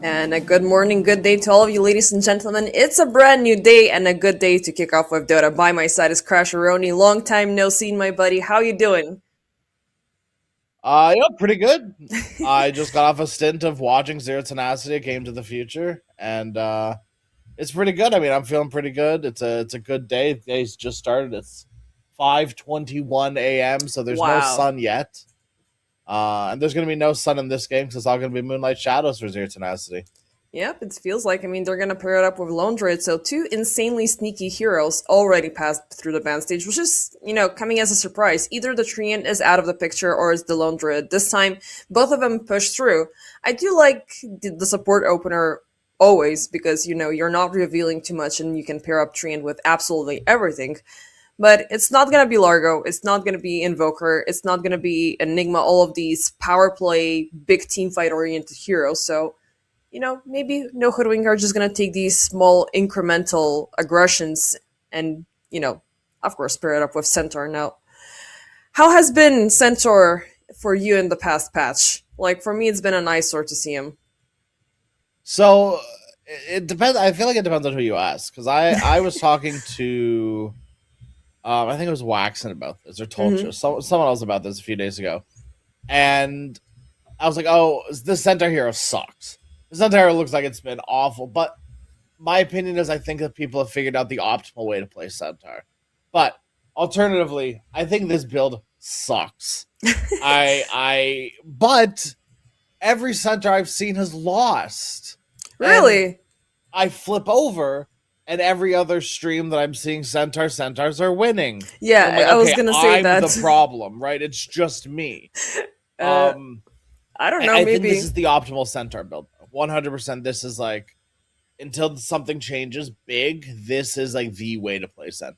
And a good morning, good day to all of you, ladies and gentlemen. It's a brand new day and a good day to kick off with Dota. By my side is Crasheroni. Long time no seen, my buddy. How you doing? Yeah, pretty good. I just got off a stint of watching Zero Tenacity, a Game to the Future, and it's pretty good. I mean, I'm feeling pretty good. It's a good day. The day's just started. It's 5:21 a.m., so there's no Wow. sun yet. And there's gonna be no sun in this game because it's all gonna be Moonlight Shadows for Zero Tenacity. Yep, it feels like. I mean, they're gonna pair it up with Lone Druid, so two insanely sneaky heroes already passed through the band stage, which is, coming as a surprise. Either the Treant is out of the picture or it's the Lone Druid. This time, both of them pushed through. I do like the support opener always because, you're not revealing too much and you can pair up Treant with absolutely everything. But it's not gonna be Largo, it's not gonna be Invoker, it's not gonna be Enigma, all of these power play, big team fight oriented heroes, so maybe no hoodwink are just gonna take these small incremental aggressions and, of course, pair it up with Centaur. Now, how has been Centaur for you in the past patch? Like, for me, it's been an eyesore to see him. So it depends. I feel like it depends on who you ask because I was talking to I think it was Waxon about this or told Hmm. you someone else about this a few days ago, and I was like, oh, this Centaur hero sucks. This Centaur hero looks like it's been awful, but my opinion is I think that people have figured out the optimal way to play Centaur. But alternatively, I think this build sucks. But every Centaur I've seen has lost. And Really? I flip over and every other stream that I'm seeing Centaurs are winning. And I'm Yeah, like, I was okay, gonna say I'm the that. problem, right? It's just me. uh, Um I don't know, I think this maybe. is the optimal Centaur build. 100% this is like until something changes big, this is like the way to play Centaur.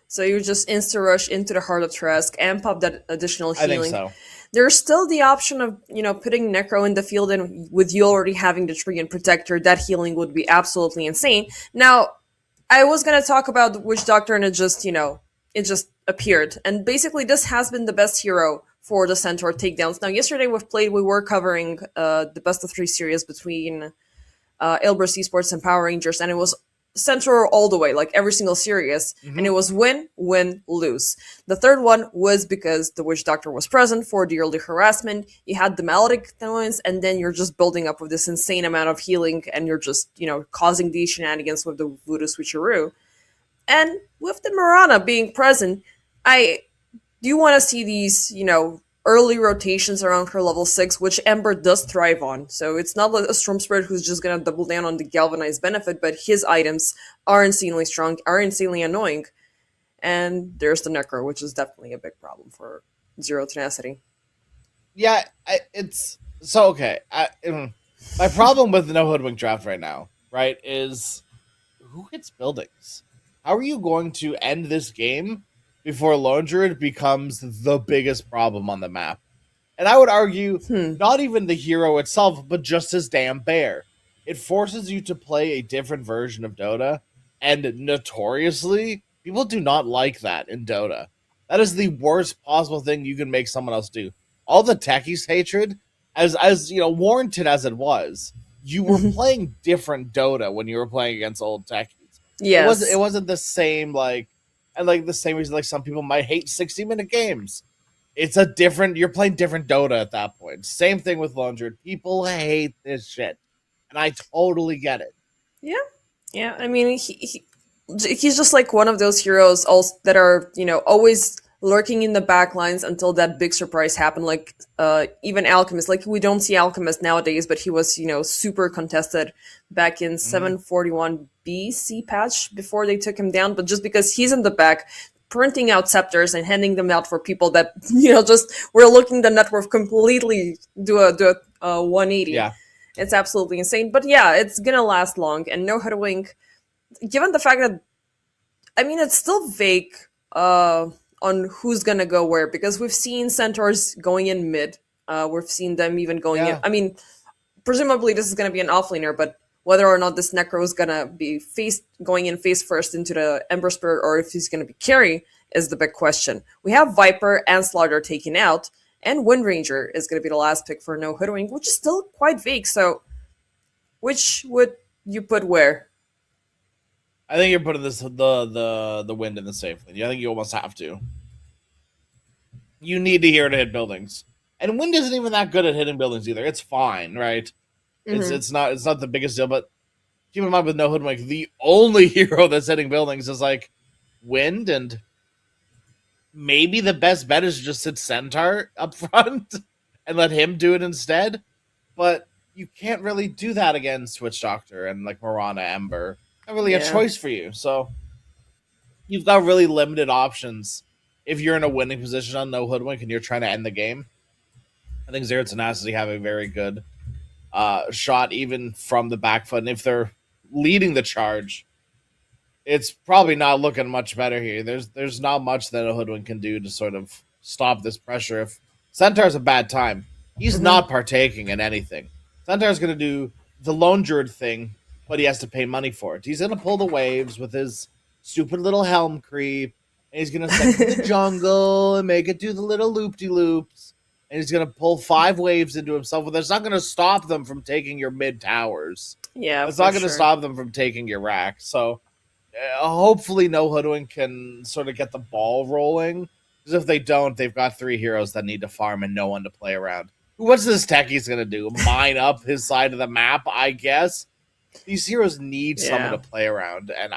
So you just insta rush into the Heart of Trask and pop that additional I think healing. so. There's still the option of, putting Necro in the field, and with you already having the Tree and Protector, that healing would be absolutely insane. Now, I was gonna talk about the Witch Doctor, and it just appeared. And basically, this has been the best hero for the Centaur takedowns. Now, yesterday we were covering the best of three series between Elbrus Esports and Power Rangers, and it was Centaur all the way, like every single series, and it Hmm. was win, win, lose. The third one was because the Witch Doctor was present for the early harassment. You had the melodic tones, and then you're just building up with this insane amount of healing, and you're just causing these shenanigans with the Voodoo Switcheroo. And with the Marana being present, I do want to see these, early rotations around her level 6, which Ember does thrive on. So it's not like a Storm Spirit who's just going to double down on the Galvanized benefit, but his items are insanely strong, are insanely annoying. And there's the Necro, which is definitely a big problem for Zero Tenacity. Yeah, it's so okay. My problem with the no hoodwink draft right now, right, is who hits buildings? How are you going to end this game before Lone Druid becomes the biggest problem on the map? And I would argue Hmm. not even the hero itself, but just his damn bear. It forces you to play a different version of Dota, and notoriously, people do not like that in Dota. That is the worst possible thing you can make someone else do. All the techies hatred, as warranted as it was, you were playing different Dota when you were playing against old techies. It Yes. wasn't the same like and like the same reason like some people might hate 60-minute games. It's a different. You're playing different Dota at that point. Same thing with Lone Druid. People hate this shit, and I totally get it. Yeah. Yeah. I mean, he's just like one of those heroes also that are always lurking in the back lines until that big surprise happened, like even Alchemist. Like, we don't see Alchemist nowadays, but he was super contested back in Mm-hmm. 741 BC patch before they took him down. But just because he's in the back printing out scepters and handing them out for people that just were looking the net worth completely do a 180. Yeah, It's absolutely insane. But yeah, it's gonna last long, and no hoodwink, given the fact that, I mean, it's still vague on who's gonna go where, because we've seen centaurs going in mid. We've seen them even going in. yeah. I mean, presumably this is gonna be an offlaner, but whether or not this Necro is gonna be going in face first into the Ember Spirit, or if he's gonna be carry, is the big question. We have Viper and Slaughter taken out, and Wind Ranger is gonna be the last pick for no hoodwink, which is still quite vague. So Which would you put where? I think you're putting the wind in the safe lane. I think you almost have to. You need to hear it hit buildings. And wind isn't even that good at hitting buildings either. It's fine, right? Hmm. It's not the biggest deal, but keep in mind with no hoodwink, the only hero that's hitting buildings is like wind, and maybe the best bet is just sit centaur up front and let him do it instead. But you can't really do that against Witch Doctor and like Mirana Ember. Not really a Yeah. choice for you. So you've got really limited options if you're in a winning position on no hoodwink and you're trying to end the game. I think Zero Tenacity have a very good shot even from the back foot. And if they're leading the charge, it's probably not looking much better here. There's not much that a hoodwink can do to sort of stop this pressure. If Centaur's a bad time, he's Hmm. not partaking in anything. Centaur's going to do the lone druid thing, but he has to pay money for it. He's going to pull the waves with his stupid little helm creep, and he's going to send it to the jungle and make it do the little loop de loops. And he's going to pull 5 waves into himself, but that's not going to stop them from taking your mid towers. Yeah, That's for not going to sure. stop them from taking your rack. So hopefully no hoodwink can sort of get the ball rolling, because if they don't, they've got 3 heroes that need to farm and no one to play around. What's this techie's gonna do, mine up his side of the map? I guess these heroes need someone Yeah. to play around, and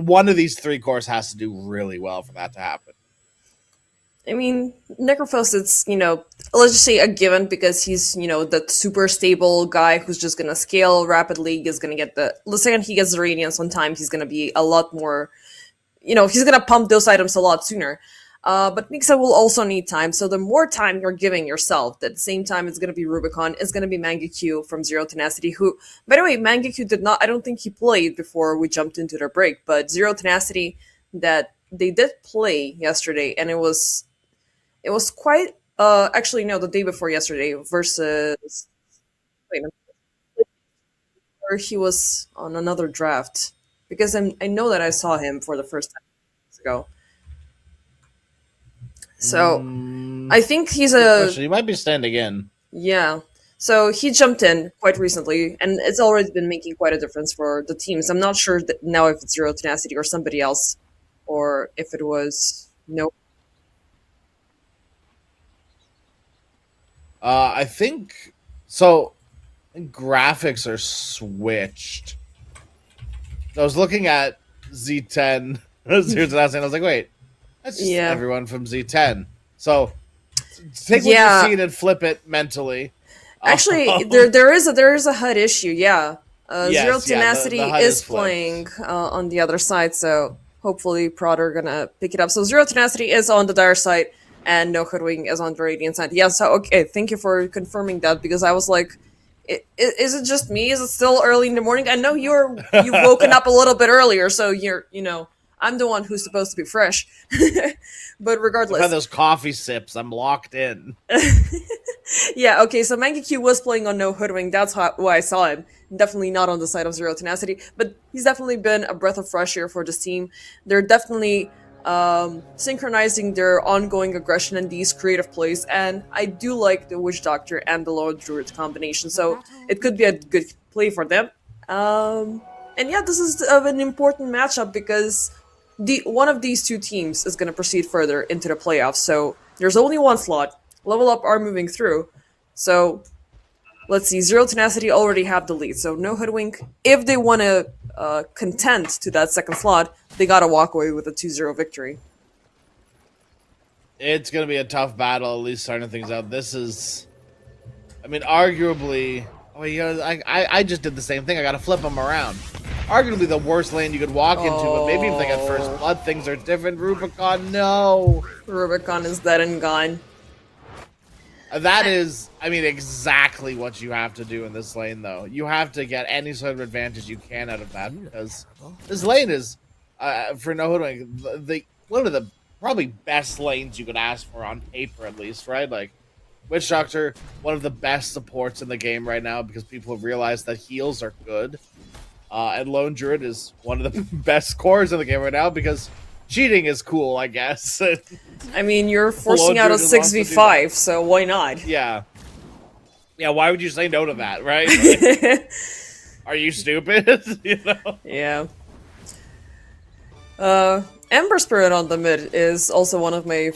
one of these 3 cores has to do really well for that to happen. I mean, Necrophos, it's, let's just say a given because he's, the super stable guy who's just gonna scale rapidly, is gonna get let's say he gets the Radiance on time, he's gonna be a lot more, he's gonna pump those items a lot sooner. But Mixa will also need time, so the more time you're giving yourself, at the same time it's gonna be Rubicon, it's gonna be Mangekyu from Zero Tenacity, who, by the way, Mangekyu did not, I don't think he played before we jumped into their break, but Zero Tenacity, that they did play yesterday, and it was quite actually no, the day before yesterday versus wait, or he was on another draft because I know that I saw him for the first time ago. So Mm, I think he's good a question. He might be standing in. yeah. So he jumped in quite recently, and it's already been making quite a difference for the teams. I'm not sure that now if it's Zero Tenacity or somebody else, or if it was no. I think so. I think graphics are switched. I was looking at Z10 Zero to Last, and I was like, wait, that's just Yeah, everyone from Z10. So take what you're yeah. seeing and flip it mentally. Actually, there is a HUD issue. Yeah, Zero Yes, yeah, the Tenacity HUD is is flipped. playing on the other side, so hopefully Prod are gonna pick it up. So Zero Tenacity is on the Dire side, and No Hoodwing is on the Radiant side. Yeah. So okay, thank you for confirming that because I was like, is it just me? Is it still early in the morning? I know you've woken up a little bit earlier, so I'm the one who's supposed to be fresh. But I've had regardless, those coffee sips. I'm locked in. yeah, okay, so Mangekyu was playing on No Hoodwing. That's why I saw him. Definitely not on the side of Zero Tenacity, but he's definitely been a breath of fresh air for this team. They're definitely synchronizing their ongoing aggression in these creative plays, and I do like the Witch Doctor and the Lord Druid combination, so it could be a good play for them. And yeah, this is an important matchup because the one of these two teams is going to proceed further into the playoffs, so there's only one slot. Level Up are moving through. So let's see. Zero Tenacity already have the lead. So no Hoodwink. If they want to contend to that second slot, they got to walk away with a 2-0 victory. It's going to be a tough battle, at least starting things out. This is, I mean, arguably. Oh, I just did the same thing. I got to flip them around. Arguably the worst lane you could walk into, but maybe if they get first Oh, blood, things are different. Rubicon, no. Rubicon is dead and gone. That is, I mean, exactly what you have to do in this lane, though. You have to get any sort of advantage you can out of that because this lane is, for no hoodwink, the one of the probably best lanes you could ask for on paper, at least, right? Like Witch Doctor, one of the best supports in the game right now because people have realized that heals are good. And Lone Druid is one of the best cores in the game right now because cheating is cool, I guess. I mean, you're Lone forcing out a Druid just wants to do that. 6v5, so why not? Yeah, Yeah, why would you say no to that, right? Like, are you stupid? You know? Yeah. Ember Spirit on the mid is also one of my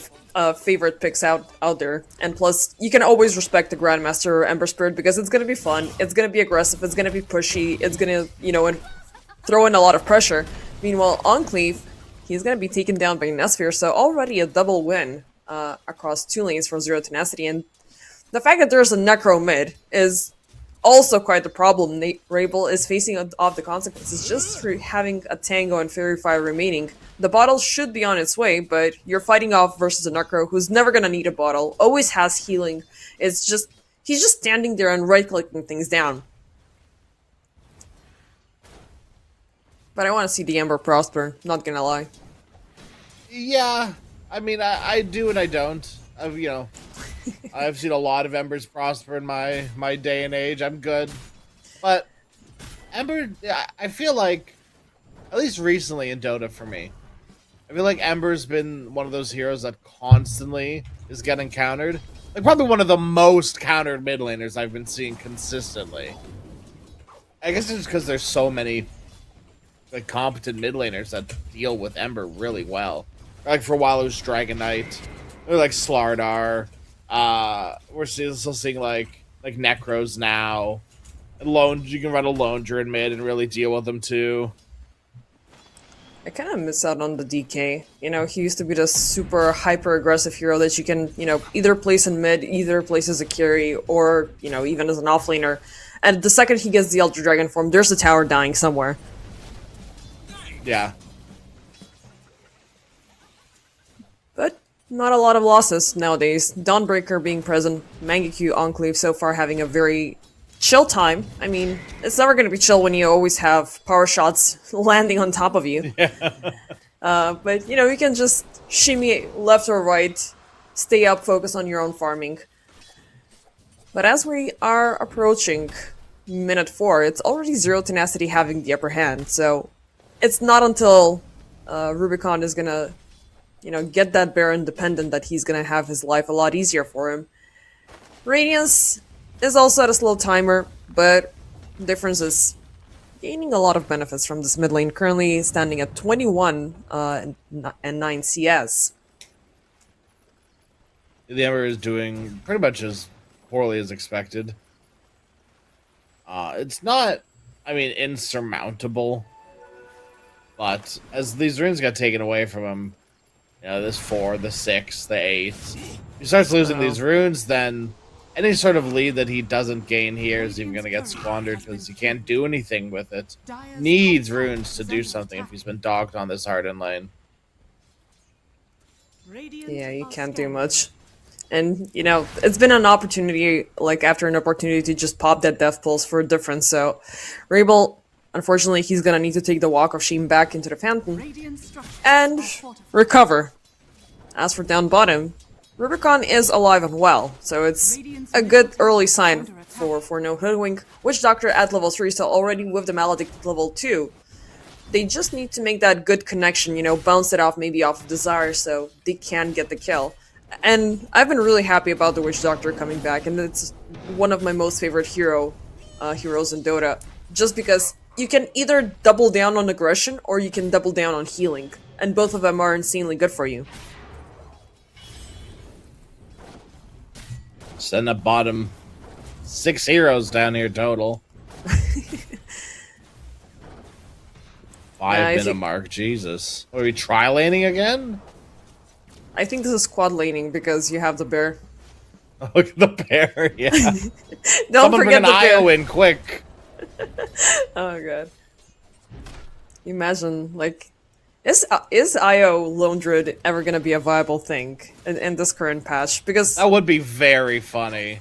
favorite picks out there. And plus, you can always respect the Grandmaster Ember Spirit because it's gonna be fun, it's gonna be aggressive, it's gonna be pushy, it's gonna, throw in a lot of pressure. Meanwhile, Enclave, he's gonna be taken down by Nesphere, so already a double win across two lanes for Zero Tenacity. And the fact that there's a Necro mid is also quite the problem. Nate Rabel is facing off the consequences just for having a Tango and Fairy Fire remaining. The bottle should be on its way, but you're fighting off versus a Necro who's never gonna need a bottle, always has healing. He's just standing there and right-clicking things down. But I want to see the Ember prosper, not gonna lie. Yeah, I mean, I do and I don't. I've seen a lot of Embers prosper in my day and age. I'm good. But Ember, I feel like, at least recently in Dota for me, I feel like Ember's been one of those heroes that constantly is getting countered. Like, probably one of the most countered mid laners I've been seeing consistently. I guess it's just because there's so many like competent mid laners that deal with Ember really well. Like, for a while it was Dragon Knight, or like Slardar. We're still seeing like Necros now. And you can run a Lone Druid mid and really deal with them too. I kind of miss out on the DK. He used to be the super hyper-aggressive hero that you can, either place in mid, either place as a carry, or, even as an offlaner. And the second he gets the Ultra Dragon form, there's a tower dying somewhere. Yeah. But not a lot of losses nowadays. Dawnbreaker being present, Mangekyu Enclave so far having a very chill time. I mean, it's never going to be chill when you always have power shots landing on top of you. Yeah. But, you can just shimmy left or right, stay up, focus on your own farming. But as we are approaching minute 4, it's already Zero Tenacity having the upper hand, so it's not until Rubicon is gonna, get that Baron dependent that he's gonna have his life a lot easier for him. Radiance is also at a slow timer, but the difference is gaining a lot of benefits from this mid lane, currently standing at 21 and 9 CS. The Ember is doing pretty much as poorly as expected. It's not, insurmountable. But as these runes got taken away from him, this 4, the 6, the 8, he starts losing these runes, then any sort of lead that he doesn't gain here is even going to get squandered because he can't do anything with it. Needs runes to do something if he's been dogged on this Hardened lane. Yeah, you can't do much. And, it's been an opportunity, after an opportunity to just pop that Death Pulse for a difference, so Rabel, unfortunately, he's gonna need to take the Walk of Shame back into the Fountain and recover. As for down bottom, Rubicon is alive and well, so it's a good early sign for no Hoodwink. Witch Doctor at level 3, so already with the Maledict at level 2. They just need to make that good connection, bounce it off maybe off of Desire so they can get the kill. And I've been really happy about the Witch Doctor coming back, and it's one of my most favorite heroes in Dota, just because you can either double down on aggression or you can double down on healing, and both of them are insanely good for you. Send up bottom 6 heroes down here total. 5-minute mark, Jesus. Are we tri-laning again? I think this is squad laning because you have the bear. Look at the bear, yeah. Don't Someone forget bring the an bear. IO in, quick. Oh god. Imagine, is IO Lone Druid ever gonna be a viable thing in this current patch? Because That would be very funny.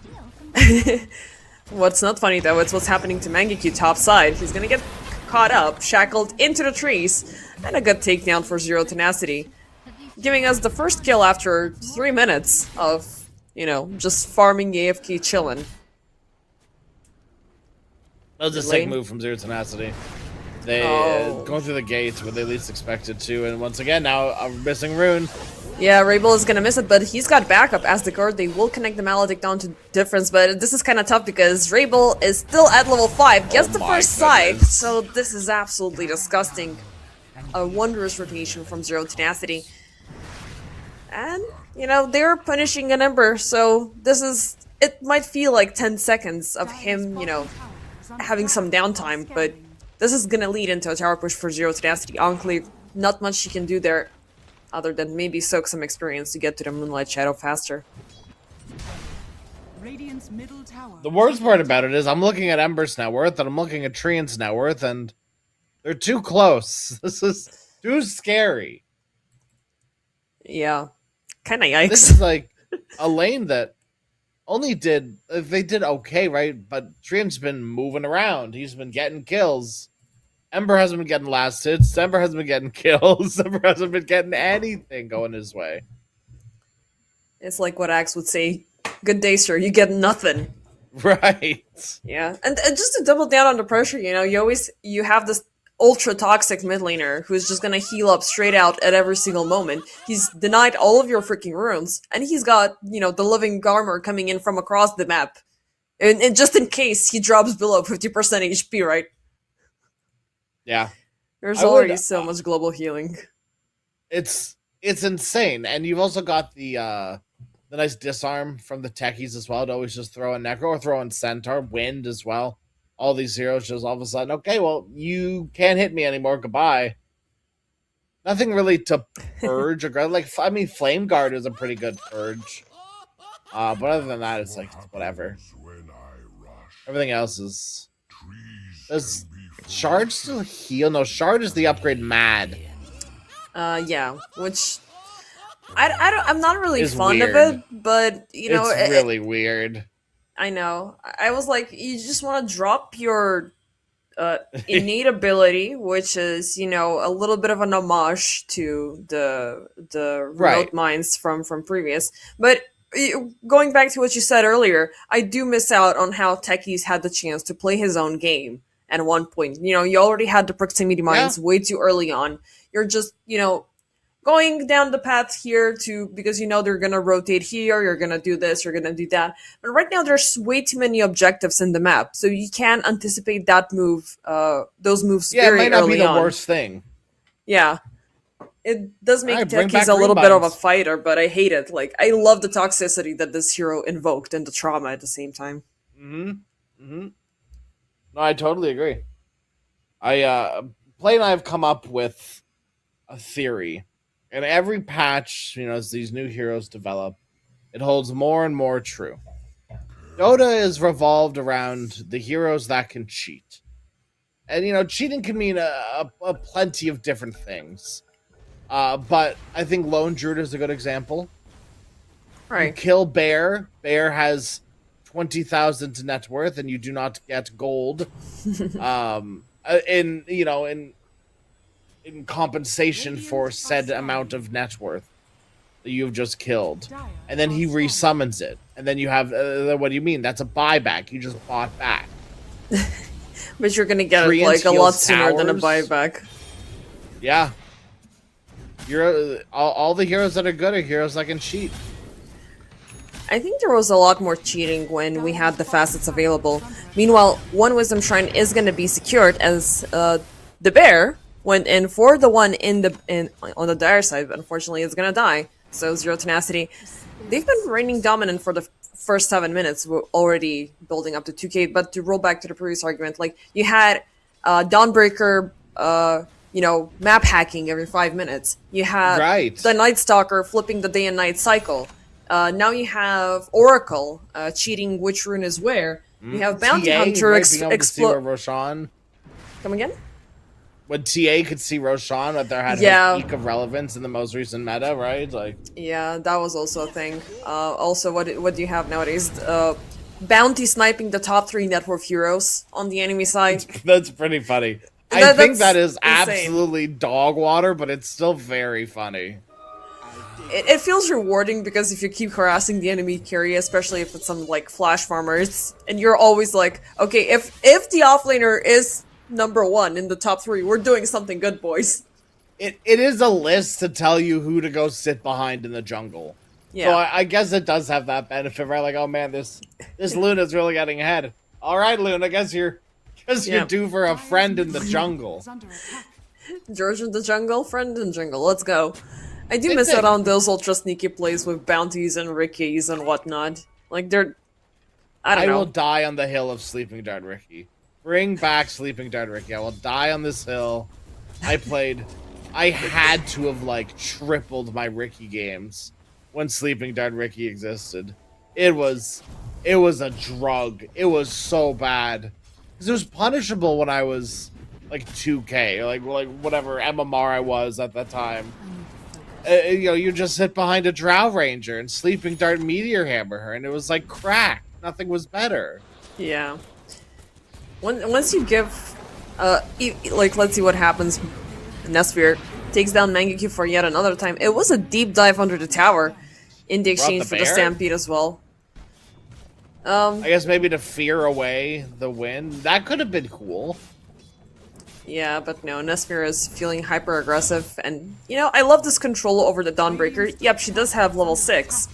what's not funny though, it's what's happening to Mangekyu top side. He's gonna get caught up, shackled into the trees, and a good takedown for Zero Tenacity. Giving us the first kill after 3 minutes of, just farming AFK chillin'. That was a sick move from Zero Tenacity. They going through the gates where they least expected to, and once again now a missing rune. Yeah, Rabel is gonna miss it, but he's got backup as the guard. They will connect the Maledict down to difference, but this is kind of tough because Rabel is still at level 5, Oh gets the my first sight, goodness. so this is absolutely disgusting. A wondrous rotation from Zero Tenacity. And, you know, they're punishing an Ember, so this is... It might feel like 10 seconds of him, you know, having some downtime, but this is gonna lead into a tower push for Zero Tenacity. Enclave, not much she can do there, other than maybe soak some experience to get to the Moonlight Shadow faster. The worst part about it is I'm looking at Ember's net worth and I'm looking at Trian's net worth, and they're too close. This is too scary. Yeah. Kinda This is yikes. like a lane that only did they did okay, right? But Trian's been moving around. He's been getting kills. Ember hasn't been getting last hits. Ember hasn't been getting kills. Ember hasn't been getting anything going his way. It's like what Axe would say, good day, sir, you get nothing. Right. Yeah. And just to double down on the pressure, you know, you have this ultra toxic mid laner who's just gonna heal up straight out at every single moment. He's denied all of your freaking runes, and he's got, you know, the living Garmer coming in from across the map. And just in case he drops below 50% HP, right? Yeah. There's I would already so much global healing. it's insane. And you've also got the nice disarm from the techies as well to always just throw in Necro or throw in Centaur, Wind as well. All these heroes just all of a sudden, okay, well, you can't hit me anymore, goodbye. Nothing really to purge or like, I mean, Flame Guard is a pretty good purge. But other than that, it's like whatever. Everything else is. Does Shard still heal? No, Shard is the upgrade mad. Yeah, which I'm not really Is fond weird. of it, but you know, It's really weird. I know. I was like, you just want to drop your innate ability, which is, you know, a little bit of an homage to the remote Right. minds from previous. But going back to what you said earlier, I do miss out on how Techies had the chance to play his own game at one point. You know, you already had the proximity mines way too early on. You're just, you know, going down the path here to because you know they're gonna rotate here, you're gonna do this, you're gonna do that. But right now there's way too many objectives in the map, so you can anticipate that move, those moves Yeah, it very might not be early the on. worst thing. Yeah, it does make Alright, bring Techies back a little bit of a rebinds. fighter, but I hate it. Like I love the toxicity that this hero invoked and the trauma at the same time. Mm-hmm. Mm-hmm. No, I totally agree. I Play and I have come up with a theory. And every patch, you know, as these new heroes develop, it holds more and more true. Dota is revolved around the heroes that can cheat. And, you know, cheating can mean a plenty of different things. But I think Lone Druid is a good example. You Right. kill Bear. Bear has 20,000 net worth, and you do not get gold. In you know in compensation for said amount of net worth that you've just killed, and then he resummons it, and then you have what do you mean? That's a buyback. You just bought back. But you're gonna get it Treants like a lot heals sooner than a towers. buyback. Yeah, you're all the heroes that are good are heroes that can cheat. I think there was a lot more cheating when we had the facets available. Meanwhile, one Wisdom Shrine is going to be secured as the bear went in for the one on the dire side, but unfortunately it's going to die. So Zero Tenacity, they've been reigning dominant for the first 7 minutes. We're already building up to 2k, but to roll back to the previous argument, like you had Dawnbreaker, you know, map hacking every 5 minutes. You had Right. the Night Stalker flipping the day and night cycle. Now you have Oracle cheating which rune is where. You have Bounty TA, Hunter right, being able to see where explode. Roshan. Come again? When TA could see Roshan, that there had Yeah. a peak of relevance in the most recent meta, right? Like, Yeah, that was also a thing. Also, what do you have nowadays? Bounty sniping the top 3 net worth heroes on the enemy side. that's pretty funny. I That- think that that's is insane. absolutely dog water, but it's still very funny. It feels rewarding because if you keep harassing the enemy carry, especially if it's some like flash farmers, and you're always like, okay, if the offlaner is number 1 in the top 3, we're doing something good, boys. it is a list to tell you who to go sit behind in the jungle. So Yeah. I guess it does have that benefit, right? Like, oh man, this Luna's really getting ahead. All right, Luna, guess you're Yeah. due for a friend in the jungle. George in the jungle, friend in jungle. Let's go. I do Same miss out thing. on those ultra sneaky plays with bounties and rickies and whatnot. Like they're, I don't I will know. die on the hill of Sleeping Dart Ricky. Bring back Sleeping Dart Ricky. I will die on this hill. I had to have like tripled my Ricky games when Sleeping Dart Ricky existed. It was it was a drug. It was so bad. Cuz it was punishable when I was like 2K, like whatever MMR I was at that time. You just sit behind a Drow Ranger and Sleeping Dart Meteor Hammer her, and it was like crack. Nothing was better. Yeah. Once you give, like, let's see what happens. Nesphere takes down Mangekyo for yet another time. It was a deep dive under the tower in the Brought exchange the for the bear? Stampede as well. I guess maybe to fear away the wind. That could have been cool. Yeah, but no, Nesphere is feeling hyper aggressive, and you know, I love this control over the Dawnbreaker. Yep, she does have level 6.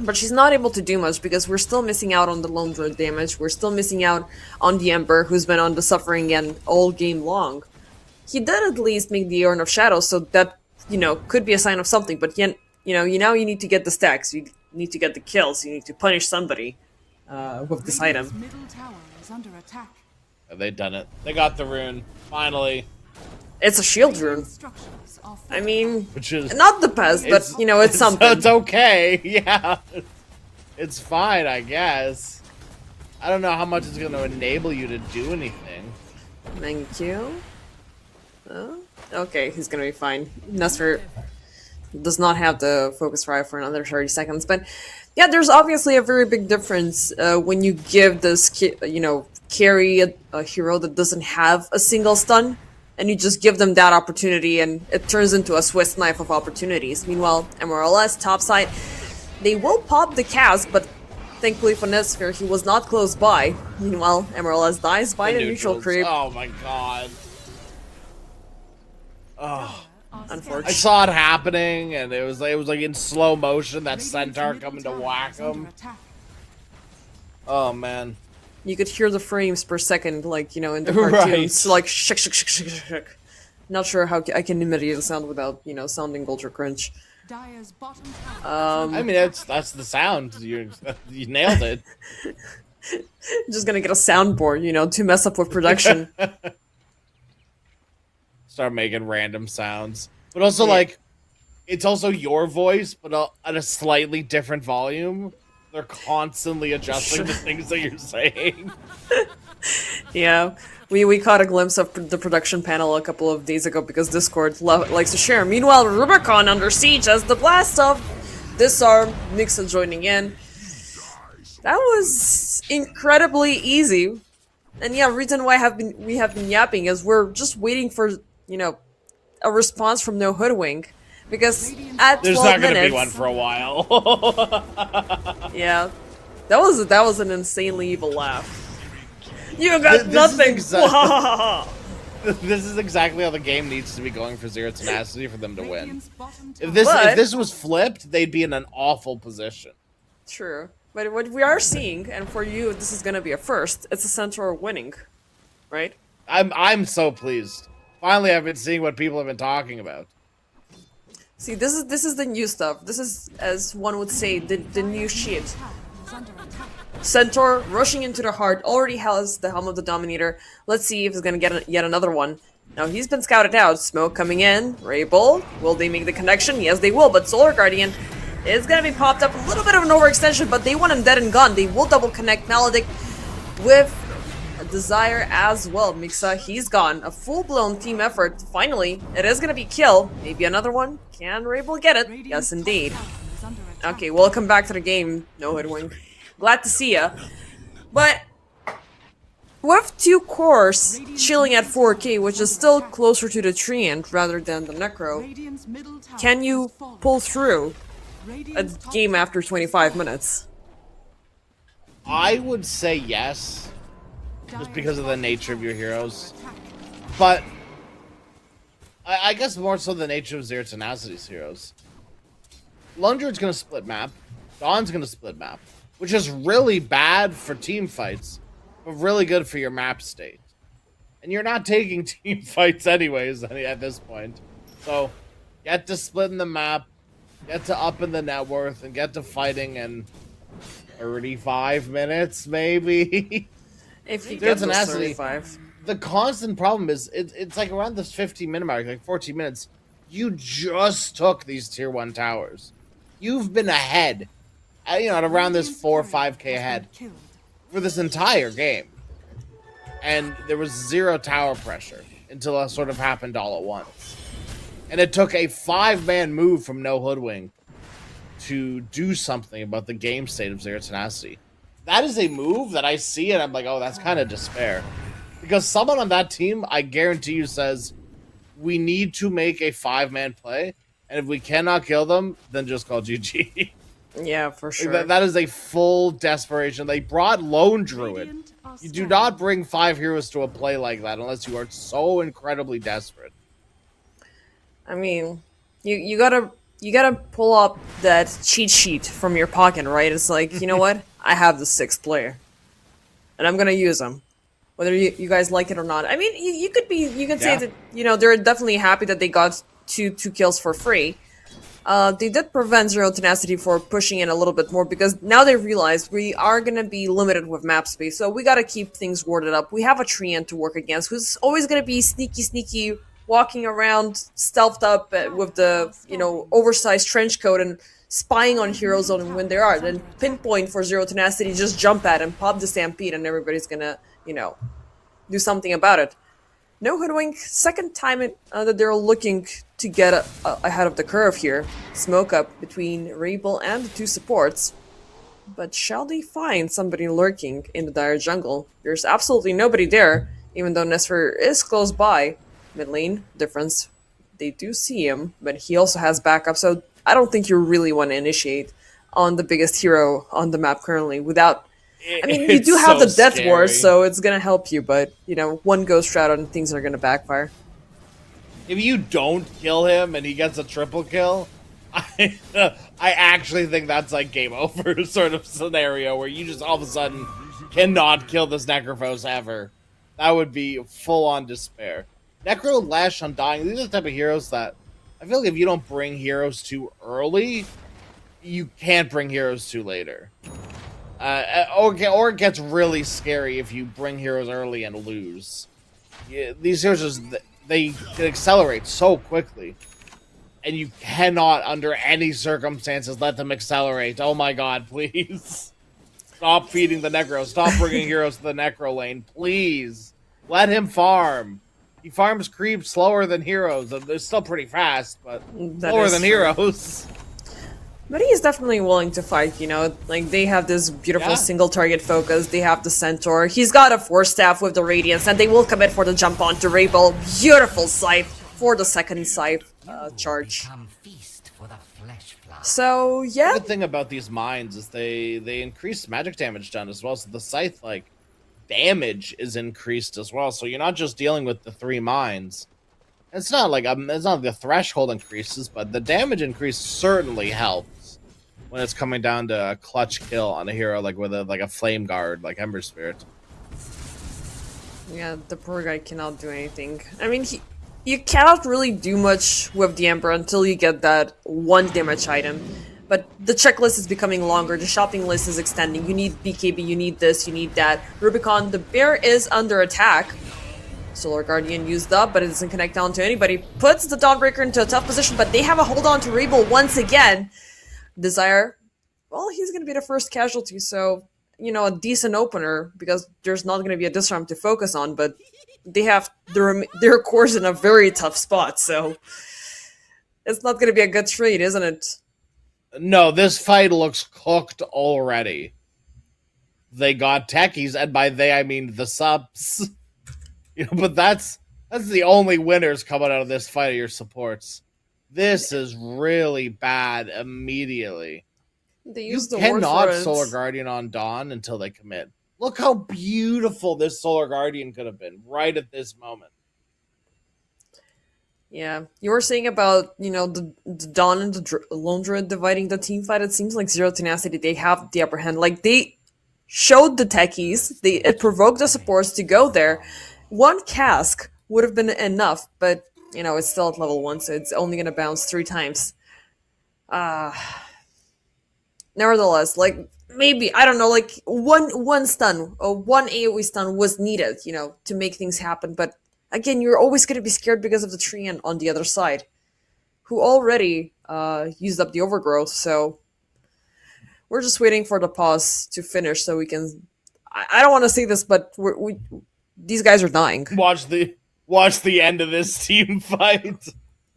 But she's not able to do much because we're still missing out on the Lone Druid damage. We're still missing out on the Ember, who's been on the suffering end all game long. He did at least make the Urn of Shadows, so that, you know, could be a sign of something. But yet, you know, now you need to get the stacks. You need to get the kills. You need to punish somebody with this item. Middle tower is under attack. They done it. They got the rune finally, It's a shield rune. Structures are I mean, which is not the best, but you know, it's something. It's okay. Yeah, it's fine, I guess. I don't know how much it's going to enable you to do anything. Mangekyo. Okay, he's gonna be fine. Nestor does not have the focus fire for another 30 seconds, but yeah, there's obviously a very big difference when you give this, you know, carry a hero that doesn't have a single stun, and you just give them that opportunity, and it turns into a Swiss knife of opportunities. Meanwhile, MRLS topside, they will pop the cast, but thankfully for Nestor, he was not close by. Meanwhile, MRLS dies by the neutral Neutrals. creep. Oh my god. Oh, I Unfortunately. saw it happening, and it was like in slow motion. That centaur coming to whack him. Oh man. You could hear the frames per second, like, you know, in the Right. cartoons. Like, shik, shik, shik, shik, shik. Not sure how I can imitate the sound without, you know, sounding ultra cringe. Dire's bottom tower. I mean, that's the sound. You nailed it. Just gonna get a soundboard, you know, to mess up with production. Start making random sounds, but also Yeah. like it's also your voice, but at a slightly different volume. They're constantly adjusting the things that you're saying. Yeah. We caught a glimpse of the production panel a couple of days ago because Discord likes to share. Meanwhile, Rubicon under siege as the blast of Disarm, Nixa joining in. That was incredibly easy. And yeah, reason why we have been yapping is we're just waiting for, you know, a response from No Hoodwink. Because at 12 There's not going to minutes, be one for a while. yeah, that was an insanely evil laugh. You got This is nothing. This is exactly how the game needs to be going for Zero Tenacity for them to win. Radiant's bottom tower. If But- this was flipped, they'd be in an awful position. True, but what we are seeing, and for you, this is gonna be a first. It's a Centaur winning, right? I'm so pleased. Finally, I've been seeing what people have been talking about. See, this is the new stuff. This is, as one would say, the new shit. Tower is under attack. Centaur rushing into the heart already has the Helm of the Dominator. Let's see if he's gonna get yet another one. Now he's been scouted out. Smoke coming in. Ray Bull. Will they make the connection? Yes, they will. But Solar Guardian is gonna be popped up. A little bit of an overextension, but they want him dead and gone. They will double connect Maledict with a Desire as well. Mixa, he's gone. A full-blown team effort. Finally, it is gonna be kill. Maybe another one. Can Ray Bull get it? Radiant's Yes, top indeed. tower is under attack. Okay, welcome back to the game, No Hoodwink. Glad to see ya. But with two cores chilling at 4K, which is still closer to the Treant rather than the Necro, Radiant's middle tower can you has fallen. pull through a Radiant's top game tower after 25 minutes? I would say yes, just Dire's because of the bottom nature of tower your is heroes. under attack. But I guess more so the nature of Zero Tenacity's heroes. Lone Druid's gonna split map. Dawn's gonna split map, which is really bad for team fights, but really good for your map state. And you're not taking team fights anyways at this point. So get to splitting the map, get to upping the net worth, and get to fighting in 35 minutes, maybe. If you There's get an those acid. 35. The constant problem is it's like around this 15-minute mark, like 14 minutes. You just took these tier 1 towers. You've been ahead, at around this 4 or 5k ahead for this entire game. And there was zero tower pressure until it sort of happened all at once. And it took a 5-man move from No Hoodwink to do something about the game state of Zero Tenacity. That is a move that I see and I'm like, oh, that's kind of despair. Because someone on that team, I guarantee you, says, we need to make a 5-man play, and if we cannot kill them, then just call GG. Yeah, for sure. That is a full desperation. They brought Lone Druid. You do not bring 5 heroes to a play like that unless you are so incredibly desperate. I mean, you gotta pull up that cheat sheet from your pocket, right? It's like, you know what? I have the 6th player, and I'm gonna use them, whether you guys like it or not. I mean, you could say that they're definitely happy that they got two kills for free. They did prevent Zero Tenacity for pushing in a little bit more because now they realize we are going to be limited with map space, so we got to keep things warded up. We have a Treant to work against who's always going to be sneaky, walking around, stealthed up with the, oversized trench coat and spying on heroes on when they are. Then pinpoint for Zero Tenacity, just jump at him, pop the Stampede, and everybody's going to, do something about it. No Hoodwink, second time that they're looking to get ahead of the curve here. Smoke up between Rebel and the 2 supports. But shall they find somebody lurking in the dire jungle? There's absolutely nobody there, even though Nesfer is close by. Mid lane, difference. They do see him, but he also has backup, so I don't think you really want to initiate on the biggest hero on the map currently without... I mean, you do have the Death Wars, so it's going to help you, but, one Ghost Shroud and things are going to backfire. If you don't kill him and he gets a triple kill, I actually think that's like game over sort of scenario where you just all of a sudden cannot kill this Necrophos ever. That would be full-on despair. Necro, Lash, Undying, these are the type of heroes that I feel like if you don't bring heroes too early, you can't bring heroes too later. Or it gets really scary if you bring heroes early and lose. These heroes they can accelerate so quickly, and you cannot, under any circumstances, let them accelerate. Oh my god, please. Stop feeding the Necro. Stop bringing heroes to the Necro lane. Please. Let him farm. He farms creeps slower than heroes. They're still pretty fast, but slower than heroes. But he is definitely willing to fight, like they have this beautiful single target focus, they have the Centaur, he's got a Force Staff with the Radiance, and they will commit for the jump onto Rebel. Beautiful Scythe for the second Scythe charge. So, yeah. The good thing about these mines is they increase magic damage done as well, so the Scythe, damage is increased as well, so you're not just dealing with the 3 mines. It's not like the threshold increases, but the damage increase certainly helps when it's coming down to a clutch kill on a hero with a flame guard like Ember Spirit. Yeah, the poor guy cannot do anything. I mean, you cannot really do much with the Ember until you get that 1 damage item. But the checklist is becoming longer, the shopping list is extending. You need BKB, you need this, you need that. Rubicon, the bear is under attack. Solar Guardian used up, but it doesn't connect down to anybody. Puts the Dawnbreaker into a tough position, but they have a hold on to Rebel once again. Desire, well, he's going to be the first casualty, so, a decent opener, because there's not going to be a disarm to focus on, but they have their cores in a very tough spot, so it's not going to be a good trade, isn't it? No, this fight looks cooked already. They got techies, and by they I mean the subs. But that's the only winners coming out of this fight are your supports. This is really bad immediately. They use the cannot Solar Guardian on Dawn until they commit. Look how beautiful this Solar Guardian could have been right at this moment. Yeah, you were saying about the Dawn and the Lone Druid dividing the team fight. It seems like Zero Tenacity they have the upper hand. Like they showed the techies, it provoked the supports to go there. One cask would have been enough, but it's still at level one, so it's only gonna bounce 3 times. Uh Nevertheless, like maybe I don't know, like one stun or one AoE stun was needed, to make things happen. But again, you're always gonna be scared because of the Treant on the other side, who already used up the overgrowth. So we're just waiting for the pause to finish so we can. I don't want to say this, but these guys are dying. Watch the end of this team fight.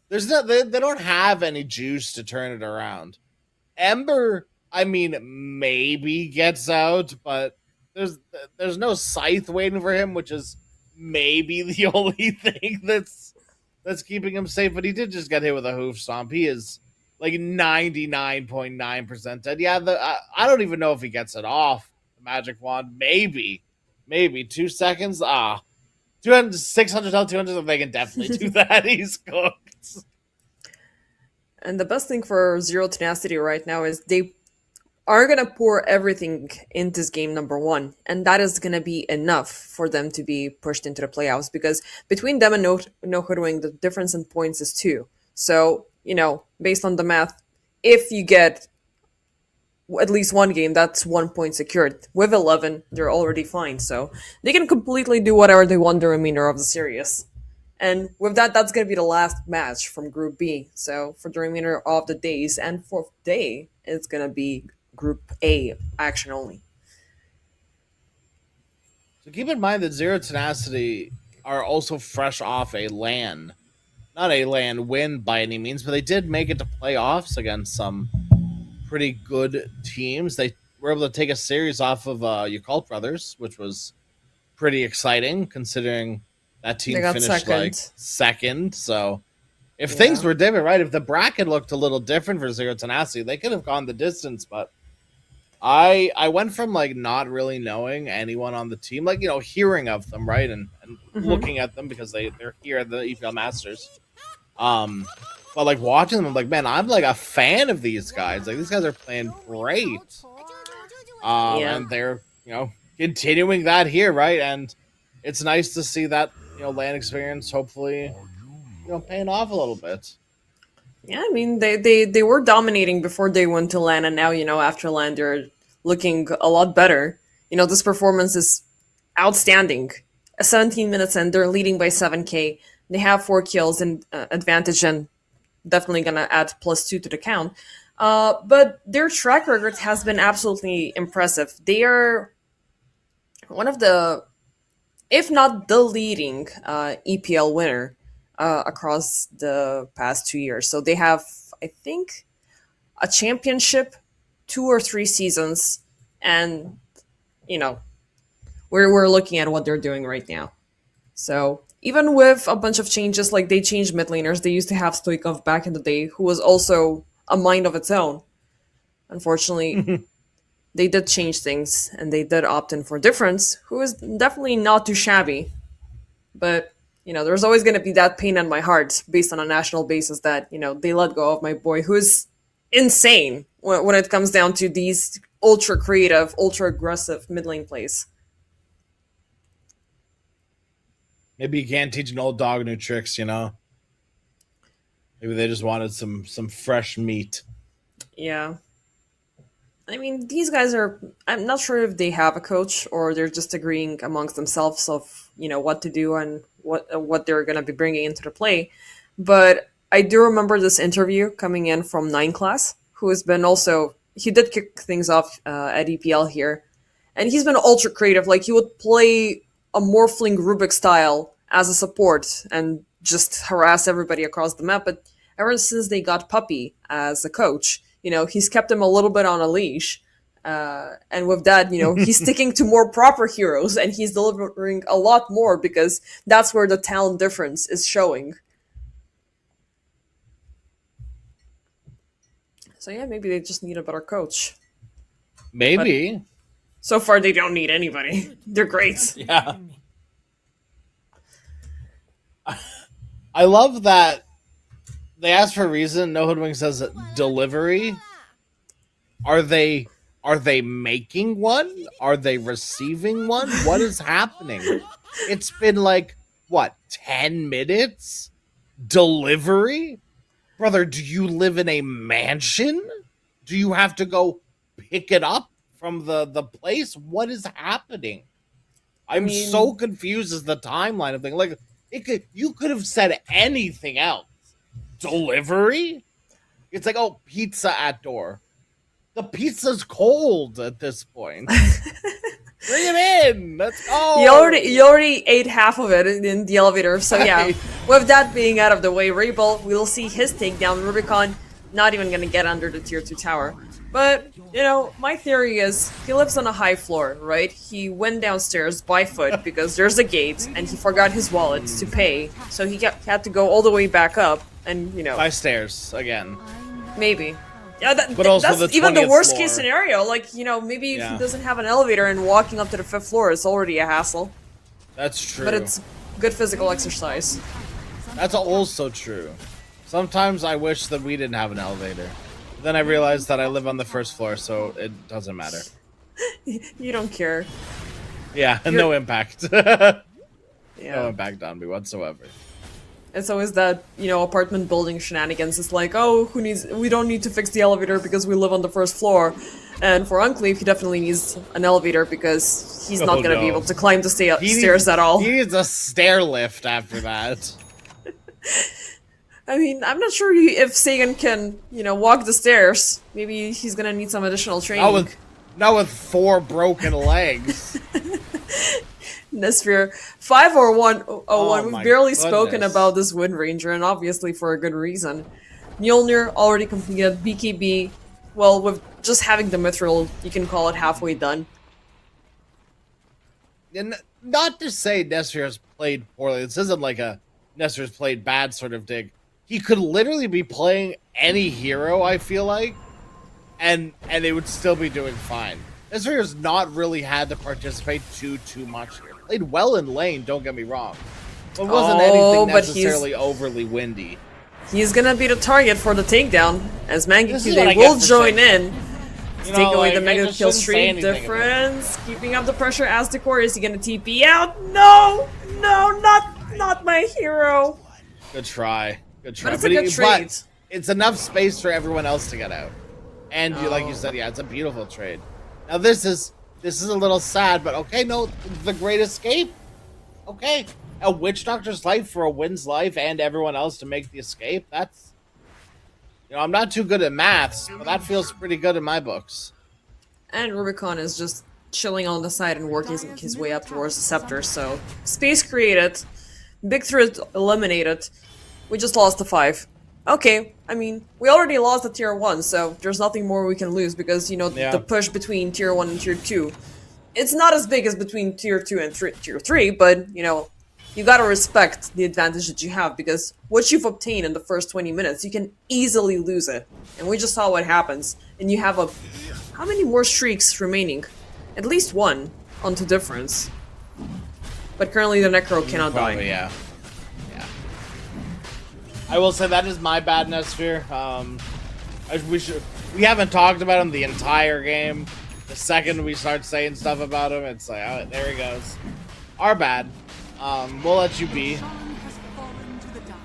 There's no they don't have any juice to turn it around. Ember, I mean, maybe gets out, but there's no scythe waiting for him, which is maybe the only thing that's keeping him safe. But he did just get hit with a hoof stomp. He is like 99.9% dead. Yeah, I don't even know if he gets it off the magic wand. Maybe 2 seconds. 200, 600 health, 200. They can definitely do that. He's cooked. And the best thing for Zero Tenacity right now is they are gonna pour everything into this game number one, and that is gonna be enough for them to be pushed into the playoffs. Because between them and No Hoodwing, the difference in points is 2. So based on the math, if you get at least one game, that's 1 point secured. With 11, they're already fine, so they can completely do whatever they want the remainder of the series. And with that, that's going to be the last match from Group B. So for the remainder of the days and fourth day, it's going to be Group A action only. So keep in mind that Zero Tenacity are also fresh off a LAN. Not a LAN win by any means, but they did make it to playoffs against some pretty good teams. They were able to take a series off of Yakult Brothers, which was pretty exciting considering that team They got finished second. like second. So if Yeah. things were different, right? If the bracket looked a little different for Zero Tenacity, they could have gone the distance. But I went from like not really knowing anyone on the team, like hearing of them, right, and looking at them because they're here at the EPL Masters. But like watching them, I'm like, man, I'm like a fan of these guys. Like these guys are playing great. Yeah. And they're continuing that here, right? And it's nice to see that LAN experience hopefully paying off a little bit. Yeah, I mean they were dominating before they went to LAN, and now after LAN they're looking a lot better. This performance is outstanding. 17 minutes in, they're leading by 7k. They have 4 kills and advantage, and definitely gonna add +2 to the count. But their track record has been absolutely impressive. They are one of the, if not the leading EPL winner across the past 2 years. So they have, I think, a championship, 2 or 3 seasons, and we're looking at what they're doing right now. So even with a bunch of changes, like they changed mid laners, they used to have Stoikov back in the day, who was also a mind of its own. Unfortunately, they did change things, and they did opt in for Difference, who is definitely not too shabby. But there's always going to be that pain in my heart, based on a national basis, that they let go of my boy, who is insane when it comes down to these ultra creative, ultra aggressive mid lane plays. Maybe you can't teach an old dog new tricks. Maybe they just wanted some fresh meat. Yeah. I mean, these guys are. I'm not sure if they have a coach or they're just agreeing amongst themselves of what to do and what they're gonna be bringing into the play. But I do remember this interview coming in from Nine Class, who has been also, he did kick things off at EPL here, and he's been ultra creative. Like he would play a Morphling Rubik style as a support and just harass everybody across the map. But ever since they got Puppy as a coach, he's kept him a little bit on a leash. And with that, he's sticking to more proper heroes, and he's delivering a lot more because that's where the talent difference is showing. So yeah, maybe they just need a better coach. Maybe. So far, they don't need anybody. They're great. Yeah. I love that They asked for a reason. No Hoodwink says delivery. Are they making one? Are they receiving one? What is happening? It's been like what, 10 minutes? Delivery? Brother, do you live in a mansion? Do you have to go pick it up from the place? What is happening? I I'm so mean, confused as the timeline of things. Like you could have said anything else. Delivery? It's like, oh, pizza at door. The pizza's cold at this point. Bring it in. Let's go. you already ate half of it in the elevator, so yeah. Right. With that being out of the way, Rebel, we'll see his takedown. Rubicon not even gonna get under the tier 2 tower. But, you know, my theory is he lives on a high floor, right? He went downstairs by foot because there's a gate and he forgot his wallet to pay, so he had to go all the way back up and, you know, By stairs again. maybe. Yeah, But also that's the even the 20th worst floor. case scenario. Like, you know, maybe if Yeah. he doesn't have an elevator and walking up to the 5th floor is already a hassle. That's true. But it's good physical exercise. That's also true. Sometimes I wish that we didn't have an elevator. Then I realized that I live on the first floor, so it doesn't matter. You don't care. Yeah, no impact. No Yeah. impact on me whatsoever. It's always that, you know, apartment building shenanigans. It's like, oh, we don't need to fix the elevator because we live on the 1st floor. And for Uncleave, he definitely needs an elevator because he's not Oh, gonna be no. able to climb the He stairs at all. He needs a stair lift after that. I mean, I'm not sure if Sagan can, you know, walk the stairs. Maybe he's gonna need some additional training. Not with 4 broken legs. Nesphere 5001. Oh We've my barely spoken goodness. about this Wind Ranger, and obviously for a good reason. Mjolnir already completed BKB. Well, with just having the mithril, you can call it halfway done. And not to say Nestor has played poorly. This isn't like a Nestor's played bad sort of dig. He could literally be playing any hero, I feel like, and it would still be doing fine. Nestor has not really had to participate too much here. Played well in lane, don't get me wrong. But wasn't anything but necessarily overly windy. He's gonna be the target for the takedown, as This is what I Mangekyou get will for join saying- in. You Take know, away like, the I mega just kill shouldn't say streak anything about it. difference. Keeping up the pressure as Decor. Is he gonna TP out? No! No, not my hero. Good try. Good try. But it's a good trade. But it's enough space for everyone else to get out. And you, like you Oh. said, yeah, it's a beautiful trade. Now this is a little sad, but okay, no, the Great Escape. Okay. A Witch Doctor's life for a Wind's life and everyone else to make the escape. That's, you know, I'm not too good at maths, but that feels pretty good in my books. And Rubicon is just chilling on the side and working his way up towards the scepter, so space created, big threat eliminated. We just lost the 5. Okay, I mean, we already lost the tier 1, so there's nothing more we can lose because, you know, Yeah. the push between tier 1 and tier 2. It's not as big as between tier 2 and tier 3, but, you know, you gotta respect the advantage that you have because what you've obtained in the first 20 minutes, you can easily lose it. And we just saw what happens. And you have how many more streaks remaining? At least 1 onto difference. But currently the Necro cannot die. Probably, yeah. I will say that is my bad, Nesphere. We haven't talked about him the entire game. The second we start saying stuff about him, it's like, oh, there he goes. Our bad. We'll let you be. Shaman has fallen to the dark.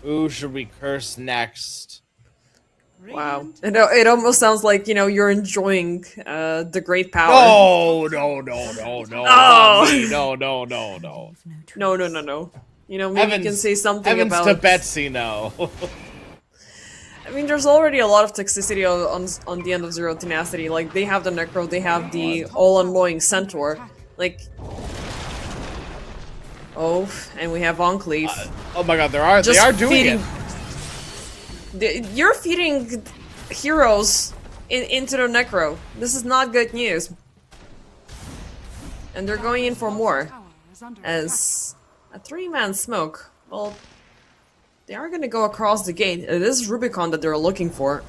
Who should we curse next? Wow. It almost sounds like, you know, you're enjoying the great power. No. Oh. Not me. No. No. You know, maybe you can say something Heavens about... to Betsy, no. I mean, there's already a lot of toxicity on the end of Zero Tenacity. Like, they have the Necro, they have the all-unlawing Centaur. Like... Oh, and we have Enclave. Oh my god, they are doing it. You're feeding heroes into the Necro. This is not good news. And they're going in for more. Tower is under As a 3-man smoke, well, they are going to go across the gate. It is Rubicon that they're looking for.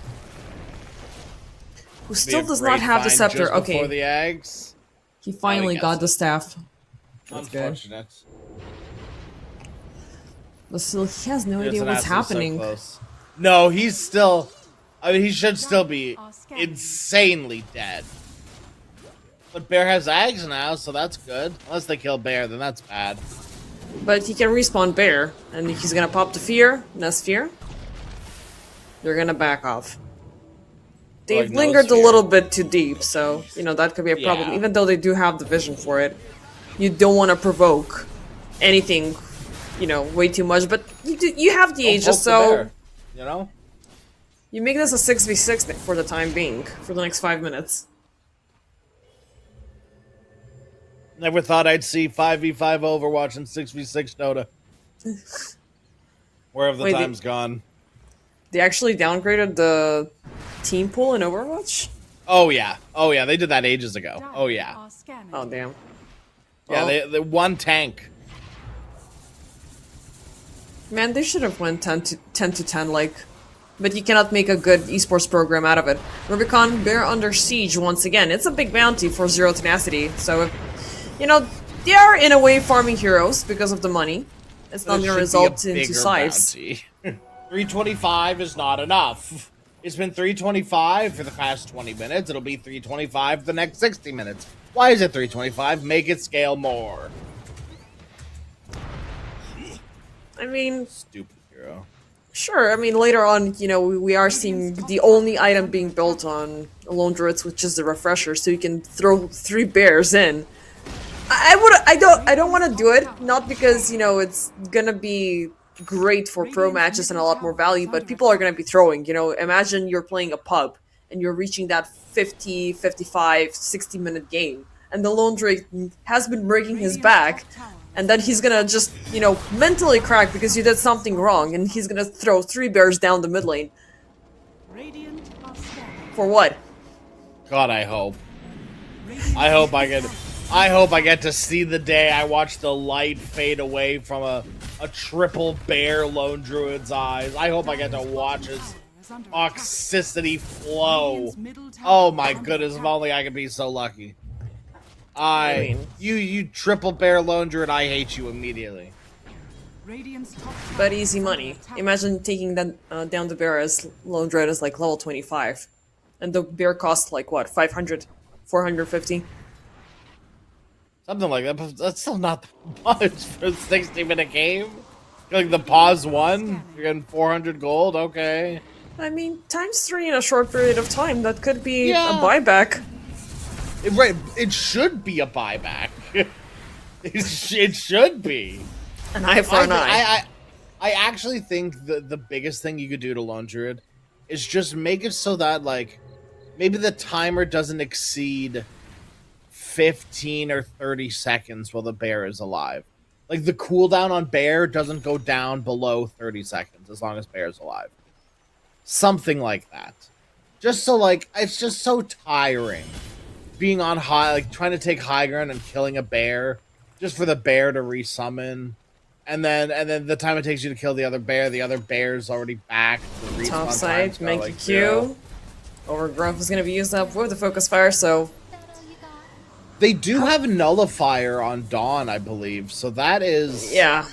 Who still does not have the scepter. Before Okay, the eggs. he finally gets got it. the staff. That's good. Unfortunate. But still, he has no Yes, idea and what's that's so happening. close. No, he's still. I mean, he should still be insanely dead. But Bear has Ags now, so that's good. Unless they kill Bear, then that's bad. But he can respawn Bear, and he's gonna pop the Fear, Nest Fear. They're gonna back off. They've Like, no lingered a sphere. little bit too deep, so, you know, that could be a problem. Yeah. Even though they do have the vision for it. You don't want to provoke anything, you know, way too much, but you have the Don't Aegis, poke the so bear, you know? you make this a 6v6 for the time being, for the next 5 minutes. Never thought I'd see 5v5 Overwatch and 6v6 Dota. Where have the Wait, times gone? They actually downgraded the team pool in Overwatch? Oh yeah. Oh yeah, they did that ages ago. Oh yeah. Are scanning. Oh, damn. Yeah, Well, they one tank. man, they should have went 10 to 10, like... But you cannot make a good esports program out of it. Rubicon, Bear under siege once again. It's a big bounty for Zero Tenacity, so if... You know, they are in a way farming heroes because of the money. It's not It going to should be a result into bigger sides. bounty. 325 is not enough. It's been 325 for the past 20 minutes. It'll be 325 the next 60 minutes. Why is it 325? Make it scale more. I mean, Stupid hero. sure. I mean, later on, you know, we are seeing the only item being built on Lone Druids, which is the refresher, so you can throw 3 bears in. I don't want to do it, not because, you know, it's gonna be great for pro matches and a lot more value, but people are gonna be throwing, you know, imagine you're playing a pub and you're reaching that 50, 55, 60-minute game, and the Lone Druid has been breaking his back, and then he's gonna just, you know, mentally crack because you did something wrong, and he's gonna throw 3 bears down the mid lane. Radiant are scanning. For what? God, I hope. I hope I get to see the day I watch the light fade away from a triple bear Lone Druid's eyes. I hope I get to watch his toxicity flow. Oh my goodness, if only I could be so lucky. You triple bear Lone Druid, I hate you immediately. Radiant's top tower But easy is under money. attack. Imagine taking that down the bear as Lone Druid is like level 25. And the bear costs like what, 500? 450? Something like that, but that's still not that much for a 60-minute game. Like the pause one, you're getting 400 gold, okay. I mean, times 3 in a short period of time, that could be Yeah. a buyback. Right, it should be a buyback. it should be. An eye for an eye. I actually think the biggest thing you could do to Lone Druid is just make it so that, like, maybe the timer doesn't exceed 15 or 30 seconds while the bear is alive. Like, the cooldown on bear doesn't go down below 30 seconds as long as bear is alive. Something like that. Just so, like, it's just so tiring being on high, like, trying to take high ground and killing a bear just for the bear to resummon. And then the time it takes you to kill the other bear's already back. The respawn Top side, time's got, make like, a zero. Q. Overgrowth is going to be used up with the focus fire, so They do have a nullifier on Dawn, I believe, so that is yeah.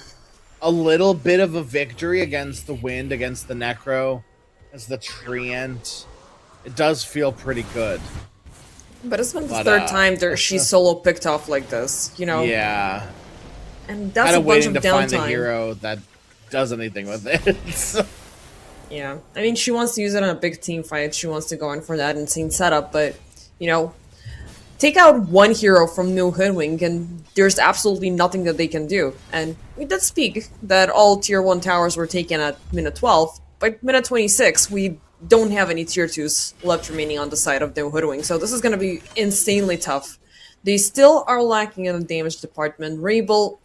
a little bit of a victory against the Wind, against the Necro, as the Treant. It does feel pretty good. But it's been the But, third time she's solo picked off like this, you know? Yeah. And that's Kind a of bunch waiting of to find the downtime. hero that does anything with it. Yeah. I mean, she wants to use it on a big team fight. She wants to go in for that insane setup, but, you know, take out one hero from No Hoodwink, and there's absolutely nothing that they can do. And we did speak that all tier 1 towers were taken at minute 12. By minute 26, we don't have any tier 2s left remaining on the side of No Hoodwink, so this is going to be insanely tough. They still are lacking in the damage department. Rabel,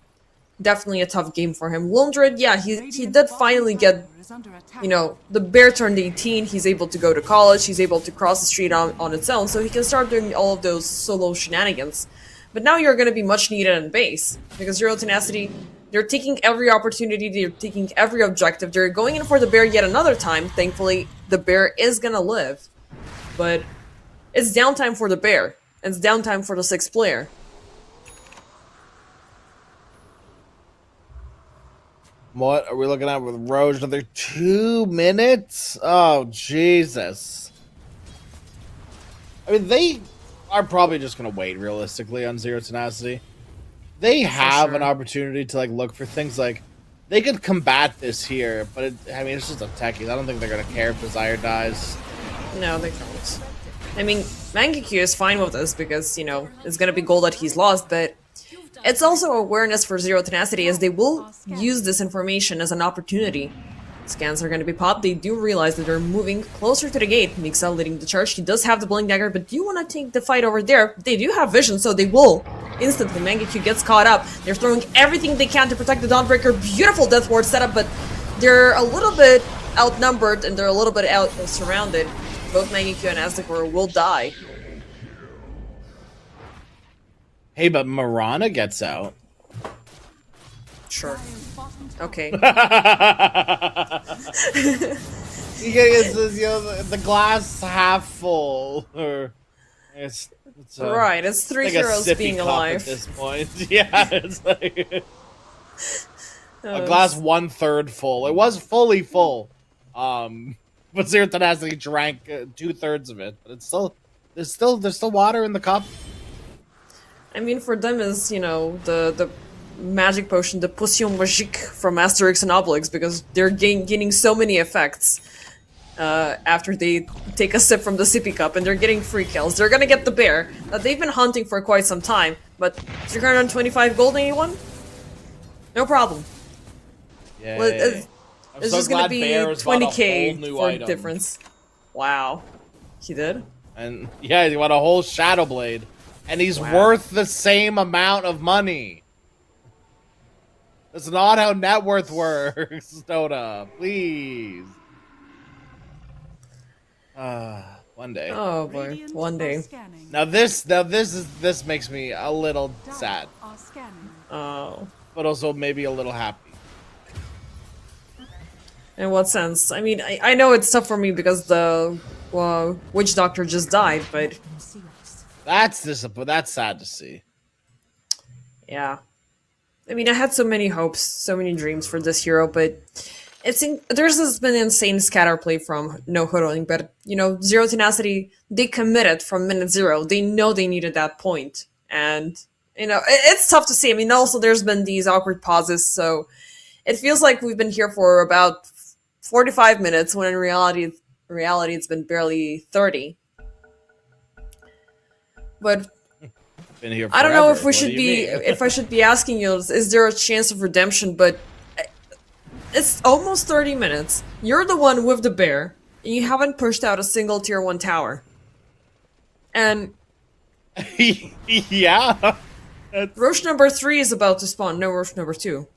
definitely a tough game for him. Lone Druid, yeah, he did finally get, you know, the bear turned 18, he's able to go to college, he's able to cross the street on its own, so he can start doing all of those solo shenanigans. But now you're going to be much needed in base, because Zero Tenacity, they're taking every opportunity, they're taking every objective, they're going in for the bear yet another time. Thankfully, the bear is going to live, but it's downtime for the bear, it's downtime for the 6th player. What are we looking at with Roge? Another 2 minutes? Oh, Jesus. I mean, they are probably just going to wait realistically on Zero Tenacity. They have an sure. opportunity to like look for things like they could combat this here, but I mean, it's just a techies. I don't think they're going to care if Desire dies. No, they don't. I mean, Mangekyo is fine with this because, you know, it's gonna be gold that he's lost, but it's also awareness for Zero Tenacity as they will use this information as an opportunity. Scans are gonna be popped, they do realize that they're moving closer to the gate. Mixel leading the charge, he does have the Blink Dagger, but do you want to take the fight over there? They do have vision, so they will. Instantly, Mangekyo gets caught up. They're throwing everything they can to protect the Dawnbreaker. Beautiful Death Ward setup, but they're a little bit outnumbered and they're a little bit surrounded. Both Mangekyo and Aztekor will die. Hey, but Marana gets out. Sure. Okay. It's, you know, the glass half full, or it's Right, it's three like heroes a sippy being cup alive. at this point. Yeah, it's like a glass 1/3 full. It was fully full, but Zero Tenacity drank 2/3 of it. But it's still there's still water in the cup. I mean, for them is, you know, the magic potion, the potion magique from Asterix and Obelix, because they're gaining so many effects after they take a sip from the sippy cup, and they're getting free kills. They're gonna get the bear that they've been hunting for quite some time, but 325 gold, anyone? No problem. Yeah, Well, I'm it's so just gonna glad be Bear's bought a whole 20k new for item. difference. Wow. He did? And yeah, he bought a whole Shadow Blade, and he's Wow. worth the same amount of money. That's not how net worth works, Dota. Please. One day. Oh boy, Radiant one are day. scanning. Now this makes me a little sad, Are scanning. Oh. but also maybe a little happy. In what sense? I mean, I know it's tough for me because the witch doctor just died, but That's sad to see. yeah. I mean, I had so many hopes, so many dreams for this hero, but there's been insane scatter play from No Hoodling, but you know, Zero Tenacity, they committed from minute zero. They know they needed that point, and you know, it's tough to see. I mean, also there's been these awkward pauses, so it feels like we've been here for about 45 minutes when in reality it's been barely 30. But Been here I don't know forever. if we What should do you be mean? if I should be asking you, is there a chance of redemption? But it's almost 30 minutes. You're the one with the bear, and you haven't pushed out a single tier 1 tower. And Yeah. Roche number 3 is about to spawn, no Roche number 2.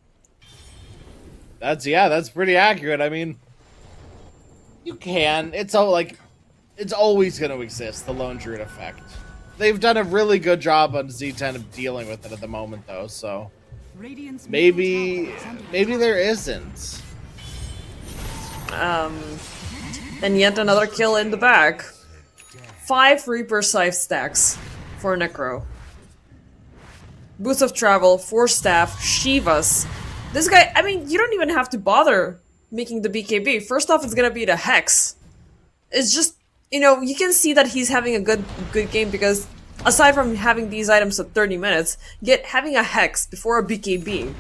That's pretty accurate. I mean, you can. It's always going to exist, the Lone Druid effect. They've done a really good job on Z10 of dealing with it at the moment, though. So Radiant's maybe middle tower is under maybe there isn't. And yet another kill in the back. 5 Reaper Scythe stacks for Necro. Boots of Travel, 4 Staff, Shivas. This guy, I mean, you don't even have to bother making the BKB. First off, it's gonna be the Hex. It's just, you know, you can see that he's having a good game because aside from having these items at 30 minutes, having a Hex before a BKB,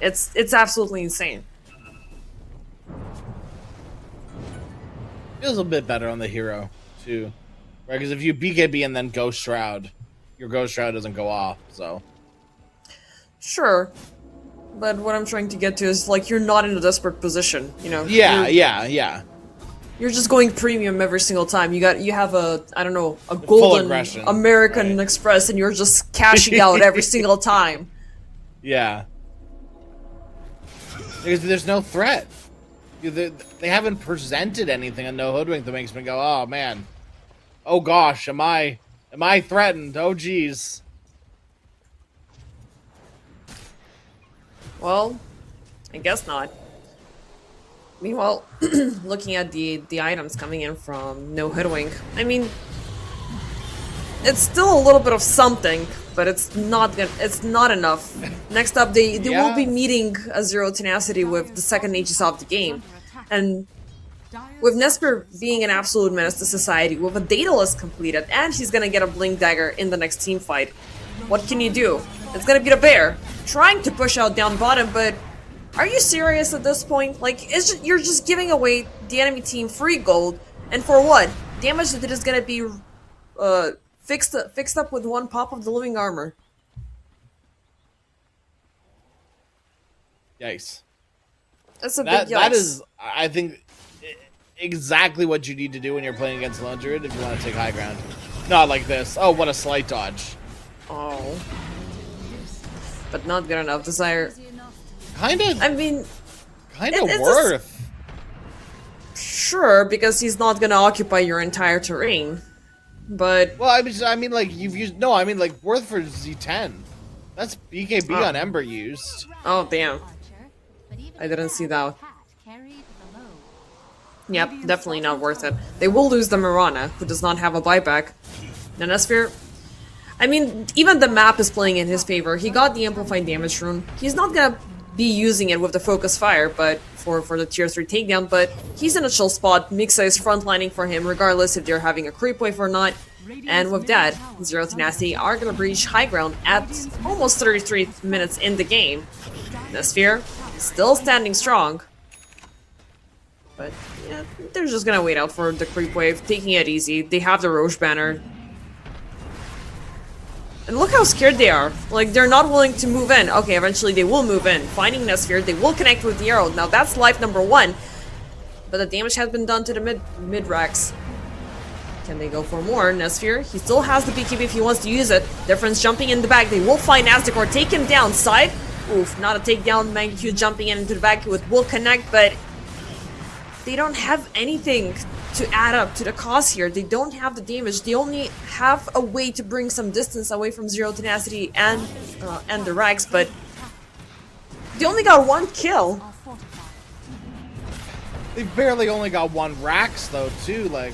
it's absolutely insane. Feels a bit better on the hero, too. Right, because if you BKB and then Ghost Shroud, your Ghost Shroud doesn't go off, so. Sure. But what I'm trying to get to is, like, you're not in a desperate position, you know? Yeah. You're just going premium every single time. You have a, I don't know, a golden aggression, American right. Express, and you're just cashing out every single time. Yeah. There's no threat. They haven't presented anything on No Hoodwink that makes me go, oh man. Oh gosh, am I threatened? Oh geez. Well, I guess not. Meanwhile, looking at the items coming in from No Hoodwink, I mean, it's still a little bit of something. but it's not enough. Next up, they will be meeting a Zero Tenacity with the second Aegis of the game, and with Nesper being an absolute menace to society, with a Daedalus completed, and he's gonna get a Blink Dagger in the next team fight. What can you do? It's gonna be the bear trying to push out down bottom, but are you serious at this point? Like, you're just giving away the enemy team free gold, and for what? Damage that is gonna be fixed up with one pop of the living armor. Yikes. That's a big yikes. That is, I think, exactly what you need to do when you're playing against Lone Druid if you want to take high ground. Not like this. Oh, what a slight dodge. Oh. But not good enough. Desire. Kind of. I mean, kind of worth. Sure, because he's not gonna occupy your entire terrain. But well, I mean, like you've used like worth for Z10. That's BKB on Ember used. Oh damn! I didn't see that. Yep, definitely not worth it. They will lose the Mirana, who does not have a buyback. Nanosphere. I mean, even the map is playing in his favor. He got the amplified damage rune. He's not gonna be using it with the focus fire, but for the tier 3 takedown, but he's in a chill spot. Mixa is frontlining for him regardless if they're having a creep wave or not. And with that, Zero Tenacity are gonna breach high ground at almost 33 minutes in the game. Nanosphere still standing strong. But yeah, they're just gonna wait out for the creep wave, taking it easy. They have the Roche banner. And look how scared they are. Like, they're not willing to move in. Okay, eventually they will move in. Finding Nesphere, they will connect with the arrow. Now that's life number 1. But the damage has been done to the mid-racks. Can they go for more? Nesphere, he still has the BKB if he wants to use it. Difference jumping in the back. They will find Aztekor, take him down. Side. Oof, not a takedown. Magnitude jumping into the back with will connect, but they don't have anything to add up to the cost here. They don't have the damage. They only have a way to bring some distance away from Zero Tenacity and the Rags, but they only got 1 kill. They barely only got 1 Rax though, too. Like,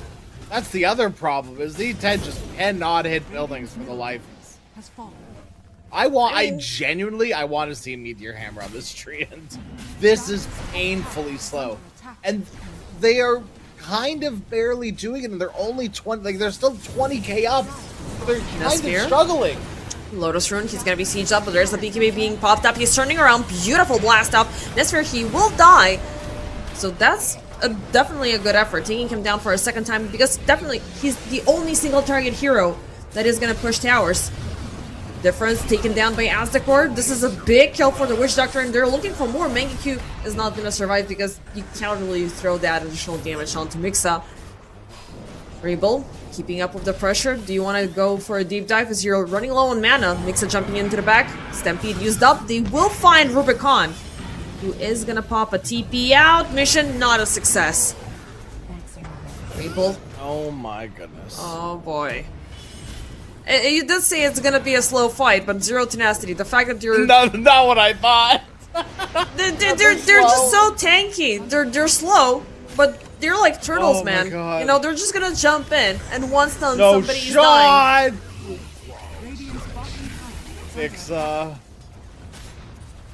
that's the other problem is Z10 just cannot hit buildings for the life. I genuinely want to see a Meteor Hammer on this tree, and this is painfully slow. And they are kind of barely doing it, and they're only 20, like, they're still 20k up. They're kind of struggling. Lotus Rune, he's gonna be sieged up, but there's the BKB being popped up. He's turning around, beautiful blast up. Nesphere, he will die. So that's definitely a good effort, taking him down for a second time, because definitely he's the only single target hero that is gonna push towers. Difference taken down by Aztekor. This is a big kill for the Witch Doctor, and they're looking for more. Mangekyo is not going to survive because you can't really throw that additional damage onto Mixa. Rebuild, keeping up with the pressure. Do you want to go for a deep dive as you're running low on mana? Mixa jumping into the back. Stampede used up. They will find Rubicon, who is going to pop a TP out. Mission not a success. Rebuild. Oh my goodness. Oh boy. You did say it's gonna be a slow fight, but Zero Tenacity, the fact that you're... Not what I thought! they're just so tanky. They're slow, but they're like turtles, oh man. God. You know, they're just gonna jump in, and once done, no somebody's shot! dying.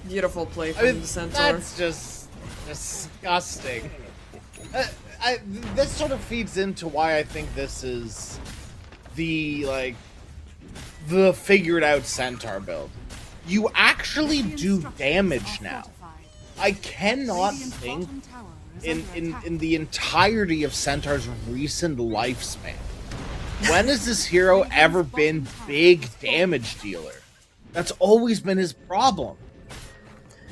Beautiful play from the Centaur. That's just disgusting. This sort of feeds into why I think this is the figured out Centaur build. You actually do damage now. I cannot think in the entirety of Centaur's recent lifespan, when has this hero ever been big damage dealer? That's always been his problem.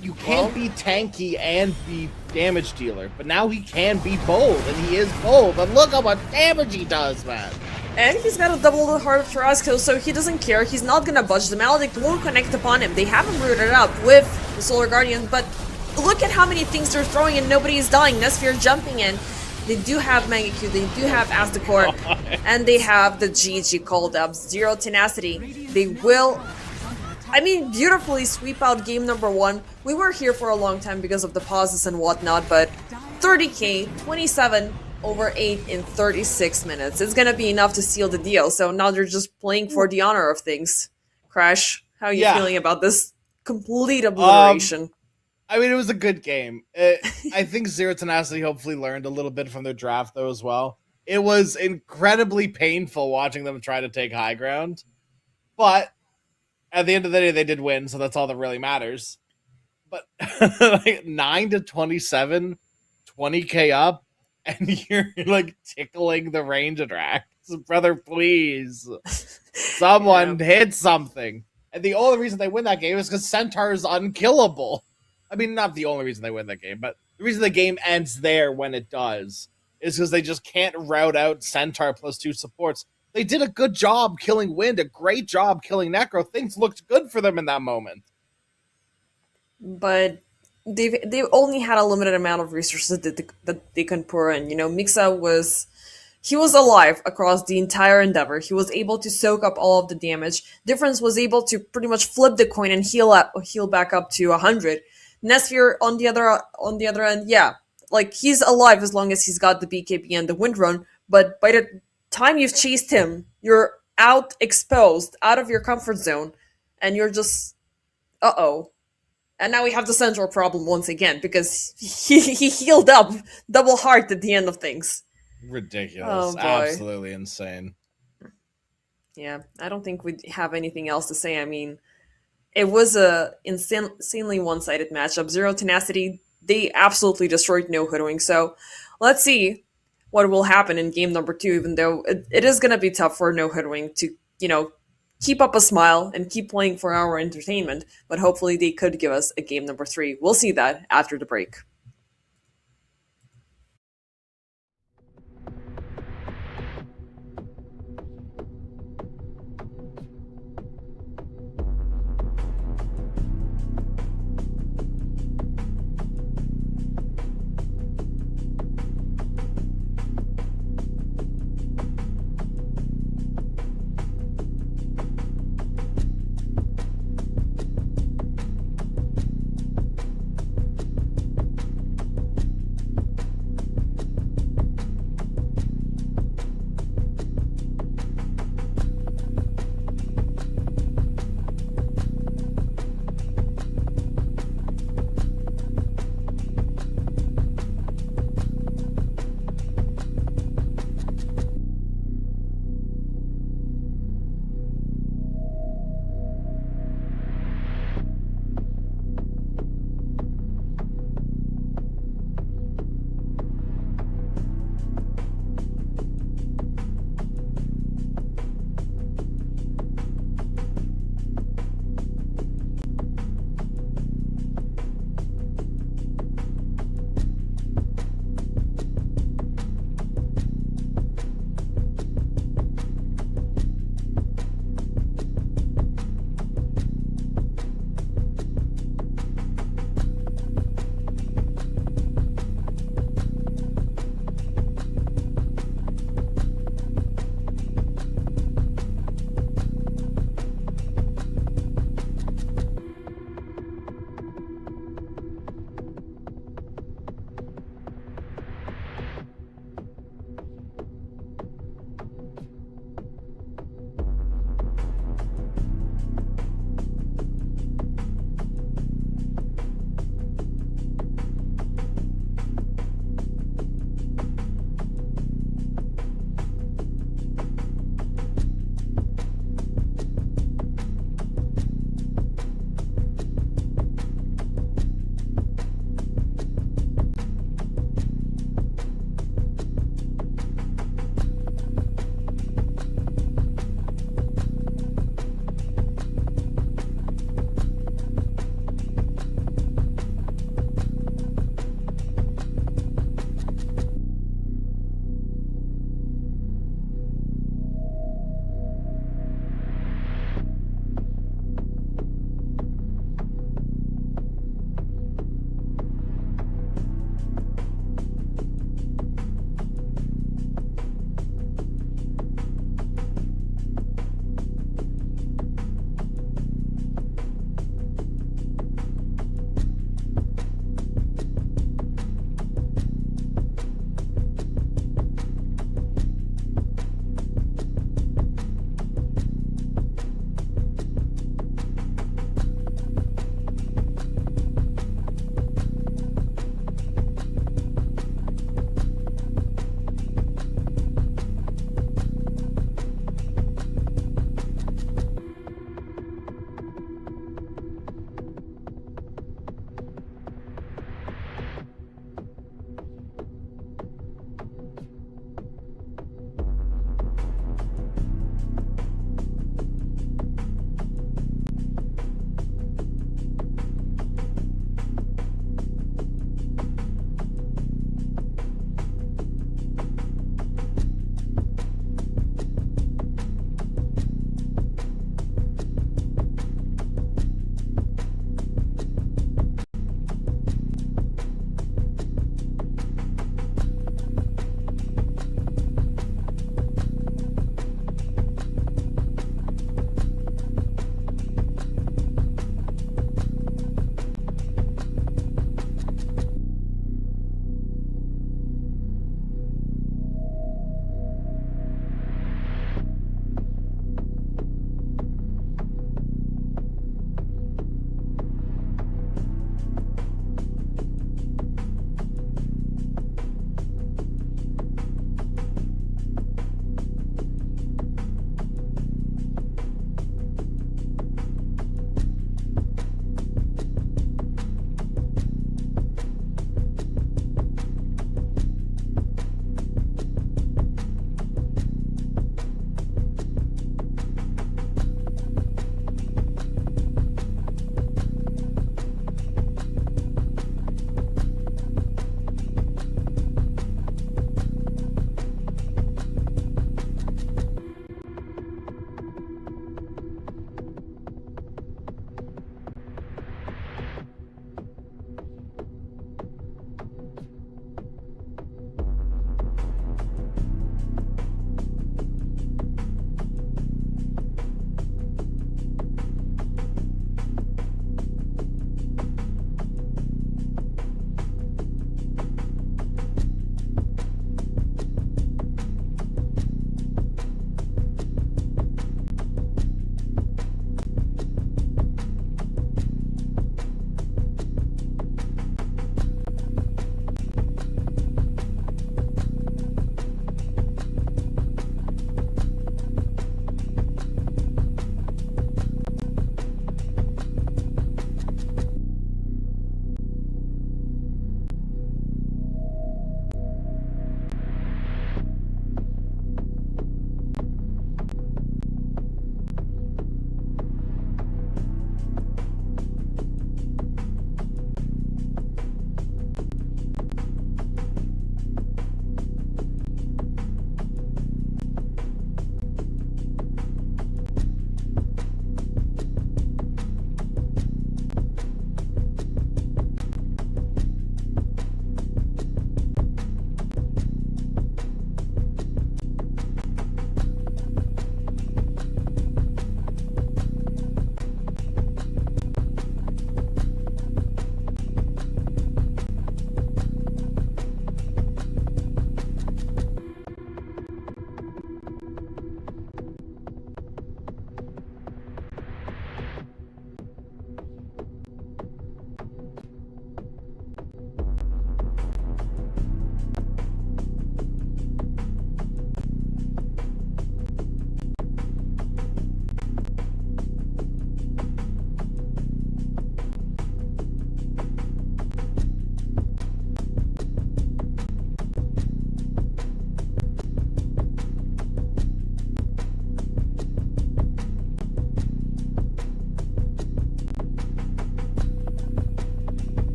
You can't be tanky and be damage dealer, but now he can be bold, and he is bold, and look how much damage he does, man. And he's got a double the Heart of Tarrasco, so he doesn't care. He's not gonna budge. The Maledict won't connect upon him. They have him rooted up with the Solar Guardian, but look at how many things they're throwing and nobody is dying. Nesphere jumping in. They do have Mangekyo, they do have Aztekor, and they have the GG called up. Zero Tenacity. They will, I mean, beautifully sweep out game number 1. We were here for a long time because of the pauses and whatnot, but 30k, 27 over 8 in 36 minutes. It's gonna be enough to seal the deal, so now they're just playing for the honor of things. Crash, how are you Yeah. feeling about this complete obliteration? I mean, it was a good game. I think Zero Tenacity hopefully learned a little bit from their draft, though, as well. It was incredibly painful watching them try to take high ground. But at the end of the day, they did win, so that's all that really matters. But like 9 to 27, 20K up, and you're like tickling the range tracks. Brother, please. Yeah. Someone hit something. And the only reason they win that game is because Centaur is unkillable. I mean, not the only reason they win that game, but the reason the game ends there when it does is because they just can't route out Centaur plus 2 supports. They did a good job killing Wind, a great job killing Necro. Things looked good for them in that moment. But they've only had a limited amount of resources that they can pour in. You know, Mixa he was alive across the entire endeavor. He was able to soak up all of the damage. Difference was able to pretty much flip the coin and heal back up to 100. Nesphere on the other end, yeah, like he's alive as long as he's got the BKB and the wind run. But by the time you've chased him, you're out exposed, out of your comfort zone, and you're just uh-oh. And now we have the central problem once again because he healed up double heart at the end of things. Ridiculous. Oh, boy. Absolutely insane. Yeah, I don't think we have anything else to say. I mean, it was a insanely one-sided matchup. Zero Tenacity, they absolutely destroyed No Hoodwink. So let's see what will happen in game number 2, even though it is going to be tough for No Hoodwink to, keep up a smile and keep playing for our entertainment. But hopefully they could give us a game number 3. We'll see that after the break.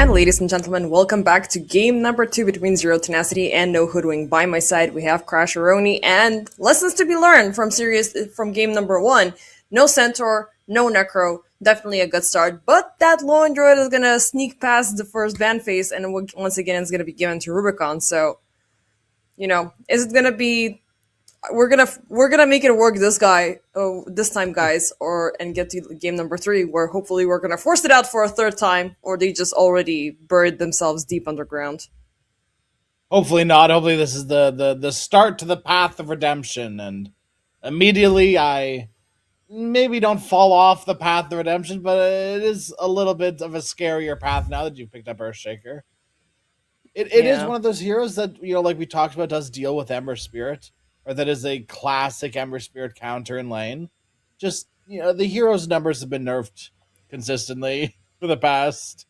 And ladies and gentlemen, welcome back to game number 2 between Zero Tenacity and No Hoodwing. By my side, we have Crasheroni and lessons to be learned from game number 1. No Centaur, no Necro, definitely a good start, but that low android is gonna sneak past the first ban phase and once again it's gonna be given to Rubicon, so, is it gonna be we're gonna make it work this time, guys, or and get to game number 3, where hopefully we're gonna force it out for a third time, or they just already buried themselves deep underground. Hopefully not. Hopefully this is the start to the path of redemption, and immediately I maybe don't fall off the path of redemption, but it is a little bit of a scarier path now that you've picked up Earthshaker. It is Yeah, one of those heroes that, like we talked about, does deal with Ember Spirit, or that is a classic Ember Spirit counter in lane. Just, the hero's numbers have been nerfed consistently for the past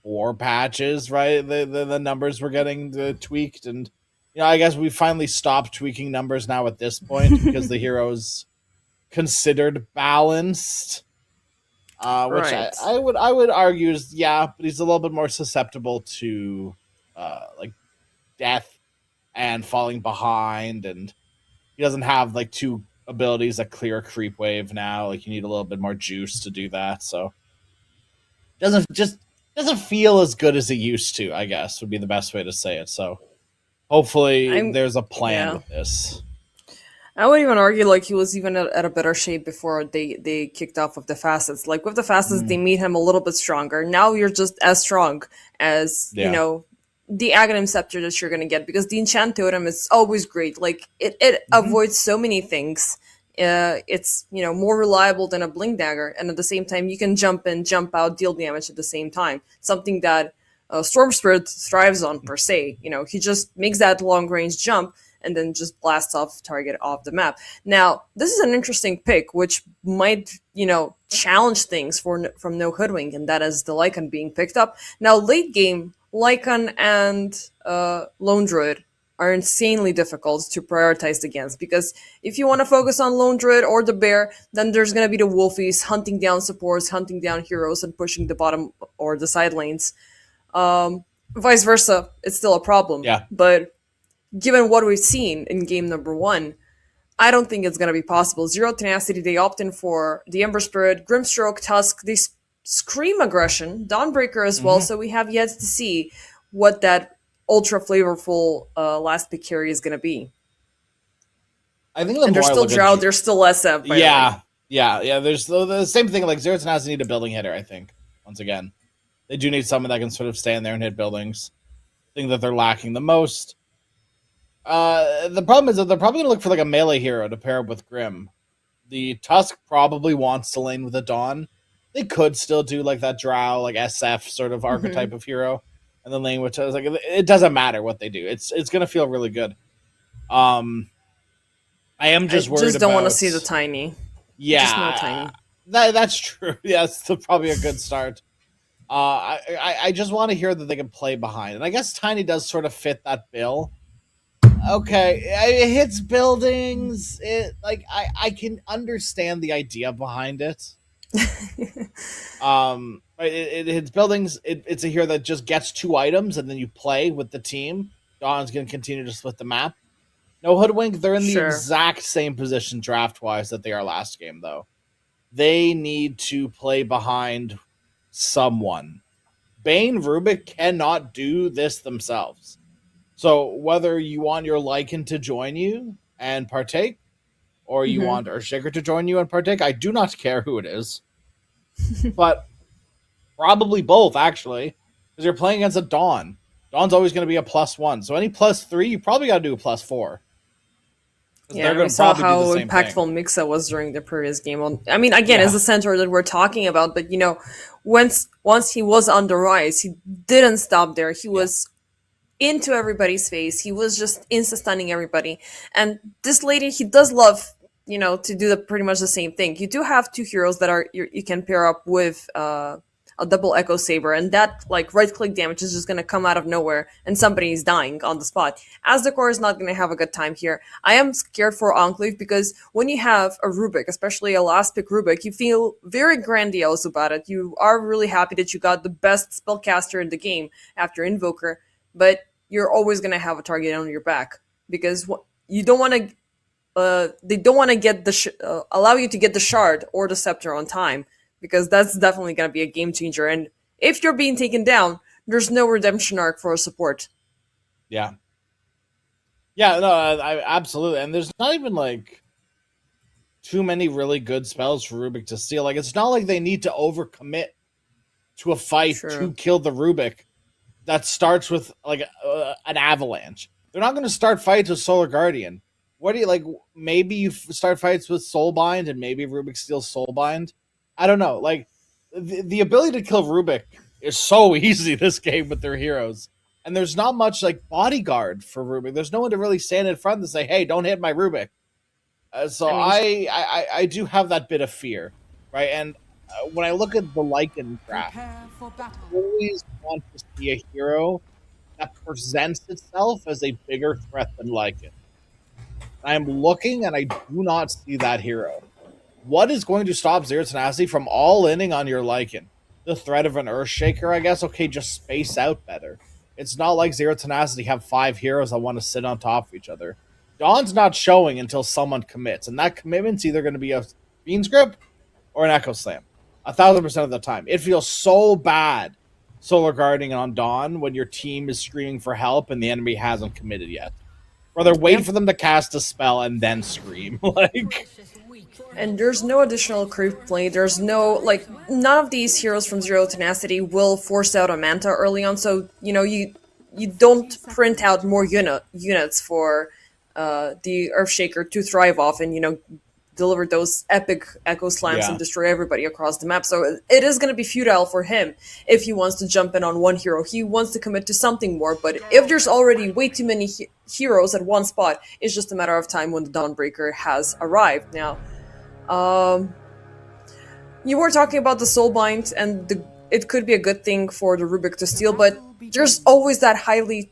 4 patches, right? The numbers were getting tweaked, and I guess we finally stopped tweaking numbers now at this point because the hero's considered balanced. Which right. I would argue is, yeah, but he's a little bit more susceptible to like death and falling behind, and he doesn't have like two abilities that clear a creep wave now. Like, you need a little bit more juice to do that, so doesn't feel as good as it used to, I guess would be the best way to say it. So hopefully I'm there's a plan yeah. with this. I would even argue like he was even at a better shape before they kicked off with the facets. Like with the facets, they Mm, made him a little bit stronger. Now you're just as strong as yeah. the Aghanim Scepter that you're gonna get, because the Enchant Totem is always great. Like it Hmm. avoids so many things. It's more reliable than a Blink Dagger, and at the same time you can jump in, jump out, deal damage at the same time. Something that Storm Spirit thrives on per se. He just makes that long range jump and then just blasts off target off the map. Now, this is an interesting pick, which might, challenge things from No Hoodwink, and that is the Lycan being picked up. Now, late game, Lycan and Lone Druid are insanely difficult to prioritize against, because if you want to focus on Lone Druid or the Bear, then there's going to be the Wolfies hunting down supports, hunting down heroes, and pushing the bottom or the side lanes. Vice versa, it's still a problem. Yeah. But given what we've seen in game number 1, I don't think it's going to be possible. Zero Tenacity, they opt in for the Ember Spirit, Grimstroke, Tusk, they scream aggression, Dawnbreaker as well, Hmm. so we have yet to see what that ultra flavorful last pick carry is going to be. I think the And more there's I still look at Drought, there's still SF, by the way. yeah. There's the same thing. Like, Zero has to need a building hitter. I think, once again, they do need someone that can sort of stand there and hit buildings. Thing that they're lacking the most. The problem is that they're probably gonna look for like a melee hero to pair up with Grim. The Tusk probably wants to lane with a Dawn. They could still do like that Drow, like SF sort of Mm-hmm. archetype of hero, and then lane with Tusk. Like, it doesn't matter what they do. It's gonna feel really good. Um, I am I just worried just don't want to about. see the Tiny. Just no Yeah, Tiny. that's true. Yeah, it's probably a good start. I just want to hear that they can play behind, and I guess Tiny does sort of fit that bill. Okay, it hits buildings. I can understand the idea behind it. It hits buildings. It's a hero that just gets 2 items, and then you play with the team. Dawn's gonna continue to split the map. No Hoodwink, they're in the Sure. exact same position draft wise that they are last game, though. They need to play behind someone. Bane Rubik cannot do this themselves. So whether you want your Lycan to join you and partake, or you Mm-hmm. want Earthshaker to join you and partake, I do not care who it is. But probably both, actually, because you're playing against a Dawn. Dawn's always going to be a +1. So any +3, you probably got to do a +4. Because Yeah, they're and we going to saw probably do how the same thing. impactful Mixa was during the previous game. I mean, again, it's Yeah. the center that we're talking about, but once he was on the rise, he didn't stop there. He Yeah. was into everybody's face. He was just insta stunning everybody. And this lady, he does love, to do pretty much the same thing. You do have two heroes that you can pair up with a double Echo Saber, and that like right click damage is just gonna come out of nowhere, and somebody's dying on the spot. As the core is not gonna have a good time here. I am scared for Enclave because when you have a Rubik, especially a last pick Rubik, you feel very grandiose about it. You are really happy that you got the best spellcaster in the game after Invoker, but you're always gonna have a target on your back because you don't want to they don't want to get allow you to get the shard or the scepter on time because that's definitely going to be a game changer. And if you're being taken down, there's no redemption arc for a support. Yeah. Yeah, no, absolutely. And there's not even like too many really good spells for Rubik to steal. Like, it's not like they need to overcommit to a fight to True. kill the Rubik that starts with like an avalanche. They're not going to start fights with Solar Guardian. What do you like? Maybe you start fights with Soulbind, and maybe Rubik steals Soulbind. I don't know. Like the ability to kill Rubik is so easy this game with their heroes, and there's not much like bodyguard for Rubik. There's no one to really stand in front and say, "Hey, don't hit my Rubik." So I mean, I do have that bit of fear, right? And when I look at the Lycan craft, Prepare for battle. I always want to see a hero that presents itself as a bigger threat than Lycan. I am looking and I do not see that hero. What is going to stop Zero Tenacity from all inning on your Lycan? The threat of an Earthshaker, I guess. Okay, just space out better. It's not like Zero Tenacity have 5 heroes that want to sit on top of each other. Dawn's not showing until someone commits, and that commitment's either going to be a Bean's Grip or an Echo Slam. 1,000% of the time. It feels so bad Solar Guarding on Dawn when your team is screaming for help and the enemy hasn't committed yet. Rather wait yep. for them to cast a spell and then scream. Like, And there's no additional creep play. There's no like none of these heroes from Zero Tenacity will force out a Manta early on. So you don't print out more units for the Earthshaker to thrive off and deliver those epic echo slams and yeah, destroy everybody across the map. So it is going to be futile for him if he wants to jump in on one hero. He wants to commit to something more. But if there's already way too many heroes at one spot, it's just a matter of time when the Dawnbreaker has arrived. Now, you were talking about the Soulbind, and it could be a good thing for the Rubik to steal, but there's always that highly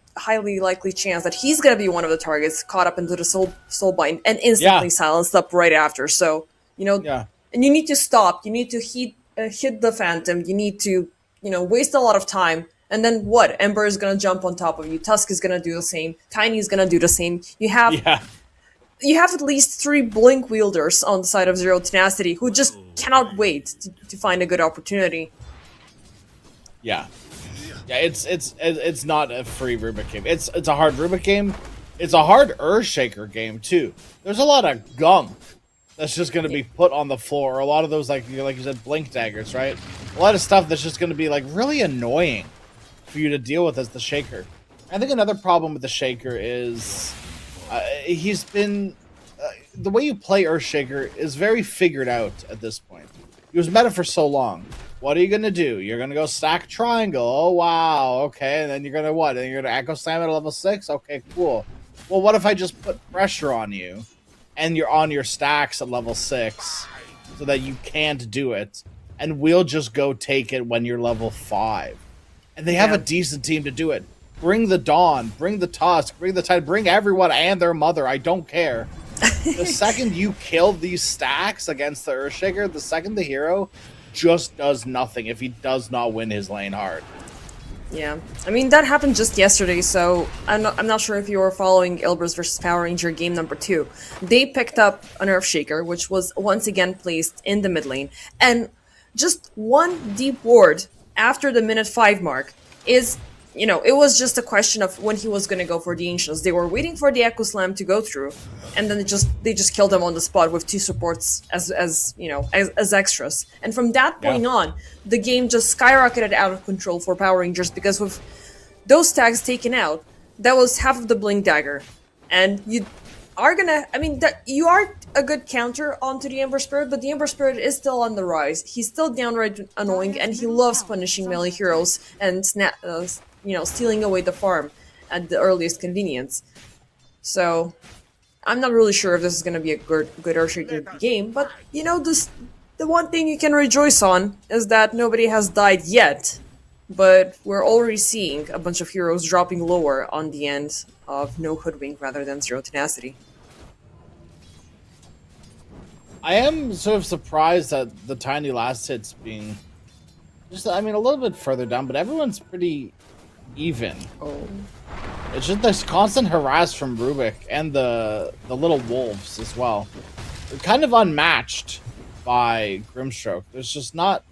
likely chance that he's gonna be one of the targets caught up into the Soulbind and instantly yeah, silenced up right after. So yeah, and you need to stop. You need to hit the Phantom. You need to waste a lot of time. And then what? Ember is gonna jump on top of you. Tusk is gonna do the same. Tiny is gonna do the same. yeah, You have at least 3 Blink wielders on the side of Zero Tenacity who just cannot wait to find a good opportunity. yeah. Yeah, it's not a free Rubik game. It's a hard Rubik game. It's a hard Earthshaker game too. There's a lot of gunk that's just going to be put on the floor. A lot of those, like you said, blink daggers, right? A lot of stuff that's just going to be like really annoying for you to deal with as the Shaker. I think another problem with the Shaker is he's been the way you play Earthshaker is very figured out at this point. He was meta for so long. What are you gonna do? You're gonna go stack triangle. Oh wow, okay. And then you're gonna what? And you're gonna echo slam at level 6? Okay, cool. Well, what if I just put pressure on you and you're on your stacks at level 6 so that you can't do it, and we'll just go take it when you're level 5. And they have Yeah. a decent team to do it. Bring the Dawn, bring the Tusk, bring the Tide, bring everyone and their mother. I don't care. The second you kill these stacks against the Earthshaker, the second the hero just does nothing if he does not win his lane hard. Yeah, I mean that happened just yesterday, so I'm not sure if you were following Ilbers versus Power Ranger game number 2. They picked up an Earthshaker, which was once again placed in the mid lane, and just one deep ward after the minute 5 mark is, it was just a question of when he was going to go for the Ancients. They were waiting for the Echo Slam to go through, and then they just killed him on the spot with 2 supports as extras. And from that point on, the game just skyrocketed out of control for Power Rangers because with those tags taken out, that was half of the Blink Dagger, and you are gonna. I mean, that you are a good counter onto the Ember Spirit, but the Ember Spirit is still on the rise. He's still downright annoying, and he loves punishing melee heroes and stealing away the farm at the earliest convenience. So I'm not really sure if this is going to be a good Earthshaker game, but the one thing you can rejoice on is that nobody has died yet, but we're already seeing a bunch of heroes dropping lower on the end of no hoodwink rather than zero tenacity. I am sort of surprised at the tiny last hits being just, I mean, a little bit further down, but everyone's pretty even. Oh. It's just this constant harass from Rubik and the little wolves as well. They're kind of unmatched by Grimstroke. There's just not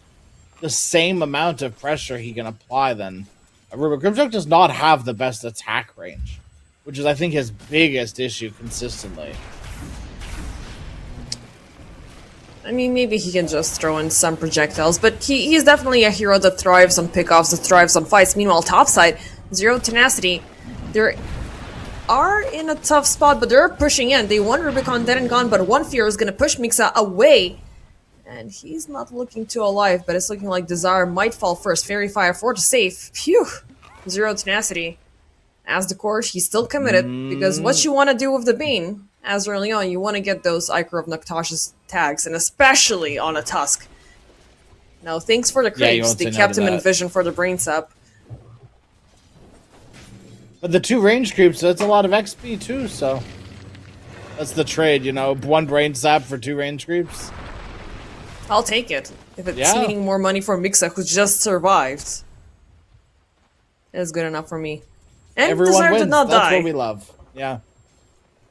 the same amount of pressure he can apply than Rubik. Grimstroke does not have the best attack range, which is, I think, his biggest issue consistently. I mean, maybe he can just throw in some projectiles, but he's definitely a hero that thrives on pickoffs, that thrives on fights. Meanwhile, topside, zero tenacity, they are in a tough spot, but they're pushing in. They want Rubicon dead and gone, but one fear is going to push Mixa away, and he's not looking too alive, but it's looking like Desire might fall first. Fairy Fire for the save. Phew! Zero tenacity. As the core, he's still committed, because what you want to do with the Bane, as early on, you want to get those Ichor of Noctash's tags, and especially on a Tusk. Now, thanks for the creeps. They kept him in vision for the brain sap. But the 2 range creeps, that's a lot of XP too, so that's the trade, you know, 1 brain sap for 2 range creeps. I'll take it. If it's meaning more money for Mixa, who just survived. It's good enough for me. And everyone Desire wins. did not That's die. what we love. Yeah.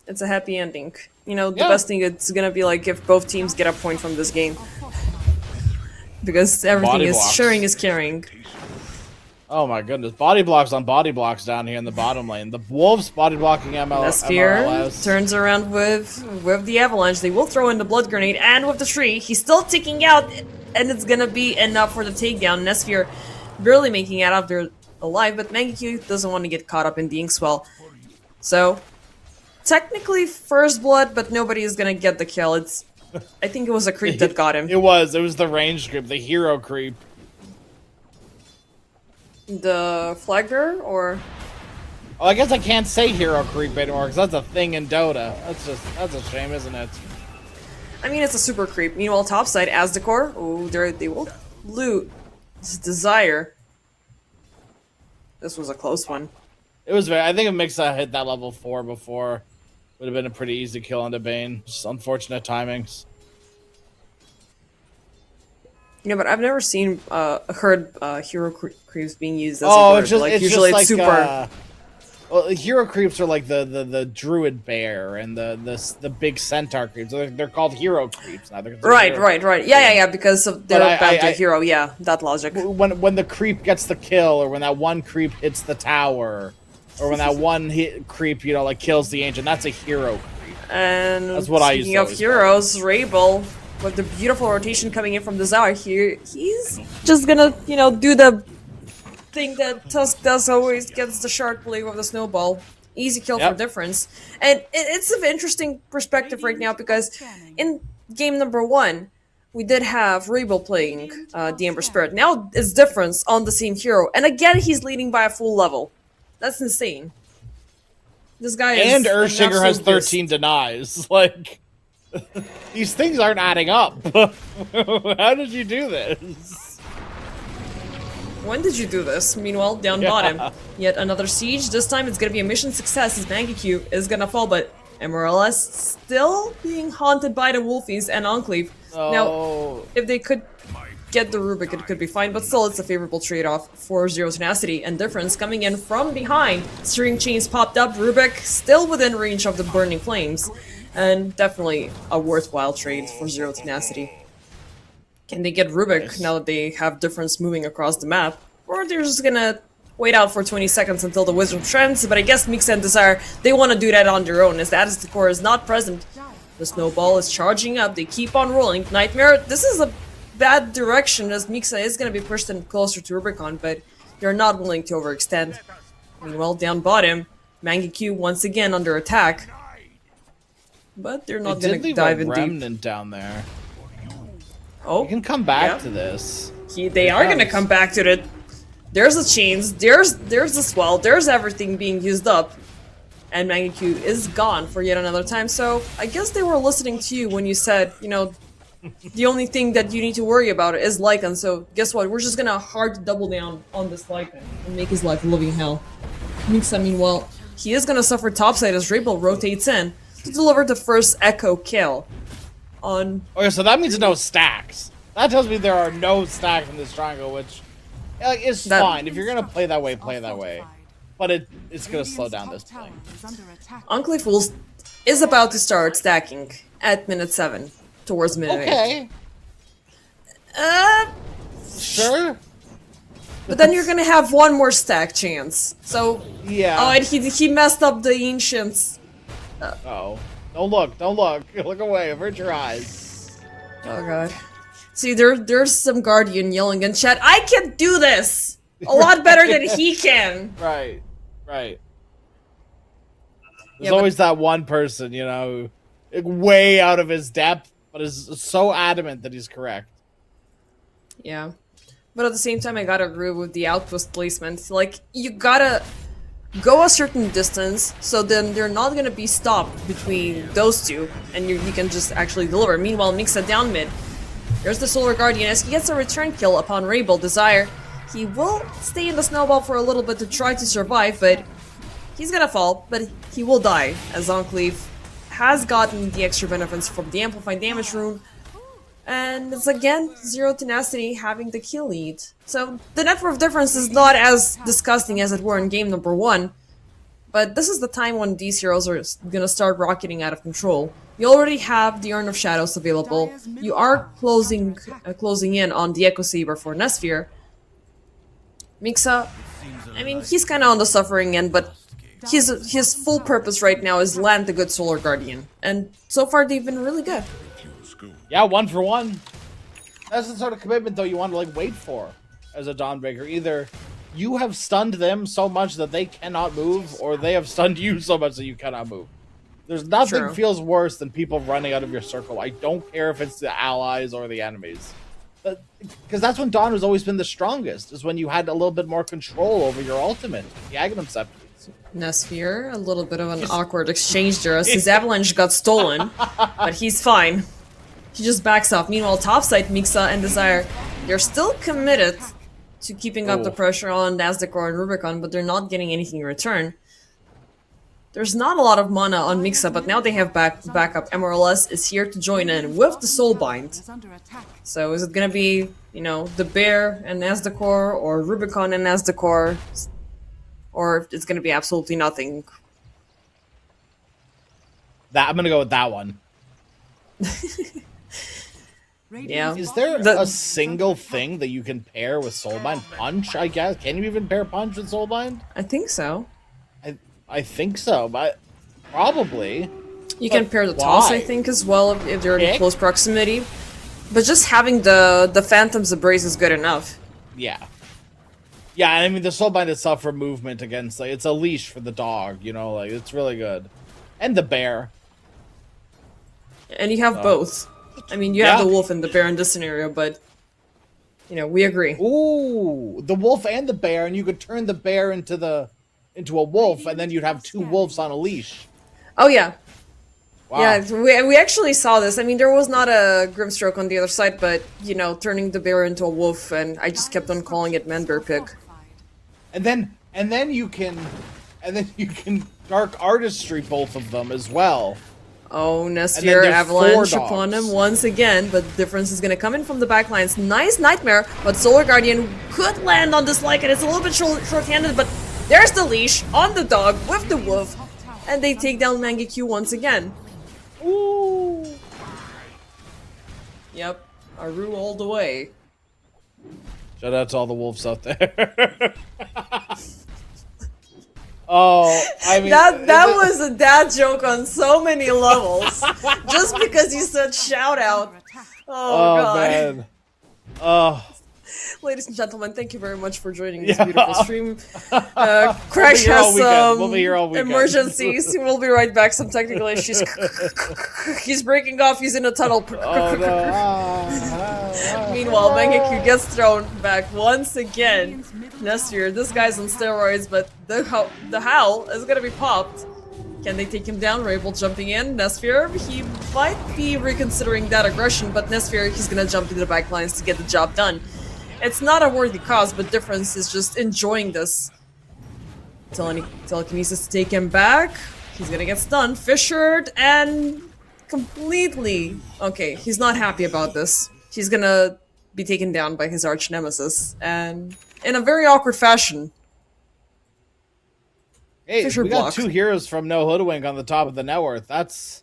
It's a happy ending. You know, the best thing it's gonna be like if both teams get a point from this game. Because everything is sharing is caring. Oh my goodness. Body blocks on body blocks down here in the bottom lane. The Wolves body blocking MLS turns around with the Avalanche. They will throw in the Blood Grenade, and with the tree, he's still ticking out, and it's gonna be enough for the takedown. Nesphere barely making it out there alive, but Mangekyou doesn't want to get caught up in the Inkswell. So, technically first blood, but nobody is gonna get the kill. I think it was a creep that got him. It was the range creep, the hero creep. The flag bearer, or? Oh, I guess I can't say hero creep anymore, because that's a thing in Dota. That's a shame, isn't it? I mean, it's a super creep. Meanwhile, topside, as the core, they will loot this Desire. This was a close one. It was I think if Mixa hit that level 4 before, would have been a pretty easy kill on the Bane. Just unfortunate timings. Yeah, but I've never heard hero creeps being used as a word. It's just, like, usually it's super. Well, hero creeps are like the druid bear and the big centaur creeps. They're called hero creeps now. Right. Yeah, because they're bound to hero. Yeah, that logic. When the creep gets the kill, or when that one creep hits the tower, or when that one creep, you know, like kills the ancient, that's a hero creep. And that's what I use. Speaking of heroes, Rabel, with the beautiful rotation coming in from Desire here, he's just gonna, you know, do the thing that Tusk does always, gets the shark play with the snowball. Easy kill for difference. And it's an interesting perspective right now, because in game number 1, we did have Rabel playing the Ember Spirit. Now it's difference on the same hero. And again, he's leading by a full level. That's insane. This guy is... And Urshinger has 13 denies. Like, these things aren't adding up. How did you do this? When did you do this? Meanwhile, down bottom, yet another siege. This time it's gonna be a mission success, as Mangekyou is gonna fall, but MLS still being haunted by the Wolfies and Enclave. Now, if they could get the Rubik, it could be fine, but still it's a favorable trade-off for Zero Tenacity. And difference coming in from behind. Steering chains popped up, Rubik still within range of the burning flames, and definitely a worthwhile trade for Zero Tenacity. Can they get Rubik now that they have difference moving across the map? Or they're just gonna wait out for 20 seconds until the Wisdom trends, but I guess Mixa and Desire, they want to do that on their own, as that is the core is not present. The snowball is charging up, they keep on rolling. Nightmare, this is a bad direction, as Mixa is gonna be pushed in closer to Rubicon, but they're not willing to overextend. Meanwhile, down bottom, Mangekyou once again under attack. But they're not gonna dive in deep. Remnant down there. Oh, you can come back to this. They are gonna come back to it. There's the chains, there's the swell, there's everything being used up. And Mangekyou is gone for yet another time, so I guess they were listening to you when you said, you know, The only thing that you need to worry about is Lycan, so guess what? We're just gonna hard double down on this Lycan and make his life a living hell. Mixa, meanwhile, he is gonna suffer topside as Rabel rotates in to deliver the first Echo kill on... Okay, so that means no stacks. That tells me there are no stacks in this triangle, which is fine. If you're gonna play that way, play that way. But it's gonna slow down this play. Enclave Wolves is about to start stacking at minute 7 towards minute 8. Okay. Sure. But then you're gonna have one more stack chance. So Yeah. oh, and he messed up the ancients. Oh. Don't look. Don't look. Look away. Avert your eyes. Oh god. See, there's some Guardian yelling in chat. I can do this a lot better than he can. Right. Right. There's Yeah, but- always that one person, you know, way out of his depth, but is so adamant that he's correct. Yeah. But at the same time, I gotta agree with the outpost placement. Like, you gotta go a certain distance, so then they're not gonna be stopped between those two, and you can just actually deliver. Meanwhile, Mixa down mid. There's the Solar Guardian as he gets a return kill upon Rabel Desire. He will stay in the snowball for a little bit to try to survive, but he's gonna fall, but he will die, as Enclave has gotten the extra benefits from the Amplified Damage rune. And it's again Zero Tenacity having the kill lead. So the net worth difference is not as disgusting as it were in game number 1. But this is the time when these heroes are gonna start rocketing out of control. You already have the Urn of Shadows available. You are closing in on the Echo Saber for Nesphere. Mixa, I mean, he's kind of on the suffering end, but his full purpose right now is land the good Solar Guardian. And so far they've been really good. Yeah, 1 for 1. That's the sort of commitment, though, you want to, like, wait for as a Dawnbreaker. Either you have stunned them so much that they cannot move, or they have stunned you so much that you cannot move. There's nothing True. feels worse than people running out of your circle. I don't care if it's the allies or the enemies. Because that's when Dawn has always been the strongest, is when you had a little bit more control over your ultimate, the Aghanim Scepters. Nesphere, a little bit of an awkward exchange there as his avalanche got stolen, but he's fine. He just backs off. Meanwhile, topside, Mixa and Desire, they're still committed to keeping up the pressure on Nazdacore and Rubicon, but they're not getting anything in return. There's not a lot of mana on Mixa, but now they have backup. MRLS is here to join in with the Soulbind. So is it gonna be, you know, the Bear and Nazdacore, or Rubicon and Nazdacore, or it's gonna be absolutely nothing? I'm gonna go with that one. Yeah. Is there a single thing that you can pair with Soulbind? Punch, I guess? Can you even pair Punch with Soulbind? I think so. I think so, but probably. You can pair the toss, I why? think, as well if they're in Kick? close proximity. But just having the Phantom's Embrace is good enough. Yeah. Yeah, I mean, the Soulbind itself for movement against, like, it's a leash for the dog, you know, like, it's really good. And the bear. And you have both. I mean, you have Yeah. the wolf and the bear in this scenario, but, you know, we agree. Ooh, the wolf and the bear, and you could turn the bear into a wolf, and then you'd have 2 wolves on a leash. Oh, yeah. Wow. Yeah, we actually saw this. I mean, there was not a Grimstroke on the other side, but, you know, turning the bear into a wolf, and I just kept on calling it Man-Bear Pick. And then you can dark artistry both of them as well. Oh, And then Nesphere there's avalanche 4 upon dogs. him once again, but the difference is going to come in from the backlines. Nice Nightmare, but Solar Guardian could land on this Lycan. It's a little bit short-handed, but there's the leash on the dog with the wolf, and they take down Mangekyu once again. Ooh. Yep, Aru all the way. Shout out to all the wolves out there. Oh, I mean, That was a dad joke on so many levels, just because you said shout out. Oh, oh god. man. Oh, Ladies and gentlemen, thank you very much for joining this Yeah. beautiful stream. Crash here all has weekend. some We'll be here all weekend. emergencies. We'll be right back. Some technical issues. He's breaking off. He's in a tunnel. oh no. Meanwhile, Mangekyu gets thrown back once again. Nesphere, this guy's on steroids, but the howl is gonna be popped. Can they take him down? Rabel jumping in. Nesphere, he might be reconsidering that aggression, but Nesphere, he's gonna jump into the back lines to get the job done. It's not a worthy cause, but Difference is just enjoying this. Telekinesis to take him back. He's gonna get stunned, fissured, and completely... Okay, he's not happy about this. He's gonna be taken down by his arch nemesis, and in a very awkward fashion. Hey, Fissure we got block. 2 heroes from No Hoodwink on the top of the net worth. That's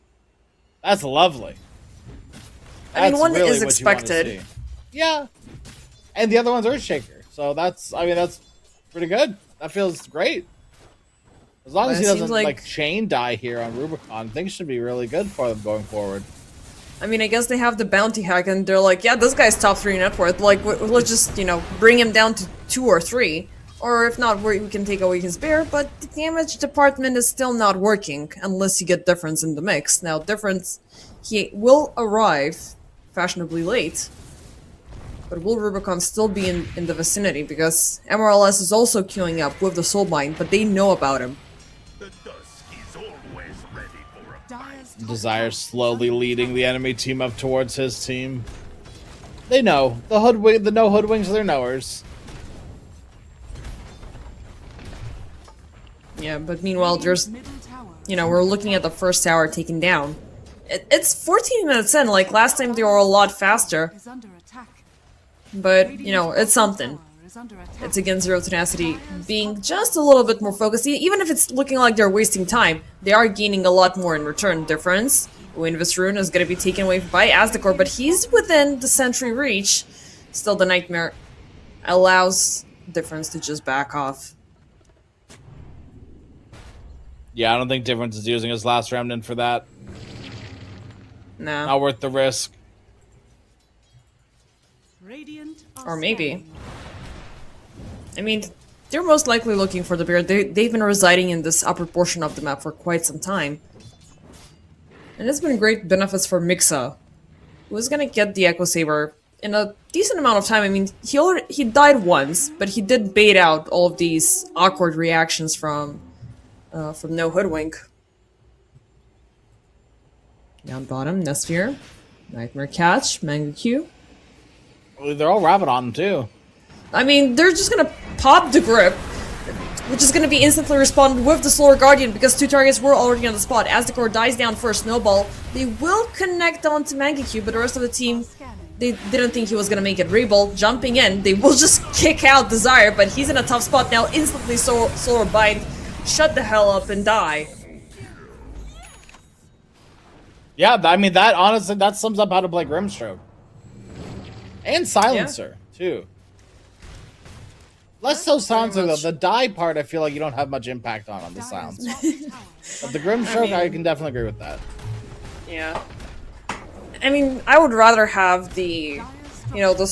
lovely. I mean, one really is what you wanna expected. see. Yeah. And the other one's Earthshaker. So that's pretty good. That feels great. As long as But he it seems doesn't like- chain die here on Rubicon, things should be really good for them going forward. I mean, I guess they have the bounty hack, and they're like, yeah, this guy's top 3 net worth. Like, let's just, bring him down to 2 or 3. Or if not, we can take away his bear, but the damage department is still not working, unless you get Difference in the mix. Now, Difference, he will arrive fashionably late, but will Rubicon still be in the vicinity, because MRLS is also queuing up with the Soulbind, but they know about him. The dusk is always ready for a Dire's top Desire tower slowly is under leading attack. the enemy team up towards his team. They know. The No Hoodwinks are their knowers. Yeah, but meanwhile, there's, Middle tower we're looking at the first tower taken down. It's 14 minutes in, like last time they were a lot faster, is under attack. but, Radiant's it's bottom something. tower is under attack. It's against Zero Tenacity being just a little bit more focused. Even if it's looking like they're wasting time, they are gaining a lot more in return. Difference. Winvis Rune is going to be taken away by Aztecor, but he's within the sentry reach. Still, the Nightmare allows Difference to just back off. Yeah, I don't think Difference is using his last remnant for that. Nah. Not worth the risk. Radiant are Or maybe. scanning. I mean, they're most likely looking for the bear. They've been residing in this upper portion of the map for quite some time. And it's been great benefits for Mixa, who is gonna get the Echo Saber in a decent amount of time. I mean, he died once, but he did bait out all of these awkward reactions from No Hoodwink. Down bottom, Nesphere, Nightmare Catch, Mangaku. They're all rabbit on him too. I mean, they're just gonna pop the grip, which is gonna be instantly responded with the Solar Guardian because 2 targets were already on the spot. As the core dies down for a snowball, they will connect onto Mangaku, but the rest of the team, Scanning. they didn't think he was gonna make it. Rebel jumping in, they will just kick out Desire, but he's in a tough spot now. Instantly Solar Bind, shut the hell up and die. Yeah, I mean that honestly that sums up how to play Grimstroke. And Silencer too. Less so Silencer though. much. The die part I feel like you don't have much impact on the Dire's Silencer. top tower is But the under Grimstroke I mean- can definitely agree with that. Yeah. I mean, I would rather have the, the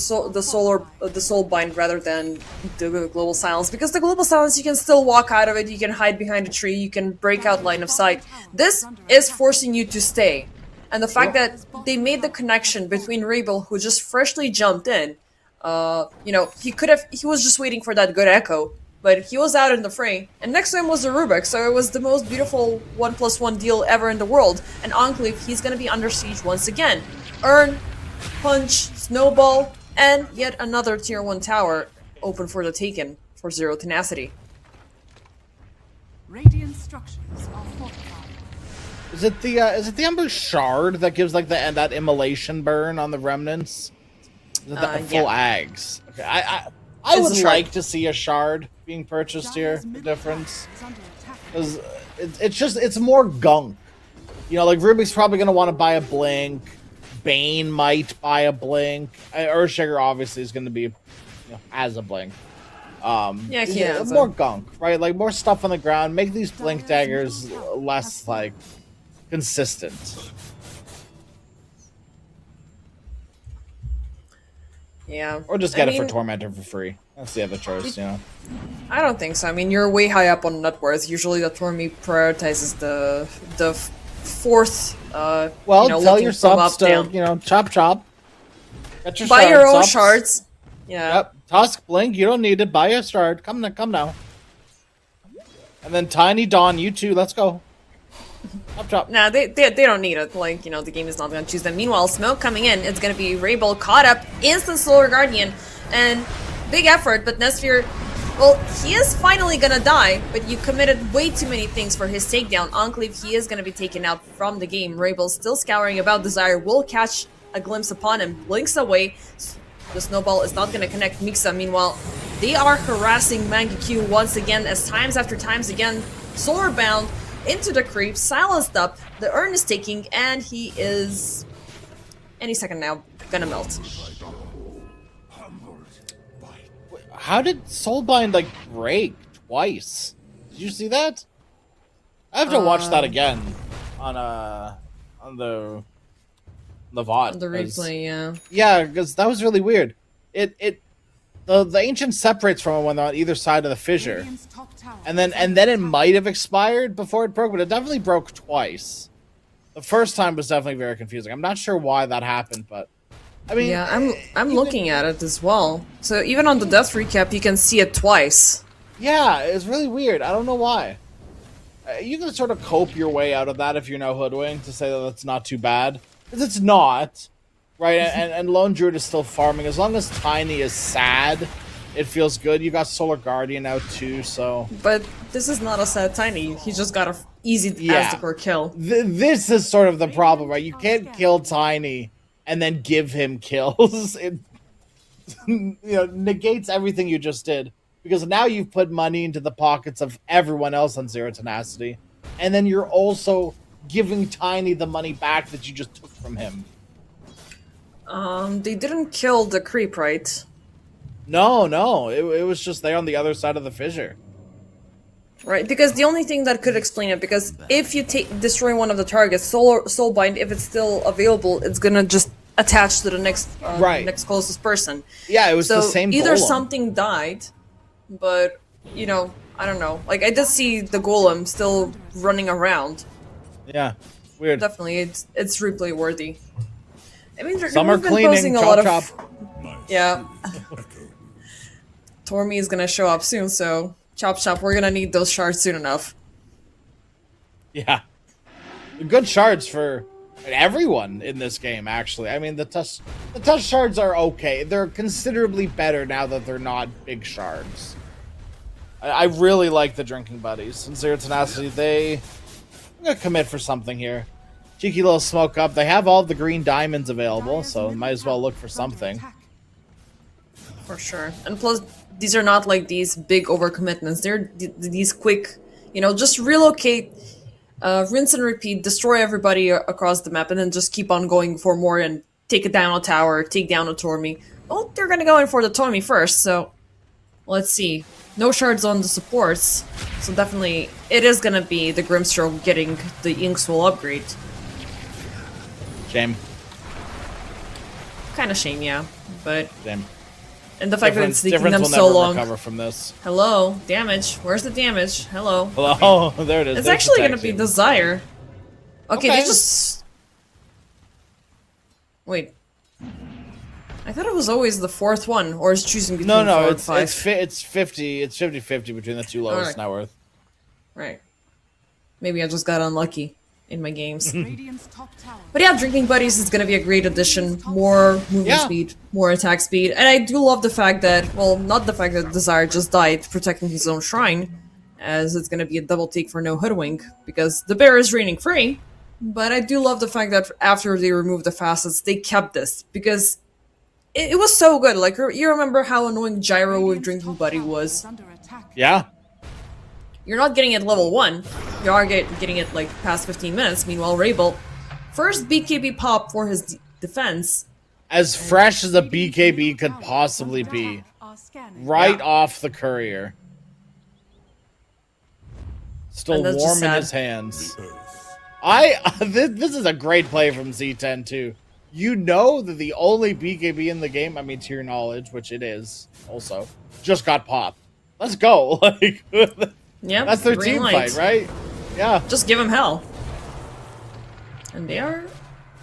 soul bind rather than the global silence, because the global silence you can still walk out of it, you can hide behind a tree, you can break out line of sight. This is forcing you to stay, and the fact that they made the connection between Rebel, who just freshly jumped in, he was just waiting for that good echo, but he was out in the fray, and next to him was the Rubik, so it was the most beautiful 1+1 deal ever in the world. And Enclave, he's gonna be under siege once again. Earn, punch, snowball, and yet another tier 1 tower open for the taken for Zero Tenacity. Radiant structures are fortified. Is it the Ember Shard that gives like that immolation burn on the remnants? Is it the full Ags? Okay, I It's would a shard. like to see a shard being purchased here. Dire's The middle difference. tower is under attack. 'Cause it's more gunk. Like Rubik's probably gonna want to buy a blink. Bane might buy a blink. Earthshaker obviously is gonna be as a blink. Yeah, he has more a- gunk, right? Like more stuff on the ground. Make these blink daggers less like consistent. Yeah. Or just I get it mean, for Tormentor for free. That's the other choice, I don't think so. I mean, you're way high up on net worth. Usually the Tormi prioritizes the fourth, Well, tell looking your from subs up, to, down. chop chop. Get your Buy your own subs. shards. Yeah. Yep. Tusk, Blink, you don't need it. Buy a shard. Come now. And then Tiny Dawn, you too. Let's go. Chop chop. Nah, they don't need it. Like, you know, the game is not gonna choose them. Meanwhile, smoke coming in. It's gonna be Rabel caught up, instant Solar Guardian, and big effort, but Nesphere, well, he is finally gonna die, but you committed way too many things for his takedown. Enclave, he is gonna be taken out from the game. Rabel still scouring about Desire, will catch a glimpse upon him, blinks away. The snowball is not gonna connect Mixa. Meanwhile, they are harassing Mangekyu once again, as times after times again, Solar Bound into the creep, silenced up, the urn is taking, and he is any second now gonna melt. How did Soulbind like break twice? Did you see that? I have to watch that again on the VOD. The replay, yeah. Yeah, because that was really weird. The ancient separates from it when they're on either side of the fissure, Radiant's top tower and then it might have expired before it broke, but it definitely broke twice. The first time was definitely very confusing. I'm not sure why that happened, but I mean, Yeah, I'm looking at it as well. So even on the death recap, you can see it twice. yeah, it's really weird. I don't know why. You can sort of cope your way out of that if you know Hoodwink to say that that's not too bad, because it's not. Right, and Lone Druid is still farming. As long as Tiny is sad, it feels good. You got Solar Guardian out too, so... But this is not a sad Tiny. He just got a easy Aztecor kill. This is sort of the problem, right? You can't kill Tiny and then give him kills. It negates everything you just did. Because now you've put money into the pockets of everyone else on Zero Tenacity. And then you're also giving Tiny the money back that you just took from him. They didn't kill the creep, right? No. It was just there on the other side of the fissure. Right, because the only thing that could explain it, because if you destroy one of the targets, Soulbind, if it's still available, it's gonna just attach to the next next closest person. Yeah, it was So the same either golem. something died, but, you know, I don't know. Like, I did see the golem still running around. Yeah, weird. Definitely, it's replay worthy. I mean, Summer we've been cleaning, posting a chop lot of... chop. Yeah. Tormi is gonna show up soon, so chop chop, we're gonna need those shards soon enough. Yeah. Good shards for everyone in this game, actually. I mean, the touch shards are okay. They're considerably better now that they're not big shards. I really like the Drinking Buddies. And Zero Tenacity, I'm gonna commit for something here. Cheeky little smoke up. They have all the green diamonds available, so might as well look for something. For sure. And plus, these are not like these big overcommitments. They're these quick, you know, just relocate, rinse and repeat, destroy everybody across the map, and then just keep on going for more and take down a tower, take down a Tormi. Well, they're gonna go in for the Tormi first, so let's see. No shards on the supports, so definitely it is gonna be the Grimstroke getting the Inkswell upgrade. Shame. Kind of shame, yeah, but Shame. and the fact that it's taking Difference them will so never long. recover from this. Hello, damage. Where's the damage? Hello. Hello, there it is. It's There's actually the gonna tag be team. Desire. Okay, Okay. they just... Wait. I thought it was always the fourth one, or is choosing between No, 4 and it's 5. it's 50-50 between the two lowest Alright. net worth. Right. Maybe I just got unlucky in my games. Radiant's top tower. But yeah, Drinking Buddies is gonna be a great addition. More movement Yeah. speed, more attack speed. And I do love the fact that, well, not the fact that Desire just died protecting his own shrine, as it's gonna be a double take for no Hoodwink, because the bear is reigning free. But I do love the fact that after they removed the facets, they kept this, because it was so good. Like, you remember how annoying Gyro with Radiant's Drinking top Buddy tower was? is under attack. Yeah. You're not getting it level 1. You are getting it, like, past 15 minutes. Meanwhile, Rabel, first BKB pop for his defense. As fresh as a BKB could possibly be. Are scanning. Right Yeah. off the courier. Still And that's warm just in sad. his hands. This is a great play from Z10 too. You know that the only BKB in the game, I mean to your knowledge, which it is also, just got popped. Let's go. Like Yeah, that's their green team light. fight, right? Yeah. Just give him hell. And they are,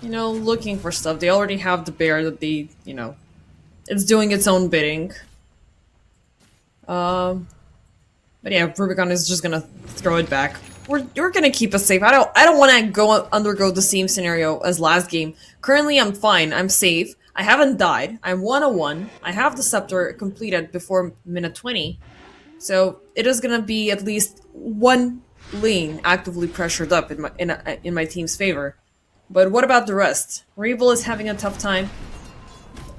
you know, looking for stuff. They already have the bear that they, you know, it's doing its own bidding. But yeah, Rubicon is just gonna throw it back. we're gonna keep us safe. I don't want to undergo the same scenario as last game. Currently, I'm fine. I'm safe. I haven't died. I'm 101. I have the scepter completed before minute 20. So it is gonna be at least one lane actively pressured up in my team's favor. But what about the rest? Rebel is having a tough time.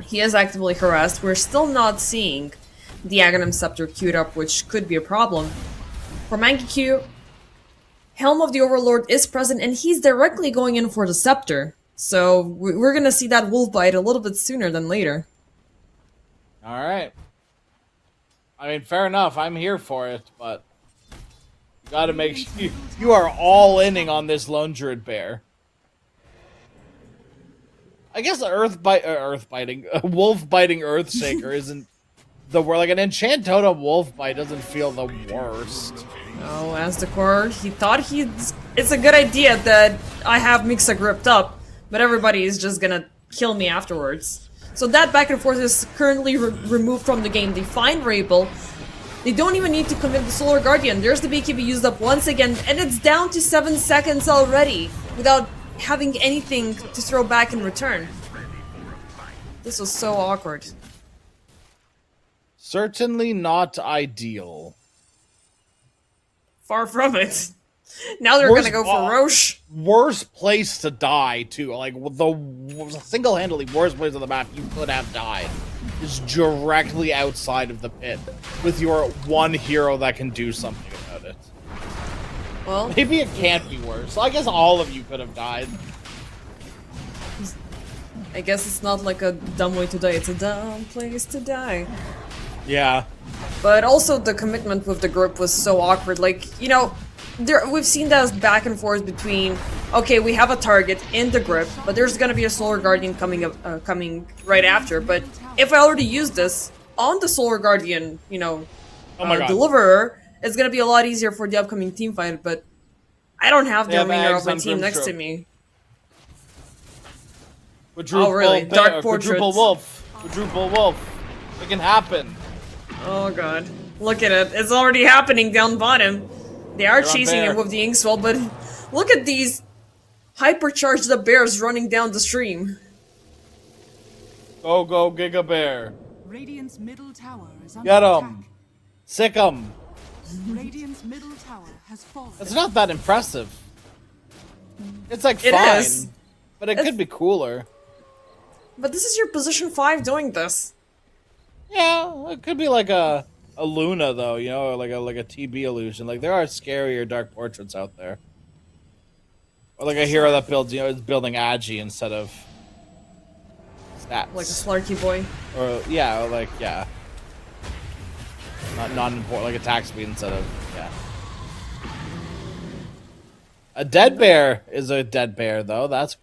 He is actively harassed. We're still not seeing the Aghanim Scepter queued up, which could be a problem. For Mangekyo, Helm of the Overlord is present, and he's directly going in for the Scepter. So we're gonna see that wolf bite a little bit sooner than later. All right. I mean, fair enough. I'm here for it, but you gotta make sure you are all inning on this Lone Druid bear. I guess wolf biting Earthshaker isn't the worst. Like an enchant totem wolf bite doesn't feel the worst. Oh, as the core, he thought it's a good idea that I have Mixa gripped up, but everybody is just gonna kill me afterwards. So that back and forth is currently removed from the game. They find Rabel. They don't even need to commit the Solar Guardian. There's the BKB used up once again, and it's down to 7 seconds already without having anything to throw back in return. This was so awkward. Certainly not ideal. Far from it. Now they're gonna go for Roche. Worst place to die, too. Like, the single-handedly worst place on the map you could have died is directly outside of the pit with your one hero that can do something about it. Well, Maybe it can't be worse. I guess all of you could have died. I guess it's not like a dumb way to die, it's a dumb place to die. Yeah. But also the commitment with the group was so awkward. Like, you know, we've seen that back and forth between, okay, we have a target in the grip, but there's gonna be a Solar Guardian coming right after. But if I already used this on the Solar Guardian, you know, deliverer, it's gonna be a lot easier for the upcoming team fight. But I don't have the remainder of my team next to me. Quadruple really? Dark Quadruple wolf. Quadruple wolf. It can happen. Oh god. Look at it. It's already happening down bottom. They are chasing him with the Inkswell, but look at these hypercharged bears running down the stream. Go, Giga Bear. Radiant's middle tower is under Get attack. him. Sick him. Radiant's middle tower has fallen. It's not that impressive. It's like It fine, is. but it could be cooler. But this is your position 5 doing this. Yeah, it could be like a Luna though, you know, like a TB illusion. Like there are scarier dark portraits out there. Or like a hero that builds, you know, is building Agi instead of stats. Like a Slarky boy. Or yeah, or like yeah. Not important, like attack speed instead of yeah. A dead bear is a dead bear though. That's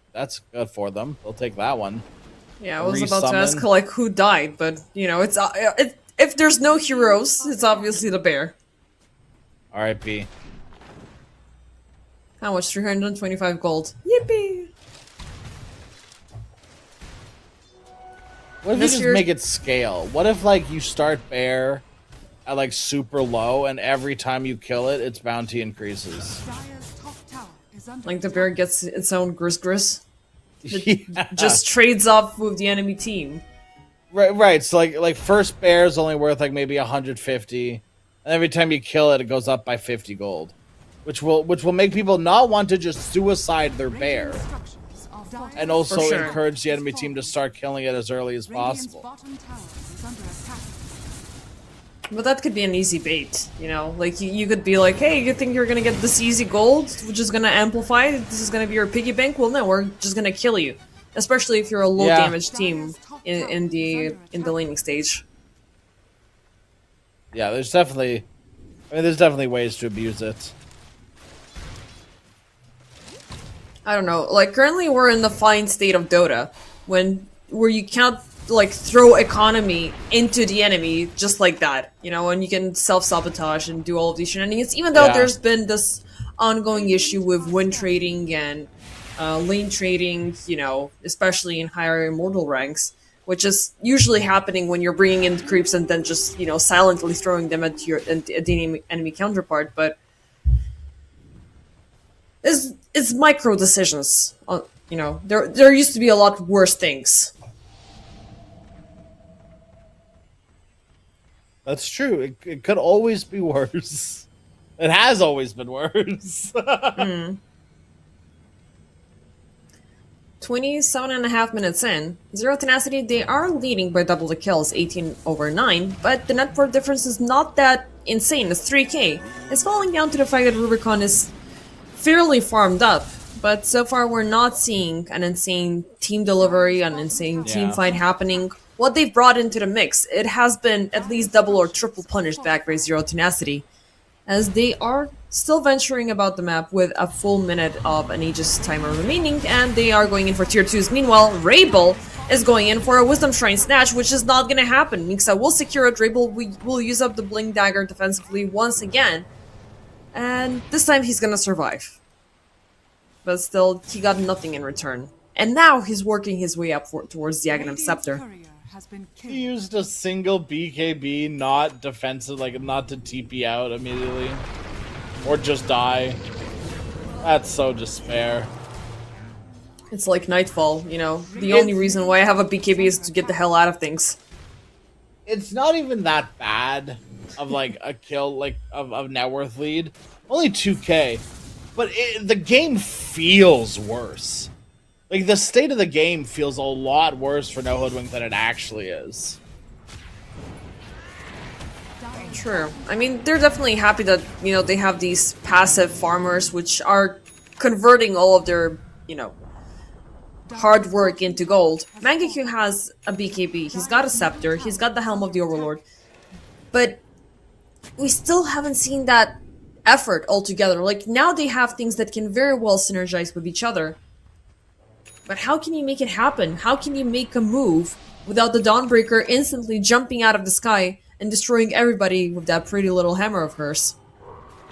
good for them. They'll take that one. Yeah, I was about to ask like who died, but you know, it's if there's no heroes, it's obviously the bear. R.I.P. How much? 325 gold. Yippee! What if you just make it scale? What if like you start bear at like super low, and every time you kill it, its bounty increases? Dire's top tower is under Like the bear gets its own gris. Yeah. Just trades off with the enemy team. Right. So like first bear is only worth like maybe 150, and every time you kill it, it goes up by 50 gold, which will make people not want to just suicide their bear, structures are falling. and also For sure. encourage the enemy team to start killing it as early as Radiant's possible. bottom tower is under attack. But that could be an easy bait, you know? Like, you could be like, hey, you think you're gonna get this easy gold, which is gonna amplify? This is gonna be your piggy bank? Well, no, we're just gonna kill you. Especially if you're a low damage team in the laning stage. Yeah, there's definitely ways to abuse it. I don't know. Like, currently we're in the fine state of Dota, where you can't, like, throw economy into the enemy just like that, you know, and you can self-sabotage and do all of these shenanigans, even though there's been this ongoing issue with win trading and lane trading, you know, especially in higher immortal ranks, which is usually happening when you're bringing in creeps and then just, you know, silently throwing them at the enemy counterpart. But It's micro decisions. You know, there used to be a lot worse things. That's true. It could always be worse. It has always been worse. 27.5 minutes in, Zero Tenacity, they are leading by double the kills, 18/9, but the net worth difference is not that insane, it's 3k. It's falling down to the fact that Rubicon is fairly farmed up, but so far we're not seeing an insane team delivery, an insane team Yeah. fight happening. What they've brought into the mix, it has been at least double or triple punished back by Zero Tenacity, as they are still venturing about the map with a full minute of an Aegis timer remaining, and they are going in for tier 2s. Meanwhile, Rabel is going in for a Wisdom Shrine snatch, which is not gonna happen. Mixa will secure it, Rabel will use up the Blink Dagger defensively once again, and this time he's gonna survive. But still, he got nothing in return. And now he's working his way up towards the Aghanim Radiant's Scepter. courier has been killed. He used a single BKB, not defensive, like not to TP out immediately. Or just die. That's so despair. It's like Nightfall, you know. The only reason why I have a BKB is to get the hell out of things. It's not even that bad of like a kill, like of net worth lead. Only 2k. But the game feels worse. Like the state of the game feels a lot worse for No Hoodwink than it actually is. True. I mean, they're definitely happy that, you know, they have these passive farmers which are converting all of their, you know, hard work into gold. Mangekyou has a BKB, he's got a scepter, he's got the Helm of the Overlord. But we still haven't seen that effort altogether. Like, now they have things that can very well synergize with each other. But how can you make it happen? How can you make a move without the Dawnbreaker instantly jumping out of the sky and destroying everybody with that pretty little hammer of hers?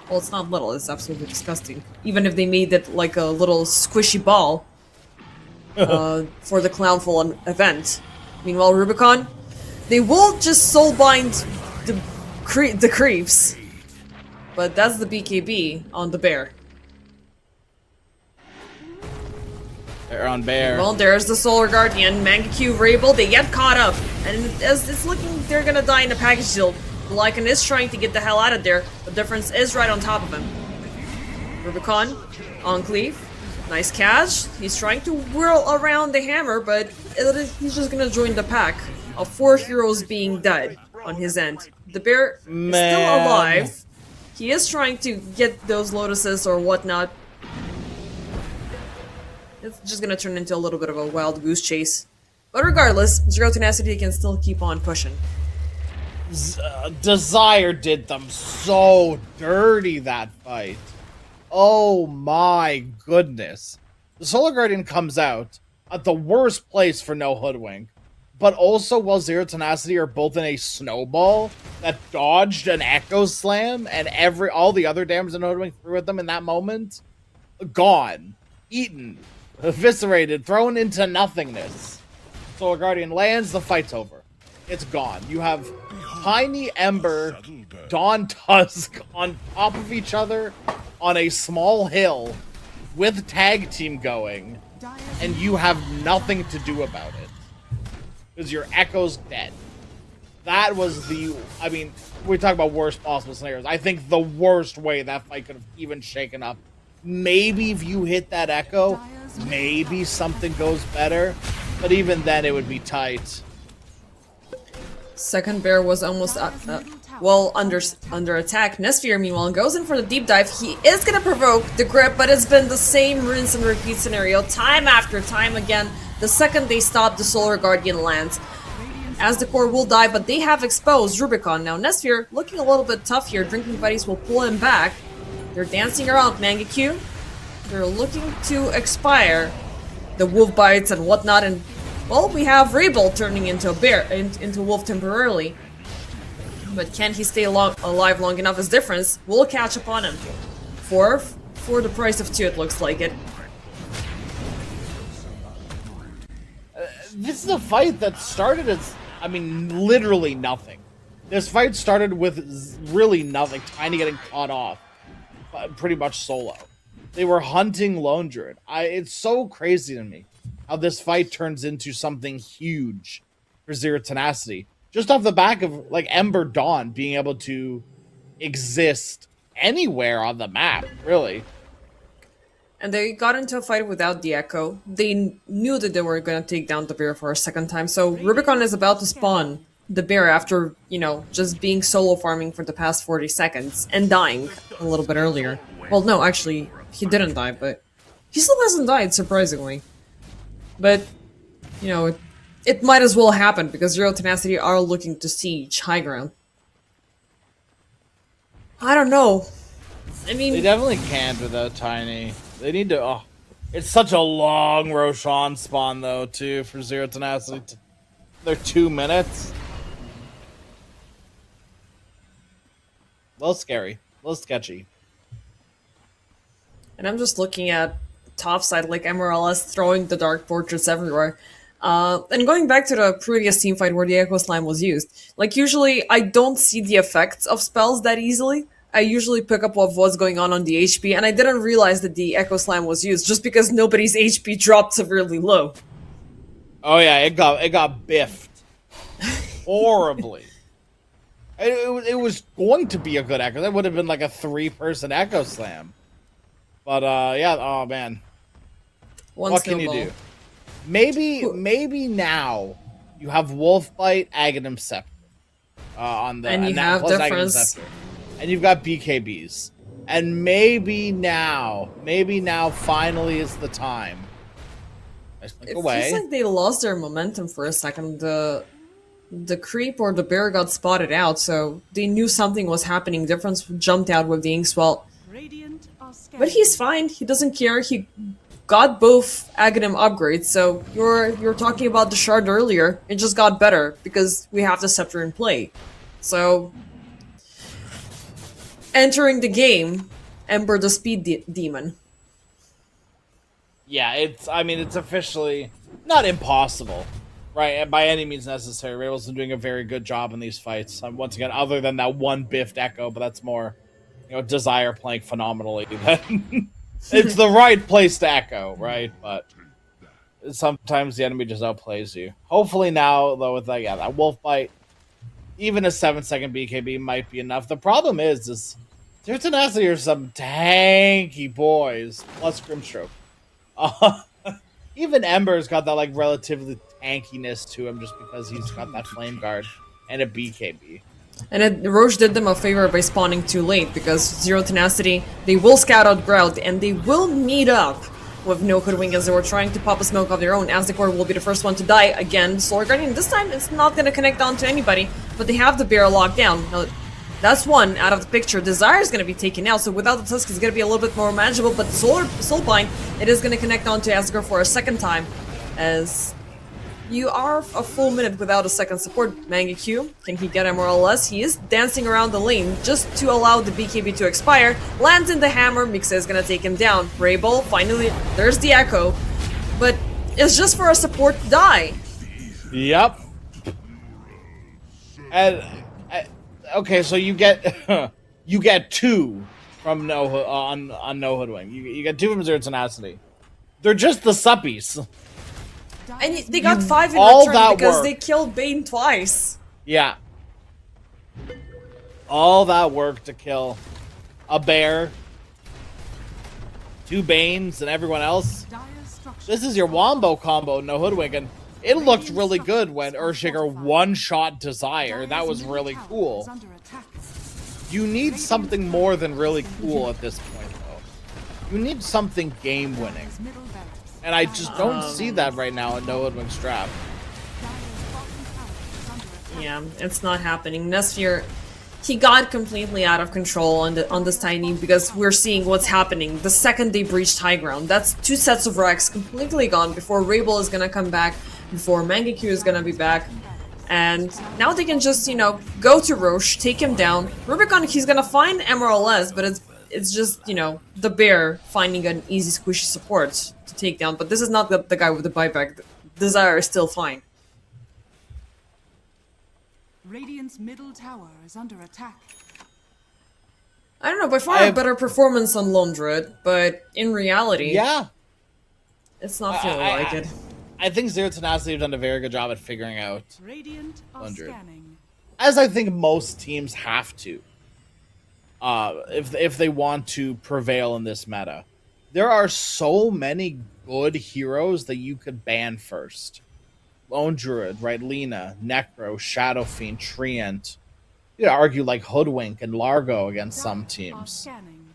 Well, it's not little, it's absolutely disgusting. Even if they made it like a little squishy ball for the Clownful event. Meanwhile, Rubicon, they will just soulbind the creeps. But that's the BKB on the bear. They're on bear. Well, there's the Solar Guardian, Mangekyou, Rabel, they get caught up. And as it's looking, they're gonna die in a package deal. Lycan is trying to get the hell out of there. The difference is right on top of him. Rubicon, Enclave, nice catch. He's trying to whirl around the hammer, but he's just gonna join the pack of 4 heroes being dead on his end. The bear is still Man. alive. He is trying to get those lotuses or whatnot. It's just gonna turn into a little bit of a wild goose chase. But regardless, Zero Tenacity can still keep on pushing. Desire did them so dirty that fight. Oh my goodness. The Solar Guardian comes out at the worst place for No Hoodwink, but also while Zero Tenacity are both in a snowball that dodged an Echo Slam and all the other damage that No Hoodwink threw at them in that moment, gone, eaten, eviscerated, thrown into nothingness. Solar Guardian lands, the fight's over. It's gone. You have Tiny Ember, Dawn Tusk on top of each other on a small hill with tag team going, and you have nothing to do about it. Because your Echo's dead. That was I mean, we talk about worst possible scenarios. I think the worst way that fight could have even shaken up. Maybe if you hit that Echo, maybe something goes better. But even then, it would be tight. Second bear was almost well under attack. Nesphere, meanwhile, goes in for the deep dive. He is gonna provoke the grip, but it's been the same rinse and repeat scenario time after time again. The second they stop, the Solar Guardian lands. As the core will die, but they have exposed Rubicon. Now Nesphere looking a little bit tough here. Drinking Buddies will pull him back. They're dancing around Mangekyou. They're looking to expire the wolf bites and whatnot, and well, we have Rabel turning into a bear, into a wolf temporarily. But can he stay alive long enough? His difference will catch up on him. For the price of 2, it looks like it. This is a fight that started as, I mean, literally nothing. This fight started with really nothing. Tiny getting caught off, pretty much solo. They were hunting Lone Druid. It's so crazy to me how this fight turns into something huge for Zero Tenacity. Just off the back of like Ember Dawn being able to exist anywhere on the map, really. And they got into a fight without the Echo. They knew that they were going to take down the bear for a second time, so Rubicon is about to spawn the bear after, just being solo farming for the past 40 seconds and dying a little bit earlier. Well, no, actually, he didn't die, but he still hasn't died, surprisingly. But, it might as well happen because Zero Tenacity are looking to siege high ground. I don't know. I mean, They definitely can't without Tiny. They need to. Oh, it's such a long Roshan spawn though, too, for Zero Tenacity. They're 2 minutes. A little scary, a little sketchy. and I'm just looking at top side, like MRLS throwing the Dark Fortress everywhere. And going back to the previous team fight where the Echo Slime was used, like usually I don't see the effects of spells that easily. I usually pick up of what's going on the HP, and I didn't realize that the Echo Slime was used just because nobody's HP dropped severely low. Oh yeah, it got biffed horribly. It was going to be a good Echo. That would have been like a 3-person Echo Slam. But yeah, oh man, what can you do? Maybe now you have Wolfbite, Aghanim Scepter on the And you that have plus Aghanim difference. Scepter. And you've got BKBs. And maybe now finally is the time. I slink It away. feels like they lost their momentum for a second. The creep or the bear got spotted out, so they knew something was happening. Difference jumped out with the Inkswell. Radiant are scared. But he's fine. He doesn't care. He got both Aghanim upgrades, so you're talking about the shard earlier. It just got better because we have the scepter in play. So entering the game, Ember the speed demon. Yeah, it's officially not impossible, right? By any means necessary. Rabel's been doing a very good job in these fights. Once again, other than that one biffed Echo, but that's more, Desire playing phenomenally. It's the right place to Echo, right? But sometimes the enemy just outplays you. Hopefully now, though, with that Wolf Bite, even a 7-second BKB might be enough. The problem is Zero Tenacity are some tanky boys, plus Grimstroke. Even Ember's got that like relatively tankiness to him just because he's got that Flame Guard and a BKB. And Roche did them a favor by spawning too late, because Zero Tenacity, they will scout out ground, and they will meet up with no Hoodwink as they were trying to pop a smoke of their own. Aztecor will be the first one to die again. Solar Guardian, this time it's not going to connect onto anybody, but they have the bear locked down. Now, that's one out of the picture. Desire is going to be taken out, so without the Tusk it's going to be a little bit more manageable, but Soulbind, it is going to connect onto Aztecor for a second time, as you are a full minute without a second support. Mangekyou, can he get MRLS? He is dancing around the lane just to allow the BKB to expire. Lands in the hammer, Mixa is gonna take him down. Rabel, finally, there's the Echo. But it's just for a support to die. Yep. And okay, so you get you get 2 from on No Hoodwink. You get 2 from Zero Tenacity. They're just the suppies. And they got 5 in all return that because work. they killed Bane twice. Yeah. All that work to kill a bear, 2 Banes, and everyone else. Dire structure. This is your Wombo combo, No Hoodwink, and it looked really good when Earthshaker one-shot Desire. That was really cool. Is under attack. You need something more than really cool at this point, though. You need something game-winning. Middle barracks. And I just don't see that right now in No Hoodwink's draft. Dire's bottom tower is under attack. Yeah, it's not happening. Nesphere, he got completely out of control on this tiny, because we're seeing what's happening. The second they breached high ground, that's 2 sets of Rex completely gone before Rabel is gonna come back, before Mangekyou is gonna be back. And now they can just, go to Roche, take him down. Rubicon, he's gonna find MRLS, but it's just, the bear finding an easy squishy support to take down. But this is not the guy with the buyback. Desire is still fine. Radiant's middle tower is under attack. I don't know, by far I a have- better performance on Lone Druid, but in reality, Yeah, it's not feeling like it. I think Zero Tenacity have done a very good job at figuring out, Radiant are 100. scanning. as I think most teams have to, if they want to prevail in this meta. There are so many good heroes that you could ban first. Lone Druid, right? Lina, Necro, Shadow Fiend, Treant. You could argue like Hoodwink and Largo against some Dark are teams. scanning.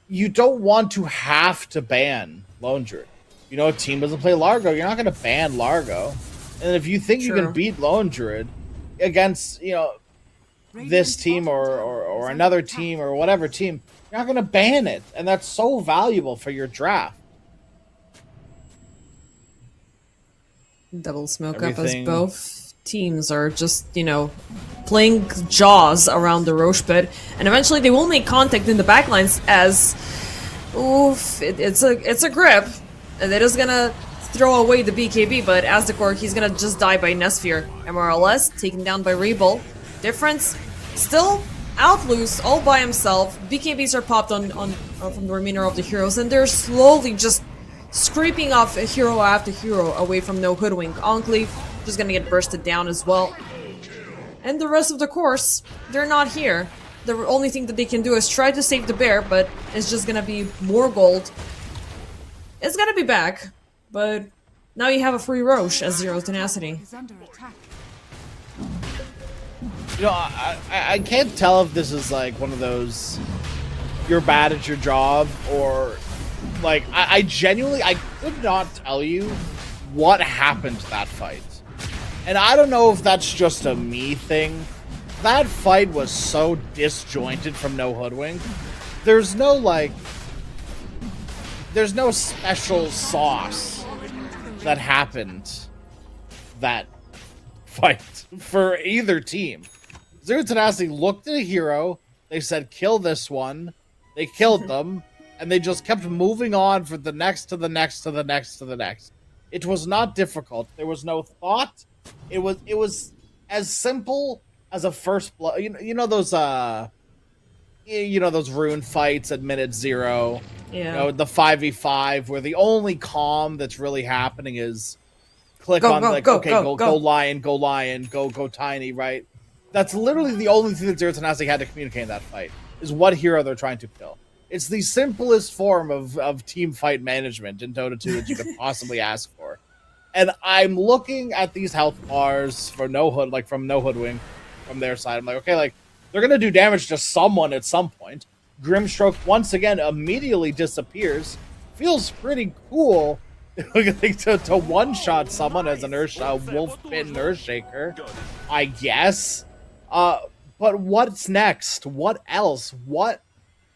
You don't want to have to ban Lone Druid. You know, a team doesn't play Largo, you're not going to ban Largo. And if you think you True. can beat Lone Druid against, you know, this Radiant's team bottom tower or is another under attack. team or whatever team, you're not going to ban it. And that's so valuable for your draft. Double smoke up Everything- as both teams are just, playing jaws around the Roche pit, and eventually they will make contact in the backlines as, it's a grip, and it is gonna throw away the BKB, but as the core, he's gonna just die by Nesphere. MRLS taken down by Rebel. Difference, still out loose, all by himself. BKBs are popped on from the remainder of the heroes, and they're slowly just scraping off a hero after hero away from no Hoodwink. Enclave just gonna get bursted down as well. And the rest of the course, they're not here. The only thing that they can do is try to save the bear, but it's just gonna be more gold. It's gonna be back, but now you have a free Roche as Zero Tenacity. Is under attack. You know, I can't tell if this is like one of those you're bad at your job or like I genuinely I could not tell you what happened to that fight. And I don't know if that's just a me thing. That fight was so disjointed from no Hoodwink. There's no special sauce that happened that fight for either team. Zero Tenacity looked at a hero, they said kill this one, they killed them, and they just kept moving on for the next to the next to the next to the next. It was not difficult. There was no thought. It was as simple as a first blood. You know those those rune fights at minute 0. Yeah. You know, the 5v5 where the only calm that's really happening is click Go, on go, like go, okay, go, go go. lion, go tiny, right? That's literally the only thing that Zero Tenacity had to communicate in that fight is what hero they're trying to kill. It's the simplest form of team fight management in Dota 2 that you could possibly ask for. And I'm looking at these health bars for no hood, like from no Hoodwink from their side. I'm like, okay, like they're gonna do damage to someone at some point. Grimstroke once again immediately disappears. Feels pretty cool to one-shot someone as an wolf-bitten Earthshaker, I guess. But what's next? What else?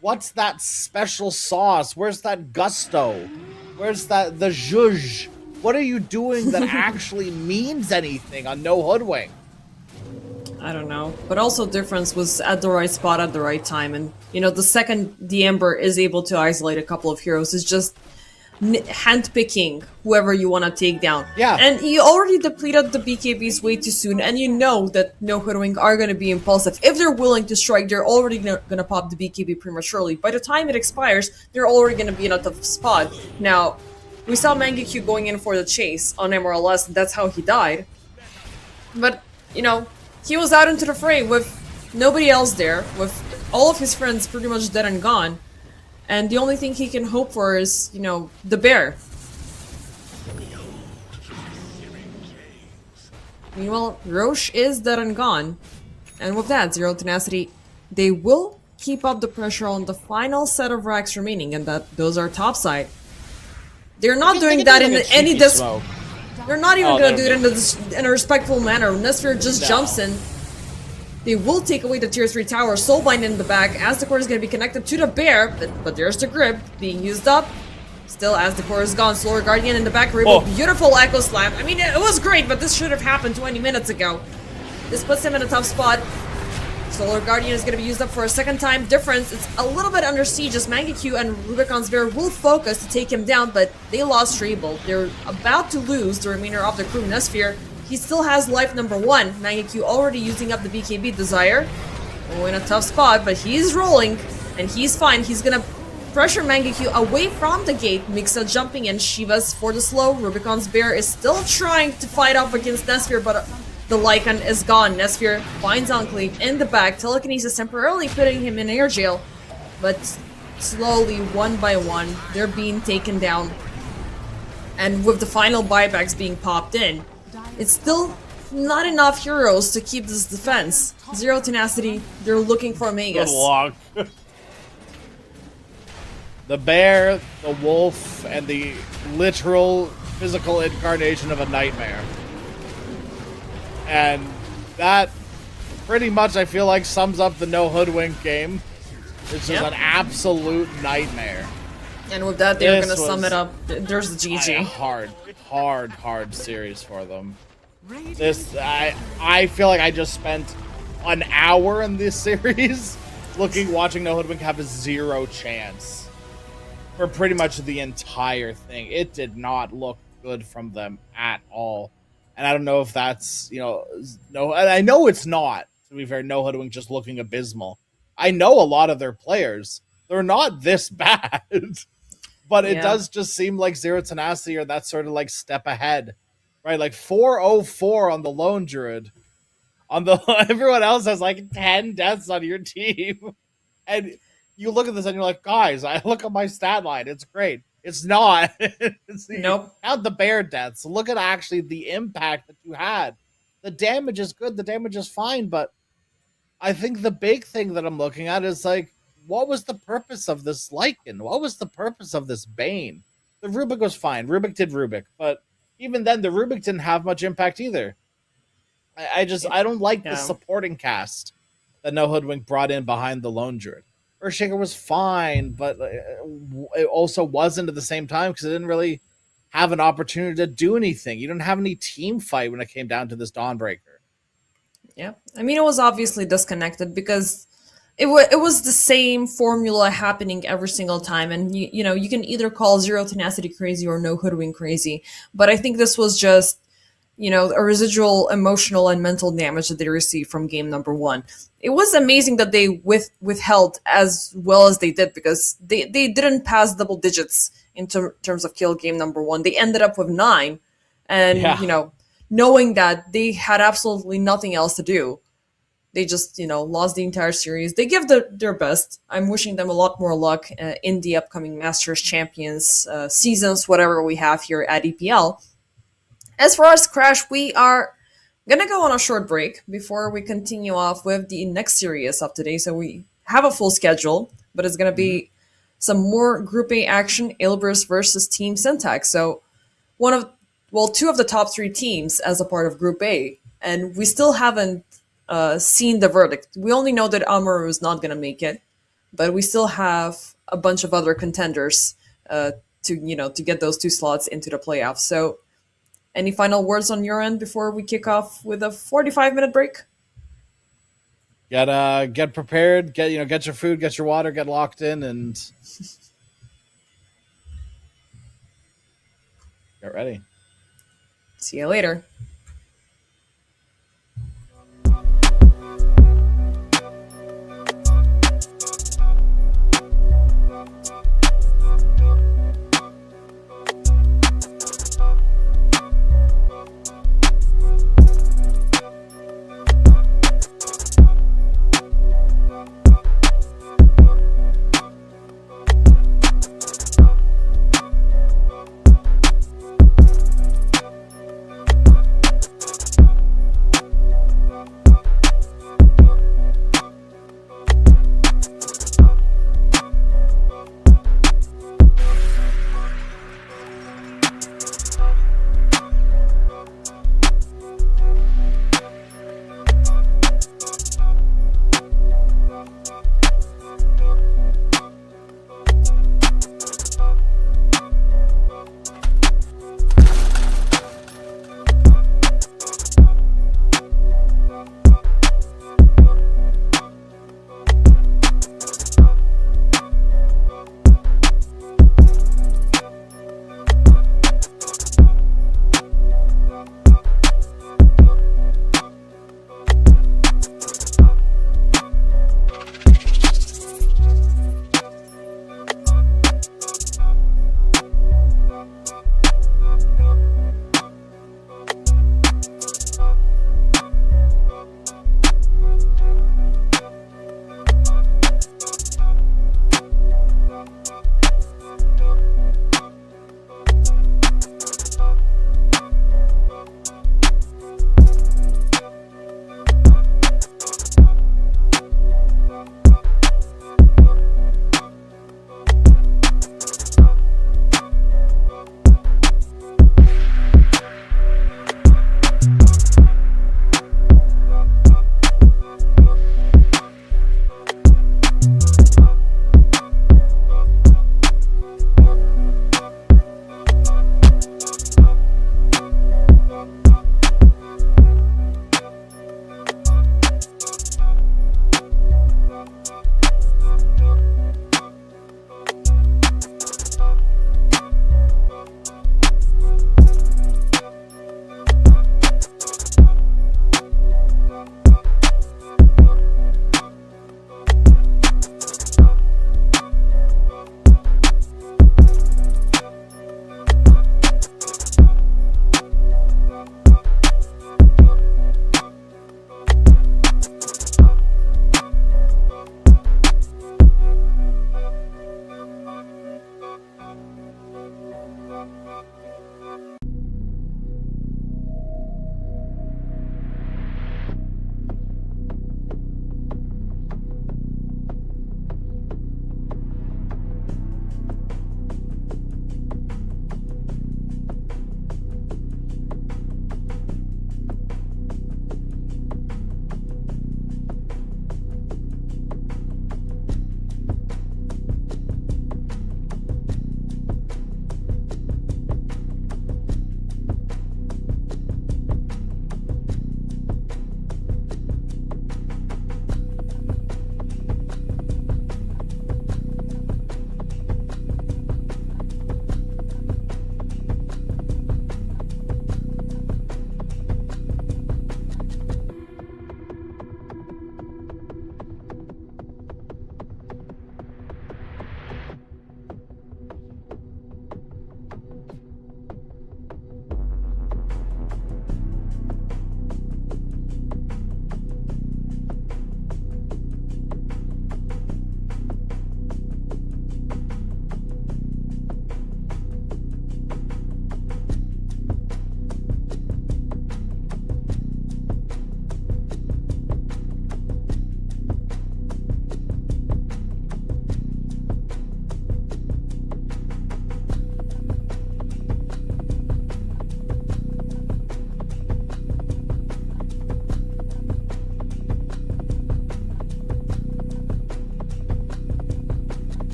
What's that special sauce? Where's that gusto? Where's the zhuzh? What are you doing that actually means anything on no Hoodwink? I don't know. But also difference was at the right spot at the right time. And, the second the Ember is able to isolate a couple of heroes, is just handpicking whoever you want to take down. Yeah. And you already depleted the BKBs way too soon, and you know that no Hoodwink are going to be impulsive. If they're willing to strike, they're already going to pop the BKB prematurely. By the time it expires, they're already going to be in a tough spot. Now, we saw Mangekyu going in for the chase on MRLS, and that's how he died. But, he was out into the fray with nobody else there, with all of his friends pretty much dead and gone. And the only thing he can hope for is, the bear. Meanwhile, Roche is dead and gone. And with that, Zero Tenacity, they will keep up the pressure on the final set of racks remaining, and those are topside. They're not doing that in any smoke. They're not even Oh, gonna do they're- it in a respectful manner. Nesphere just No. jumps in. They will take away the tier 3 tower, Soulbind in the back, as the core is gonna be connected to the bear, but there's the grip being used up. Still, as the core is gone, Solar Guardian in the back, Rebel, beautiful Echo Slam. I mean, it was great, but this should have happened 20 minutes ago. This puts him in a tough spot. Solar Guardian is going to be used up for a second time. Difference, it's a little bit under siege as Mangekyu and Rubicon's Bear will focus to take him down, but they lost Rebel. They're about to lose the remainder of the crew. Nesphere, he still has life number 1. Mangekyu already using up the BKB Desire. Oh, in a tough spot, but he's rolling, and he's fine. He's gonna pressure Mangekyo away from the gate. Mixa jumping in, Shiva's for the slow. Rubicon's bear is still trying to fight off against Nesphere, but the Lycan is gone. Nesphere finds Enclave in the back. Telekinesis temporarily putting him in air jail, but slowly, one by one, they're being taken down. And with the final buybacks being popped in, it's still not enough heroes to keep this defense. Zero Tenacity, they're looking for Magus. Good luck. The bear, the wolf, and the literal physical incarnation of a nightmare. And that pretty much, I feel like, sums up the no hoodwink game. It's just an absolute nightmare. And with that, they're This gonna sum was it up. There's the GG. hard series for them. This, I feel like I just spent an hour in this series watching No Hoodwink have a 0 chance for pretty much the entire thing. It did not look good from them at all. And I don't know if that's, no, and I know it's not, to be fair, No Hoodwink just looking abysmal. I know a lot of their players. They're not this bad. But it does just seem like Zero Tenacity or that sort of like step ahead. Right? Like 404 on the Lone Druid. On the everyone else has like 10 deaths on your team. And you look at this and you're like, guys, I look at my stat line. It's great. It's not. Nope. Count the bear deaths. Look at actually the impact that you had. The damage is good. The damage is fine. But I think the big thing that I'm looking at is like, what was the purpose of this Lycan? What was the purpose of this Bane? The Rubik was fine. Rubik did Rubik. But even then, the Rubik didn't have much impact either. I don't like the supporting cast that No Hoodwink brought in behind the Lone Druid. Earthshaker was fine, but it also wasn't at the same time because it didn't really have an opportunity to do anything. You didn't have any team fight when it came down to this Dawnbreaker. Yeah, I mean, it was obviously disconnected because it was the same formula happening every single time, and you can either call Zero Tenacity crazy or No Hoodwink crazy, but I think this was just a residual emotional and mental damage that they received from game number 1. It was amazing that they withheld as well as they did because they didn't pass double digits in terms of kill game number 1. They ended up with 9, and knowing that they had absolutely nothing else to do, they just lost the entire series. They give their best. I'm wishing them a lot more luck in the upcoming Masters Champions seasons, whatever we have here at EPL. As far as Crash, we are gonna go on a short break before we continue off with the next series of today. So we have a full schedule, but it's gonna be some more Group A action, Ilbris versus Team Syntax. So two of the top 3 teams as a part of Group A, and we still haven't seen the verdict. We only know that Amaru is not gonna make it, but we still have a bunch of other contenders to get those 2 slots into the playoffs. So any final words on your end before we kick off with a 45-minute break? Get prepared. Get your food, get your water, get locked in, and get ready. See you later.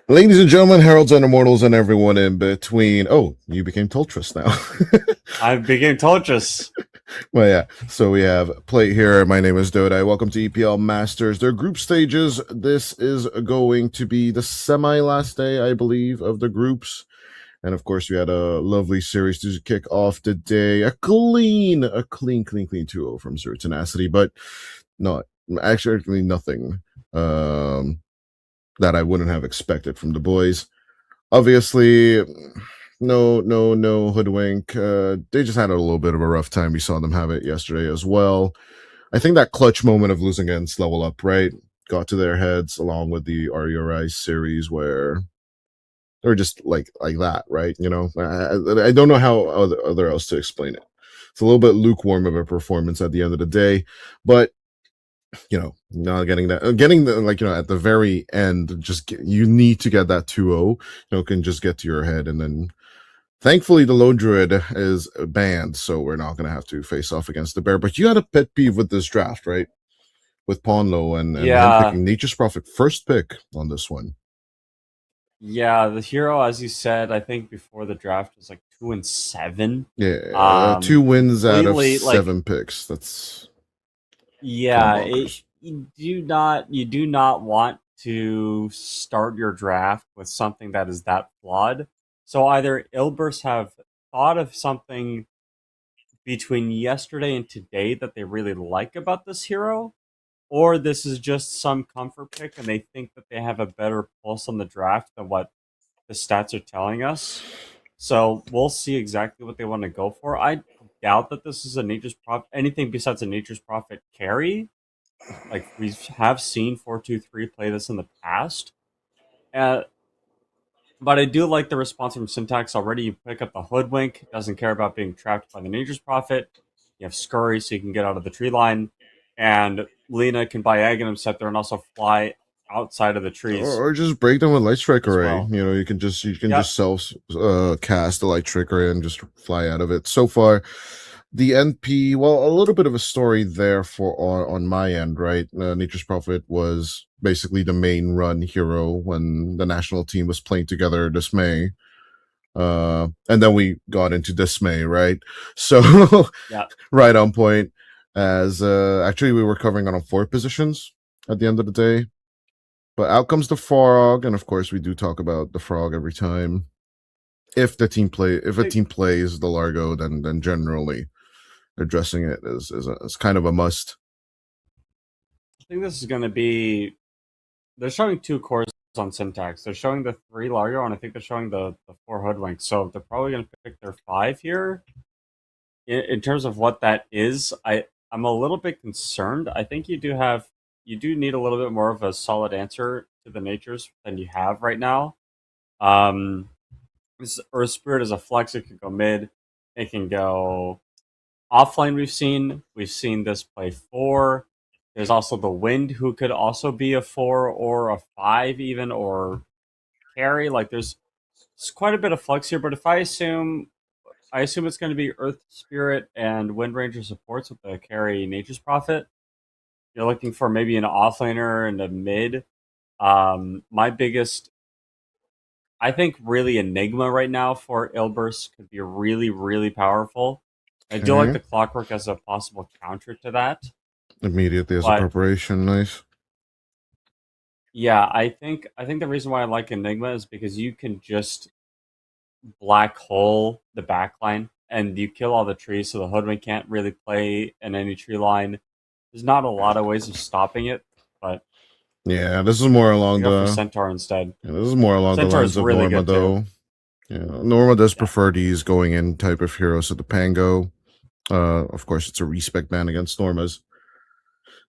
Ladies and gentlemen, heralds and immortals, and everyone in between. Oh, you became Toltrus now. I became Toltrus. Well, yeah. So we have Plate here. My name is Dodai. Welcome to EPL Masters. Their group stages. This is going to be the semi-last day, I believe, of the groups. And of course, we had a lovely series to kick off the day. A clean 2-0 from Zero Tenacity, but not actually nothing that I wouldn't have expected from the boys. Obviously, no hoodwink. They just had a little bit of a rough time. We saw them have it yesterday as well. I think that clutch moment of losing against Level Up, right, got to their heads along with the RURI series where they were just like that, right? You know, I don't know how other else to explain it. It's a little bit lukewarm of a performance at the end of the day, but you know, not getting the like, you know, at the very end, you need to get that 2-0, you know, can just get to your head. And then thankfully the Lone Druid is banned, so we're not going to have to face off against the bear. But you had a pet peeve with this draft, right? With Ponlo and him Yeah, picking Nature's Prophet first pick on this one. yeah. The hero, as you said, I think before the draft was like 2-7. Yeah, 2 wins out of Completely like 7 picks. That's kind of yeah. bonkers. You do not want to start your draft with something that is that flawed. So either Ilbers have thought of something between yesterday and today that they really like about this hero, or this is just some comfort pick and they think that they have a better pulse on the draft than what the stats are telling us. So we'll see exactly what they want to go for. I doubt that this is a Nature's Prophet, anything besides a Nature's Prophet carry. Like we have seen 4-2-3 play this in the past. Uh, but I do like the response from Syntax already. You pick up the Hoodwink, doesn't care about being trapped by the Nature's Prophet. You have Scurry, so you can get out of the tree line. And Lena can buy Aghanim Scepter and also fly outside of the trees Or just break them with Light Strike as Array. well. You know, you can just Yeah, self cast the Light Strike Array and just fly out of it. So far, the NP, well, a little bit of a story there for on my end, right? Nature's Prophet was basically the main run hero when the national team was playing together this May. And then we got into Dismay, right? So yeah. right on point. As actually we were covering on 4 positions at the end of the day. But out comes the frog, and of course we do talk about the frog every time. If a team plays the Largo, then generally addressing it is kind of a must. I think this is going to be. They're showing 2 cores on Syntax. They're showing the 3 Largo, and I think they're showing the 4 Hoodwink. So they're probably going to pick their 5 here. In terms of what that is, I'm a little bit concerned. I think you do need a little bit more of a solid answer to the natures than you have right now. This Earth Spirit is a flex. It can go mid. It can go offlane. We've seen this play 4. There's also the Wind, who could also be a 4 or a 5 even, or carry. Like there's quite a bit of flex here. But if I assume it's going to be Earth Spirit and Wind Ranger supports with the carry Nature's Prophet. You're looking for maybe an offlaner and a mid. My biggest, I think, really Enigma right now for Ilbers could be really, really powerful. I do like Okay. the Clockwork as a possible counter to that. Immediately as a But preparation, nice. yeah, I think the reason why I like Enigma is because you can just black hole the backline and you kill all the trees, so the Hoodwink can't really play in any tree line. There's not a lot of ways of stopping it, but Yeah, this is more you along go for the Centaur instead. Lines Centaur is of really Norma, good too. though. Yeah, Norma does Yeah. prefer these going in type of heroes at the Pango. Of course, it's a respec ban against Norma's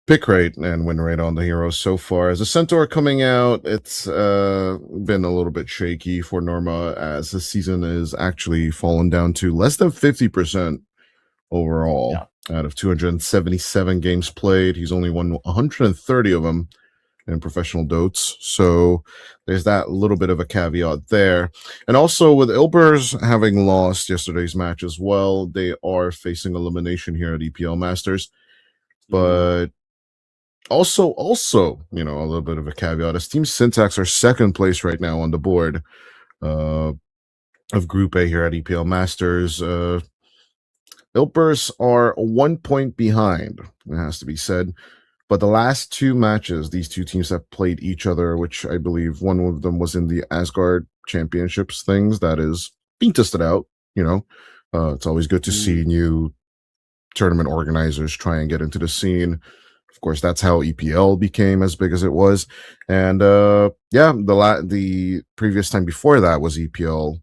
pick rate and win rate on the heroes so far. As a Centaur coming out, it's been a little bit shaky for Norma as the season is actually fallen down to less than 50% overall. Yeah. Out of 277 games played, he's only won 130 of them in professional dotes. So there's that little bit of a caveat there. And also with Ilbers having lost yesterday's match as well, they are facing elimination here at EPL Masters. Mhm. But Also, a little bit of a caveat is Team Syntax are second place right now on the board uh, of Group A here at EPL Masters. Ilpers are 1 point behind, it has to be said. But the last two matches, these two teams have played each other, which I believe one of them was in the Asgard Championships things that is being tested out. It's always good to see new tournament organizers try and get into the scene. Of course, that's how EPL became as big as it was. And the previous time before that was EPL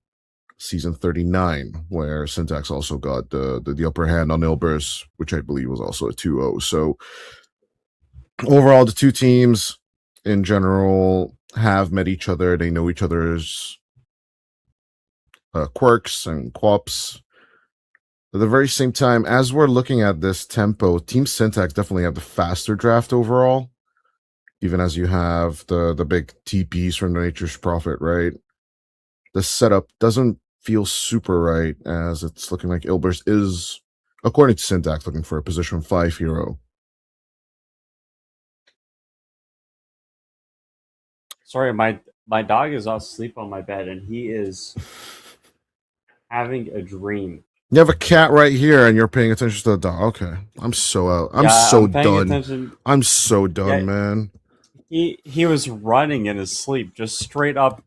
season 39, where Syntax also got the upper hand on Ilbers, which I believe was also a 2-0. So overall, the two teams in general have met each other. They know each other's quirks and quops. At the very same time, as we're looking at this tempo, Team Syntax definitely have the faster draft overall. Even as you have the big TPs from the Nature's Prophet, right? The setup doesn't feel super right, as it's looking like Ilbers is, according to Syntax, looking for a position 5 hero. Sorry, my dog is asleep on my bed, and he is having a dream. You have a cat right here, and you're paying attention to the dog. Okay, I'm so out. I'm Yeah, so I'm paying done. attention. I'm so done, Yeah, man. he was running in his sleep, just straight up,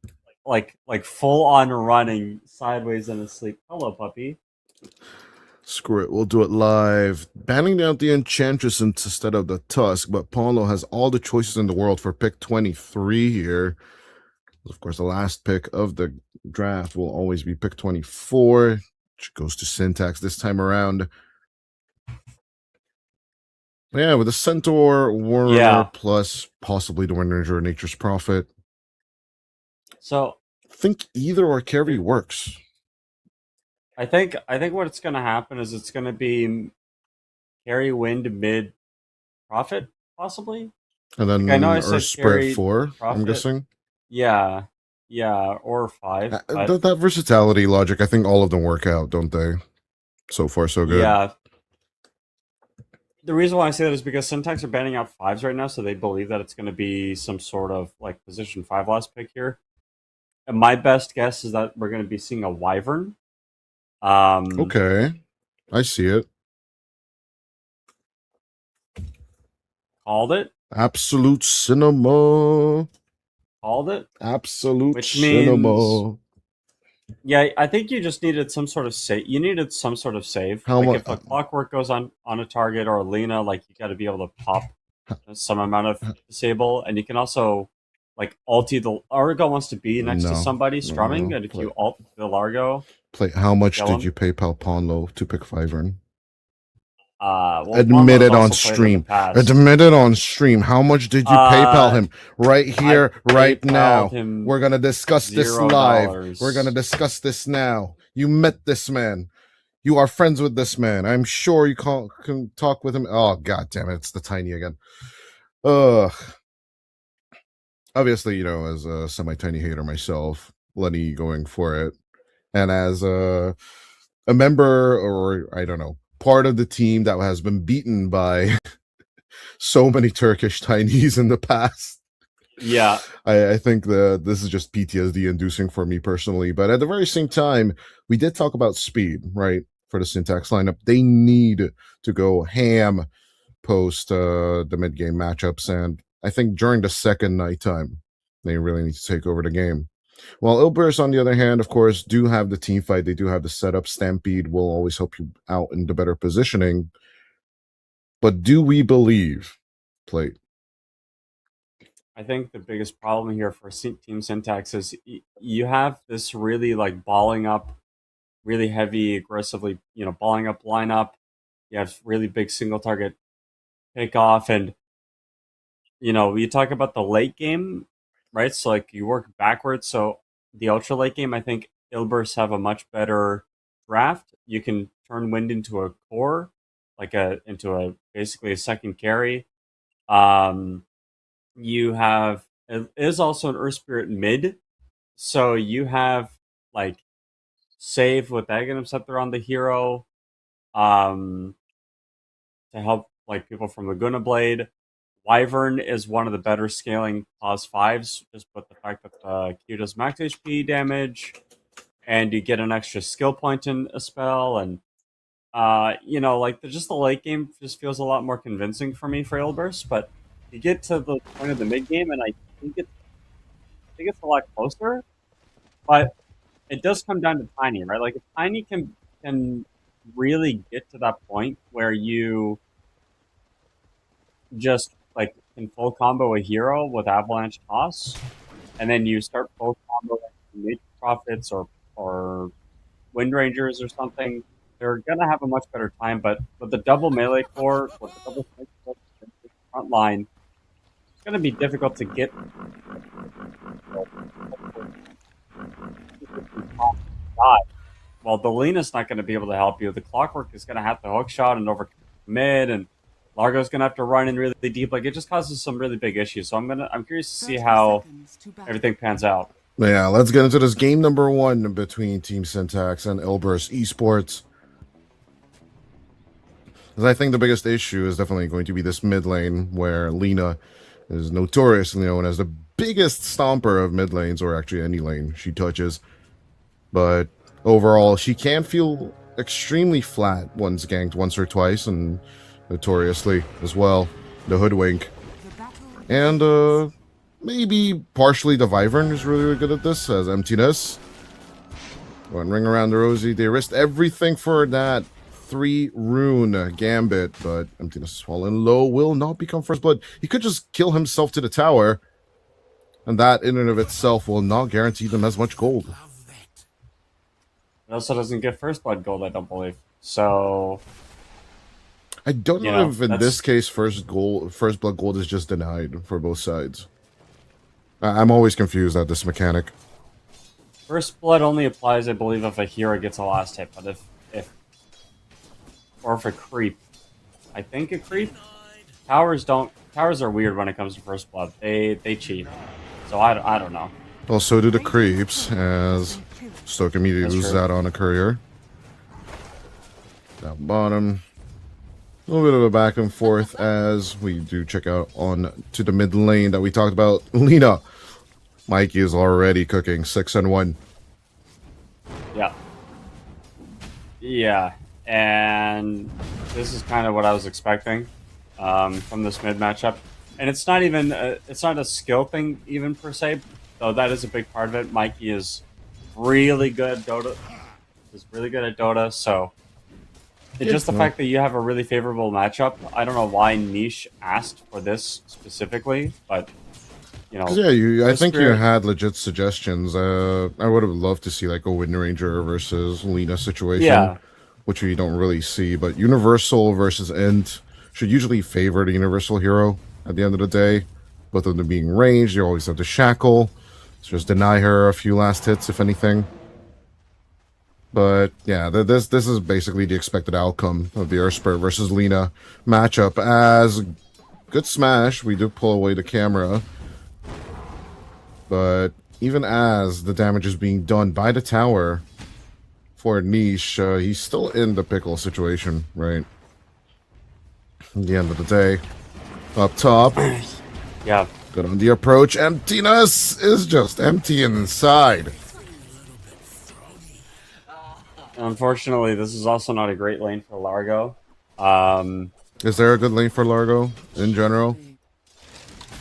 like full on running sideways in his sleep. Hello, puppy. Screw it, we'll do it live. Banning out the Enchantress instead of the Tusk, but Paulo has all the choices in the world for pick 23 here. Of course, the last pick of the draft will always be pick 24, which goes to Syntax this time around. Yeah, with the Centaur, Warhammer, Yeah. plus possibly the Winner Nature's Prophet. So I think either or carry works. I think what's gonna happen is it's gonna be carry wind mid profit possibly. And Like I know I then, or said spread carry 4, I'm profit. guessing. Yeah, or 5, but That versatility logic, I think all of them work out, don't they? So far, so good. yeah. The reason why I say that is because Syntax are banning out 5s right now, so they believe that it's going to be some sort of like position 5 last pick here. And my best guess is that we're going to be seeing a Wyvern. Okay, I see it. Called it. Absolute cinema. Called it. Absolute Which means, cinema. yeah, I think you just needed some sort of save. You needed some sort of save. How Like much? if a clockwork goes on a target or a Lena, like you got to be able to pop some amount of disable, and you can also like ulti the Largo wants to be next to No, somebody strumming, and if you ult the Largo, play. How much kill did him. you pay Palponlo to pick Wyvern? Well, Admit Ponlo's it on also played in the stream. past. Admit it on stream. How much did you PayPal him? Right here, I right PayPal'd now. him We're gonna discuss this live. $0. We're gonna discuss this now. You met this man. You are friends with this man. I'm sure you can talk with him. Oh, god damn it. It's the tiny again. Ugh. Obviously, as a semi-tiny hater myself, Lenny going for it. And as a member, or I don't know, part of the team that has been beaten by so many Turkish tinies in the past. Yeah. I think this is just PTSD inducing for me personally. But at the very same time, we did talk about speed, right? For the Syntax lineup. They need to go ham post the mid game matchups. And I think during the second nighttime, they really need to take over the game. While Ilbers, on the other hand, of course, do have the team fight. They do have the setup. Stampede will always help you out in the better positioning. But do we believe, Plate? I think the biggest problem here for Team Syntax is you have this really like balling up, really heavy, aggressively, balling up lineup. You have really big single target pickoff, and you talk about the late game, right? So like you work backwards. So the ultra late game, I think Ilbers have a much better draft. You can turn Wind into a core, into a basically a second carry. You have it is also an Earth Spirit mid, so you have like save with Aghanim Scepter on the hero, um, to help like people from Laguna Blade. Wyvern is one of the better scaling class 5s, just with the fact that the Q does max HP damage, and you get an extra skill point in a spell, and like just the late game just feels a lot more convincing for me for Ilburst. But you get to the point of the mid game, and I think it's a lot closer. But it does come down to Tiny, right? Like if Tiny can really get to that point where you just like can full combo a hero with Avalanche Toss, and then you start full combo Nature Prophets or Wind Rangers or something, they're gonna have a much better time. But with the double melee core, with the double front line, it's gonna be difficult to get. Well, the Lena's not going to be able to help you. The Clockwork is going to have to hook shot and over mid, and Largo's going to have to run in really deep. Like it just causes some really big issues. So I'm curious to see 30 how seconds to battle. everything pans out. Yeah, let's get into this game number 1 between Team Syntax and Ilburst Esports. Because I think the biggest issue is definitely going to be this mid lane, where Lena is notoriously known as the biggest stomper of mid lanes, or actually any lane she touches. But overall, she can feel extremely flat once ganked once or twice, and notoriously as well, the Hoodwink. The battle And maybe partially the Wyvern is really good at this, as emptiness. One ring around the rosy, they risked everything for that 3 rune gambit, but emptiness has fallen low, will not become first blood. He could just kill himself to the tower, and that in and of itself will not guarantee them as much gold. It also doesn't get first blood gold, I don't believe. So I don't You know know, if in that's- this case first blood gold is just denied for both sides. I'm always confused at this mechanic. first blood only applies, I believe, if a hero gets a last hit. But if a creep, I think a creep. Towers are weird when it comes to first blood. They cheat. So I don't know. Well, so do the creeps, as Stoke immediately That's loses true. out on a courier. Down bottom. A little bit of a back and forth as we do check out on to the mid lane that we talked about. Lena. Mikey is already cooking 6-1. Yeah. Yeah, and this is kind of what I was expecting from this mid matchup. And it's not even it's not a skill thing even per se, though that is a big part of it. Mikey is really good at Dota. So it's just the fact that you have a really favorable matchup. I don't know why Niche asked for this specifically, but Yeah, I think you Spirit- had legit suggestions. I would have loved to see like a Wind Ranger versus Lena situation, Yeah. which we don't really see. But Universal versus Int should usually favor the Universal hero at the end of the day. Both of them being ranged, you always have to shackle. So just deny her a few last hits, if anything. But yeah, this is basically the expected outcome of the Earthspur versus Lena matchup. As good smash, we do pull away the camera. But even as the damage is being done by the tower for Niche, he's still in the pickle situation, right? At the end of the day. Up top, Yeah. good on the approach. Emptiness is just empty inside. Unfortunately, this is also not a great lane for Largo. Is there a good lane for Largo in general?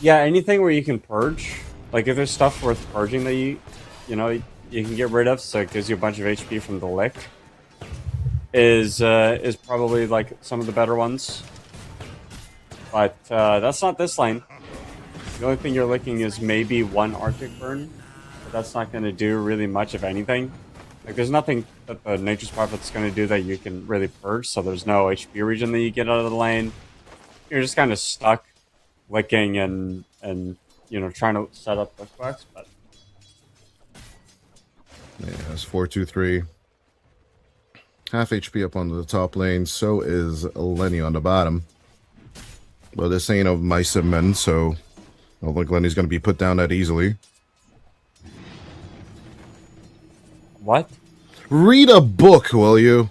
Yeah, anything where you can purge. Like if there's stuff worth purging that you can get rid of, so it gives you a bunch of HP from the lick, is probably like some of the better ones. But that's not this lane. The only thing you're licking is maybe one Arctic Burn, but that's not going to do really much of anything. Like there's nothing that the Nature's Prophet's going to do that you can really purge, so there's no HP region that you get out of the lane. You're just kind of stuck licking and trying to set up the quacks, but Yeah, it's 4-2-3. Half HP up on the top lane, so is Lenny on the bottom. But this ain't of mice and men, so I don't think Lenny's going to be put down that easily. what? Read a book, will you?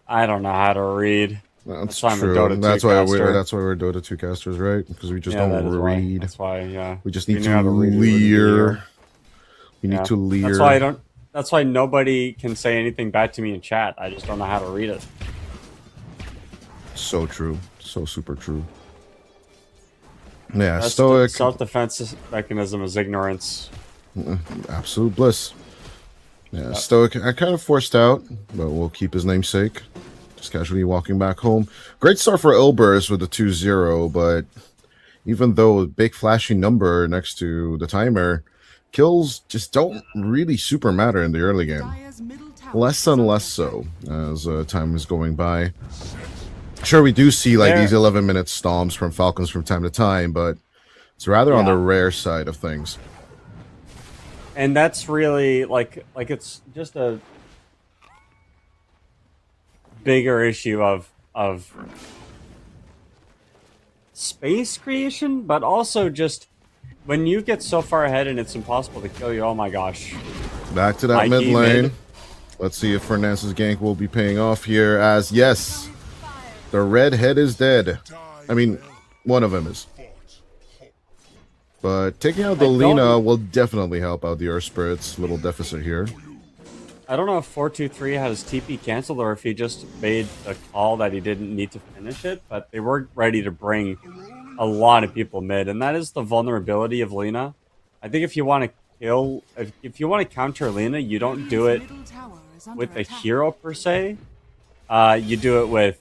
I don't know how to read. That's why I'm a true. Dota 2 That's caster. why we're Dota 2 casters, right? Because we just Yeah, don't that is why. read. That's why. Yeah. We just We need knew to how to read, we wouldn't be leer. here. We need Yeah. to leer. That's why I don't. That's why nobody can say anything back to me in chat. I just don't know how to read it. So true. So super true. Yeah, Stoic. Self-defense mechanism is ignorance. Absolute bliss. Yeah, Stoic. I kind of forced out, but we'll keep his namesake. Just casually walking back home. Great start for Ilbers with the 2-0, but even though a big flashy number next to the timer, kills just don't really super matter in the early game. Dire's middle tower Less is and under less attack. so as time is going by. Sure, we do see like There- these 11-minute stomps from Falcons from time to time, but it's rather on Yeah. the rare side of things. And that's really like it's just a bigger issue of space creation, but also just when you get so far ahead and it's impossible to kill you. Oh my gosh! Back to that Mikey, mid lane. mid. Let's see if Fernandes' gank will be paying off here. As yes, the redhead is dead. I mean, one of them is. But taking out the I don't- Lina will definitely help out the Earth Spirit's little deficit here. I don't know if 423 had his TP canceled or if he just made a call that he didn't need to finish it, but they were ready to bring a lot of people mid, and that is the vulnerability of Lina. I think if you want to kill, if you want to counter Lina, you don't do it Middle tower is under with a attack. hero per se. You do it with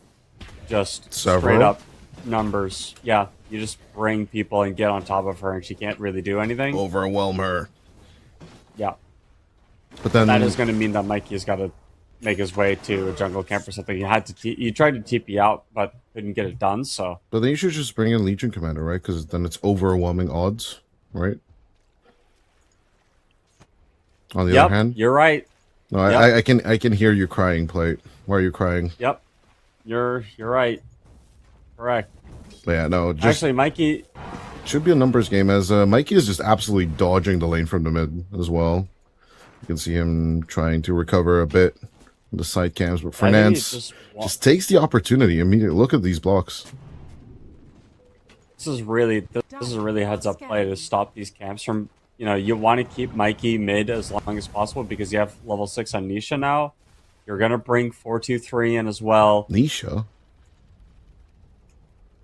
just Several? straight up numbers. Yeah, you just bring people and get on top of her, and she can't really do anything. Overwhelm her. Yeah. But then That is going to mean that Mikey has got to make his way to a jungle camp or something. He tried to TP out, but couldn't get it done. So But then you should just bring in Legion Commander, right? Because then it's overwhelming odds, right? On the other hand, you're right. no, Yep. I can hear you crying, Plate. Why are you crying? Yep, you're right. Correct. But yeah, no, just Actually, Mikey, should be a numbers game as Mikey is just absolutely dodging the lane from the mid as well. You can see him trying to recover a bit on the side cams, but I think he Fernandes just takes the opportunity immediately. Look at these blocks. this is a really heads up play to stop these camps from. You want to keep Mikey mid as long as possible because you have level 6 on Nisha now. You're gonna bring 423 in as well. Nisha.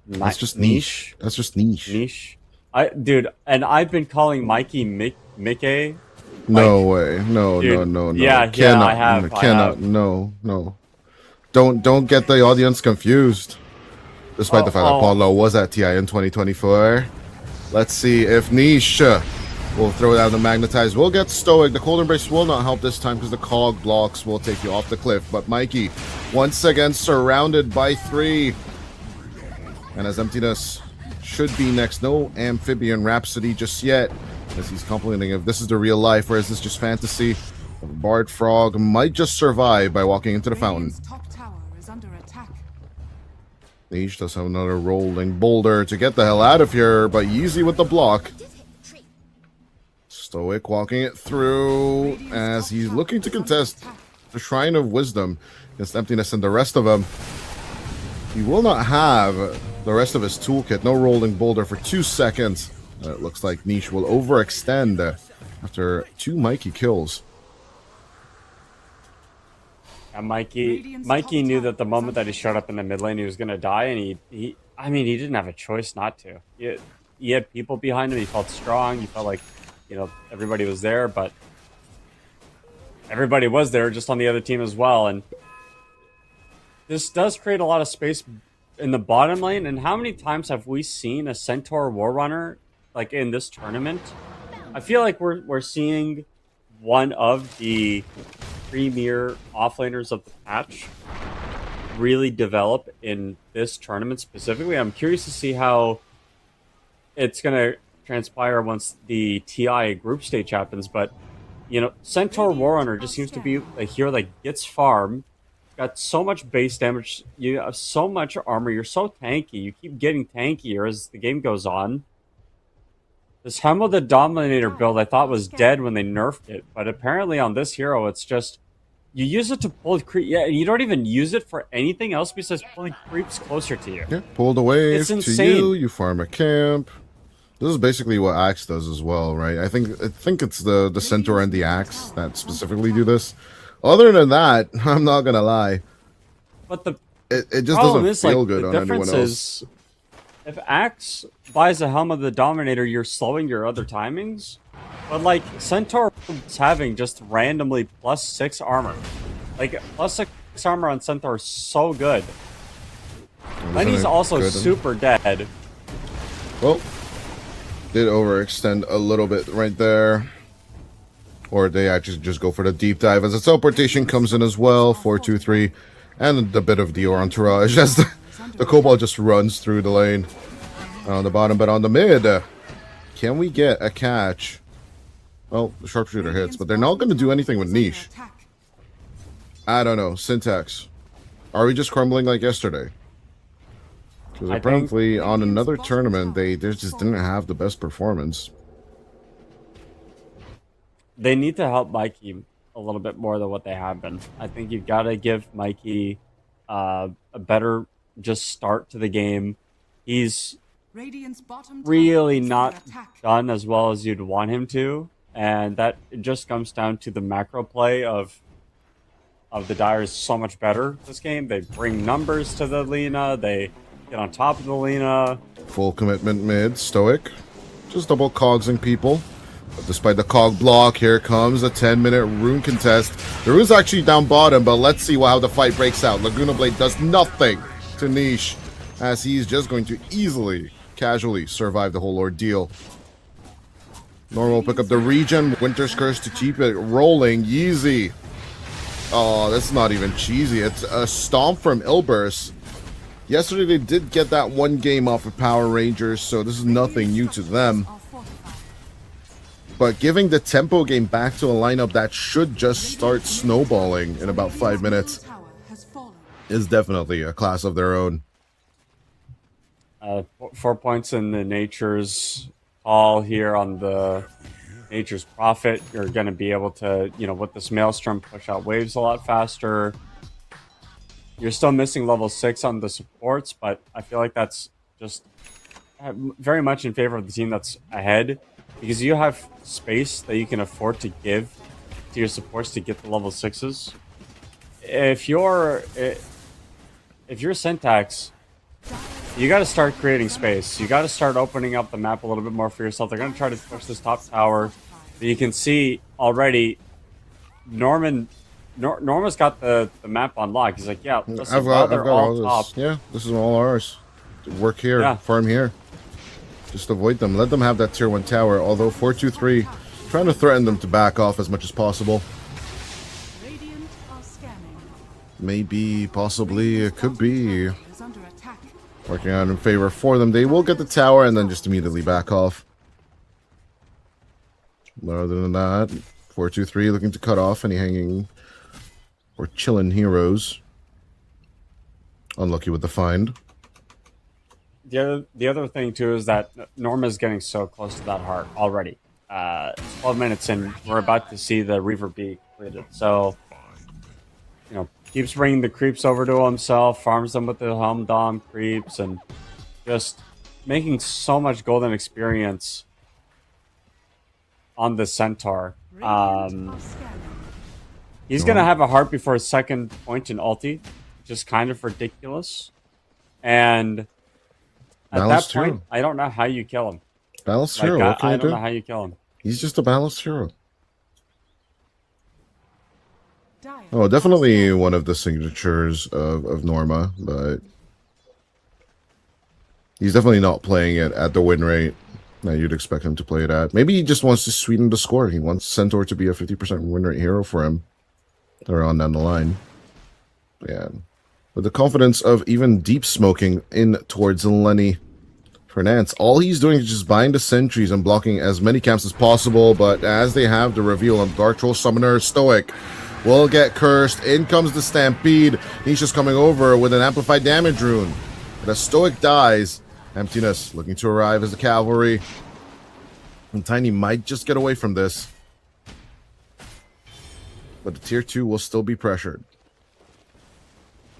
That's just niche. That's just niche. Niche. And I've been calling Mikey Mickey. No way. No, Dude, no. yeah, Cannot. I have. Cannot. No. Don't get the audience confused. Despite the fact that Paulo was at TI in 2024. Let's see if Niche will throw down the Magnetize. We'll get Stoic. The Cold Embrace will not help this time because the Cog blocks will take you off the cliff. But Mikey, once again, surrounded by 3. And as Emptiness should be next. No Amphibian Rhapsody just yet. As he's complimenting if this is the real life or is this just fantasy. Bard Frog might just survive by walking into the fountain. Radiant's top tower is under attack. Niche does have another rolling boulder to get the hell out of here, but easy with the block. Stoic walking it through as he's looking to contest the Shrine of Wisdom against Emptiness and the rest of them. He will not have the rest of his toolkit. No rolling boulder for 2 seconds. It looks like Niche will overextend after 2 Mikey kills. And Mikey knew that the moment that he showed up in the mid lane, he was going to die, and he didn't have a choice not to. He had people behind him. He felt strong. He felt like, everybody was there, but everybody was there just on the other team as well. And this does create a lot of space in the bottom lane. And how many times have we seen a Centaur Warrunner like in this tournament? I feel like we're seeing one of the premier offlaners of the patch really develop in this tournament specifically. I'm curious to see how it's going to transpire once the TI group stage happens, but Centaur Warrunner just seems to be a hero that gets farm, got so much base damage, you have so much armor, you're so tanky, you keep getting tankier as the game goes on. This Hemo the Dominator build I thought was dead when they nerfed it, but apparently on this hero it's just You use it to pull creep. Yeah, and you don't even use it for anything else besides pulling creeps closer to you. Yeah, pull the wave It's to insane. you. You farm a camp. This is basically what Axe does as well, right? I think it's the Centaur and the Axe that specifically do this. Other than that, I'm not gonna lie, But the it just problem doesn't is, like, feel good the on anyone difference else. is, if Axe buys a Helm of the Dominator, you're slowing your other timings. But, like, Centaur is having just randomly +6 armor. Like, +6 armor on Centaur is so good. Lenny's also super dead. Well, did overextend a little bit right there. Or they actually just go for the deep dive as the teleportation comes in as well. 4-2-3. And a bit of the entourage as the Cobalt just runs through the lane. On the bottom, but on the mid. Can we get a catch? Well, the sharpshooter hits, but they're not going to do anything with niche. I don't know. Syntax. Are we just crumbling like yesterday? Because apparently on another tournament, they just didn't have the best performance. They need to help Mikey a little bit more than what they have been. I think you've got to give Mikey a better just start to the game. He's really not done as well as you'd want him to, and that it just comes down to the macro play of the Dire is so much better this game. They bring numbers to the Lina. They get on top of the Lina. Full commitment mid, Stoic. Just double cogsing people. But despite the cog block, here comes a 10-minute rune contest. The rune's actually down bottom, but let's see how the fight breaks out. Laguna Blade does nothing to Niche, as he's just going to easily, casually survive the whole ordeal. Normal will pick up the regen. Winter's Curse to keep it rolling. Yeezy. Oh, that's not even cheesy. It's a stomp from Ilbers. Yesterday they did get that one game off of Power Rangers, so this is nothing new to them. But giving the tempo game back to a lineup that should just start snowballing in about 5 minutes is definitely a class of their own. 4 points in the Nature's Call here on the Nature's Prophet. You're going to be able to, with this Maelstrom, push out waves a lot faster. You're still missing level 6 on the supports, but I feel like that's just very much in favor of the team that's ahead, because you have space that you can afford to give to your supports to get the level 6s. If you're Syntax, you got to start creating space. You got to start opening up the map a little bit more for yourself. They're going to try to push this top tower. But you can see already Norma's got the map on lock. He's like, yeah, listen, I've got all this. top. Yeah, this is all ours. Work here, Yeah. farm here. Just avoid them. Let them have that tier 1 tower. Although 4-2-3 trying to threaten them to back off as much as possible. Maybe, possibly, it could be working out in favor for them. They will get the tower and then just immediately back off. But other than that, 4-2-3 looking to cut off any hanging or chilling heroes. Unlucky with the find. The other thing too is that Norma's getting so close to that heart already. 12 minutes in, we're about to see the Reaver be completed. So, keeps bringing the creeps over to himself, farms them with the Helm Dom creeps, and just making so much golden experience on the Centaur. He's going to have a heart before his second point in ulti, which is kind of ridiculous. And at that point, I don't know how you kill him. Balanced hero, what can I you don't do? know how you kill him. He's just a balanced hero. Oh, definitely one of the signatures of Norma, but he's definitely not playing it at the win rate that you'd expect him to play it at. Maybe he just wants to sweeten the score. He wants Centaur to be a 50% win rate hero for him. They're on down the line. Yeah. With the confidence of even deep smoking in towards Lenny. Fernance, all he's doing is just buying the sentries and blocking as many camps as possible, but as they have the reveal on Dark Troll Summoner, Stoic will get cursed. In comes the Stampede. He's just coming over with an amplified damage rune. But as Stoic dies, Emptiness looking to arrive as the cavalry. And Tiny might just get away from this. but the tier 2 will still be pressured.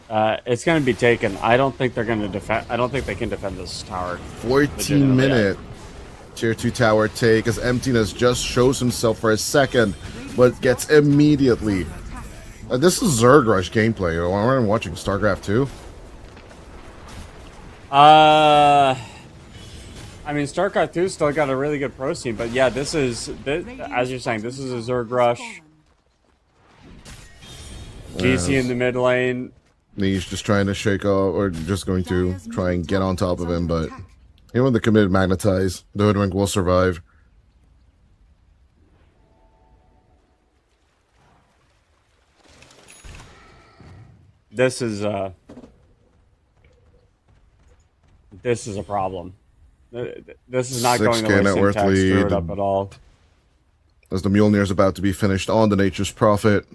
It's going to be taken. I don't think they're going to defend. I don't think they can defend this tower. 14-minute tier 2 tower take as Emptiness just shows himself for a second, but gets immediately. This is Zerg Rush gameplay. I'm watching StarCraft 2. I mean, StarCraft 2 still got a really good pro scene, but yeah, this, as you're saying, this is a Zerg Rush. GC in the mid lane. He's just trying to shake off, or just going to try and get on top of him, but even with the committed Magnetize, the Hoodwink will survive. This is a problem. This is not going the 6K way net worth Syntax threw it lead. up at all. As the Mjolnir is about to be finished on the Nature's Prophet.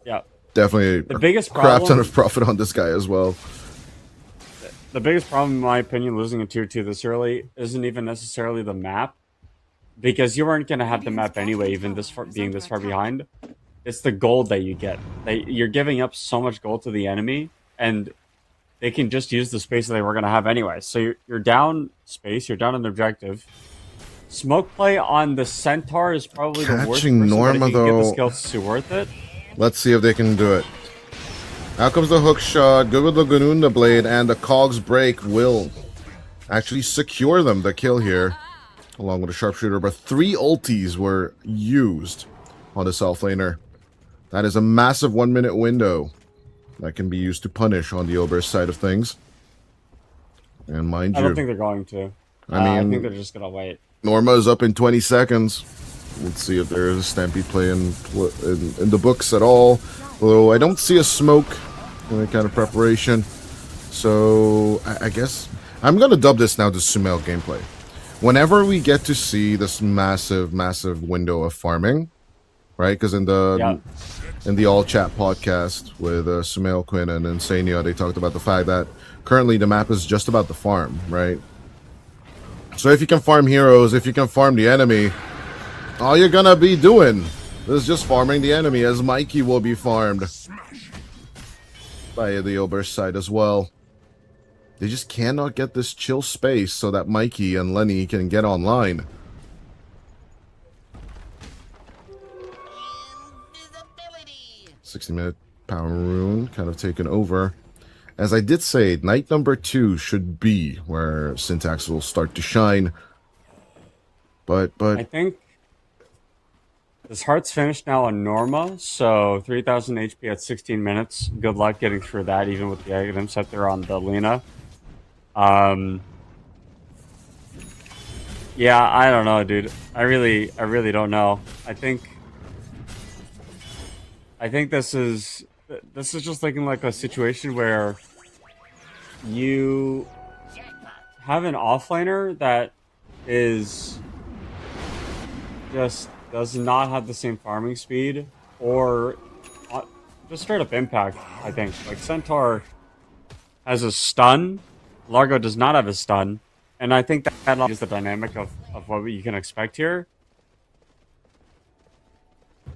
Yeah. Definitely The biggest crap ton problem- of profit on this guy as well. The biggest problem, in my opinion, losing a tier 2 this early isn't even necessarily the map, because you weren't going to have the map anyway, even this far, being this far behind. It's the gold that you get. You're giving up so much gold to the enemy, and they can just use the space that they were going to have anyway. So you're down space, you're down an objective. Smoke play on the Centaur is probably the worst Catching person, Norma, but if you can get the though. skills to worth it. Let's see if they can do it. Out comes the hook shot. Good with the Ganunda blade, and the Cogs break will actually secure them the kill here, along with a sharpshooter. But 3 ultis were used on the self laner. That is a massive 1-minute window that can be used to punish on the Ober's side of things. And mind I you, don't think they're going to. I I mean- think they're just going to wait. Norma is up in 20 seconds. Let's see if there is a Stampede play in the books at all. Although I don't see a smoke in any kind of preparation. So I guess I'm going to dub this now to Sumail gameplay. Whenever we get to see this massive, massive window of farming, right? Because in the All Chat podcast with Sumail, Quinn, and Insania, they talked about the fact that currently the map is just about the farm, right? So if you can farm heroes, if you can farm the enemy, all you're gonna be doing is just farming the enemy, as Mikey will be farmed by the Ober's side as well. They just cannot get this chill space so that Mikey and Lenny can get online. Invisibility. 60-minute power rune kind of taken over. As I did say, night number 2 should be where Syntax will start to shine. But I think this heart's finished now on Norma, so 3,000 HP at 16 minutes. Good luck getting through that, even with the item set there on the Lena. Yeah, I don't know, dude. I really don't know. I think this is just looking like a situation where you have an offlaner that is just does not have the same farming speed or just straight up impact. I think like Centaur has a stun, Largo does not have a stun, and I think that is the dynamic of what you can expect here.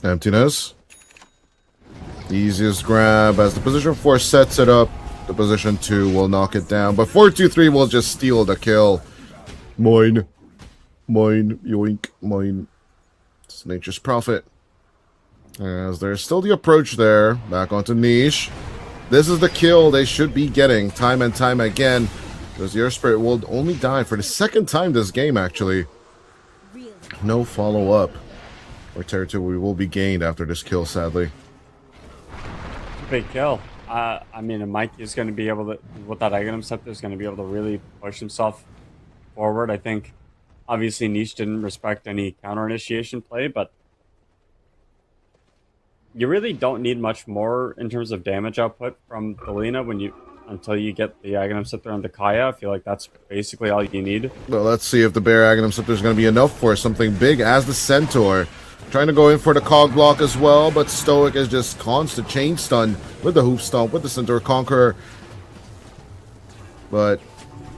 Emptiness. Easiest grab as the position 4 sets it up. The position 2 will knock it down, but 4-2-3 will just steal the kill. Mine. Mine. Yoink. Mine. It's Nature's Prophet. As there's still the approach there. Back onto Niche. This is the kill they should be getting time and time again. Because the Earth Spirit will only die for the second time this game, actually. No follow-up. Or territory will be gained after this kill, sadly. Big kill. I mean, Mike is going to be able to, with that item set, is going to be able to really push himself forward. I think, obviously, Niche didn't respect any counter initiation play, but you really don't need much more in terms of damage output from the Lena until you get the Aghanim Scepter on the Kaya. I feel like that's basically all you need. Well, let's see if the Bear Aghanim Scepter is going to be enough for something big as the Centaur. Trying to go in for the Cog block as well, but Stoic is just constant chain stun with the Hoof Stomp, with the Centaur Conqueror. But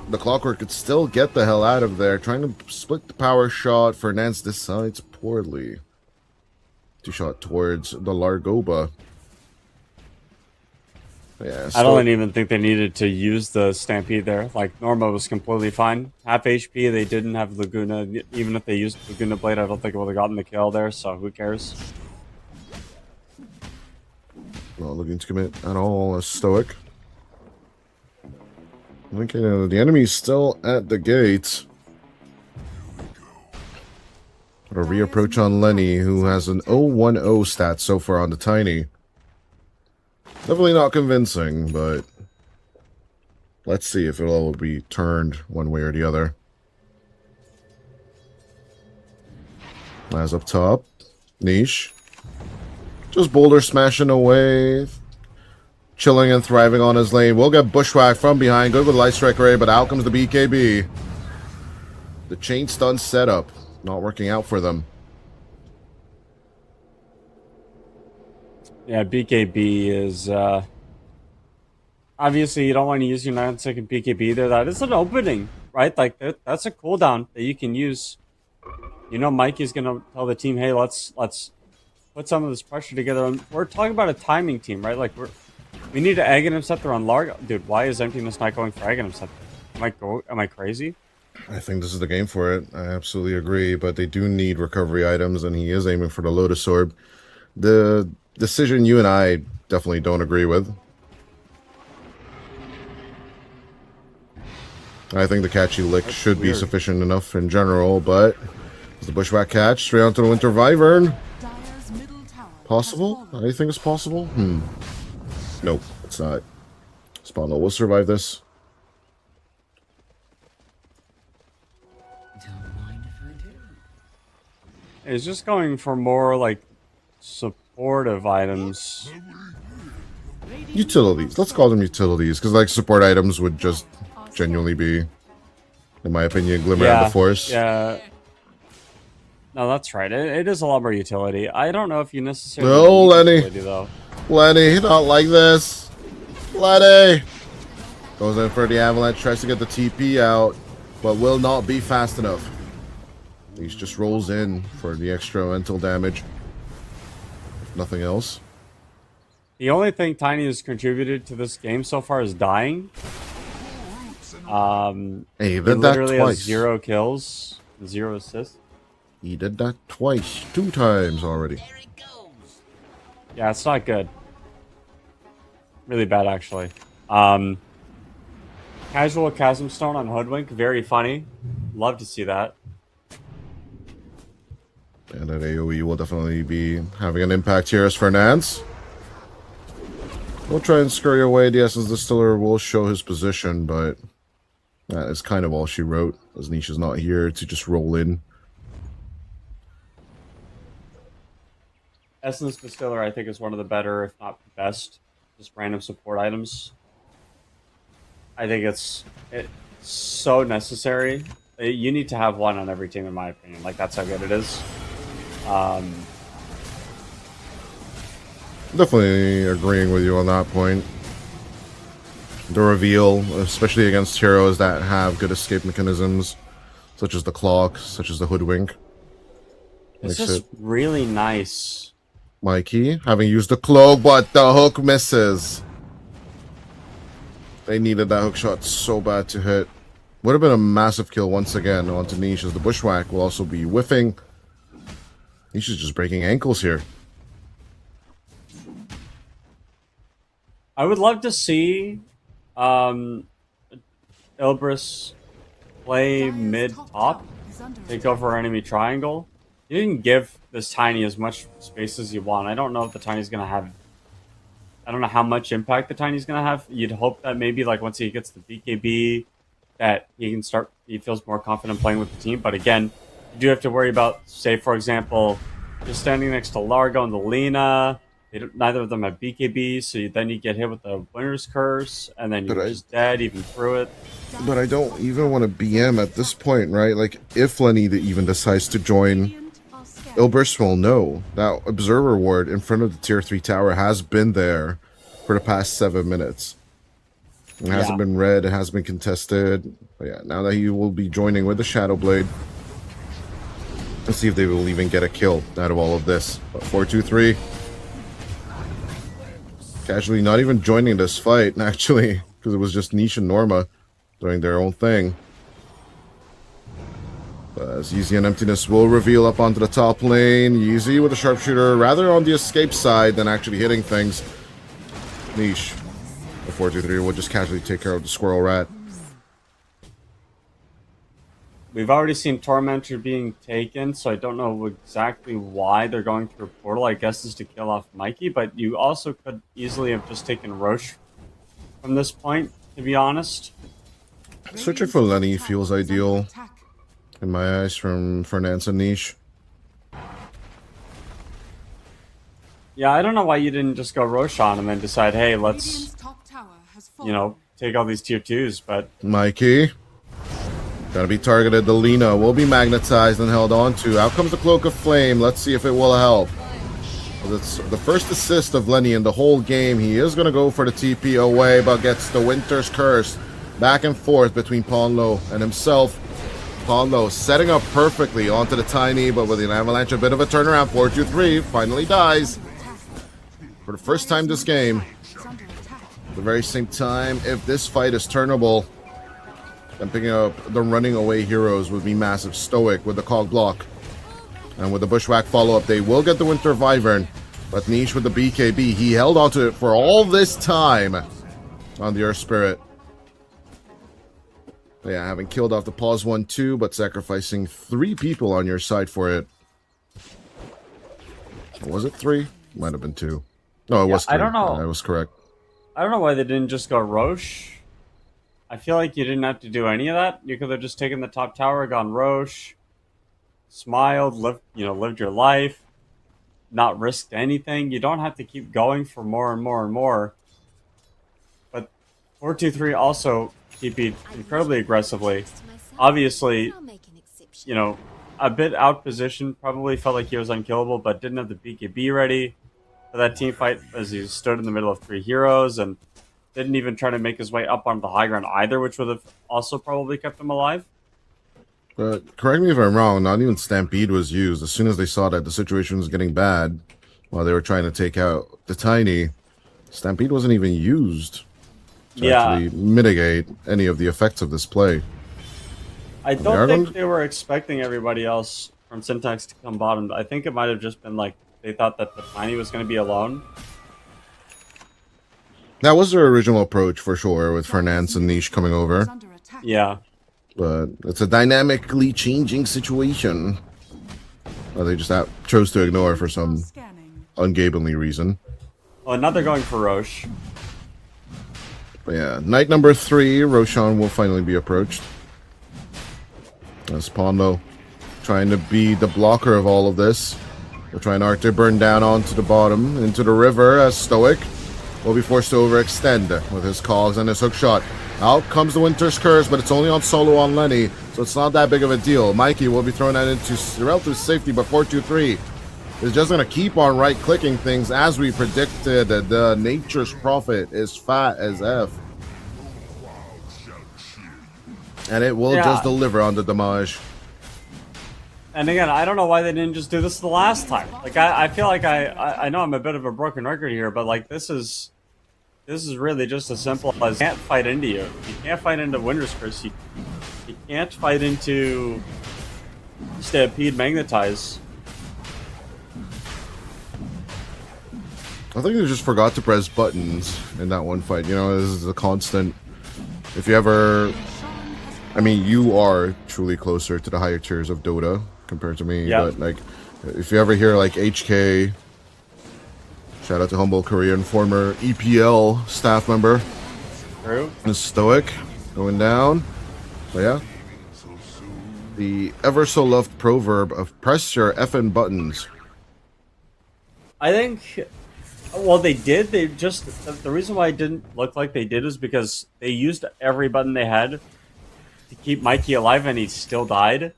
the Clockwork could still get the hell out of there. Trying to split the power shot. Fernandez decides poorly Two-shot towards the Largoba. Yeah, I don't even think they needed to use the Stampede there. Like, Norma was completely fine. Half HP, they didn't have Laguna. Even if they used Laguna Blade, I don't think it would have gotten the kill there, so who cares? Not looking to commit at all. Stoic. Okay, the enemy's still at the gate. A reapproach on Lenny, who has an 0-1-0 stat so far on the Tiny. Definitely not convincing, but let's see if it'll be turned one way or the other. As up top, Niche. Just boulder smashing away. Chilling and thriving on his lane. We'll get bushwhacked from behind. Good with Light Strike Ray, but out comes the BKB. The chain stun setup. Not working out for them. Yeah, BKB is... obviously, you don't want to use your 9-second BKB there. That is an opening, right? Like, that's a cooldown that you can use. You know Mikey's going to tell the team, hey, let's put some of this pressure together. And we're talking about a timing team, right? Like, we need to Aghanim Scepter on Largo. Dude, why is Emptiness not going for Aghanim Scepter? Am I crazy? I think this is the game for it. I absolutely agree, but they do need recovery items, and he is aiming for the Lotus Orb. The decision you and I definitely don't agree with. I think the catchy lick should be sufficient enough in general, but the bushwhack catch straight onto the Winter Wyvern. Dire's middle tower Possible? has I think it's possible. Nope, it's not. Spawnel will survive this. It's just going for more, like, supportive items. Utilities. Let's call them utilities, because like support items would just genuinely be, in my opinion, Glimmer and the Force. Yeah. No, that's right. It is a lot more utility. I don't know if you necessarily No, need Lenny. utility, though. Lenny, not like this. Lenny! Goes in for the Avalanche, tries to get the TP out, but will not be fast enough. He just rolls in for the extra mental damage. If nothing else. The only thing Tiny has contributed to this game so far is dying. Hey, he He did that literally has twice. 0 kills, 0 assists. He did that twice. 2 times already. Yeah, it's not good. Really bad, actually. Casual Chasm Stone on Hoodwink, very funny. Love to see that. And that AoE will definitely be having an impact here as Fernandes. We'll try and scurry away. The Essence Distiller will show his position, but that is kind of all she wrote, as Nisha's not here to just roll in. Essence Distiller, I think, is one of the better, if not the best, just random support items. I think it's so necessary. You need to have one on every team, in my opinion. Like, that's how good it is. Definitely agreeing with you on that point. The reveal, especially against heroes that have good escape mechanisms, such as the clock, such as the hoodwink. It's Makes just really nice. Mikey, having used the cloak, but the hook misses. They needed that hook shot so bad to hit. Would have been a massive kill once again onto Niche, as the bushwhack will also be whiffing. Niche is just breaking ankles here. I would love to see Ilbris play Dire's mid-top, tower is under take attack. over enemy triangle. You didn't give this Tiny as much space as you want. I don't know if the Tiny's going to have... I don't know how much impact the Tiny's going to have. You'd hope that maybe, like, once he gets the BKB, that he can start... He feels more confident playing with the team. But again, you do have to worry about, say, for example, just standing next to Largo and the Lina. Neither of them have BKB, so then you get hit with the Winner's Curse, and then you're just dead even through it. But I don't even want to BM at this point, right? Like, if Lenny even decides to join, Radiant are scared. Ilbris will know that Observer Ward in front of the Tier 3 tower has been there for the past 7 minutes. It hasn't been read, it has been contested. But yeah, now that he will be joining with the Shadow Blade, Let's see if they will even get a kill out of all of this. But 4-2-3. Casually not even joining this fight, actually, because it was just Niche and Norma doing their own thing. As Yeezy and Emptiness will reveal up onto the top lane. Yeezy with a sharpshooter rather on the escape side than actually hitting things. Niche, the 4-2-3 will just casually take care of the Squirrel Rat. We've already seen Tormentor being taken, so I don't know exactly why they're going through Portal. I guess is to kill off Mikey, but you also could easily have just taken Roche from this point, to be honest. Switching for Lenny feels ideal, in my eyes, from Fernance and Niche. Yeah, I don't know why you didn't just go Roche on and then decide, hey, let's, Radiant's top tower has you know, take all these tier 2s, but Mikey. Gotta be targeted. The Lina will be magnetized and held on to. Out comes the Cloak of Flame. Let's see if it will help. Well, it's the first assist of Lenny in the whole game. He is going to go for the TP away, but gets the Winter's Curse. Back and forth between Ponlo and himself. Ponlo setting up perfectly onto the Tiny, but with an Avalanche, a bit of a turnaround. 4-2-3 finally dies. For the first time this game. At the very same time, if this fight is turnable, then picking up the running away heroes would be massive. Stoic with the Cog Block. And with the Bushwhack follow-up, they will get the Winter Wyvern. But Niche with the BKB, he held onto it for all this time on the Earth Spirit. Yeah, having killed off the Pause 1-2, but sacrificing 3 people on your side for it. Or was it 3? Might have been 2. No, it was 3. I don't know. I was correct. I don't know why they didn't just go Roche. I feel like you didn't have to do any of that. You could have just taken the top tower, gone Roche, smiled, lived your life, not risked anything. You don't have to keep going for more and more and more. But 4-2-3 also TP'd incredibly aggressively. Obviously, you know, a bit out position. Probably felt like he was unkillable, but didn't have the BKB ready for that team fight as he stood in the middle of 3 heroes and didn't even try to make his way up onto the high ground either, which would have also probably kept him alive. But correct me if I'm wrong, not even Stampede was used. As soon as they saw that the situation was getting bad while they were trying to take out the Tiny, Stampede wasn't even used to actually mitigate any of the effects of this play. I don't think they were expecting everybody else from Syntax to come bottom. I think it might have just been like they thought that the Tiny was going to be alone. That was their original approach for sure, with Fernance and Niche coming over. Yeah. But it's a dynamically changing situation. Well, they just chose to ignore for some ungainly reason. Well, now they're going for Roche. But yeah, night number 3, Roshan will finally be approached. As Pondo trying to be the blocker of all of this. We're trying to Arctic burn down onto the bottom, into the river, as Stoic will be forced to overextend with his cogs and his hook shot. Out comes the Winter's Curse, but it's only on solo on Lenny, so it's not that big of a deal. Mikey will be thrown that into relative safety, but 4-2-3 is just going to keep on right-clicking things as we predicted. The Nature's Prophet is fat as F. And it will just deliver on the damage. And again, I don't know why they didn't just do this the last time. Like, I feel like I know I'm a bit of a broken record here, but like this is really just as simple as you can't fight into you. You can't fight into Winter's Curse. You can't fight into Stampede Magnetize. I think they just forgot to press buttons in that one fight. You know, this is a constant. If you ever... I mean, you are truly closer to the higher tiers of Dota compared to me. But, like, if you ever hear, like, HK... Shout out to humble Korean former EPL staff member. True. And Stoic going down. But yeah. The ever so loved proverb of press your effing buttons. I think, well, they did. They just, the reason why it didn't look like they did is because they used every button they had to keep Mikey alive, and he still died.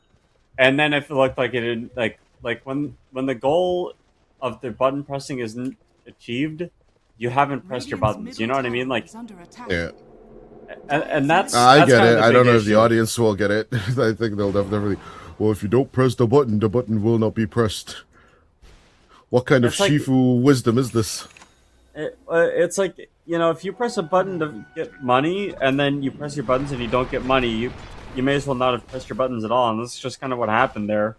And then if it looked like it didn't, like when the goal of the button pressing isn't achieved, you haven't pressed your buttons. You know what I mean? Like, yeah. And that's I get kind it. of I don't know if issue. the audience will get it. I think they'll definitely. well, if you don't press the button will not be pressed. What kind of It's like- Shifu wisdom is this? It's like, you know, if you press a button to get money and then you press your buttons and you don't get money, you may as well not have pressed your buttons at all. And this is just kind of what happened there.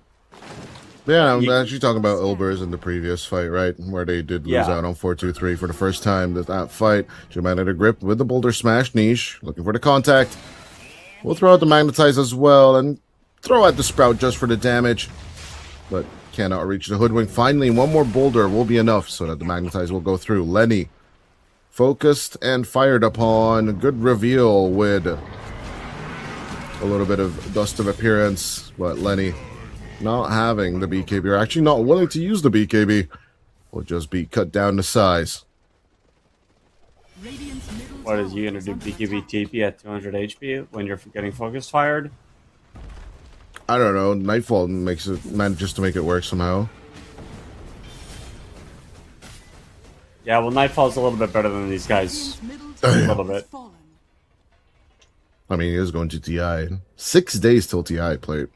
Yeah, I'm actually talking about Ilbers in the previous fight, right? Where they did lose Yeah. out on 4-2-3 for the first time. That fight, Jermaine had a grip with the boulder smash niche, looking for the contact. We'll throw out the magnetize as well and throw out the sprout just for the damage. But cannot reach the hoodwink. Finally, one more boulder will be enough so that the magnetize will go through. Lenny, focused and fired upon. Good reveal with a little bit of dust of appearance, but Lenny not having the BKB, or actually not willing to use the BKB, will just be cut down to size. Radiant's middle What is tower you gonna do under BKB attack. TP at 200 HP when you're getting focus fired? I don't know. Nightfall manages to make it work somehow. Yeah, well, Nightfall's a little bit better than these guys. Radiant's middle Oh, tower yeah. A little has bit. fallen. I mean, he is going to TI. 6 days till TI plate.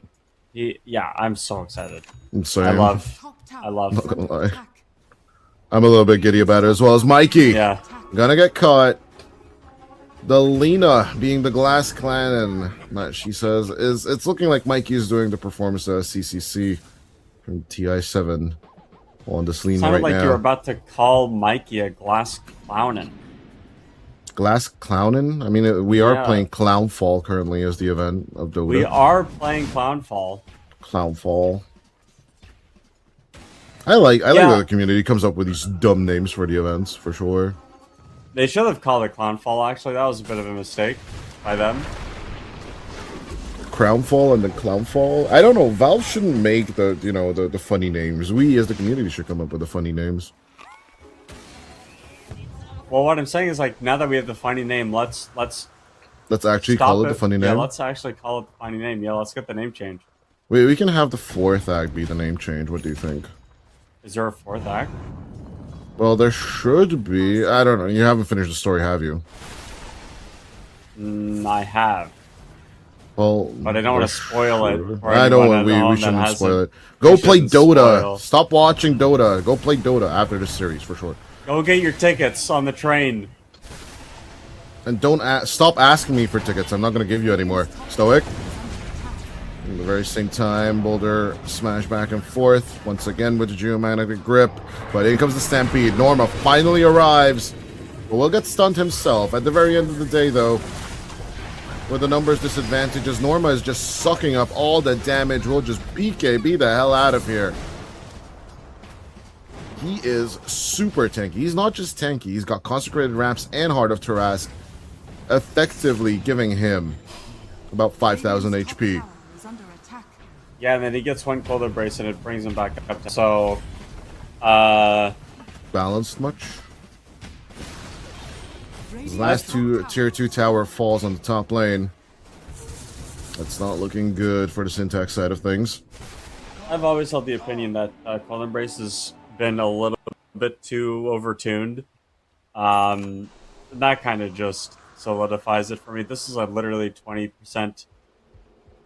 Yeah, I'm so excited. So I love. Top tower I love- is Not gonna under lie. attack. I'm a little bit giddy about it, as well as Mikey. Yeah. Gonna get caught. The Lena being the glass cannon, that she says, it's looking like Mikey is doing the performance at CCC from TI7 on this Lena Sounded right like now. you were about to call Mikey a glass clownin. Glass Clownin? I mean, we are Yeah. playing Clownfall currently as the event of Dota. We are playing Clownfall. Clownfall. I like Yeah. that the community comes up with these dumb names for the events, for sure. They should have called it Clownfall, actually. That was a bit of a mistake by them. Crownfall and then Clownfall. I don't know. Valve shouldn't make the funny names. We as the community should come up with the funny names. Well, what I'm saying is, like, now that we have the funny name, let's Let's actually stop call it the funny Yeah, name. let's actually call it the funny name. Yeah, let's get the name change. We can have the fourth act be the name change. What do you think? Is there a fourth act? Well, there should be. I don't know. You haven't finished the story, have you? I have. Well, But I don't wanna spoil it sure. for I don't anyone want. at home We that shouldn't hasn't- spoil it. Go we play shouldn't Dota. spoil. Stop watching Dota. Go play Dota after the series for sure. Go get your tickets on the train. And don't stop asking me for tickets. I'm not going to give you any more. Stoic. At the very same time, Boulder smash back and forth. Once again with the geomagnetic grip. But in comes the Stampede. Norma finally arrives. But will get stunned himself. At the very end of the day, though, with the numbers disadvantages, Norma is just sucking up all the damage. We'll just BKB the hell out of here. He is super tanky. He's not just tanky. He's got Consecrated Ramps and Heart of Tarask, effectively giving him about 5,000 Radiant's top HP. tower is under attack. Yeah, and then he gets one cold embrace and it brings him back up. So, Balanced much? His Radiant's last two top tier 2 tower falls on the top lane. That's not looking good for the Syntax side of things. I've always held the opinion that cold embrace has been a little bit too overtuned. That kind of just solidifies it for me. This is a literally 20%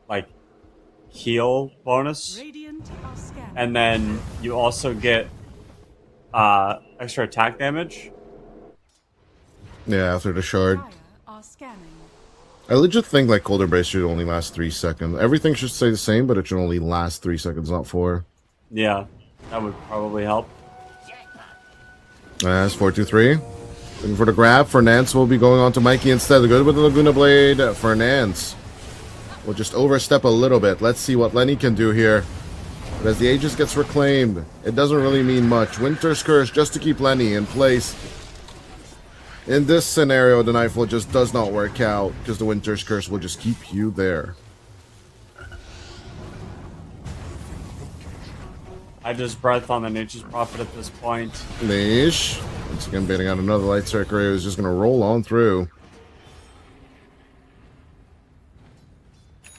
like heal bonus, Radiant are scanning. and then you also get extra attack damage. Yeah, after the shard. Dire are scanning. I legit think like Cold Embrace should only last 3 seconds. Everything should stay the same, but it should only last 3 seconds, not 4. Yeah, that would probably help. That's 4-2-3. Looking for the grab. Fernance will be going on to Mikey instead. Good with the Laguna Blade. Fernance will just overstep a little bit. Let's see what Lenny can do here. But as the Aegis gets reclaimed, it doesn't really mean much. Winter's Curse just to keep Lenny in place. In this scenario, the Nightfall just does not work out because the Winter's Curse will just keep you there. I just breath on the Nature's Prophet at this point. Niche. Once again, baiting out another Light Circuit who's just going to roll on through.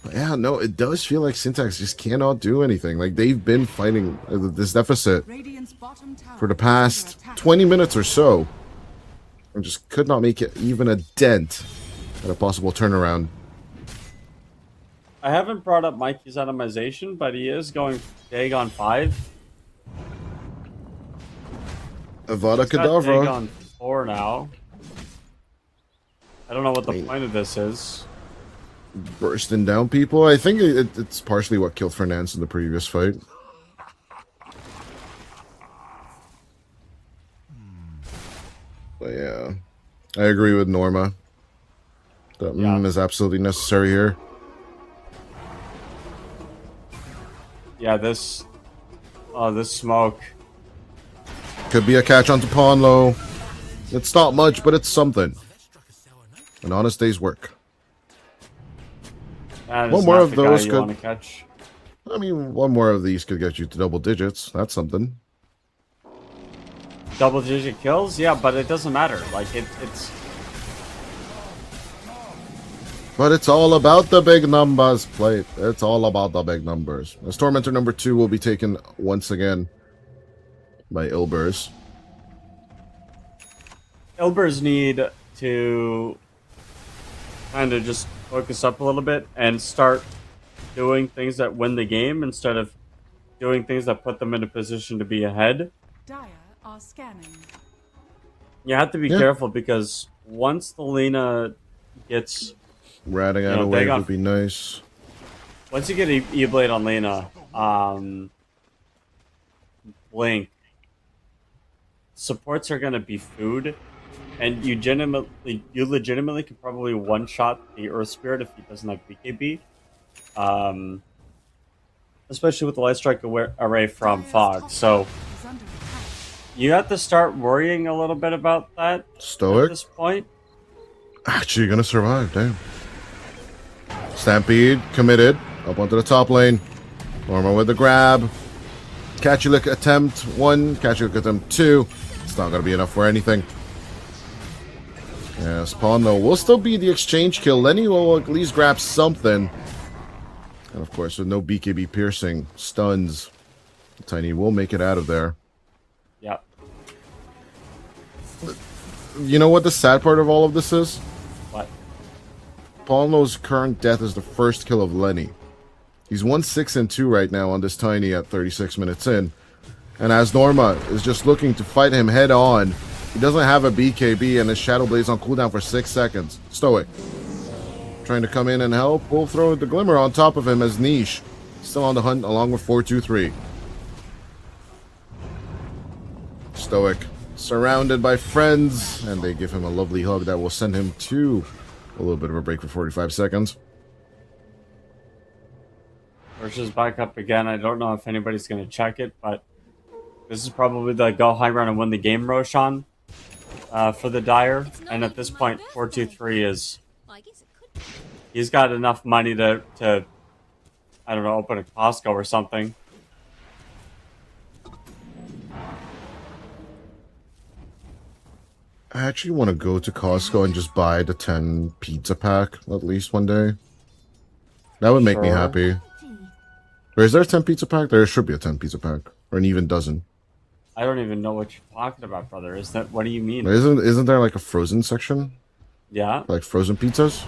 But yeah, no, it does feel like Syntax just cannot do anything. Like, they've been fighting this deficit Radiant's bottom tower for the is past under attack. 20 minutes or so. And just could not make it even a dent at a possible turnaround. I haven't brought up Mikey's atomization, but he is going Dagon 5. Avada He's got Kedavra. Dagon 4 now. I don't know what the Wait. point of this is. Bursting down people. I think it's partially what killed Fernance in the previous fight. But yeah, I agree with Norma. That is absolutely necessary here. Yeah, this smoke. Could be a catch onto Ponlo. It's not much, but it's something. An honest day's work. That One is more not of the those guy you could- want to catch. I mean, one more of these could get you to double digits. That's something. Double-digit kills? Yeah, but it doesn't matter. Like, it's... But it's all about the big numbers, plate. It's all about the big numbers. As Tormentor number 2 will be taken once again by Ilbers. Ilbers need to kind of just focus up a little bit and start doing things that win the game instead of doing things that put them in a position to be ahead. Dire are scanning. You have to be careful because once the Lena gets... Ratting out a wave would be nice. Once you get E-Blade on Lena, Blink, supports are going to be food, and you legitimately could probably one-shot the Earth Spirit if he doesn't have BKB. Especially with the Light Strike array from Fog. So Is under attack. you have to start worrying a little bit about that Stoic. at this point. Actually, gonna survive, damn. Stampede, committed. Up onto the top lane. Norma with the grab. Catchy look attempt 1, catchy look attempt 2. It's not gonna be enough for anything. Yes, Pawn though will still be the exchange kill. Lenny will at least grab something. And of course, with no BKB piercing, stuns. Tiny will make it out of there. Yeah. You know what the sad part of all of this is? What? Pauno's current death is the first kill of Lenny. He's 1-6-2 right now on this Tiny at 36 minutes in. And as Norma is just looking to fight him head on, he doesn't have a BKB and his Shadow Blade's on cooldown for 6 seconds. Stoic. Trying to come in and help. We'll throw the Glimmer on top of him as Niche. Still on the hunt along with 4-2-3. Stoic. Surrounded by friends. And they give him a lovely hug that will send him to a little bit of a break for 45 seconds. Versus back up again. I don't know if anybody's going to check it, but this is probably the go high ground and win the game, Roshan, for the Dire. And at this point, 4-2-3 is... He's got enough money to I don't know, open a Costco or something. I actually want to go to Costco and just buy the 10 pizza pack at least one day. That would make me happy. Or is there a 10 pizza pack? There should be a 10 pizza pack. Or an even dozen. I don't even know what you're talking about, brother. Is that... What do you mean? Isn't there like a frozen section? Yeah? Like frozen pizzas?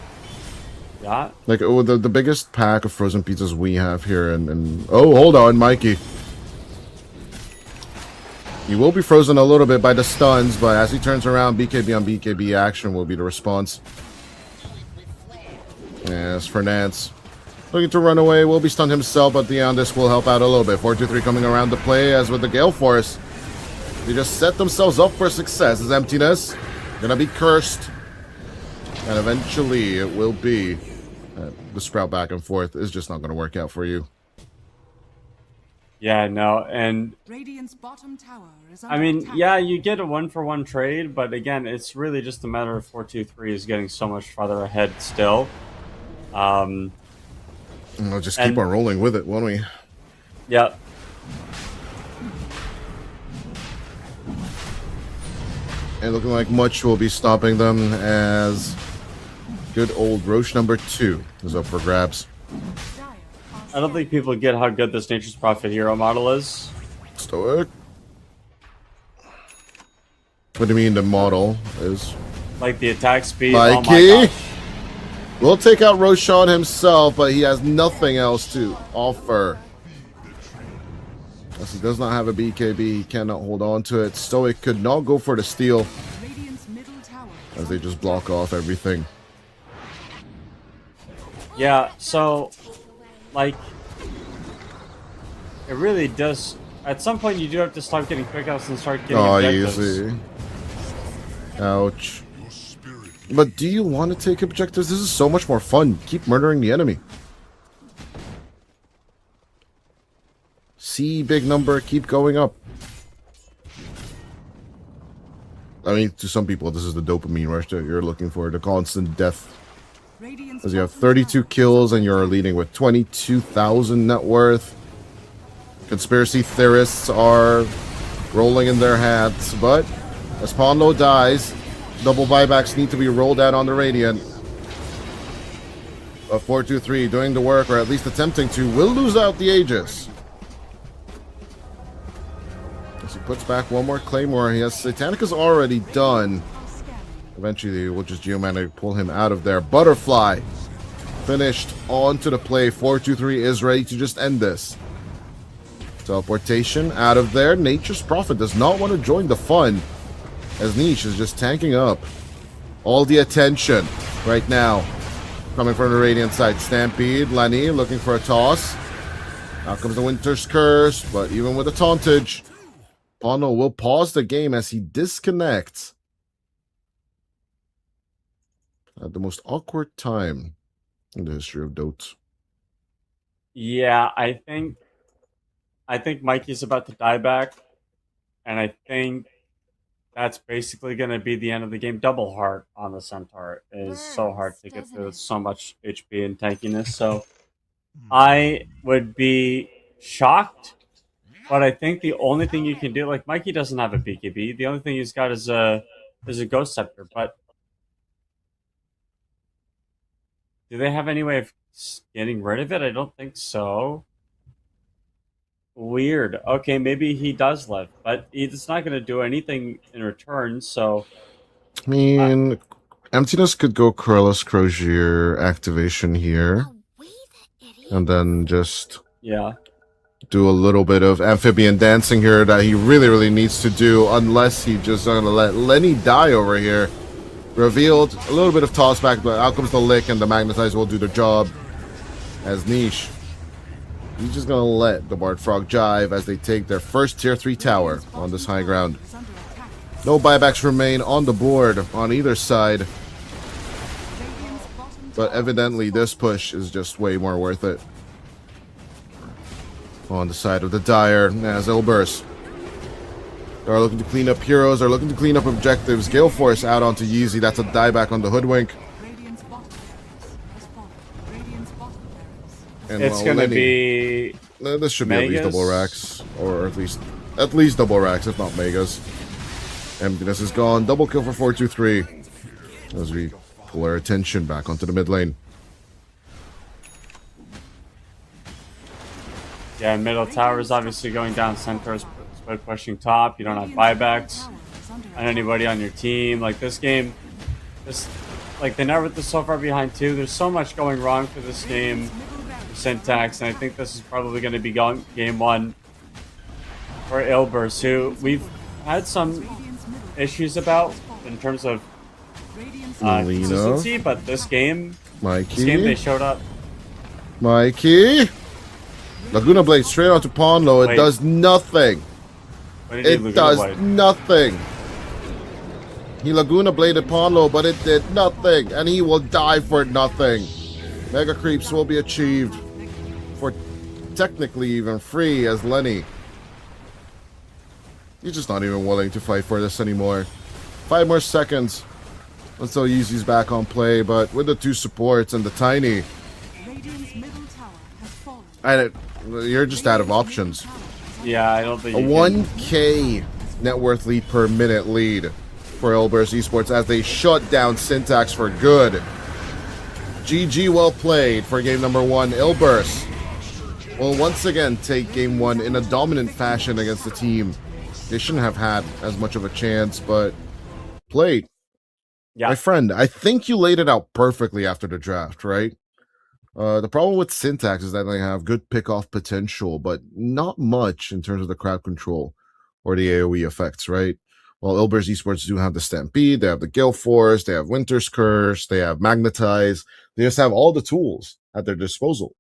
Yeah? Like, the biggest pack of frozen pizzas we have here and... Oh, hold on, Mikey. He will be frozen a little bit by the stuns, but as he turns around, BKB on BKB action will be the response. Yes, Fernance. Looking to run away, will be stunned himself, but this will help out a little bit. 4-2-3 coming around to play, as with the Gale Force. They just set themselves up for success. As Emptiness gonna be cursed. And eventually it will be... the sprout back and forth is just not gonna work out for you. Yeah, no, and... Radiant's bottom tower is under I mean, attack. yeah, you get a one-for-one trade, but again, it's really just a matter of 4-2-3 is getting so much farther ahead still. We'll just keep on rolling with it, won't we? Yeah. And looking like much will be stopping them as good old Roche number 2 is up for grabs. Dire are I don't think people get how good this Nature's Prophet hero model is. Stoic. What do you mean the model is? Like the attack speed. Oh my Mikey? gosh. Will take out Roshan himself, but he has nothing else to offer. As he does not have a BKB, he cannot hold on to it. Stoic could not go for the steal Radiant's middle tower as they just block off everything. Yeah, so, like, it really does. At some point, you do have to stop getting quickouts and start getting Oh, objectives. easy. Ouch. But do you want to take objectives? This is so much more fun. Keep murdering the enemy. See big number, keep going up. I mean, to some people, this is the dopamine rush that you're looking for, the constant death. Radiant's As you have bottom 32 tower kills and you're leading with 22,000 net worth. Conspiracy theorists are rolling in their hats, but as Ponlo dies, double buybacks need to be rolled out on the Radiant. But 423 doing the work, or at least attempting to, will lose out the Aegis. As he puts back one more Claymore, he has Satanica's already done. are scanning. Eventually, we'll just Geomantic pull him out of there. Butterfly finished onto the play. 423 is ready to just end this. Teleportation out of there. Nature's Prophet does not want to join the fun, as Niche is just tanking up all the attention right now. Coming from the Radiant side. Stampede, Lenny looking for a toss. Now comes the Winter's Curse, but even with the tauntage, Pono will pause the game as he disconnects at the most awkward time in the history of Dota. Yeah, I think Mikey's about to die back, and I think that's basically going to be the end of the game. Double heart on the Centaur is so hard to get through with so much HP and tankiness. So I would be shocked, but I think the only thing you can do, like Mikey doesn't have a BKB. The only thing he's got is a Ghost Scepter. But do they have any way of getting rid of it? I don't think so. Weird. Okay, maybe he does live, but it's not going to do anything in return. So I mean, Emptiness could go Corellis Crozier activation here, and then just yeah. do a little bit of amphibian dancing here that he really needs to do, unless he just gonna let Lenny die over here. Revealed a little bit of toss back, but out comes the lick, and the Magnetize will do the job as Niche. He's just gonna let the Bard Frog jive as they take their first tier 3 tower on this high ground. is under attack. No buybacks remain on the board on either side, Radiant's bottom but tower evidently this push is just way more worth it. On the side of the Dire, as Ilbers are looking to clean up heroes, are looking to clean up objectives. Gale Force out onto Yeezy, that's a dieback on the Hoodwink. Radiant's bottom barracks has fallen. Radiant's bottom barracks has And It's while going to Lenny- be this should be at least Megas. double racks, or at least double racks, if not megas. Emptiness is gone. Double kill for 423 as we pull our attention back onto the mid lane. yeah. Middle tower is obviously going down. Centaur's split pushing top. You don't have buybacks on anybody on your team. Like this game, like they never were so far behind too. There's so much going wrong for this game. Syntax, and I think this is probably going to be game one for Ilbers, who we've had some issues about in terms of Melina. consistency, but this game they Mikey. showed up. Mikey. Laguna Blade straight onto Ponlo. It Wait. does nothing. What did he It Laguna does Blade? nothing. He Laguna Bladed Ponlo, but it did nothing. And he will die for nothing. Mega creeps will be achieved for technically even free as Lenny. He's just not even willing to fight for this anymore. 5 more seconds until Yeezy's back on play, but with the 2 supports and the Tiny, Radiant's middle tower has fallen. you're just out of options. Yeah, I don't think A you can- 1k net worth lead per minute lead for Elburst Esports as they shut down Syntax for good. GG, well played for game number 1. Ilburst will once again take game 1 in a dominant fashion against the team. They shouldn't have had as much of a chance, but played Yeah. My friend, I think you laid it out perfectly after the draft, right? The problem with Syntax is that they have good pickoff potential, but not much in terms of the crowd control or the AoE effects, right? Well, Ilber's Esports do have the Stampede, they have the Gale Force, they have Winter's Curse, they have Magnetize. They just have all the tools at their disposal.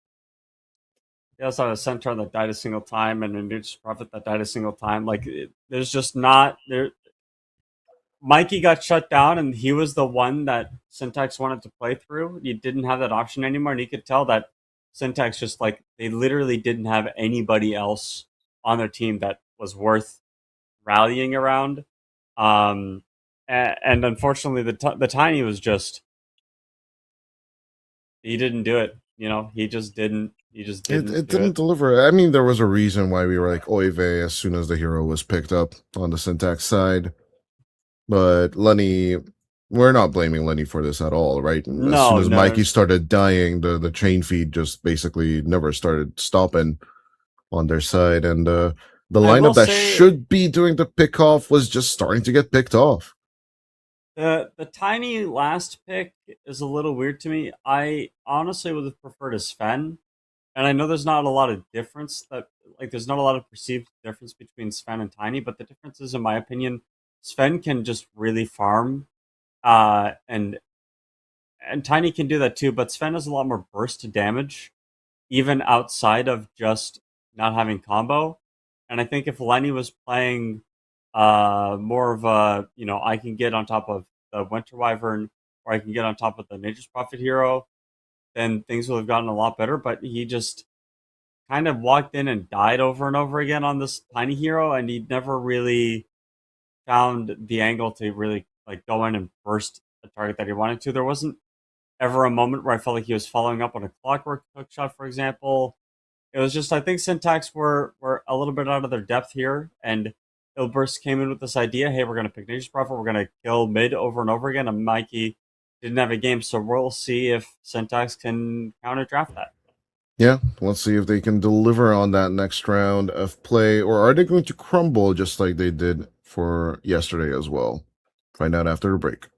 They also have a Centaur that died a single time and a Neutral Prophet that died a single time. Like, there's just not there. Mikey got shut down, and he was the one that Syntax wanted to play through. You didn't have that option anymore, and you could tell that Syntax just like they literally didn't have anybody else on their team that was worth rallying around. And unfortunately, the Tiny was just he didn't do it. He just didn't. He just didn't It do didn't it. deliver. I mean, there was a reason why we were like Oive as soon as the hero was picked up on the Syntax side. But Lenny, we're not blaming Lenny for this at all, right? As soon No, as no, Mikey started dying, the chain feed just basically never started stopping on their side. And the I will lineup that say should be doing the pick off was just starting to get picked off. the Tiny last pick is a little weird to me. I honestly would have preferred a Sven. And I know there's not a lot of difference there's not a lot of perceived difference between Sven and Tiny, but the difference is, in my opinion, Sven can just really farm, and Tiny can do that too. But Sven has a lot more burst to damage, even outside of just not having combo. And I think if Lenny was playing, more of a I can get on top of the Winter Wyvern or I can get on top of the Nature's Prophet hero, then things would have gotten a lot better. But he just kind of walked in and died over and over again on this tiny hero, and he never really found the angle to really like go in and burst the target that he wanted to. There wasn't ever a moment where I felt like he was following up on a clockwork hook shot, for example. It was just I think Syntax were a little bit out of their depth here, and Ilburst came in with this idea: hey, we're going to pick Nature's Prophet, we're going to kill mid over and over again, and Mikey didn't have a game, so we'll see if Syntax can counter draft that. Yeah, let's see if they can deliver on that next round of play, or are they going to crumble just like they did for yesterday as well? Find out after the break.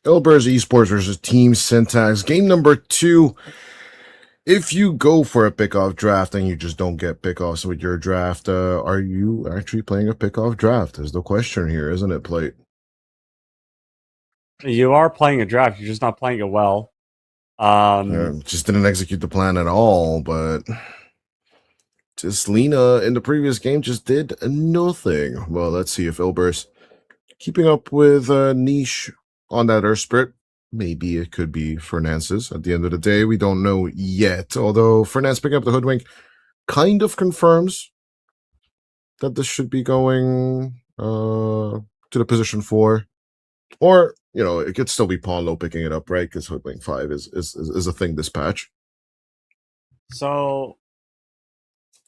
Elbers Esports versus Team Syntax. Game number 2. If you go for a pickoff draft and you just don't get pickoffs with your draft, are you actually playing a pickoff draft? Is the question here, isn't it, Plate? You are playing a draft. You're just not playing it well. Just didn't execute the plan at all, but just Lena in the previous game just did nothing. Well, let's see if Elbers keeping up with Niche on that Earth Spirit. Maybe it could be Fernances. At the end of the day, we don't know yet. Although Fernandes picking up the Hoodwink kind of confirms that this should be going to the position 4. Or, it could still be Pawnlow picking it up, right? Because Hoodwink 5 is a thing this patch. So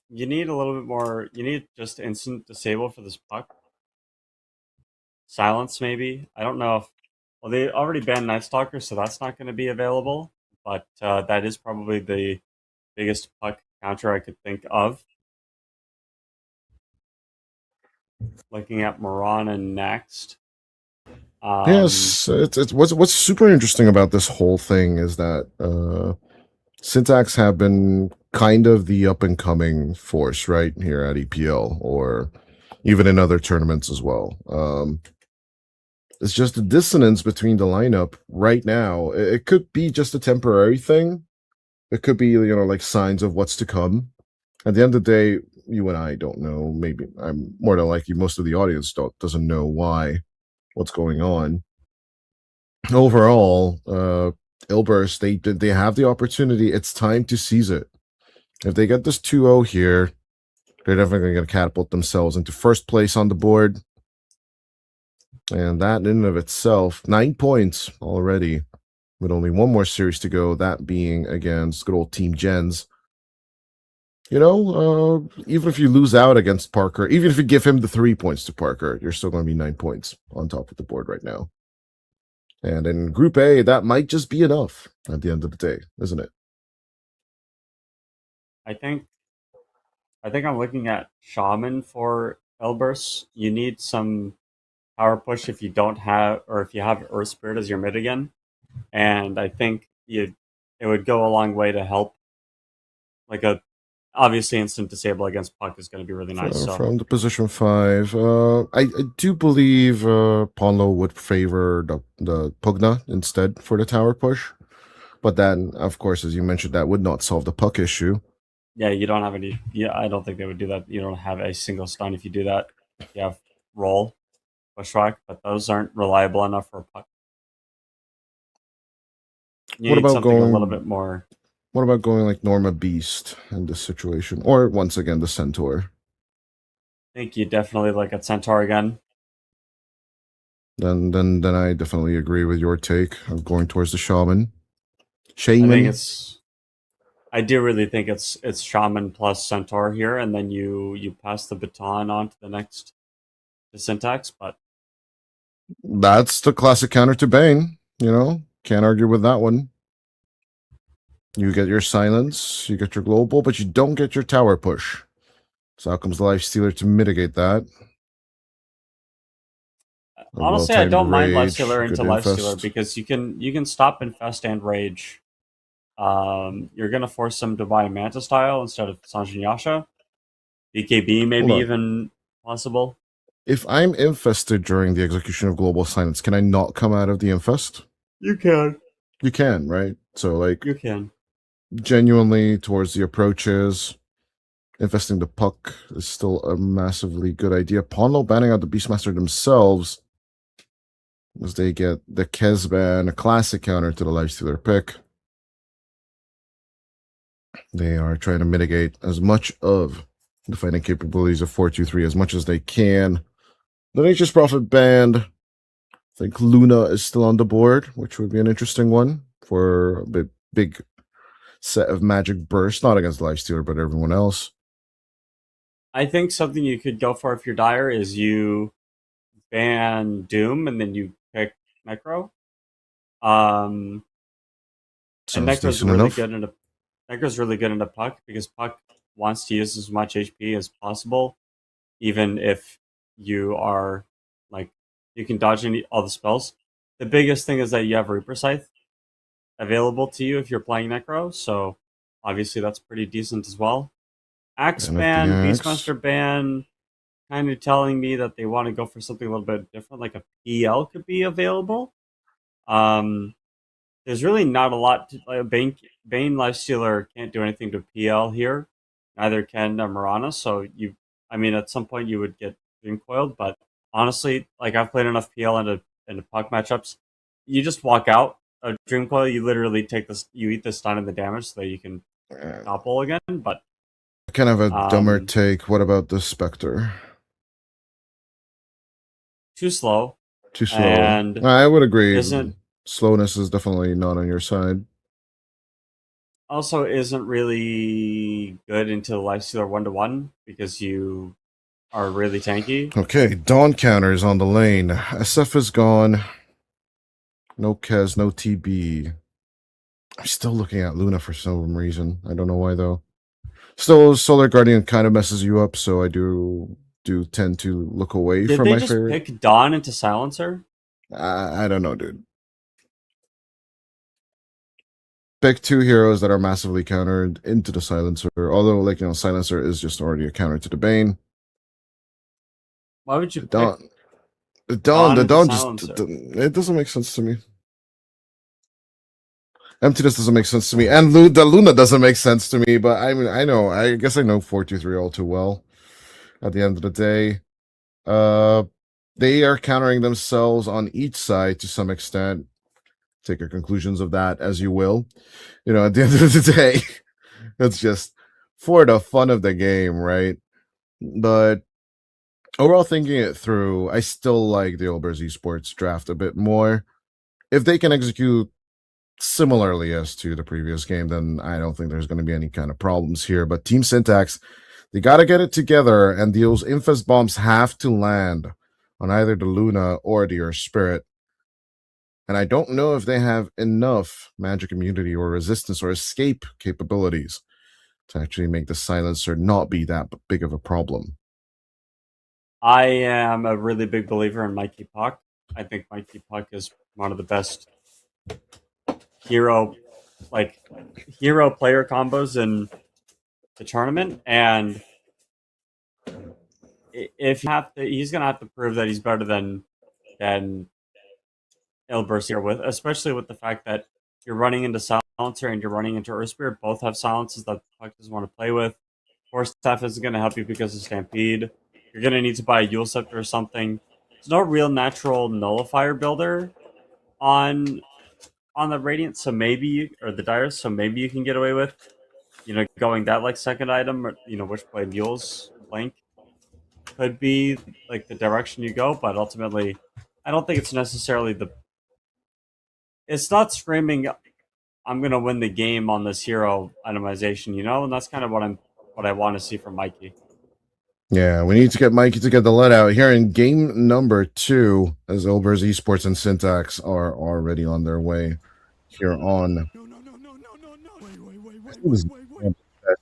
you need a little bit more. You need just instant disable for this puck. Silence, maybe. I don't know if. Well, they already banned Night Stalker, so that's not going to be available. But that is probably the biggest puck counter I could think of. Looking at Morana next. Yes, it's what's super interesting about this whole thing is that Syntax have been kind of the up and coming force right here at EPL or even in other tournaments as well. It's just the dissonance between the lineup right now. It could be just a temporary thing. It could be, like signs of what's to come. At the end of the day, you and I don't know. Maybe I'm more than likely most of the audience doesn't know what's going on. Overall, Ilburst, they have the opportunity. It's time to seize it. If they get this 2-0 here, they're definitely going to catapult themselves into first place on the board. And that in and of itself, 9 points already, with only one more series to go, that being against good old Team JENZ. Even if you lose out against Parker, even if you give him the 3 points to Parker, you're still going to be 9 points on top of the board right now. And in Group A, that might just be enough at the end of the day, isn't it? I think I'm looking at Shaman for Elbers. You need some power push if you don't have, or if you have Earth Spirit as your mid again. And I think it would go a long way to help. Like obviously instant disable against puck is going to be really nice. From the position 5, I do believe Ponlo would favor the Pugna instead for the tower push. But then, of course, as you mentioned, that would not solve the puck issue. Yeah, you don't have any. Yeah, I don't think they would do that. You don't have a single stun if you do that. You have roll, bushwhack, but those aren't reliable enough for a puck. You What need about something a little going? bit more. What about going like Norma Beast in this situation, or once again the Centaur? I think you definitely like a centaur again. Then I definitely agree with your take of going towards the Shaman. I think Shaman. it's. I do really think it's shaman plus centaur here, and then you pass the baton on to the next to syntax. But That's the classic counter to Bane. Can't argue with that one. You get your silence, you get your global, but you don't get your tower push. So out comes the Life Stealer to mitigate that. honestly, I don't mind Rage, lifestealer good into lifestealer infest. because you can stop infest and rage. You're gonna force them to buy Manta style instead of Sanjin Yasha. BKB Hold maybe on. even possible. If I'm infested during the execution of global silence, can I not come out of the infest? You can. You can, right? So like You can. genuinely towards the approaches, infesting the puck is still a massively good idea. Ponlo banning out the Beastmaster themselves as they get the Kesban, a classic counter to the Lifestealer pick. They are trying to mitigate as much of the fighting capabilities of 423 as much as they can. The Nature's Prophet banned. I think Luna is still on the board, which would be an interesting one for a big set of magic bursts, not against Lifestealer, but everyone else. I think something you could go for if you're dire is you ban Doom and then you pick Necro. And Sounds decent enough. Necro's really good in a puck because puck wants to use as much HP as possible, even if you are like you can dodge all the spells. the biggest thing is that you have Reaper Scythe available to you if you're playing Necro, so obviously that's pretty decent as well. Axe And if the ban, axe. Beastmaster ban, kind of telling me that they want to go for something a little bit different, like a PL could be available. Um, there's really not a lot. Like Bane Lifestealer can't do anything to PL here. Neither can Marana. So I mean, at some point you would get Dream Coiled, but honestly, like I've played enough PL into puck matchups. You just walk out a Dream Coil. You literally take this. You eat the stun and the damage so that you can topple again. But Kind of a dumber um, take. What about the Spectre? too slow Too slow. and I would agree. isn't Slowness is definitely not on your side. also isn't really good into Lifestealer 1-1 because you are really tanky. Okay, Dawn counters on the lane. SF is gone. No Kez, no TB. I'm still looking at Luna for some reason. I don't know why though. Still, Solar Guardian kind of messes you up, so I do tend to look away Did from they my just favorite. pick Dawn into Silencer? I don't know, dude. Pick two heroes that are massively countered into the Silencer. Although, like, Silencer is just already a counter to the Bane. Why would you The pick Dawn, Dawn the into Dawn just, Silencer? it doesn't make sense to me. Emptiness doesn't make sense to me, and the Luna doesn't make sense to me. But I mean, I guess I know 423 all too well. At the end of the day, they are countering themselves on each side to some extent. Take your conclusions of that as you will. At the end of the day, it's just for the fun of the game, right? But overall, thinking it through, I still like the Olbers Esports draft a bit more. If they can execute similarly as to the previous game, then I don't think there's going to be any kind of problems here. But Team Syntax, they got to get it together, and those Infest bombs have to land on either the Luna or the Earth Spirit. And I don't know if they have enough magic immunity or resistance or escape capabilities to actually make the Silencer not be that big of a problem. I am a really big believer in Mikey Puck. I think Mikey Puck is one of the best hero player combos in the tournament, and if you have to, he's gonna have to prove that he's better than Ilbers here, with especially with the fact that you're running into Silencer and you're running into Earth Spirit. Both have silences that Puck doesn't want to play with. Force Staff isn't going to help you because of Stampede. You're going to need to buy a Yule Scepter or something. There's no real natural nullifier builder on the Radiant, so or the Dyrus, so maybe you can get away with, going that like second item, or Witchblade Mules Blink could be like the direction you go, but ultimately, I don't think it's necessarily it's not screaming I'm gonna win the game on this hero itemization, and that's kind of what I want to see from Mikey. Yeah, we need to get Mikey to get the let out here in game number 2, as Ilbers Esports and Syntax are already on their way here on. No, no, no, no, no, no, no. I think this is the best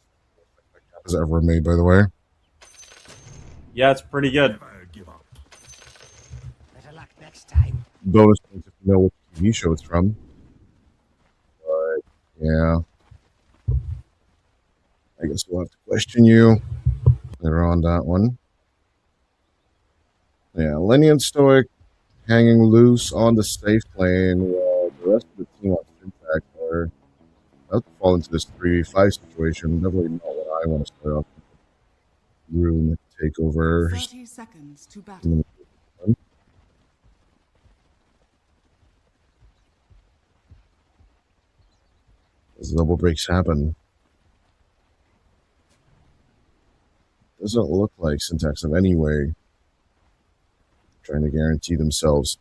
has ever made, by the way. Yeah, it's pretty good. Never give up. Better luck next time. Bonus points if you know what TV show it's from. But yeah, I guess we'll have to question you later on that one. Yeah, Lenny and Stoic hanging loose on the safe lane while the rest of the team on Syntax are about to fall into this 3v5 situation. Definitely not what I want to start off with. Rune takeovers. 30 seconds to battle. As double breaks happen, doesn't look like Syntax in any way trying to guarantee themselves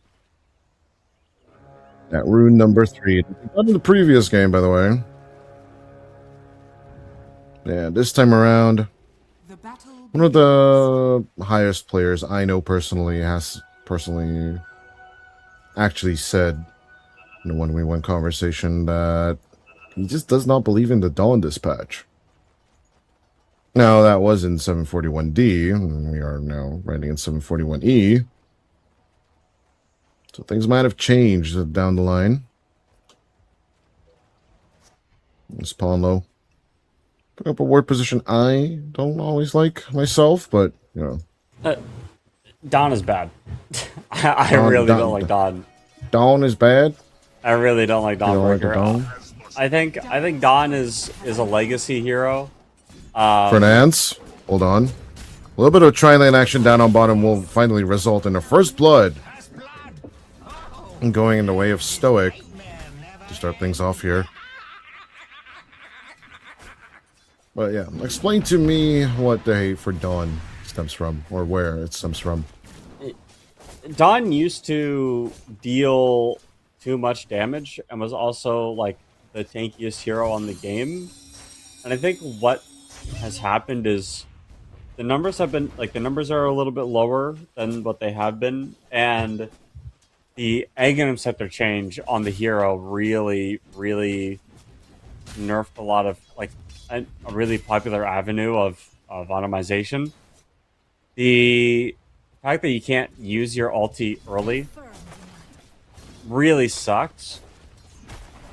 that rune number 3. Not in the previous game, by the way. Yeah, this time around, The battle one of begins. the highest players I know personally has actually said in a 1v1 conversation that he just does not believe in the Dawn dispatch. Now, that was in 741D, and we are now writing in 741E. So things might have changed down the line. It's pawn low. Pick up a word position I don't always like myself, but you know. Don is bad. I Don- really Don- don't like Don. Dawn is bad. I really don't like You Don don't like the Breaker. Dawn? I think Don is a legacy hero. Fernance, hold on. A little bit of tri-lane action down on bottom will finally result in a first blood. Going in the way of Stoic to start things off here. But yeah, explain to me what the hate for Dawn stems from, or where it stems from. Don used to deal too much damage and was also like the tankiest hero on the game. And I think what has happened is the numbers have been like the numbers are a little bit lower than what they have been, and the Aghanim sector change on the hero really nerfed a lot of like a really popular avenue of automation. The fact that you can't use your ulti early really sucks.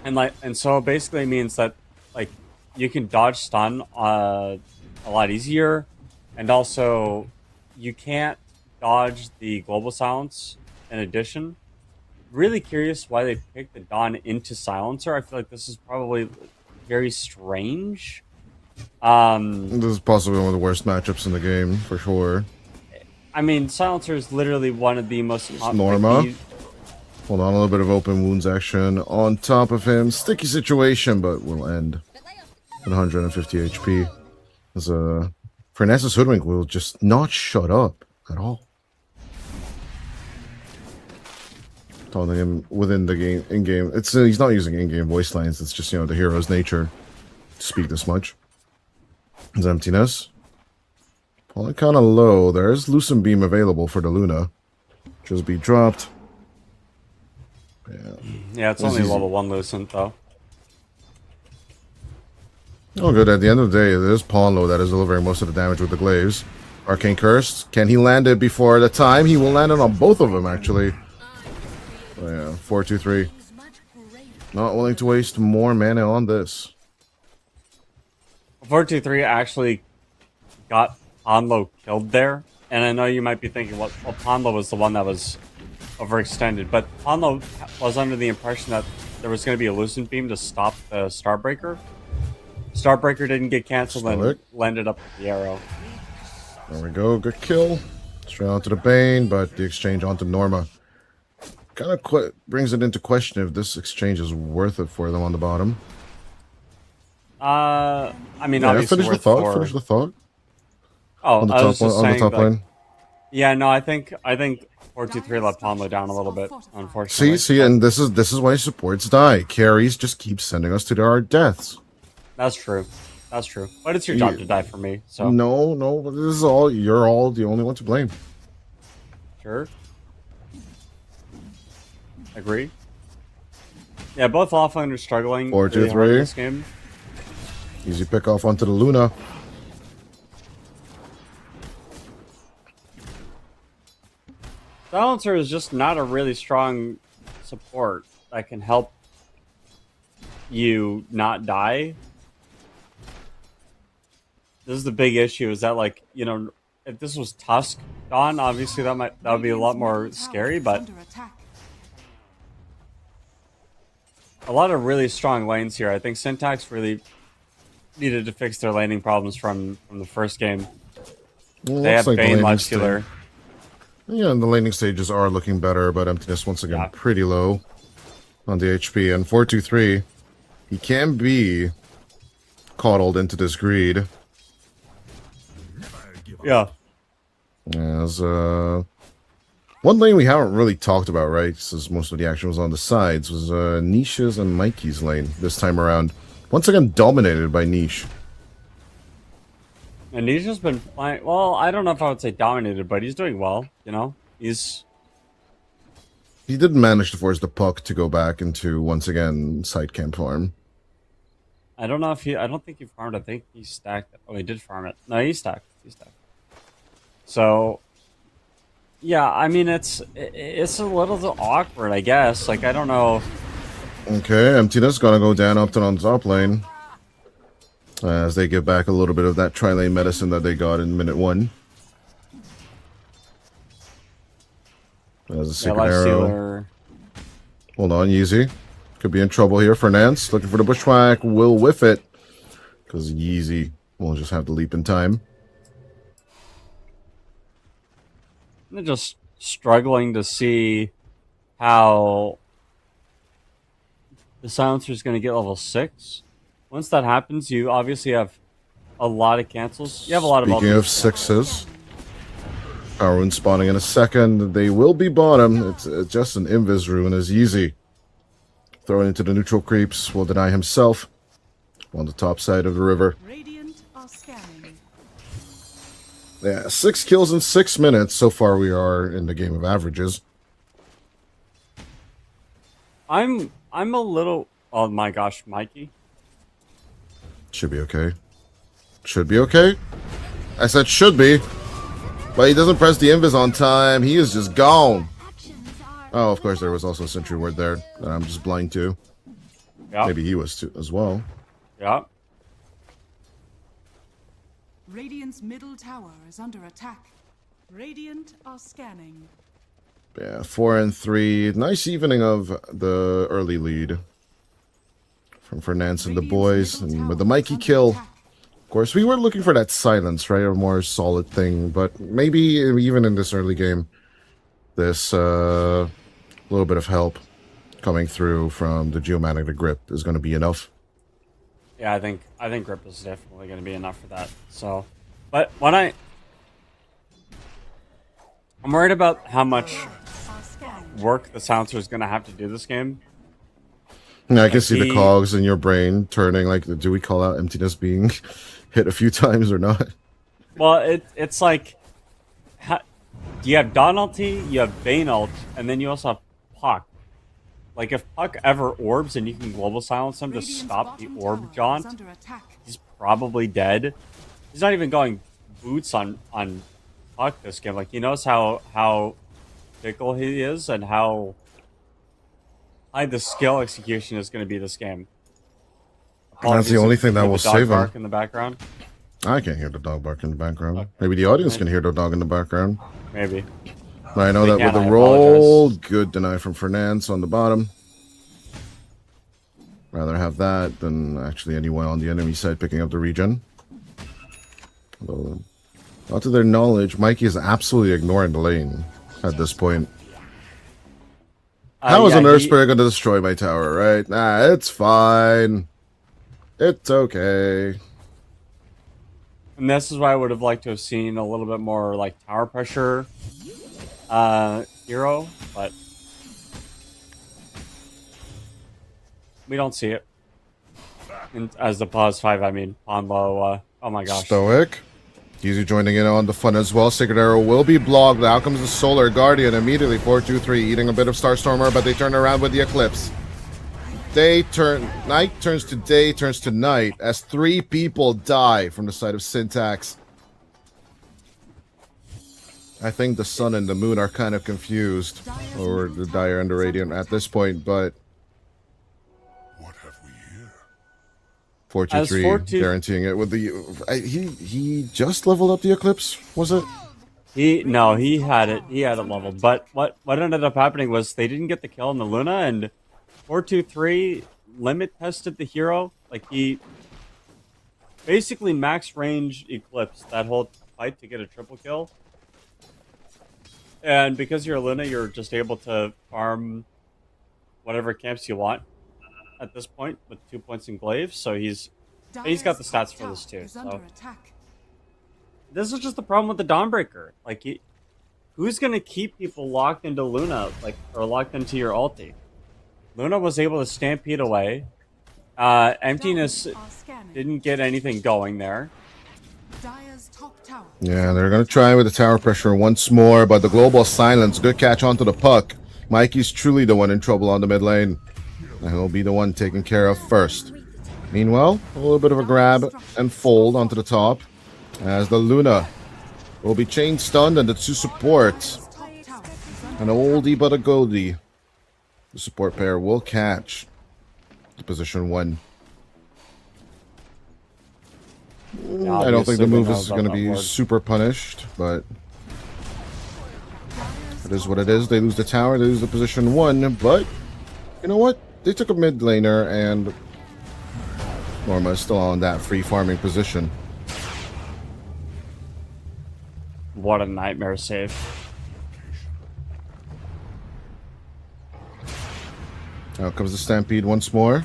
And so basically means that like you can dodge stun a lot easier, and also you can't dodge the global silence in addition. Really curious why they picked the Dawn into silencer. I feel like this is probably very strange. This is possibly one of the worst matchups in the game, for sure. I mean, silencer is literally one of the most Norma. Hold on, a little bit of open wounds action on top of him. Sticky situation, but will end. 150 HP. As Fernandez's Hoodwink will just not shut up at all. Taunting him within the game, in-game. It's he's not using in-game voice lines. It's just, you know, the hero's nature to speak this much. His emptiness. Falling kind of low. There's Lucent Beam available for the Luna. Just be dropped. Yeah, it's only level 1 Lucent, though. Oh, good. At the end of the day, it is Pawnlo that is delivering most of the damage with the glaives. Arcane Curse. Can he land it before the time? He will land it on both of them, actually. Oh, yeah, 4-2-3. Not willing to waste more mana on this. 423 actually got Ponlo killed there, and I know you might be thinking, well, Ponlo was the one that was overextended, but Ponlo was under the impression that there was going to be a Lucent Beam to stop the Starbreaker. Starbreaker didn't get cancelled and landed up with the arrow. There we go, good kill. Straight onto the Bane, but the exchange onto Norma. Kind of brings it into question if this exchange is worth it for them on the bottom. I mean, yeah, obviously finish the thought. Finish the thought. Oh, on the I top, was just on saying, the top like, lane. yeah, no, I think 423 let Ponlo down a little bit, unfortunately. See, and this is why supports die. Carries just keep sending us to our deaths. That's true. That's true. But it's your job to die for me, so. No, this is all. You're all the only one to blame. Sure. Agree. Yeah, both offline are struggling. 4-2-3. This game. Easy pick off onto the Luna. Silencer is just not a really strong support that can help you not die. This is the big issue, is that, like, you know, if this was Tusk Dawn, obviously that would be a lot more scary, but a lot of really strong lanes here. I think Syntax really needed to fix their laning problems from the first game. Well, they have like Bane Muscular. Yeah, and the laning stages are looking better, but Emptiness once again pretty low on the HP. And 4-2-3, he can be coddled into this greed. Yeah. As one lane we haven't really talked about, right? Since most of the action was on the sides, was Nisha's and Mikey's lane this time around. Once again, dominated by Niche. And Nisha's been playing, well, I don't know if I would say dominated, but he's doing well, you know? He did manage to force the puck to go back into, once again, side camp farm. I don't know if I don't think he farmed. I think he stacked. Oh, he did farm it. No, he stacked. So, Yeah, I mean it's a little awkward, I guess. Like I don't know. Okay, Emptiness gonna go down up to on top lane. As they get back a little bit of that tri-lane medicine that they got in minute 1. As a Yeah, secret arrow. Lifestealer. Hold on, Yeezy. Could be in trouble here. Fernance looking for the bushwhack. Will whiff it. Because Yeezy will just have to leap in time. I'm just struggling to see how the silencer is going to get level 6. Once that happens, you obviously have a lot of cancels. You have a lot of Speaking of ultimates. sixes, Power Rune spawning in a second. They will be bottom. It's just an Invis rune as Yeezy. Throw it into the neutral creeps. Will deny himself on the top side of the river. Radiant are scanning. Yeah, 6 kills in 6 minutes. So far we are in the game of averages. I'm a little. Oh my gosh, Mikey. Should be okay. Should be okay. I said should be. But he doesn't press the invis on time. He is just gone. Oh, of course, there was also a sentry ward there that I'm just blind to. Yeah. Maybe he was too as well. Yeah. Radiant's middle tower is under attack. Radiant are scanning. Yeah, 4 and 3. Nice evening of the early lead from Fernance and the boys. And with the Mikey kill, of course, we were looking for that silence, right? A more solid thing. But maybe even in this early game, this little bit of help coming through from the Geomagnetic Grip is going to be enough. Yeah, I think grip is definitely going to be enough for that. So, but when I'm worried about how much work the silencer is going to have to do this game. Yeah, I can see the cogs in your brain turning. Like, do we call out Emptiness being hit a few times or not? Well, it's like, you have Dawn ulti, you have Bane ult, and then you also have Puck. Like, if Puck ever orbs and you can global silence him to stop the orb jaunt, he's probably dead. He's not even going boots on Puck this game. Like, he knows how fickle he is and how high the skill execution is going to be this game. That's the only thing that will save him. In the background. I can't hear the dog bark in the background. Okay. Maybe the audience can hear the dog in the background. Maybe. I know that with the roll, good deny from Fernance on the bottom. Rather have that than actually anyone on the enemy side picking up the regen. Although, not to their knowledge, Mikey is absolutely ignoring the lane at this point. How is an Earth Spirit going to destroy my tower, right? Nah, it's fine. It's okay. And this is why I would have liked to have seen a little bit more like tower pressure hero, but we don't see it. And as the pause 5, I mean, Ponlo, oh my gosh. Stoic. Easy joining in on the fun as well. Sacred Arrow will be blocked. Out comes the Solar Guardian immediately. 4-2-3, eating a bit of Starstormer, but they turn around with the Eclipse. Night turns to day, turns to night, as 3 people die from the side of Syntax. I think the sun and the moon are kind of confused over the Dire and the Radiant at this point, but What have we here? 4-2-3 guaranteeing it with the he just leveled up the Eclipse, was it? He had it leveled, but what ended up happening was they didn't get the kill on the Luna, and 4-2-3 limit tested the hero. Like, he basically max range Eclipse that whole fight to get a triple kill. And because you're a Luna, you're just able to farm whatever camps you want at this point with 2 points in glaive. So he's got the stats for this too. So this is just the problem with the Dawnbreaker. Like, who's gonna keep people locked into Luna, like, or locked into your ulti? Luna was able to stampede away. Emptiness didn't get anything going there. Yeah, they're going to try with the tower pressure once more, but the global silence, good catch onto the puck. Mikey's truly the one in trouble on the mid lane, and he'll be the one taken care of first. Meanwhile, a little bit of a grab and fold onto the top, as the Luna will be chain stunned, and the 2 supports An oldie but a goldie. The support pair will catch the position 1. Yeah, I don't think obviously the they move know is about going to that be ward. super punished, but it is what it is. They lose the tower, they lose the position 1, but you know what? They took a mid laner, and Norma is still on that free farming position. What a nightmare save. Out comes the Stampede once more.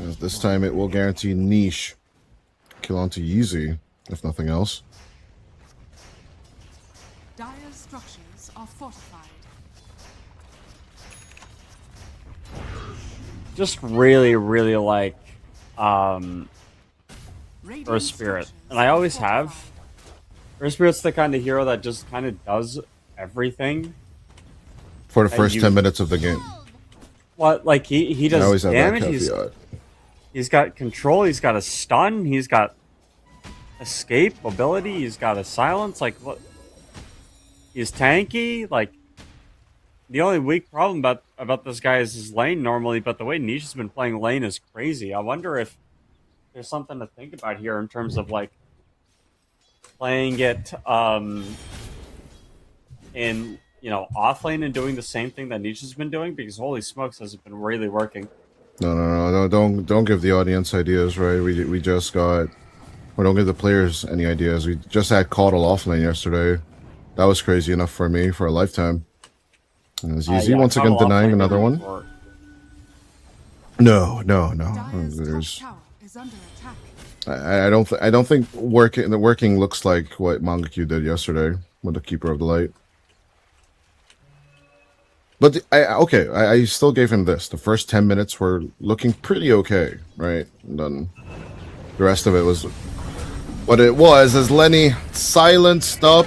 As this time it will guarantee niche. Kill onto Yeezy, if nothing else. Dire's structures are fortified. Just really, really like Earth Radiant Spirit. structures And I are always fortified. have. Earth Spirit's the kind of hero that just kind of does everything. For the That first you- 10 minutes of the game. What, like he I does always have damage, that he's caveat. He's got control, he's got a stun, he's got escape, mobility, he's got a silence, like what? He's tanky, like the only weak problem about this guy is his lane normally, but the way Nisha's been playing lane is crazy. I wonder if there's something to think about here in terms of like playing it in off lane and doing the same thing that Nisha's been doing, because holy smokes, has it been really working. No, don't give the audience ideas, right? We just got, or don't give the players any ideas. We just had Caudle offlane yesterday. That was crazy enough for me for a lifetime. And it's easy once again denying another one. No. Dire's There's, top tower is under attack. I don't think the working looks like what Mangaku did yesterday with the Keeper of the Light. But I still gave him this. The first 10 minutes were looking pretty okay, right? And then the rest of it was what it was, as Lenny silenced up.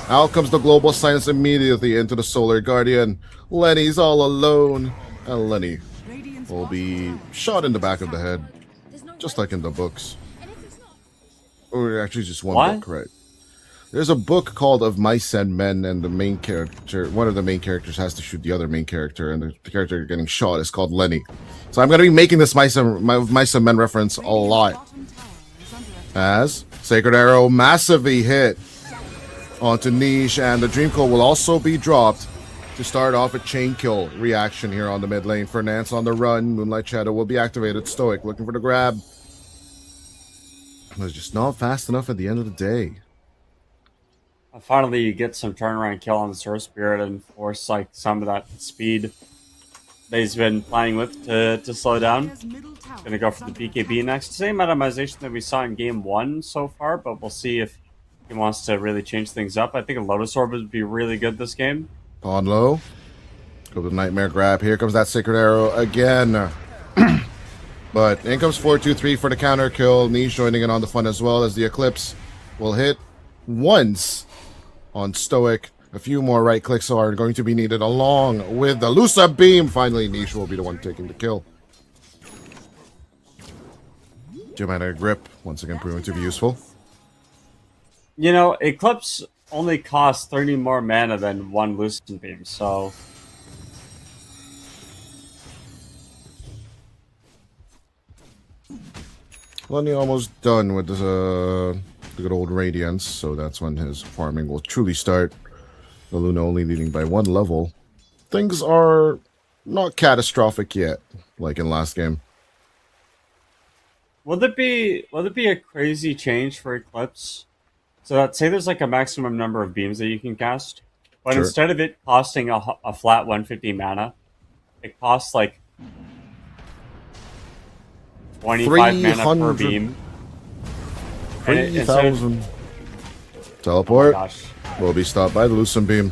Out comes the global silence immediately into the Solar Guardian. Lenny's all alone, and Lenny Radiant's will bottom be tower shot in the back of the head, just like in the books. Or actually just one book, right? There's a book called Of Mice and Men, and the main character, one of the main characters has to shoot the other main character, and the character getting shot is called Lenny. So I'm going to be making this Mice and Men reference a lot. bottom tower is under attack. As Sacred Arrow massively hit onto Niche, and the Dream Coil will also be dropped to start off a chain kill reaction here on the mid lane. For Nance on the run, Moonlight Shadow will be activated. Stoic looking for the grab. It was just not fast enough at the end of the day. Finally, you get some turnaround kill on the Surf Spirit and force like some of that speed that he's been playing with to slow down. Dire's middle tower Gonna go is for the under BKB attack. next. Same itemization that we saw in game 1 so far, but we'll see if he wants to really change things up. I think a Lotus Orb would be really good this game. On low. Go with the Nightmare grab. Here comes that Sacred Arrow again. But in comes 4-2-3 for the counter kill. Niche joining in on the fun as well, as the Eclipse will hit once on Stoic. A few more right clicks are going to be needed, along with the Lusa Beam. Finally, Niche will be the one taking the kill. Geomantic Grip, once again proving to be useful. You know, Eclipse only costs 30 more mana than one Lucent Beam, so Lenny almost done with the good old Radiance, so that's when his farming will truly start. The Luna only leading by 1 level. Things are not catastrophic yet, like in last game. Will it be a crazy change for Eclipse? So that, say there's like a maximum number of beams that you can cast, but Sure. instead of it costing a flat 150 mana, it costs like 25 mana per 300 beam. And instead of- 3,000. Teleport gosh. will be stopped by the Lucent Beam.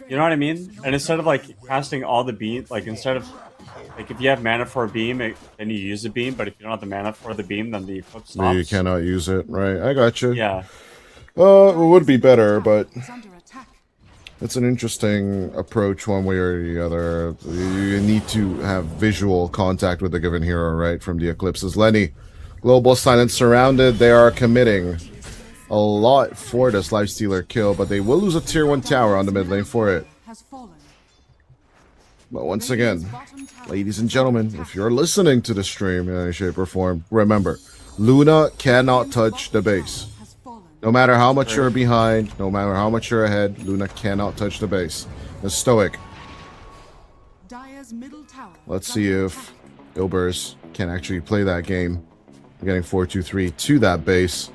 You know what I mean? And instead of like casting all the beam, like instead of like if you have mana for a beam, then you use the beam. But if you don't have the mana for the beam, then the Eclipse stops. You cannot use it, right? I got you. Yeah. It would be better, but Is under attack. it's an interesting approach one way or the other. You need to have visual contact with the given hero, right? From the Eclipses. Lenny, global silence surrounded. They are committing a lot for this Lifestealer kill, but they will lose a tier 1 tower on the mid lane for it. Has fallen. But once again, ladies and gentlemen, if you're listening to the stream in any shape or form, remember, Luna cannot touch the base. Has fallen. No matter how much you're behind, no matter how much you're ahead, Luna cannot touch the base. The Stoic. Dire's middle tower. Let's is see under if attack. Ilbers can actually play that game. We're getting 4-2-3 to that base.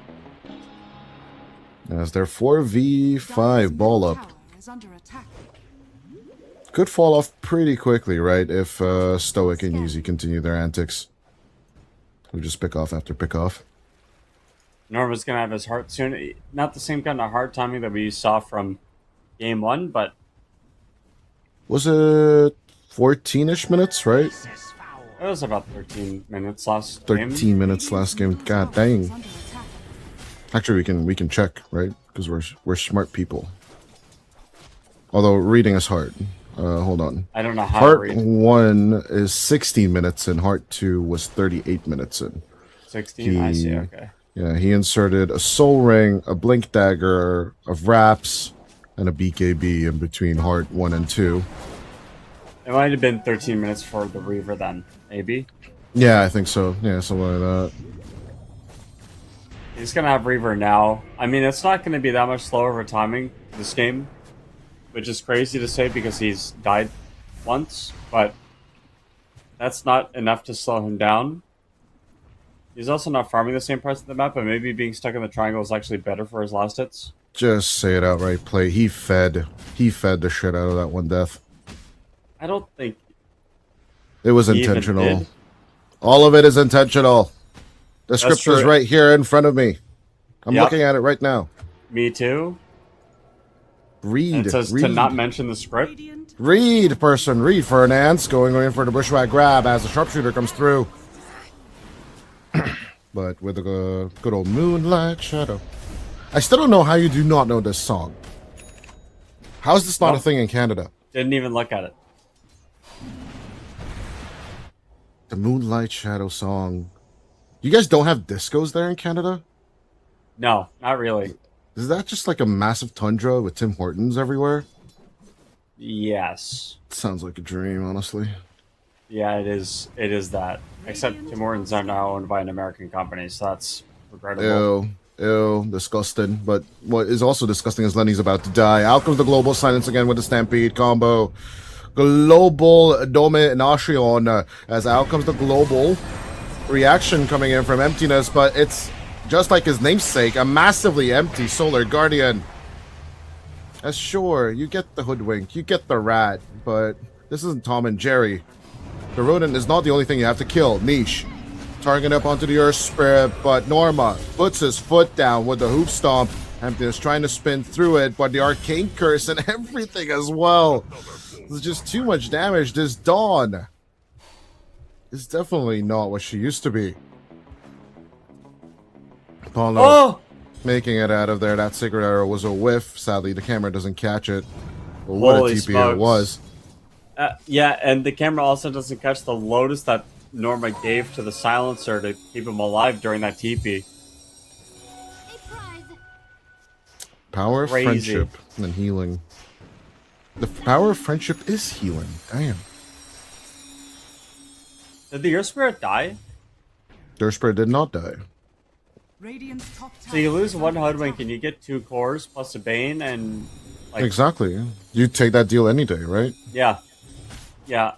As their 4v5 Dire's ball middle up. tower is under attack. Could fall off pretty quickly, right? If Stoic and Yeezy continue their antics. We just pick off after pick off. Norma's gonna have his heart soon. Not the same kind of heart timing that we saw from game 1, but Was it 14-ish minutes, right? it was about 13 minutes last game. 13 minutes last game. God dang. Is under attack. Actually, we can check, right? Because we're smart people. Although reading is hard. Hold on. I don't know how to Heart read. 1 is 16 minutes in. Heart 2 was 38 minutes in. 16? I see, okay. Yeah, he inserted a soul ring, a blink dagger, of wraps, and a BKB in between Heart 1 and 2. It might have been 13 minutes for the Reaver then, maybe. Yeah, I think so. Yeah, something like that. He's gonna have Reaver now. I mean, it's not gonna be that much slower for timing this game, which is crazy to say because he's died once, but that's not enough to slow him down. He's also not farming the same parts of the map, but maybe being stuck in the triangle is actually better for his last hits. Just say it outright, play. He fed the shit out of that one death. I don't think It was he even intentional. did. All of it is intentional. The script is true. right here in front of me. I'm Yep. looking at it right now. Me too. Read. And it says read. to not mention the script. Radiant Read, person. Read, Fernance. Going in for the bushwhack grab as the sharpshooter comes through. But with a good old Moonlight Shadow. I still don't know how you do not know this song. How is this not a Well- thing in Canada? Didn't even look at it. The Moonlight Shadow song. You guys don't have discos there in Canada? No, not really. Is that just like a massive tundra with Tim Hortons everywhere? Yes. Sounds like a dream, honestly. Yeah, it is. It is that. Except Tim Hortons are now owned by an American company, so that's regrettable. Ew, disgusting. But what is also disgusting is Lenny's about to die. Out comes the global silence again with the Stampede combo. Global domination as out comes the global reaction coming in from emptiness, but it's just like his namesake, a massively empty Solar Guardian. As sure, you get the hoodwink, you get the rat, but this isn't Tom and Jerry. The rodent is not the only thing you have to kill. Niche. Targeting up onto the Earth Spirit, but Norma puts his foot down with the Hoop Stomp. Emptiness trying to spin through it, but the Arcane Curse and everything as well. There's just too much damage. This Dawn is definitely not what she used to be. Apollo Oh! making it out of there. That Sacred Arrow was a whiff. Sadly, the camera doesn't catch it. But what Holy a TP smokes. it was. Yeah, and the camera also doesn't catch the Lotus that Norma gave to the Silencer to keep him alive during that TP. Power of Crazy. friendship and healing. The power of friendship is healing. Damn. Did the Earth Spirit die? Their spirit did not die. Radiant's top tower. So you lose is one under Hoodwink attack. and you get 2 cores plus a Bane and... like, Exactly. You take that deal any day, right? Yeah. Yeah,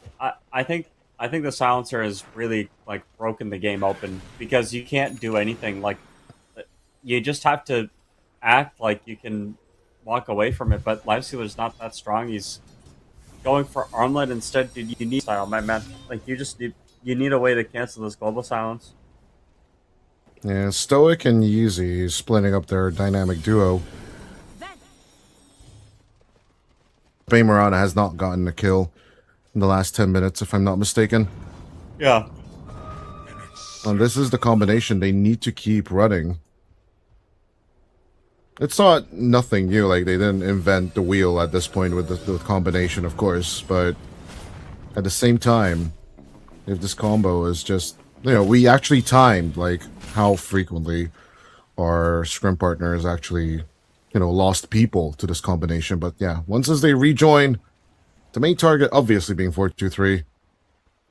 I think the Silencer has really, like, broken the game open because you can't do anything. Like, you just have to act like you can walk away from it, but Lifestealer's not that strong. He's going for Armlet instead. Dude, you need style, my man. Like, you need a way to cancel this global silence. Yeah, Stoic and Yeezy splitting up their dynamic duo. Baymorana has not gotten a kill in the last 10 minutes, if I'm not mistaken. Yeah. And this is the combination they need to keep running. It's not nothing new, like they didn't invent the wheel at this point with the combination, of course, but at the same time, if this combo is just, you know, we actually timed like how frequently our scrim partner has actually, lost people to this combination. But yeah, once as they rejoin, the main target obviously being 423.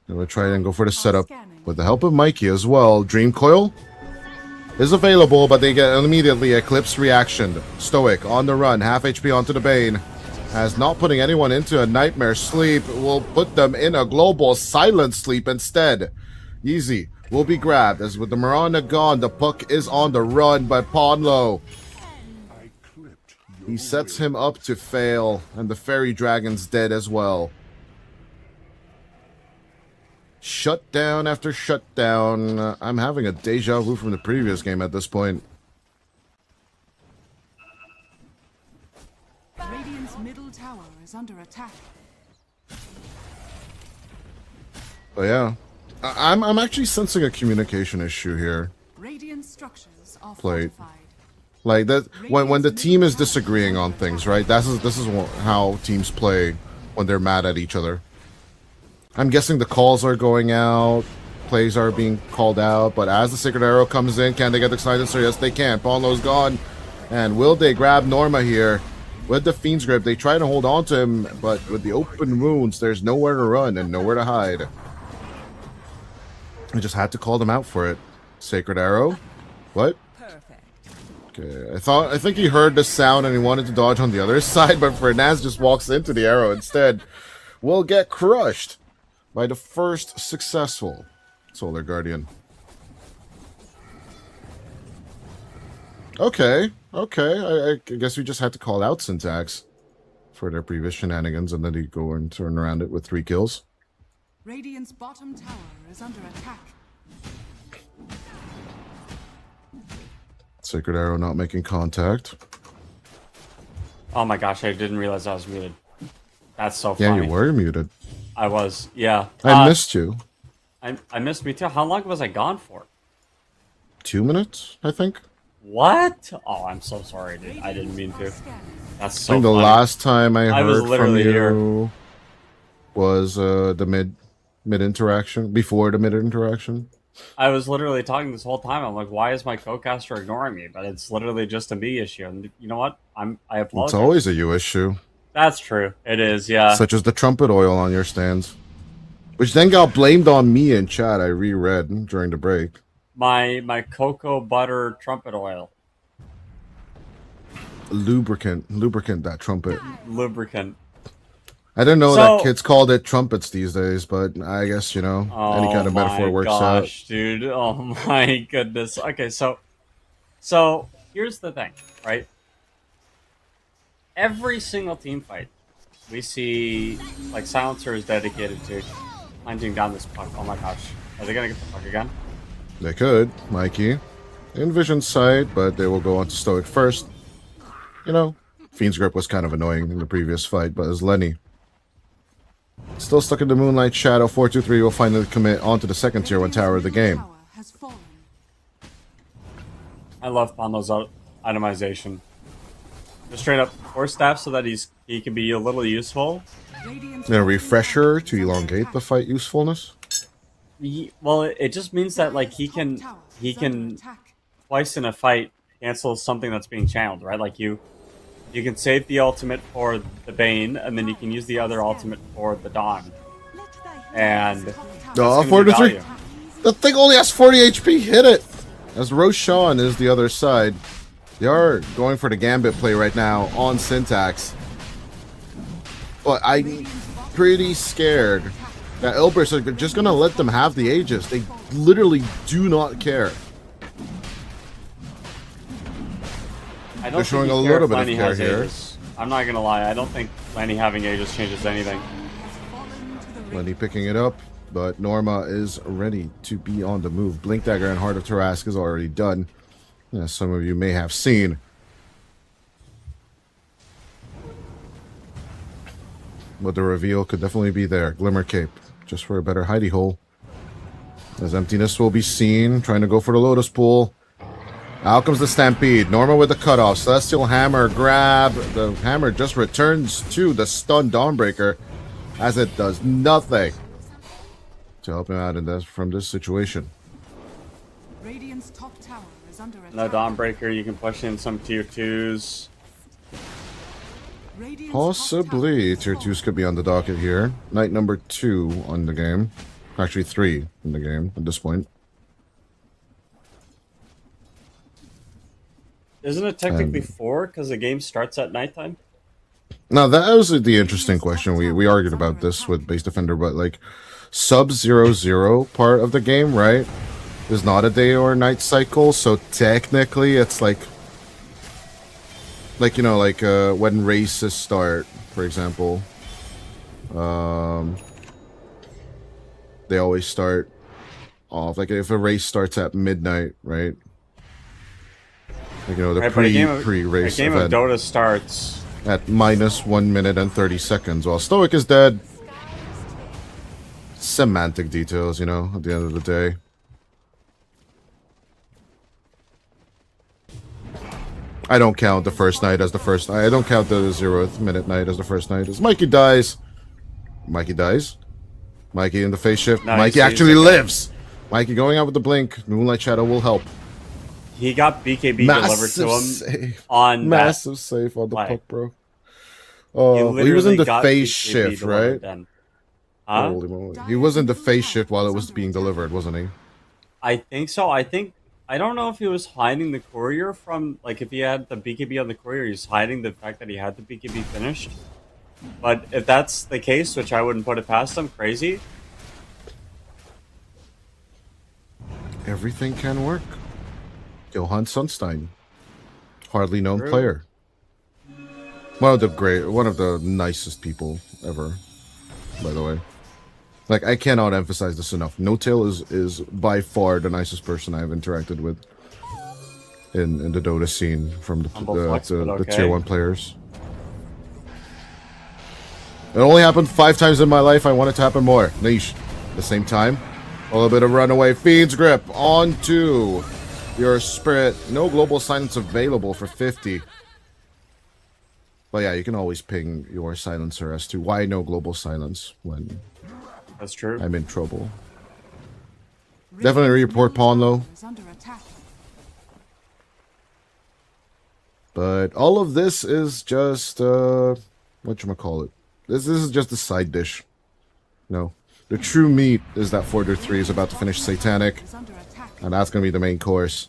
They will try and go for the setup with the help of Mikey as well. Dream Coil is available, but they get immediately Eclipse reaction. Stoic on the run, half HP onto the Bane. As not putting anyone into a nightmare sleep will put them in a global silent sleep instead. Yeezy will be grabbed, as with the Miranda gone, the puck is on the run by Ponlo. He sets him up to fail, and the Fairy Dragon's dead as well. Shutdown after shutdown. I'm having a deja vu from the previous game at this point. Radiant's middle tower is under attack. But yeah, I'm actually sensing a communication issue here. Radiant structures are Played. fortified. Like that when the team is disagreeing on things, right? This is how teams play when they're mad at each other. I'm guessing the calls are going out, plays are being called out, but as the Sacred Arrow comes in, can they get the silencer? Yes, they can. Paulo's gone. And will they grab Norma here? With the Fiend's Grip, they try to hold on to him, but with the open wounds, there's nowhere to run and nowhere to hide. I just had to call them out for it. Sacred Arrow? What? Okay, I think he heard the sound and he wanted to dodge on the other side, but Fernaz just walks into the arrow instead. Will get crushed by the first successful Solar Guardian. Okay. I guess we just had to call out Syntax for their previous shenanigans, and then he go and turn around it with 3 kills. Radiant's bottom tower is under attack. Sacred Arrow not making contact. Oh my gosh, I didn't realize I was muted. That's so funny. Yeah, you were muted. I was, yeah. I missed you. I missed me too. How long was I gone for? 2 minutes, I think. What? Oh, I'm so sorry, dude. I didn't mean to. That's so I think the funny. last time I was heard from literally you here. was the mid interaction, before the mid interaction. I was literally talking this whole time. I'm like, why is my co-caster ignoring me? But it's literally just a me issue. And you know what? I apologize. It's always a you issue. That's true. It is, yeah. Such as the trumpet oil on your stands. Which then got blamed on me in chat, I reread during the break. My cocoa butter trumpet oil. Lubricant that trumpet. Lubricant. I didn't know So- that kids called it trumpets these days, but I guess, any kind of metaphor works out. Dude. Oh my goodness. Okay, so here's the thing, right? Every single team fight, we see like silencers dedicated to hunting down this puck. Oh my gosh. Are they gonna get the puck again? They could, Mikey. In vision sight, but they will go on to Stoic first. Fiend's Grip was kind of annoying in the previous fight, but as Lenny still stuck in the Moonlight Shadow, 423 will finally commit onto the second tier 1 tower of the game. Tower has fallen. I love Ponlo's itemization. Just straight up force staff so that he can be a little useful. Radiant's And a refresher to elongate the fight usefulness. Well, it just means that like he can twice in a fight cancel something that's being channeled, right? Like you can save the ultimate for the Bane, and then you can use the other ultimate for the Dawn. And that's gonna be 43. value. The thing only has 40 HP. Hit it. As Roshan is the other side. They are going for the Gambit play right now on Syntax. But I'm pretty scared that Elbers are just going to let them have the Aegis. They literally do not care. I don't They're showing think a he little cares bit of Lenny care has here. Aegis. I'm not gonna lie, I don't think Lenny having Aegis changes anything. Lenny picking it up, but Norma is ready to be on the move. Blink Dagger and Heart of Tarask is already done. As some of you may have seen. But the reveal could definitely be there. Glimmer Cape, just for a better hidey hole. As Emptiness will be seen, trying to go for the Lotus Pool. Out comes the Stampede. Norma with the cutoff. Celestial Hammer grab. The hammer just returns to the stunned Dawnbreaker, as it does nothing to help him out from this situation. Radiant's top tower is under attack. No Dawnbreaker, you can push in some tier 2s. Radiant's Possibly top tier tower 2s could be on the docket here. Night number 2 on the game. Actually 3 in the game at this point. Isn't it technically 4 because the game starts at nighttime? Now that was the interesting question. We argued about this with Base Defender, but like Sub-0-0 part of the game, right, is not a day or night cycle, so technically it's like you know, like when races start, for example, they always start off like if a race starts at midnight, right? Like, you know, the Right, but pre-race a game of event Dota starts at minus 1 minute and 30 seconds while Stoic is dead. Semantic details, you know, at the end of the day. I don't count the first night as the first night. I don't count the 0th minute night as the first night. As Mikey dies. Mikey dies. Mikey in the phase shift. Nice, Mikey actually lives. Mikey going out with the blink. Moonlight Shadow will help. he got BKB delivered to him save. on Massive save on the flag. puck, bro. He He was in literally the got phase BKB shift, delivered right? then. Huh? Holy moly. He was in the phase shift while it was being delivered, wasn't he? I think so. I don't know if he was hiding the courier from, like, if he had the BKB on the courier, he's hiding the fact that he had the BKB finished. But if that's the case, which I wouldn't put it past him, crazy. Everything can work. Johann Sunstein. Hardly known True. player. One of the nicest people ever, by the way. Like, I cannot emphasize this enough. No-Tail is by far the nicest person I've interacted with in the Dota scene from Humble flex, but the okay. tier 1 players. It only happened 5 times in my life. I want it to happen more. Niche. At the same time, a little bit of runaway Fiend's Grip onto your Spirit. No global silence available for 50. But yeah, you can always ping your silencer as to why no global silence when That's true. I'm in trouble. Definitely report pawn though. is under attack. But all of this is just whatchamacallit. This is just a side dish. No. The true meat is that Forder 3 is about to finish Satanic, Is under attack. and that's gonna be the main course.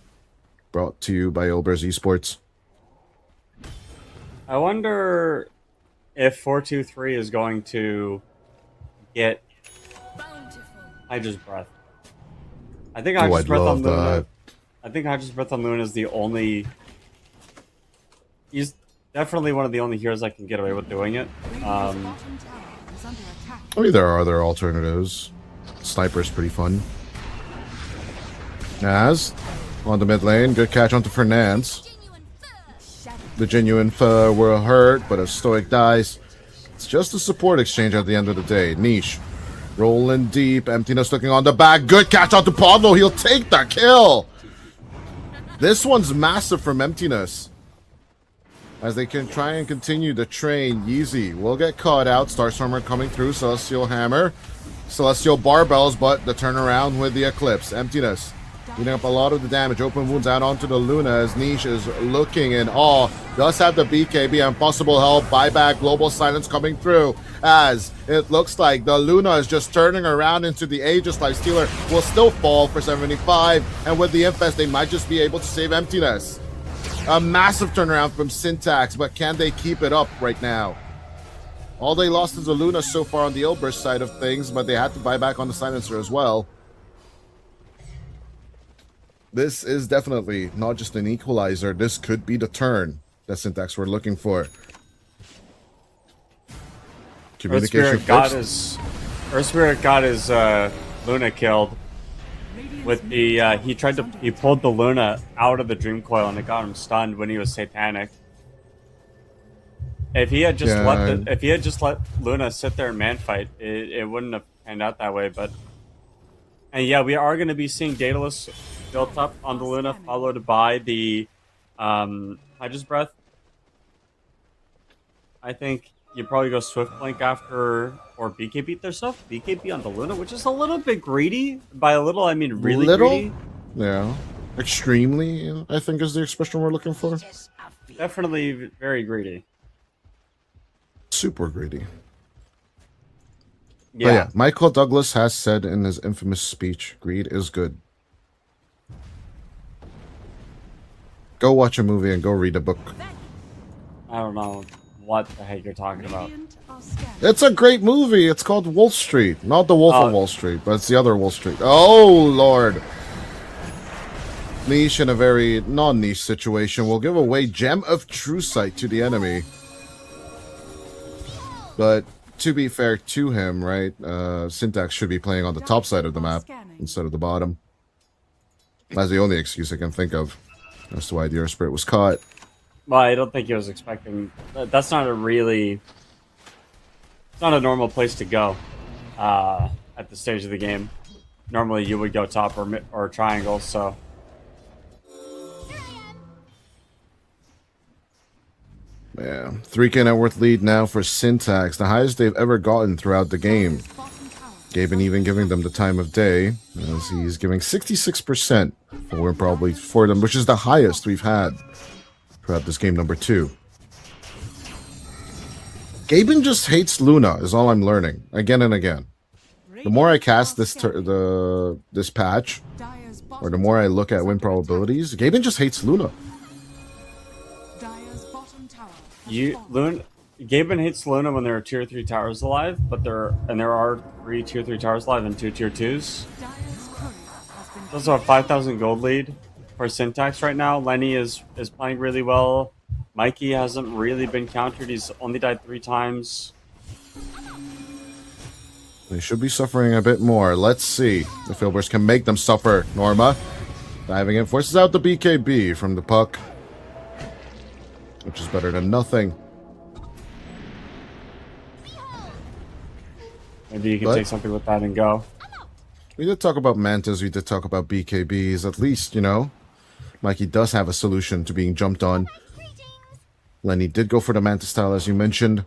Brought to you by Ilbers Esports. I wonder if 423 is going to get Hydra's Breath. I think Hydra's I'd Breath on love Luna. that. I think Hydra's Breath on Luna is the only. He's definitely one of the only heroes that can get away with doing it. Radiant's bottom tower is under attack. I mean, there are other alternatives. Sniper's pretty fun. Naz, on the mid lane. Good catch onto Fernandes. The genuine were hurt, but if Stoic dies, it's just a support exchange at the end of the day. Niche. Rolling deep. Emptiness looking on the back. Good catch onto Pablo. He'll take the kill. This one's massive from Emptiness. As they can try and continue the train, Yeezy will get caught out. Starstormer coming through. Celestial Hammer. Celestial Barbells, but the turnaround with the Eclipse. Emptiness. Eating up a lot of the damage. Open wounds out onto the Luna as Niche is looking in awe. Does have the BKB and possible help. Buyback, global silence coming through. As it looks like the Luna is just turning around into the Aegis Lifestealer. Will still fall for 75. And with the Infest, they might just be able to save Emptiness. A massive turnaround from Syntax, but can they keep it up right now? All they lost is the Luna so far on the Ilbers side of things, but they had to buy back on the Silencer as well. This is definitely not just an equalizer. This could be the turn that Syntax were looking for. Communication Earth Spirit got his Luna killed. With the he pulled the Luna out of the Dream Coil and it got him stunned when he was Satanic. If he had just let Luna sit there and man fight, it wouldn't have panned out that way. And yeah, we are going to be seeing Daedalus built up on the Luna, followed by the Hydra's Breath. I think you probably go Swift Blink after, or BKB. There's no BKB on the Luna, which is a little bit greedy. By a little, I mean really greedy. Yeah. Extremely, I think, is the expression we're looking for. Definitely very greedy. Super greedy. Yeah. But yeah, Michael Douglas has said in his infamous speech, greed is good. Go watch a movie and go read a book. I don't know what the heck you're talking about. Radiant are scanning. It's a great movie. It's called Wolf Street. Not the Wolf Oh. of Wall Street, but it's the other Wall Street. Oh, Lord. Niche in a very non-niche situation will give away Gem of True Sight to the enemy. But to be fair to him, right, Syntax should be playing on the top side of the map instead of the bottom. That's the only excuse I can think of as to why the Earth Spirit was caught. Well, I don't think he was expecting. That's not a really. It's not a normal place to go at this stage of the game. Normally, you would go top or triangle. So. Yeah, 3K net worth lead now for Syntax, the highest they've ever gotten throughout the game. Gaben even giving them the time of day, as he's giving 66% for probably for them, which is the highest we've had throughout this game number 2. Gaben just hates Luna, is all I'm learning, again and again. The more I cast this this patch, or the more I look at win probabilities, Gaben just hates Luna. Gaben hates Luna when there are tier 3 towers alive, but there are 3 tier 3 towers alive and 2 tier 2s. There's also a 5,000 gold lead for Syntax right now. Lenny is playing really well. Mikey hasn't really been countered. He's only died 3 times. They should be suffering a bit more. Let's see if Ilbers can make them suffer. Norma diving in, forces out the BKB from the puck, which is better than nothing. Maybe you can take something with that and go. We did talk about Mantas, we did talk about BKBs. At least, you know, Mikey does have a solution to being jumped on. Lenny did go for the Manta style, as you mentioned.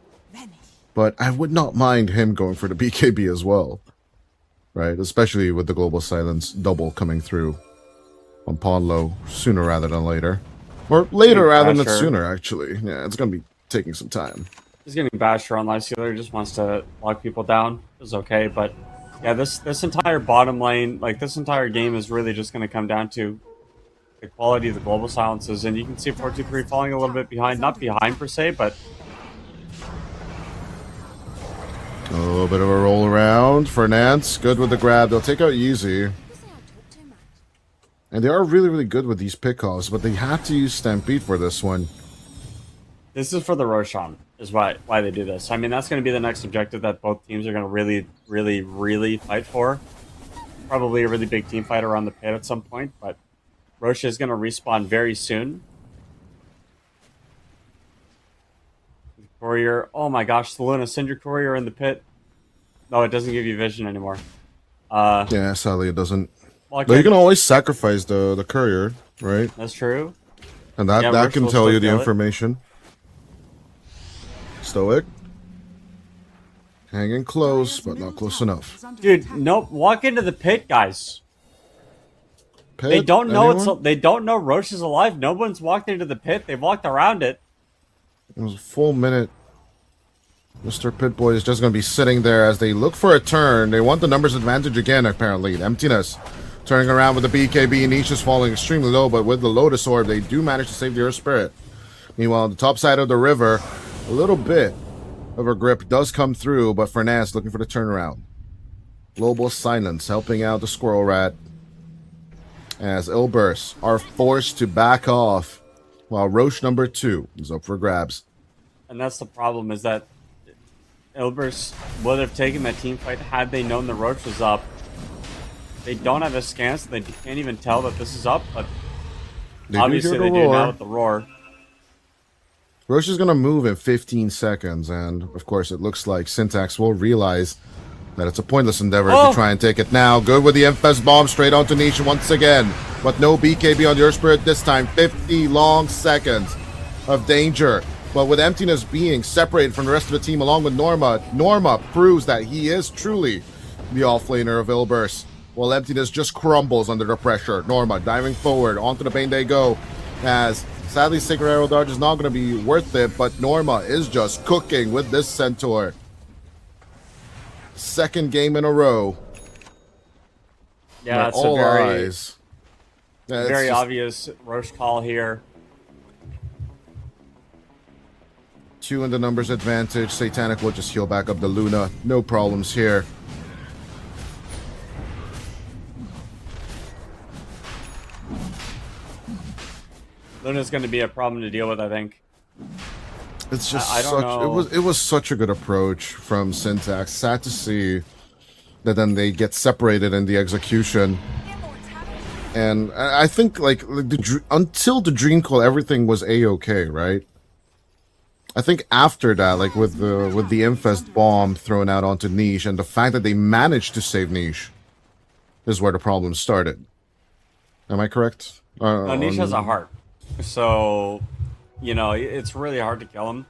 But I would not mind him going for the BKB as well. Right? Especially with the Global Silence double coming through on pawn low sooner rather than later. Or later rather than sooner, actually. Yeah, it's going to be taking some time. He's getting bashed around life stealer. He just wants to lock people down. It's okay, but yeah, this entire bottom lane, like this entire game, is really just going to come down to the quality of the global silences. And you can see 4-2-3 falling a little bit behind, not behind per se, but A little bit of a roll around for Nance. Good with the grab. They'll take out Yeezy. And they are really, really good with these pickoffs, but they have to use Stampede for this one. this is for the Roshan, is why they do this. I mean, that's going to be the next objective that both teams are going to really, really, really fight for. Probably a really big team fight around the pit at some point, but Roshan is going to respawn very soon. Courier, oh my gosh, Selena, send your courier in the pit. No, it doesn't give you vision anymore. Yeah, sadly it doesn't. Well, But you can always sacrifice the courier, right? That's true. And that, Yeah, that Roche can will tell you still the kill it. information. Stoic. Hanging close, but not close enough. Dude, no, walk into the pit, guys. Pit, They don't know anyone? they don't know Roche is alive. No one's walked into the pit. They've walked around it. It was a full minute. Mr. Pitboy is just going to be sitting there as they look for a turn. They want the numbers advantage again, apparently. Emptiness. Turning around with the BKB. Niche is falling extremely low, but with the Lotus Orb, they do manage to save the Earth Spirit. Meanwhile, on the top side of the river, a little bit of a grip does come through, but Fernandez looking for the turnaround. Global Silence helping out the Squirrel Rat, as Ilbers are forced to back off, while Roche number 2 is up for grabs. And that's the problem, is that Ilbers would have taken that team fight had they known the Roche was up. They don't have a scan, so they can't even tell that this is up, but obviously they do now with the roar. Roche is going to move in 15 seconds, and of course it looks like Syntax will realize that it's a pointless endeavor to try and take it now. Good with the Infest Bomb straight onto Niche once again, but no BKB on the Earth Spirit this time. 50 long seconds of danger, but with Emptiness being separated from the rest of the team along with Norma, Norma proves that he is truly the offlaner of Ilbers. While Emptiness just crumbles under the pressure. Norma diving forward. Onto the Bane they go. As sadly Sacred Arrow Dodge is not going to be worth it, but Norma is just cooking with this Centaur. Second game in a row. Yeah, it's all a very, eyes. Yeah, very obvious Roche call here. 2 in the numbers advantage. Satanic will just heal back up the Luna. No problems here. Luna's going to be a problem to deal with, I think. It's just I don't know. It was such a good approach from Syntax. Sad to see that then they get separated in the execution. And I think like until the Dream Call, everything was a-okay, right? I think after that, like with the Infest bomb thrown out onto Niche and the fact that they managed to save Niche is where the problem started. Am I correct? Niche has a heart, so you know it's really hard to kill him.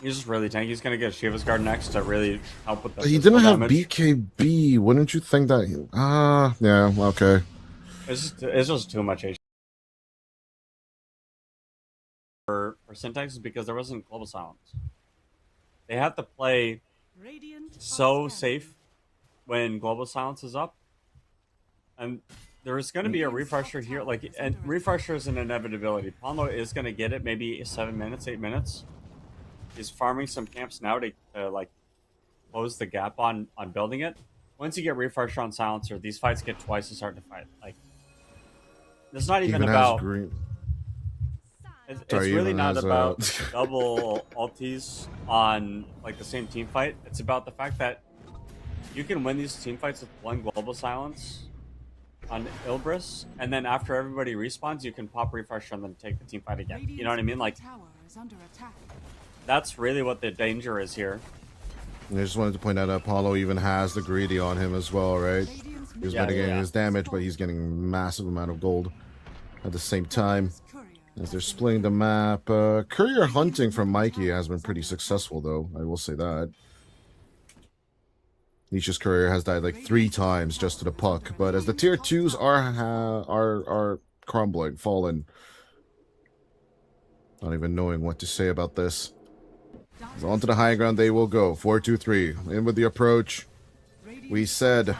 He's just really tanky. He's gonna get Shiva's Guard next to really help with the. He didn't have damage. BKB. Wouldn't you think that? Yeah, okay. It's just too much HP for Syntax is because there wasn't Global Silence. They have to play so safe when Global Silence is up, and there is going to be a refresher here. Like, and refresher is an inevitability. Pablo is going to get it maybe 7 minutes, 8 minutes. He's farming some camps now to like close the gap on building it. Once you get refresher on Silencer, these fights get twice as hard to fight. Like, it's not even about. It's really not about double ultis on like the same team fight. It's about the fact that you can win these team fights with one Global Silence on Ilbris, and then after everybody respawns, you can pop refresher and then take the team fight again. You know what I mean? Like, that's really what the danger is here. I just wanted to point out that Apollo even has the greedy on him as well, right? He's mitigating his damage, but he's getting a massive amount of gold at the same time. As they're splitting the map, courier hunting from Mikey has been pretty successful, though. I will say that. Niche's courier has died like 3 times just to the puck, but as the tier 2s are crumbling, fallen. Not even knowing what to say about this. So onto the high ground they will go. 4-2-3. In with the approach. We said,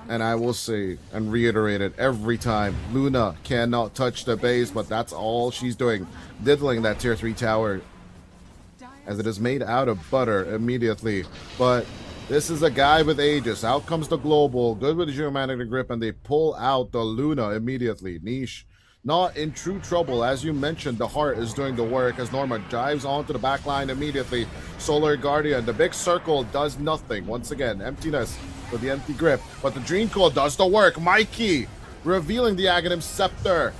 and I will say and reiterate it every time, Luna cannot touch the base, but that's all she's doing. Diddling that tier 3 tower as it is made out of butter immediately. But this is a guy with Aegis. Out comes the global. Good with the geomagnetic grip, and they pull out the Luna immediately. Niche not in true trouble. As you mentioned, the heart is doing the work as Norma dives onto the back line immediately. Solar Guardian, the big circle does nothing. Once again, emptiness with the empty grip, but the Dream Coil does the work. Mikey revealing the Aghanim Scepter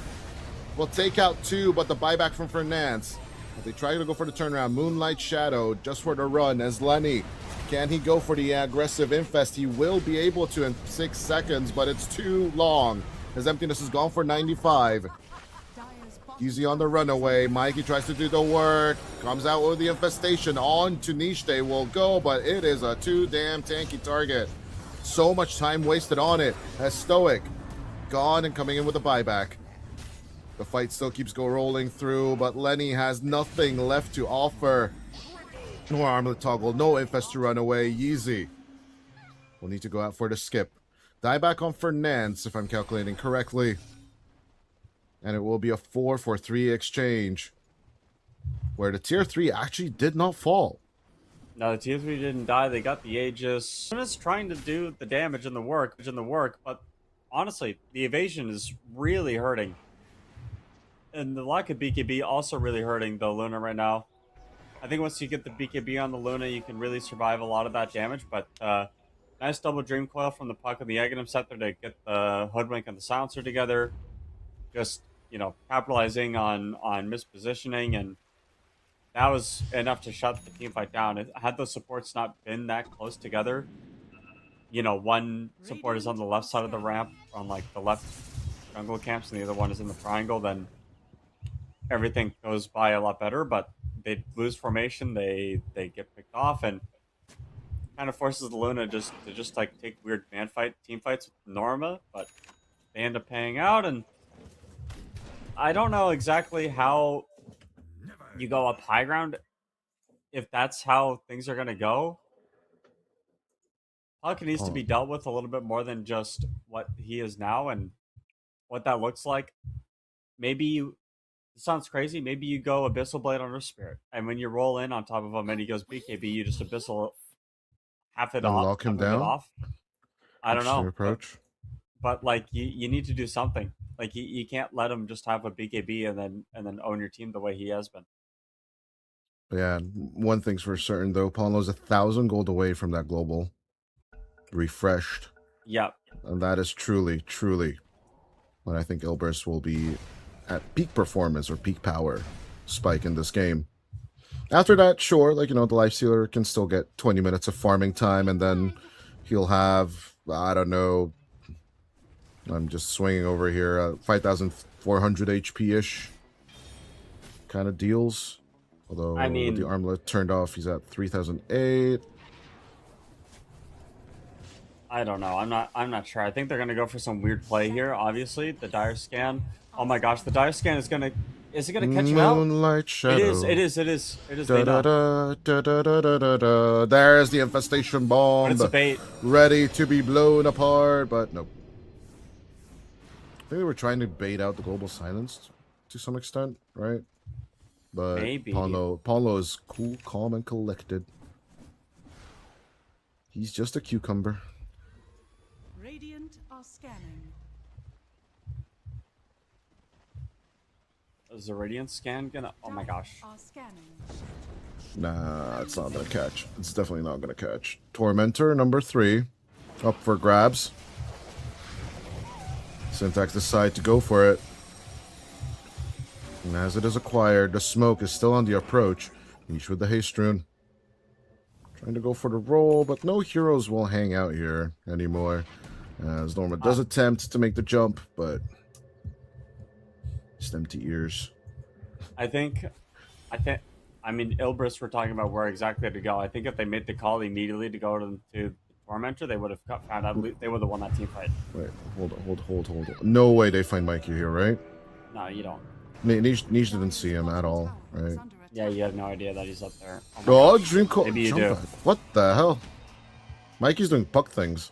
will take out 2, but the buyback from Fernance. They try to go for the turnaround. Moonlight Shadow just for the run as Lenny. Can he go for the aggressive infest? He will be able to in 6 seconds, but it's too long. His emptiness is gone for 95. Easy on the runaway. Mikey tries to do the work. Comes out with the infestation. On to Niche they will go, but it is a too damn tanky target. So much time wasted on it. As Stoic gone and coming in with a buyback. The fight still keeps rolling through, but Lenny has nothing left to offer. No armlet toggle, no infest to run away. Yeezy will need to go out for the skip. Dieback on Fernance, if I'm calculating correctly. And it will be a 4-for-3 exchange. Where the tier 3 actually did not fall. No, the tier 3 didn't die. They got the Aegis. Luna's trying to do the damage and the work, but honestly, the evasion is really hurting. And the lack of BKB also really hurting the Luna right now. I think once you get the BKB on the Luna, you can really survive a lot of that damage, but nice double Dream Coil from the puck and the Aghanim Scepter to get the Hoodwink and the Silencer together. Just, you know, capitalizing on mispositioning, and that was enough to shut the team fight down. Had those supports not been that close together, you know, one support is on the left side of the ramp on like the left jungle camps and the other one is in the triangle, then everything goes by a lot better, but they lose formation, they get picked off, and kind of forces the Luna to just like take weird team fights with Norma, but they end up paying out, and I don't know exactly how you go up high ground if that's how things are gonna go. Puck needs to Paul, be dealt with a little bit more than just what he is now and what that looks like. Maybe you it sounds crazy. Maybe you go Abyssal Blade on Earth Spirit, and when you roll in on top of him and he goes BKB, you just Abyssal then lock him half of it down. off. I don't Interesting know, approach. but like you need to do something. Like you can't let him just have a BKB and then own your team the way he has been. Yeah, one thing's for certain though, Paulo's 1,000 gold away from that global refreshed, Yep. and that is truly, truly when I think Ilbris will be at peak performance or peak power spike in this game. After that, sure, like, the Life Sealer can still get 20 minutes of farming time, and then he'll have, I don't know, I'm just swinging over here, 5,400 HP-ish kind of deals. Although I mean, with the armlet turned off, he's at 3,008. I don't know. I'm not sure. I think they're gonna go for some weird play here. Obviously, the dire scan. Oh my gosh, the dire scan is gonna catch him out? Moonlight Shadow. It is. It is. Da, They da, know. da, da, da, da, da, da. There's the infestation bomb. But it's a bait. Ready to be blown apart, but nope. I think they were trying to bait out the global silence to some extent, right? But Maybe. Paulo is cool, calm, and collected. He's just a cucumber. Radiant are scanning. Is the radiant scan gonna? Oh my gosh. Are scanning. Nah, it's not gonna catch. It's definitely not gonna catch. Tormentor number 3, up for grabs. Syntax decide to go for it. And as it is acquired, the smoke is still on the approach. Each with the haste rune. Trying to go for the roll, but no heroes will hang out here anymore. As Norma does attempt to make the jump, but just empty ears. I mean, Ilbris were talking about where exactly to go. I think if they made the call immediately to go to the Tormentor, they would have found out. They would have won that team fight. Wait, hold on. No way they find Mikey here, right? No, you don't. Niche didn't see him at all, right? Yeah, you have no idea that he's up there. Oh, my Oh, gosh. Dream Call. Maybe you do. What the hell? Mikey's doing puck things.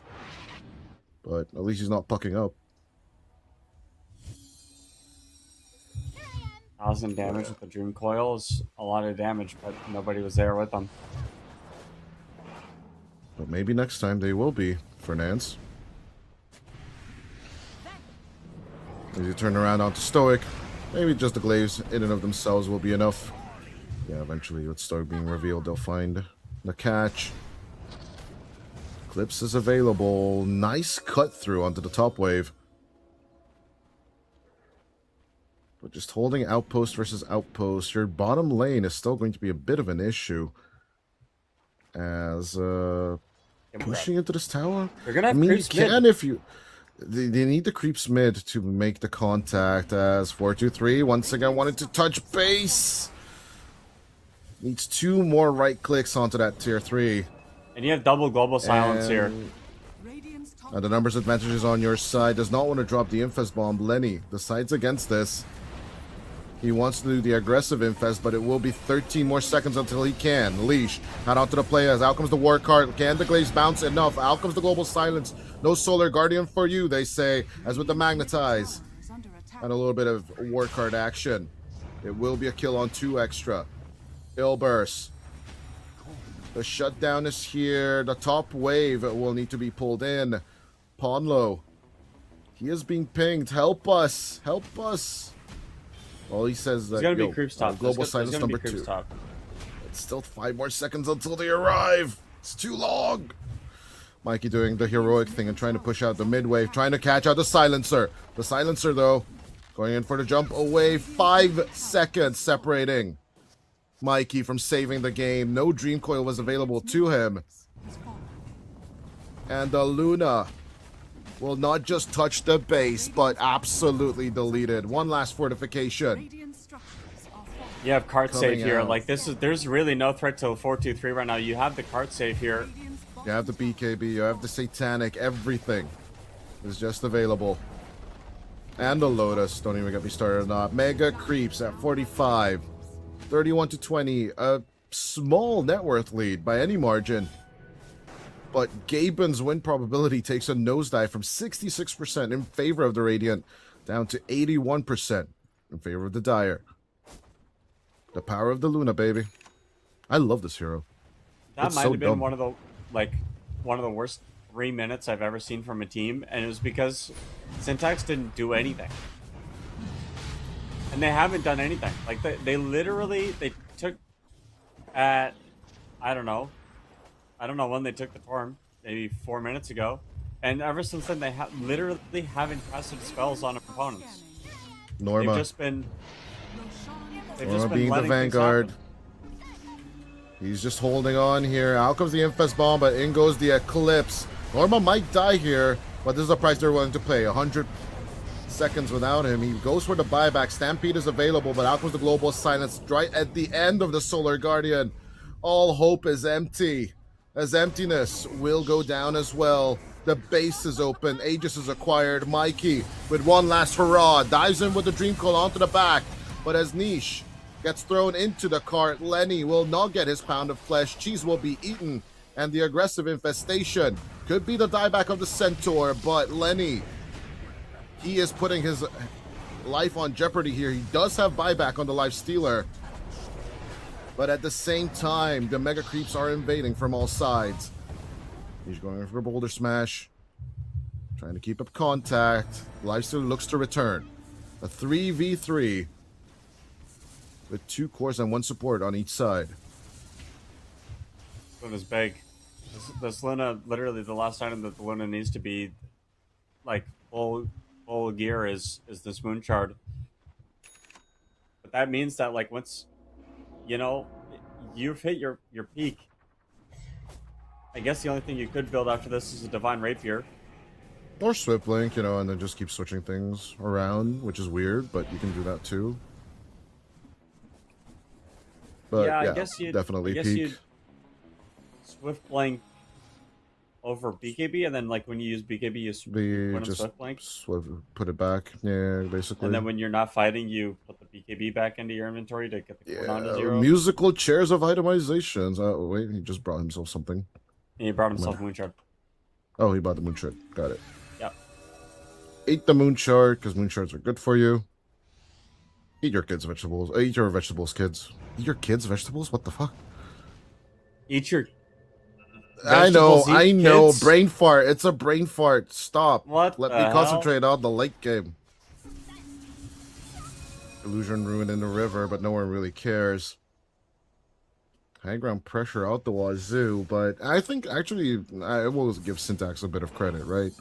But at least he's not pucking up. 1,000 damage with the Dream Coil is a lot of damage, but nobody was there with them. But maybe next time they will be, for Nance. As you turn around onto Stoic, maybe just the glaives in and of themselves will be enough. Yeah, eventually with Stoic being revealed, they'll find the catch. Eclipse is available. Nice cut through onto the top wave. But just holding outpost versus outpost, your bottom lane is still going to be a bit of an issue. As pushing into this tower. You're gonna have I mean, you creeps can mid. if you. They need the creeps mid to make the contact. As 4-2-3 once again wanted to touch base. Needs 2 more right clicks onto that tier 3. And you have double global silence here. Radiant's top The numbers advantage is on your side. Does not want to drop the Infest Bomb. Lenny decides against this. He wants to do the aggressive Infest, but it will be 13 more seconds until he can. Leash, head onto the play as out comes the War Card. Can the Glaives bounce enough? Out comes the Global Silence. No Solar Guardian for you, they say, as with the Magnetize. is under attack. And a little bit of War Card action. It will be a kill on 2 extra. Ilburst. The shutdown is here. The top wave will need to be pulled in. Ponlo. He is being pinged. Help us. Help us. Well, he says that He's gonna be creeps top. Global Silence number 2. Top. It's still 5 more seconds until they arrive. It's too long. Mikey doing the heroic thing and trying to push out the mid wave, trying to catch out the Silencer. The Silencer, though, going in for the jump away. 5 seconds separating Mikey from saving the game. No Dream Coil was available to him. And the Luna will not just touch the base, but absolutely deleted. One last fortification. Radiant structures are falling. You have cart Coming save here. out. Like there's really no threat to 4-2-3 right now. You have the cart save here. Radiant's bottom You have the BKB, you have the Satanic, everything is just available. And the Lotus, don't even get me started on that. Mega Creeps at 45. 31 to 20. A small net worth lead by any margin. But Gaben's win probability takes a nosedive from 66% in favor of the Radiant down to 81% in favor of the Dire. The power of the Luna, baby. I love this hero. That It's might so have been dumb. one of the worst 3 minutes I've ever seen from a team, and it was because Syntax didn't do anything. And they haven't done anything. Like they literally took at I don't know when they took the farm, maybe 4 minutes ago, and ever since then they literally haven't casted spells on opponents. Norma. They've just been Norma being the letting things Vanguard. happen. He's just holding on here. Out comes the Infest Bomb, but in goes the Eclipse. Norma might die here, but this is a price they're willing to pay. 100 seconds without him. He goes for the buyback. Stampede is available, but out comes the Global Silence right at the end of the Solar Guardian. All hope is empty, as emptiness will go down as well. The base is open. Aegis is acquired. Mikey, with one last hurrah, dives in with the Dream Coil onto the back, but as Niche gets thrown into the cart, Lenny will not get his pound of flesh. Cheese will be eaten, and the aggressive infestation could be the dieback of the Centaur, but Lenny, he is putting his life on jeopardy here. He does have buyback on the Life Stealer, but at the same time, the Mega Creeps are invading from all sides. He's going for a Boulder Smash, trying to keep up contact. Life Stealer looks to return. A 3v3 with 2 cores and 1 support on each side. Luna's big. This Luna, literally the last item that the Luna needs to be like full gear is this Moon Shard. But that means that like once you've hit your peak, I guess the only thing you could build after this is a Divine Rapier. Or Swift Link, and then just keep switching things around, which is weird, but you can do that too. But yeah, I guess definitely peak. you'd Swift Blank over BKB, and then like when you use BKB, you put just Swift Blank. Put it back, yeah, basically. And then when you're not fighting, you put the BKB back into your inventory to get the cooldown to 0. Musical chairs of itemizations. Oh wait, he just brought himself something. And he brought himself Moonshard. Oh, he bought the Moonshard. Got it. Yep. Eat the Moonshard, because Moonshards are good for you. Eat your kids' vegetables. Eat your vegetables, kids. Eat your kids' vegetables? What the fuck? Eat your I know. Kids. Brain fart. It's a brain fart. Stop. What Let the me hell? concentrate on the late game. Illusion Ruin in the river, but no one really cares. High ground pressure out the wazoo, but I think actually I will give Syntax a bit of credit, right?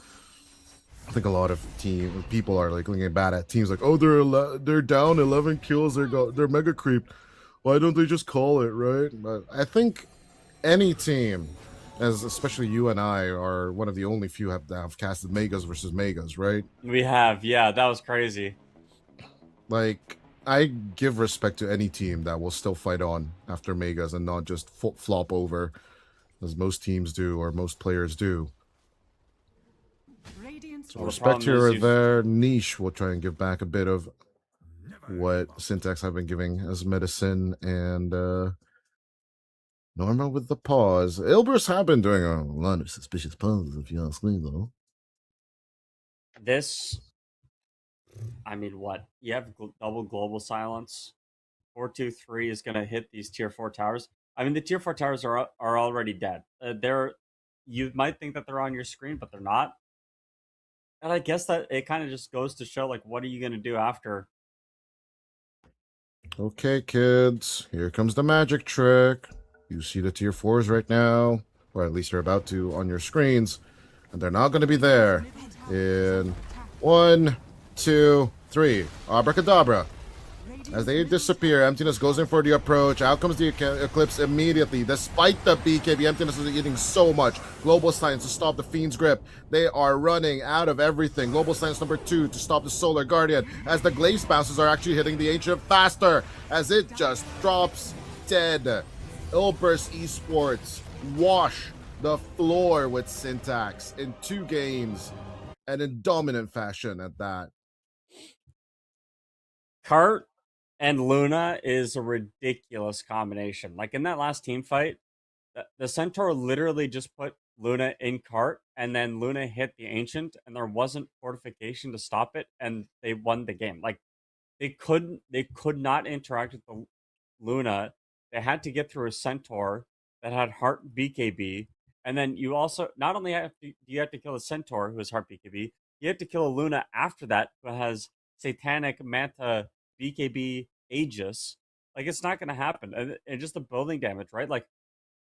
I think a lot of people are like looking bad at teams like, oh, they're down 11 kills, they're mega creep. Why don't they just call it, right? But I think any team, especially you and I, are one of the only few that have casted Megas versus Megas, right? We have, yeah, that was crazy. Like, I give respect to any team that will still fight on after Megas and not just flop over, as most teams do or most players do. So Well, respect the problem here or is there. Niche will try and give back a bit of what Syntax have been giving as medicine, and Norma with the pause. Ilbers have been doing a lot of suspicious pauses, if you ask me, though. This, I mean, what? You have double global silence. 4-2-3 is going to hit these tier 4 towers. I mean, the tier 4 towers are already dead. You might think that they're on your screen, but they're not. And I guess that it kind of just goes to show, like, what are you going to do after? Okay, kids, here comes the magic trick. You see the tier 4s right now, or at least they're about to on your screens, and they're not going to be there in 1, 2, 3. Abracadabra. As they disappear, Emptiness goes in for the approach. Out comes the Eclipse immediately. Despite the BKB, Emptiness is eating so much. Global Science to stop the Fiend's grip. They are running out of everything. Global Science number 2 to stop the Solar Guardian. As the Glaze bounces are actually hitting the Ancient faster. As it just drops dead. Ilburst Esports wash the floor with Syntax in 2 games and in dominant fashion at that. Cart and Luna is a ridiculous combination. Like in that last team fight, the Centaur literally just put Luna in cart, and then Luna hit the Ancient, and there wasn't fortification to stop it, and they won the game. Like they could not interact with the Luna. They had to get through a Centaur that had Heart BKB, and then you also not only you have to kill a Centaur who has Heart BKB, you have to kill a Luna after that who has Satanic Manta BKB Aegis. Like it's not going to happen, and just the building damage, right? Like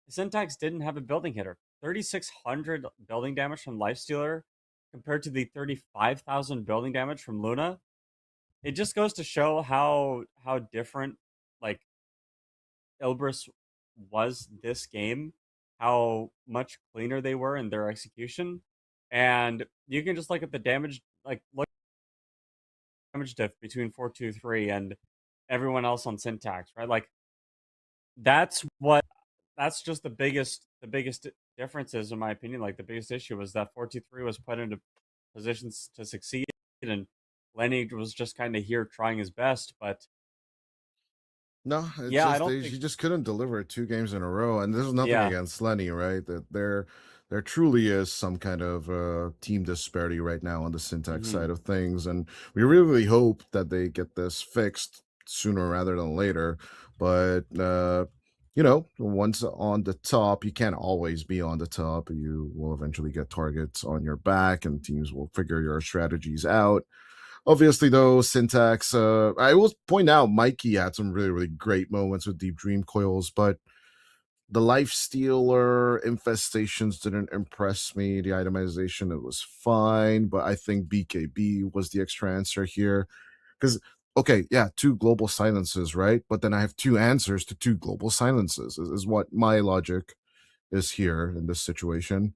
Syntax didn't have a building hitter. 3,600 building damage from Lifestealer compared to the 35,000 building damage from Luna. It just goes to show how different like Ilbris was this game, how much cleaner they were in their execution, and you can just look at the damage, like look at the damage diff between 423 and everyone else on Syntax, right? Like that's just the biggest differences in my opinion. Like the biggest issue was that 423 was put into positions to succeed, and Lenny was just kind of here trying his best, but No, it's yeah, I just don't they think. he just couldn't deliver 2 games in a row, and this is nothing Yeah. against Lenny, right? That there truly is some kind of team disparity right now on the Syntax Hmm. side of things, and we really hope that they get this fixed sooner rather than later. But once on the top, you can't always be on the top. You will eventually get targets on your back, and teams will figure your strategies out. Obviously, though, Syntax, I will point out Mikey had some really, really great moments with Deep Dream Coils, but the Life Stealer infestations didn't impress me. The itemization, it was fine, but I think BKB was the extra answer here. Because, okay, yeah, 2 global silences, right? But then I have 2 answers to 2 global silences, is what my logic is here in this situation.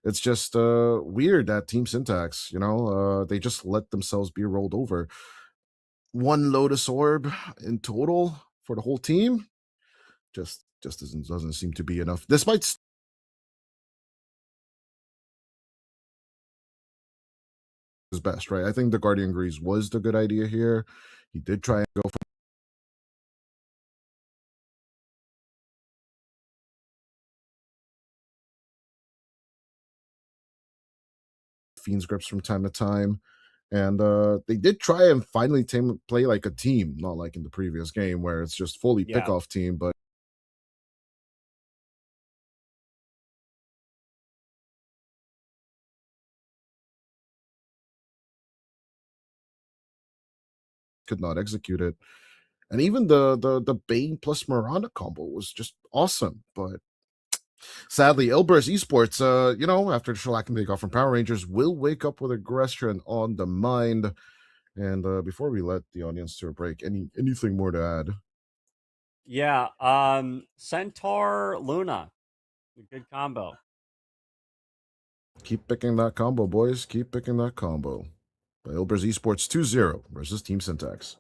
It's just weird that Team Syntax, they just let themselves be rolled over. 1 Lotus Orb in total for the whole team just doesn't seem to be enough, despite his best, right? I think the Guardian Grease was the good idea here. He did try and go for Fiend's Grips from time to time. And they did try and finally play like a team, not like in the previous game where it's just fully Yeah. pick-off team, but could not execute it. And even the Bane plus Miranda combo was just awesome. But sadly, Ilbers Esports, after the shellacking they got from Power Rangers, will wake up with aggression on the mind. And before we let the audience to a break, anything more to add? Yeah. Centaur Luna. Good combo. Keep picking that combo, boys. Keep picking that combo. By Ilbers Esports 2-0 versus Team Syntax.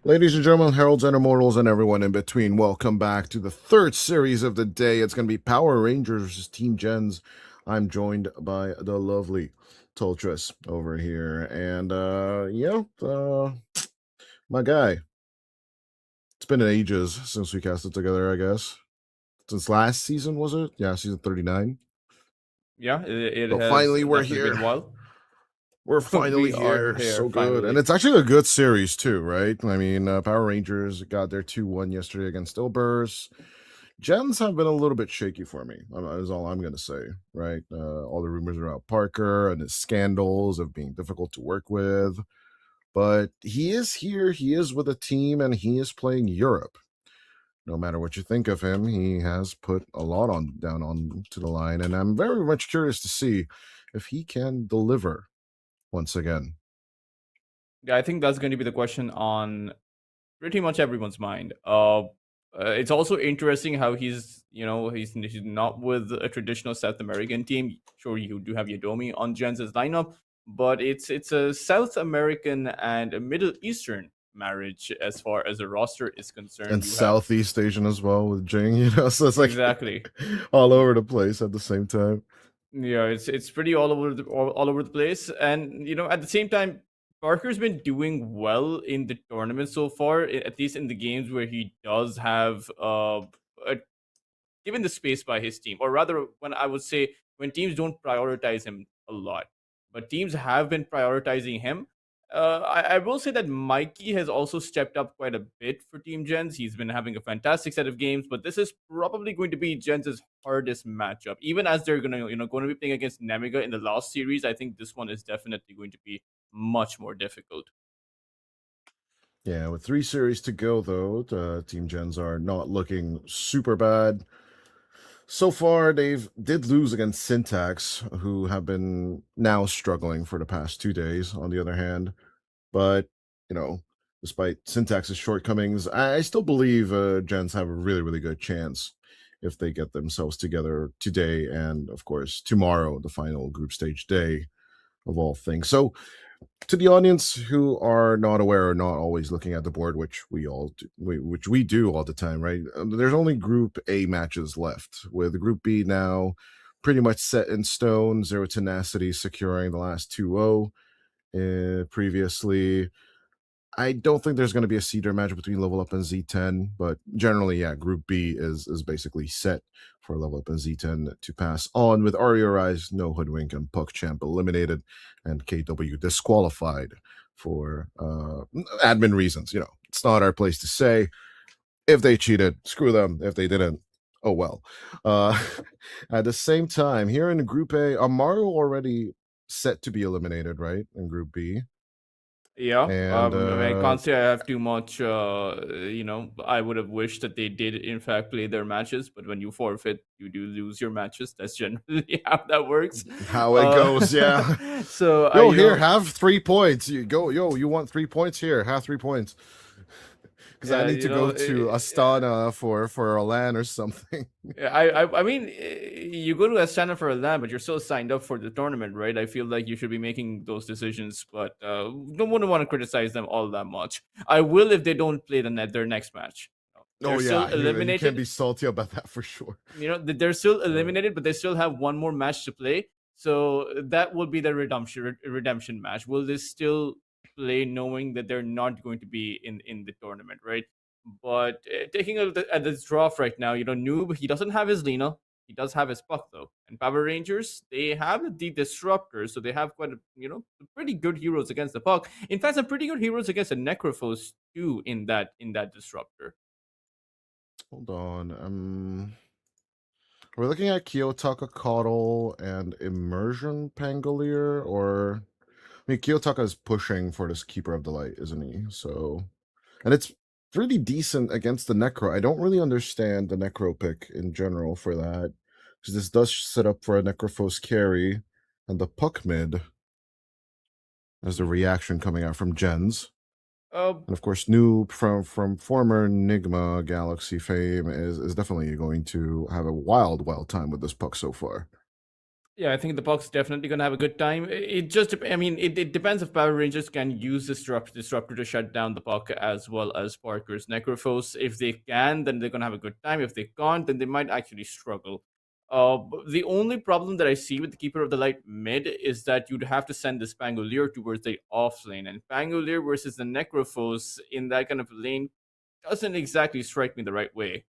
Ladies and gentlemen, heralds and immortals, and everyone in between, welcome back to the third series of the day. It's going to be Power Rangers versus Team Gens. I'm joined by the lovely Toltress over here, and my guy. It's been ages since we cast it together, I guess. Since last season, was it? Yeah, season 39. Yeah, it But has finally, we're definitely been a here. while. We're finally We are here. here So good. And finally. it's actually a good series, too, right? I mean, Power Rangers got their 2-1 yesterday against Stillburst. Gens have been a little bit shaky for me, is all I'm going to say, right? All the rumors about Parker and his scandals of being difficult to work with. But he is here, he is with a team, and he is playing Europe. No matter what you think of him, he has put a lot on down on to the line, and I'm very much curious to see if he can deliver once again. Yeah, I think that's going to be the question on pretty much everyone's mind. It's also interesting how he's not with a traditional South American team. Sure, you do have Yadomi on Jens's lineup, but it's a South American and a Middle Eastern marriage as far as the roster is concerned. And You have Southeast Asian as well with Jing, so it's like exactly. all over the place at the same time. Yeah, it's pretty all over the place, and at the same time, Parker's been doing well in the tournament so far, at least in the games where he does have a given the space by his team, or rather, when I would say when teams don't prioritize him a lot, but teams have been prioritizing him. I will say that Mikey has also stepped up quite a bit for Team Gens. He's been having a fantastic set of games, but this is probably going to be Gens' hardest matchup. Even as they're going to be playing against Nemiga in the last series, I think this one is definitely going to be much more difficult. Yeah, with 3 series to go, though, Team Gens are not looking super bad. So far, they've did lose against Syntax, who have been now struggling for the past 2 days, on the other hand. But, you know, despite Syntax's shortcomings, I still believe Gens have a really, really good chance if they get themselves together today and, of course, tomorrow, the final group stage day of all things. So, to the audience who are not aware or not always looking at the board, which which we do all the time, right? There's only Group A matches left, with Group B now pretty much set in stone. Zero Tenacity securing the last 2-0 previously. I don't think there's going to be a cedar match between Level Up and Z10, but generally, yeah, Group B is basically set for Level Up and Z10 to pass on, with Ario Rise, No Hoodwink, and Puck Champ eliminated, and KW disqualified for admin reasons. It's not our place to say. If they cheated, screw them. If they didn't, oh well. Uh, at the same time, here in Group A, Amaru already set to be eliminated, right, in Group B. Yeah, And I can't say I have too much. I would have wished that they did, in fact, play their matches. But when you forfeit, you do lose your matches. That's generally how that works. how it goes, yeah. So Yo, here, have 3 points. You go, yo, you want 3 points? Here, have 3 points. Because I yeah, need to go to Astana for a LAN or something. I mean, you go to Astana for a LAN, but you're still signed up for the tournament, right? I feel like you should be making those decisions, but don't want to criticize them all that much. I will if they don't play their next match. They're Oh still yeah, you can't eliminated. be salty about that for sure. They're still eliminated, but they still have one more match to play. So that will be the redemption match. Will they still play knowing that they're not going to be in the tournament, right? But taking a look at this draft right now, Noob, he doesn't have his Lena. He does have his Puck though. And Power Rangers, they have the Disruptor, so they have quite pretty good heroes against the Puck. In fact, some pretty good heroes against the Necrophos too in that Disruptor. Hold on. We're looking at Kiyotaka Coddle and Immersion Pangolier, or I mean Kiyotaka is pushing for this Keeper of the Light, isn't he? So, and it's pretty decent against the Necro. I don't really understand the Necro pick in general for that, because this does set up for a Necrophos carry, and the Puck mid as the reaction coming out from Gens. Uh, And of course, Noob from former Enigma Galaxy fame is definitely going to have a wild time with this puck so far. Yeah, I think the Bucks definitely gonna have a good time. It just, I mean, it depends if Power Rangers can use disruptor to shut down the Puck as well as Parker's Necrophos. If they can, then they're gonna have a good time. If they can't, then they might actually struggle. The only problem that I see with the Keeper of the Light mid is that you'd have to send this Pangolier towards the off lane, and Pangolier versus the Necrophos in that kind of lane doesn't exactly strike me the right way.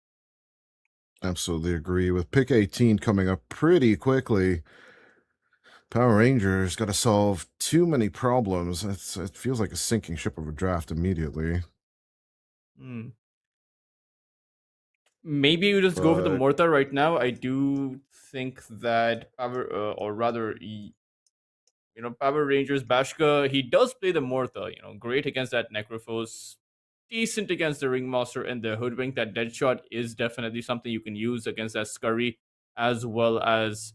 Absolutely agree. With pick 18 coming up pretty quickly, Power Rangers got to solve too many problems. It feels like a sinking ship of a draft immediately. Hmm. Maybe you just go for the But Mortar right now. I do think that Power, or rather, Power Rangers Bashka, he does play the Mortar. Great against that Necrophos, decent against the Ringmaster and the Hoodwink. That Deadshot is definitely something you can use against that Scurry as well as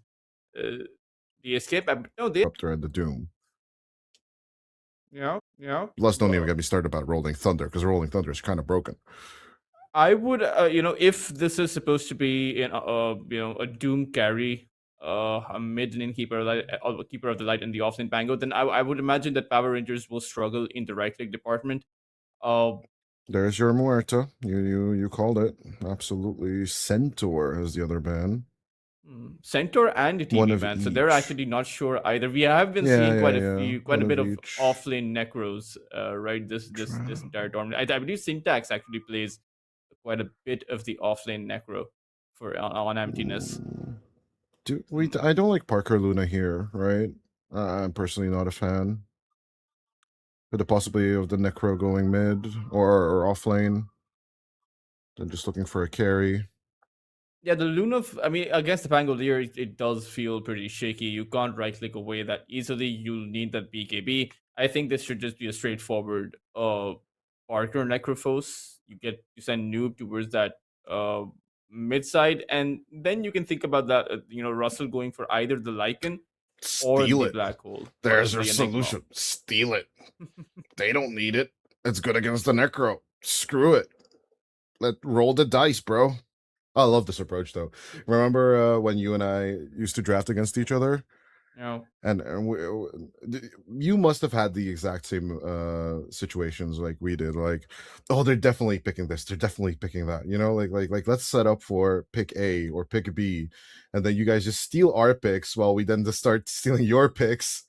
uh, the Escape. No, they, up there at the Doom. yeah. Plus, don't even get me started about Rolling Thunder, because Rolling Thunder is kind of broken. I would, if this is supposed to be a Doom carry, a mid lane keeper of the light, and the offlane Pango, then I would imagine that Power Rangers will struggle in the right click department. Uh, There's your Muerta. You called it. Absolutely. Centaur is the other band. Centaur and the One TV of man, so they're each. actually not sure either. We have been Yeah, seeing yeah, yeah. quite One a of bit of each. offlane necros, right? This entire tournament. I believe Syntax actually plays quite a bit of the offlane necro for on emptiness. I don't like Parker Luna here, right? I'm personally not a fan. With the possibility of the Necro going mid or off lane. Then just looking for a carry. Yeah, the Luna, I mean, against the Pangolier, it does feel pretty shaky. You can't right click away that easily. You'll need that BKB. I think this should just be a straightforward Parker Necrophos. You send Noob towards that mid side, and then you can think about that, Russell going for either the Lycan or Steal the it. Black Hole or There's your the Enigma. solution. Steal it. They don't need it. It's good against the Necro. Screw it. Roll the dice, bro. I love this approach though. Remember when you and I used to draft against each other? You know, You must have had the exact same situations like we did. Like, oh, they're definitely picking this. They're definitely picking that. Like let's set up for pick A or pick B, and then you guys just steal our picks while we then just start stealing your picks.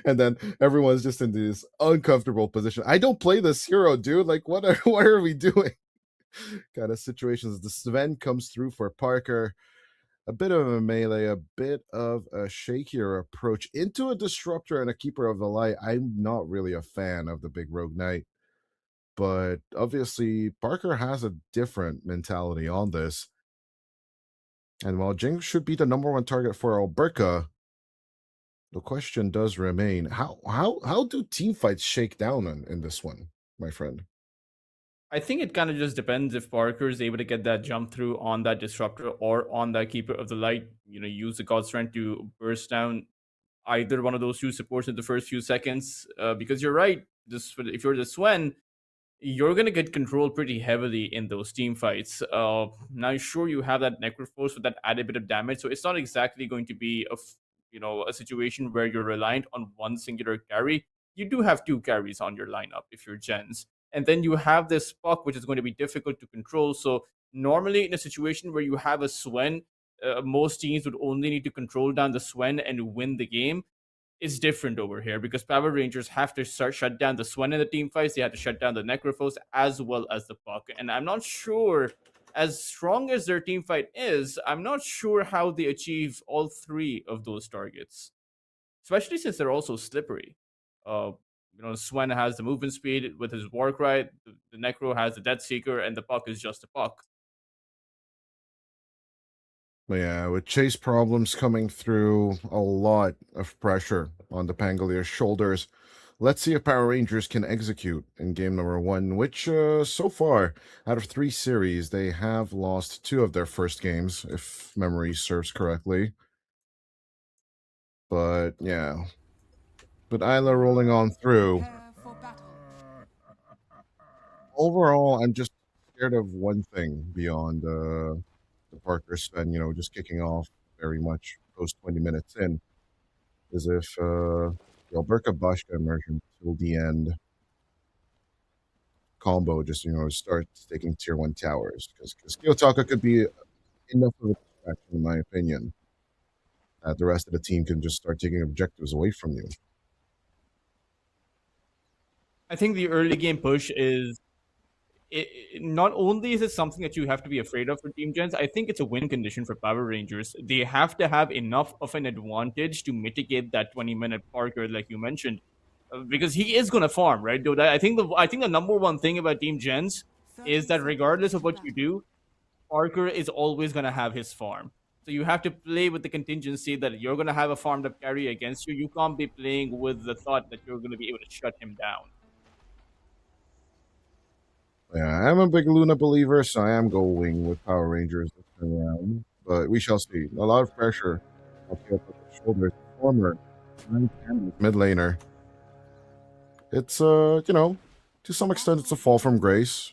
And then everyone's just in this uncomfortable position. I don't play this hero, dude. Like, what are we doing? Kind of situations. The Sven comes through for Parker. A bit of a melee, a bit of a shakier approach into a disruptor and a keeper of the light. I'm not really a fan of the big rogue knight, but obviously Parker has a different mentality on this. And while Jinx should be the number one target for Alberca, the question does remain: how do team fights shake down in this one, my friend? I think it kind of just depends if Parker is able to get that jump through on that disruptor or on that keeper of the light. Use the God Strength to burst down either one of those two supports in the first few seconds. Because you're right, if you're the Swen, you're gonna get controlled pretty heavily in those team fights. Now, sure, you have that Necroforce with that added bit of damage, so it's not exactly going to be a situation where you're reliant on one singular carry. You do have two carries on your lineup if you're gens, and then you have this Puck, which is going to be difficult to control. So normally, in a situation where you have a Swen, most teams would only need to control down the Swen and win the game. Is different over here because Power Rangers have to shut down the Swen in the team fights. They have to shut down the Necrophos as well as the Puck. And I'm not sure, as strong as their team fight is, I'm not sure how they achieve all three of those targets, especially since they're also slippery. Uh, Swen has the movement speed with his Warcry, the Necro has the Death Seeker, and the Puck is just a Puck. Yeah, with chase problems coming through, a lot of pressure on the Pangalier's shoulders. Let's see if Power Rangers can execute in game number one, which so far, out of 3 series, they have lost 2 of their first games, if memory serves correctly. But yeah. But Isla rolling on through. Prepare for battle. Overall, I'm just scared of one thing beyond the Parker Sven, just kicking off very much. goes 20 minutes in, is if the Alberca Bashka immersion till the end combo just, starts taking tier 1 towers. Because Kiyotaka could be enough of a distraction, in my opinion, that the rest of the team can just start taking objectives away from you. I think the early game push is not only is it something that you have to be afraid of for Team Gens, I think it's a win condition for Power Rangers. They have to have enough of an advantage to mitigate that 20-minute Parker, like you mentioned, because he is going to farm, right? Dude, I think the number one thing about Team Gens is 30 that regardless seconds of to what you battle. do, Parker is always going to have his farm. So you have to play with the contingency that you're going to have a farmed up carry against you. You can't be playing with the thought that you're going to be able to shut him down. Yeah, I'm a big Luna believer, so I am going with Power Rangers this time around. But we shall see. A lot of pressure on Kyoto's shoulders. Former mid laner. It's to some extent, it's a fall from grace.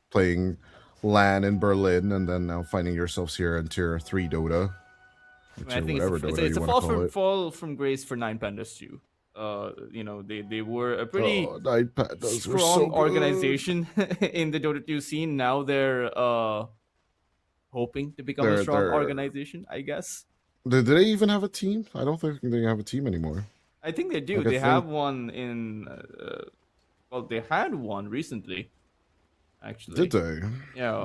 Playing LAN in Berlin and then now finding yourselves here in tier 3 Dota. I mean, I Tier think whatever Dota it's you a want to call it. fall from grace for Nine Pandas too. They were a pretty Oh, Night Pandas were strong so good. organization in the Dota 2 scene. Now they're hoping to become a strong They're organization, I guess. do they even have a team? I don't think they have a team anymore. I think they do. Like, I They think- have one in. Well, they had one recently. Actually, Did they? Yeah.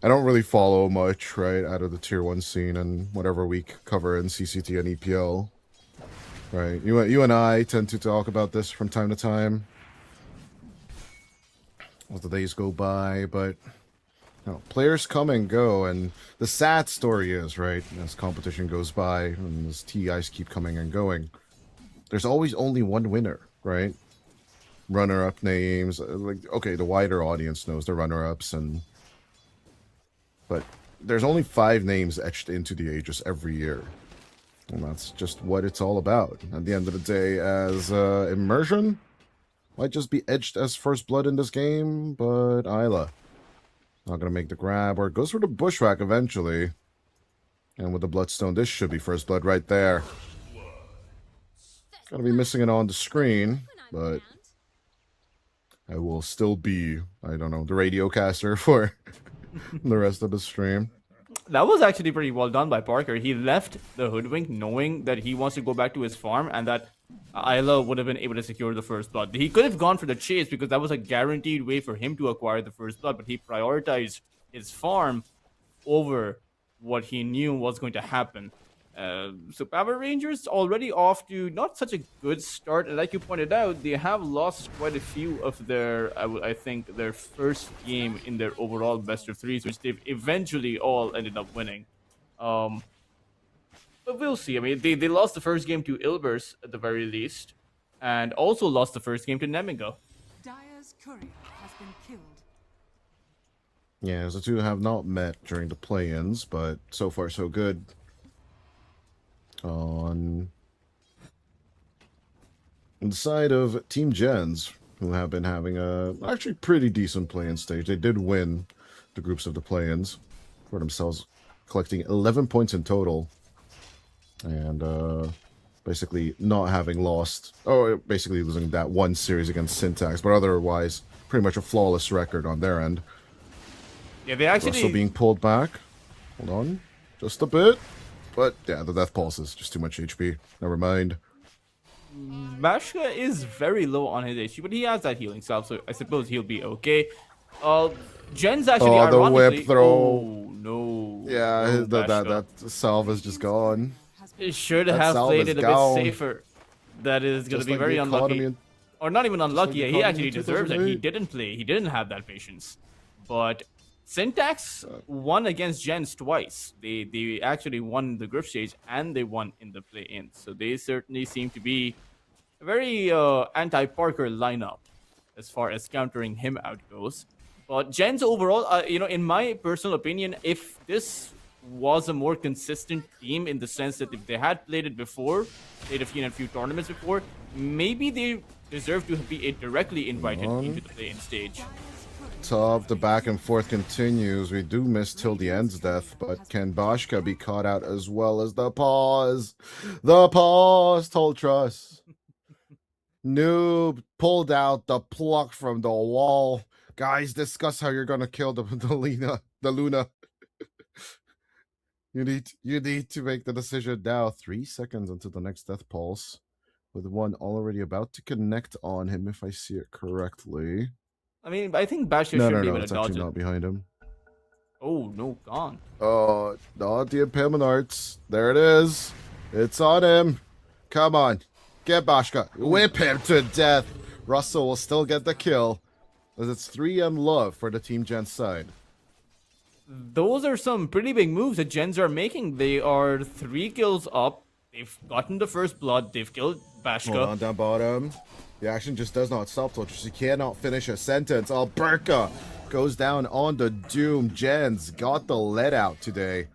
I don't really follow much, right, out of the tier 1 scene and whatever we cover in CCT and EPL. Right. You and I tend to talk about this from time to time as the days go by, but players come and go, and the sad story is, right, as competition goes by and as TIs keep coming and going, there's always only one winner, right? Runner-up names, okay, the wider audience knows the runner-ups, but there's only 5 names etched into the ages every year, and that's just what it's all about. At the end of the day, as immersion might just be edged as first blood in this game, but Isla not gonna make the grab, or goes for the bushwhack eventually, and with the bloodstone, this should be first blood right there. Gonna be missing it on the screen, but I will still be, I don't know, the radio caster for the rest of the stream. That was actually pretty well done by Parker. He left the Hoodwink knowing that he wants to go back to his farm and that Isla would have been able to secure the first blood. He could have gone for the chase because that was a guaranteed way for him to acquire the first blood, but he prioritized his farm over what he knew was going to happen. So Power Rangers already off to not such a good start, and like you pointed out, they have lost quite a few of their, I think, their first game in their overall best of threes, which they've eventually all ended up winning. But we'll see. I mean, they lost the first game to Ilbers at the very least, and also lost the first game to Nemigo. Dire's courier has been killed. Yeah, the two have not met during the play-ins, but so far so good. On the side of Team JENZ, who have been having a actually pretty decent play-in stage. They did win the groups of the play-ins for themselves, collecting 11 points in total, and basically not having lost, or basically losing that one series against Syntax, but otherwise pretty much a flawless record on their end. Yeah, they actually Russell being pulled back. Hold on, just a bit. But yeah, the death pulse is just too much HP. Never mind. Bashka is very low on his HP, but he has that healing salve, so I suppose he'll be okay. JENZ actually Oh, the ironically... whip throw. Oh, no. Yeah, No, that Bashka. salve is just gone. It should that have salve played is it a gone. bit safer. That is going to Just be like very the unlucky. economy in- Or not even unlucky. like the He economy actually in deserves it. He 2008. didn't play. He didn't have that patience. But Syntax won against JENZ twice. They actually won the group stage and they won in the play-in. So they certainly seem to be a very anti-Parker lineup as far as countering him out goes. But JENZ overall, in my personal opinion, if this was a more consistent team in the sense that if they had played it before, played a few tournaments before, maybe they deserve to be directly invited into the play-in stage. top. The back and forth continues. We do miss till the end's death, but can Bashka be caught out as well as the pause? The pause, Toltrus. Noob pulled out the pluck from the wall. Guys, discuss how you're gonna kill the Luna. You need to make the decision now. 3 seconds until the next death pulse, with one already about to connect on him, if I see it correctly. I mean, I think Bashka No, should no, be no, able to it's dodge actually it. not behind him. Oh no, gone. Oh, not the impalement arts. There it is. It's on him. Come on. Get Bashka. Whip him to death. Russell will still get the kill, as it's 3M love for the Team JENZ side. Those are some pretty big moves that JENZ are making. They are 3 kills up. They've gotten the first blood. They've killed Bashka. Hold on, down bottom. The action just does not stop, Toltrus. She cannot finish a sentence. Alberca goes down on the Doom. JENZ got the let out today.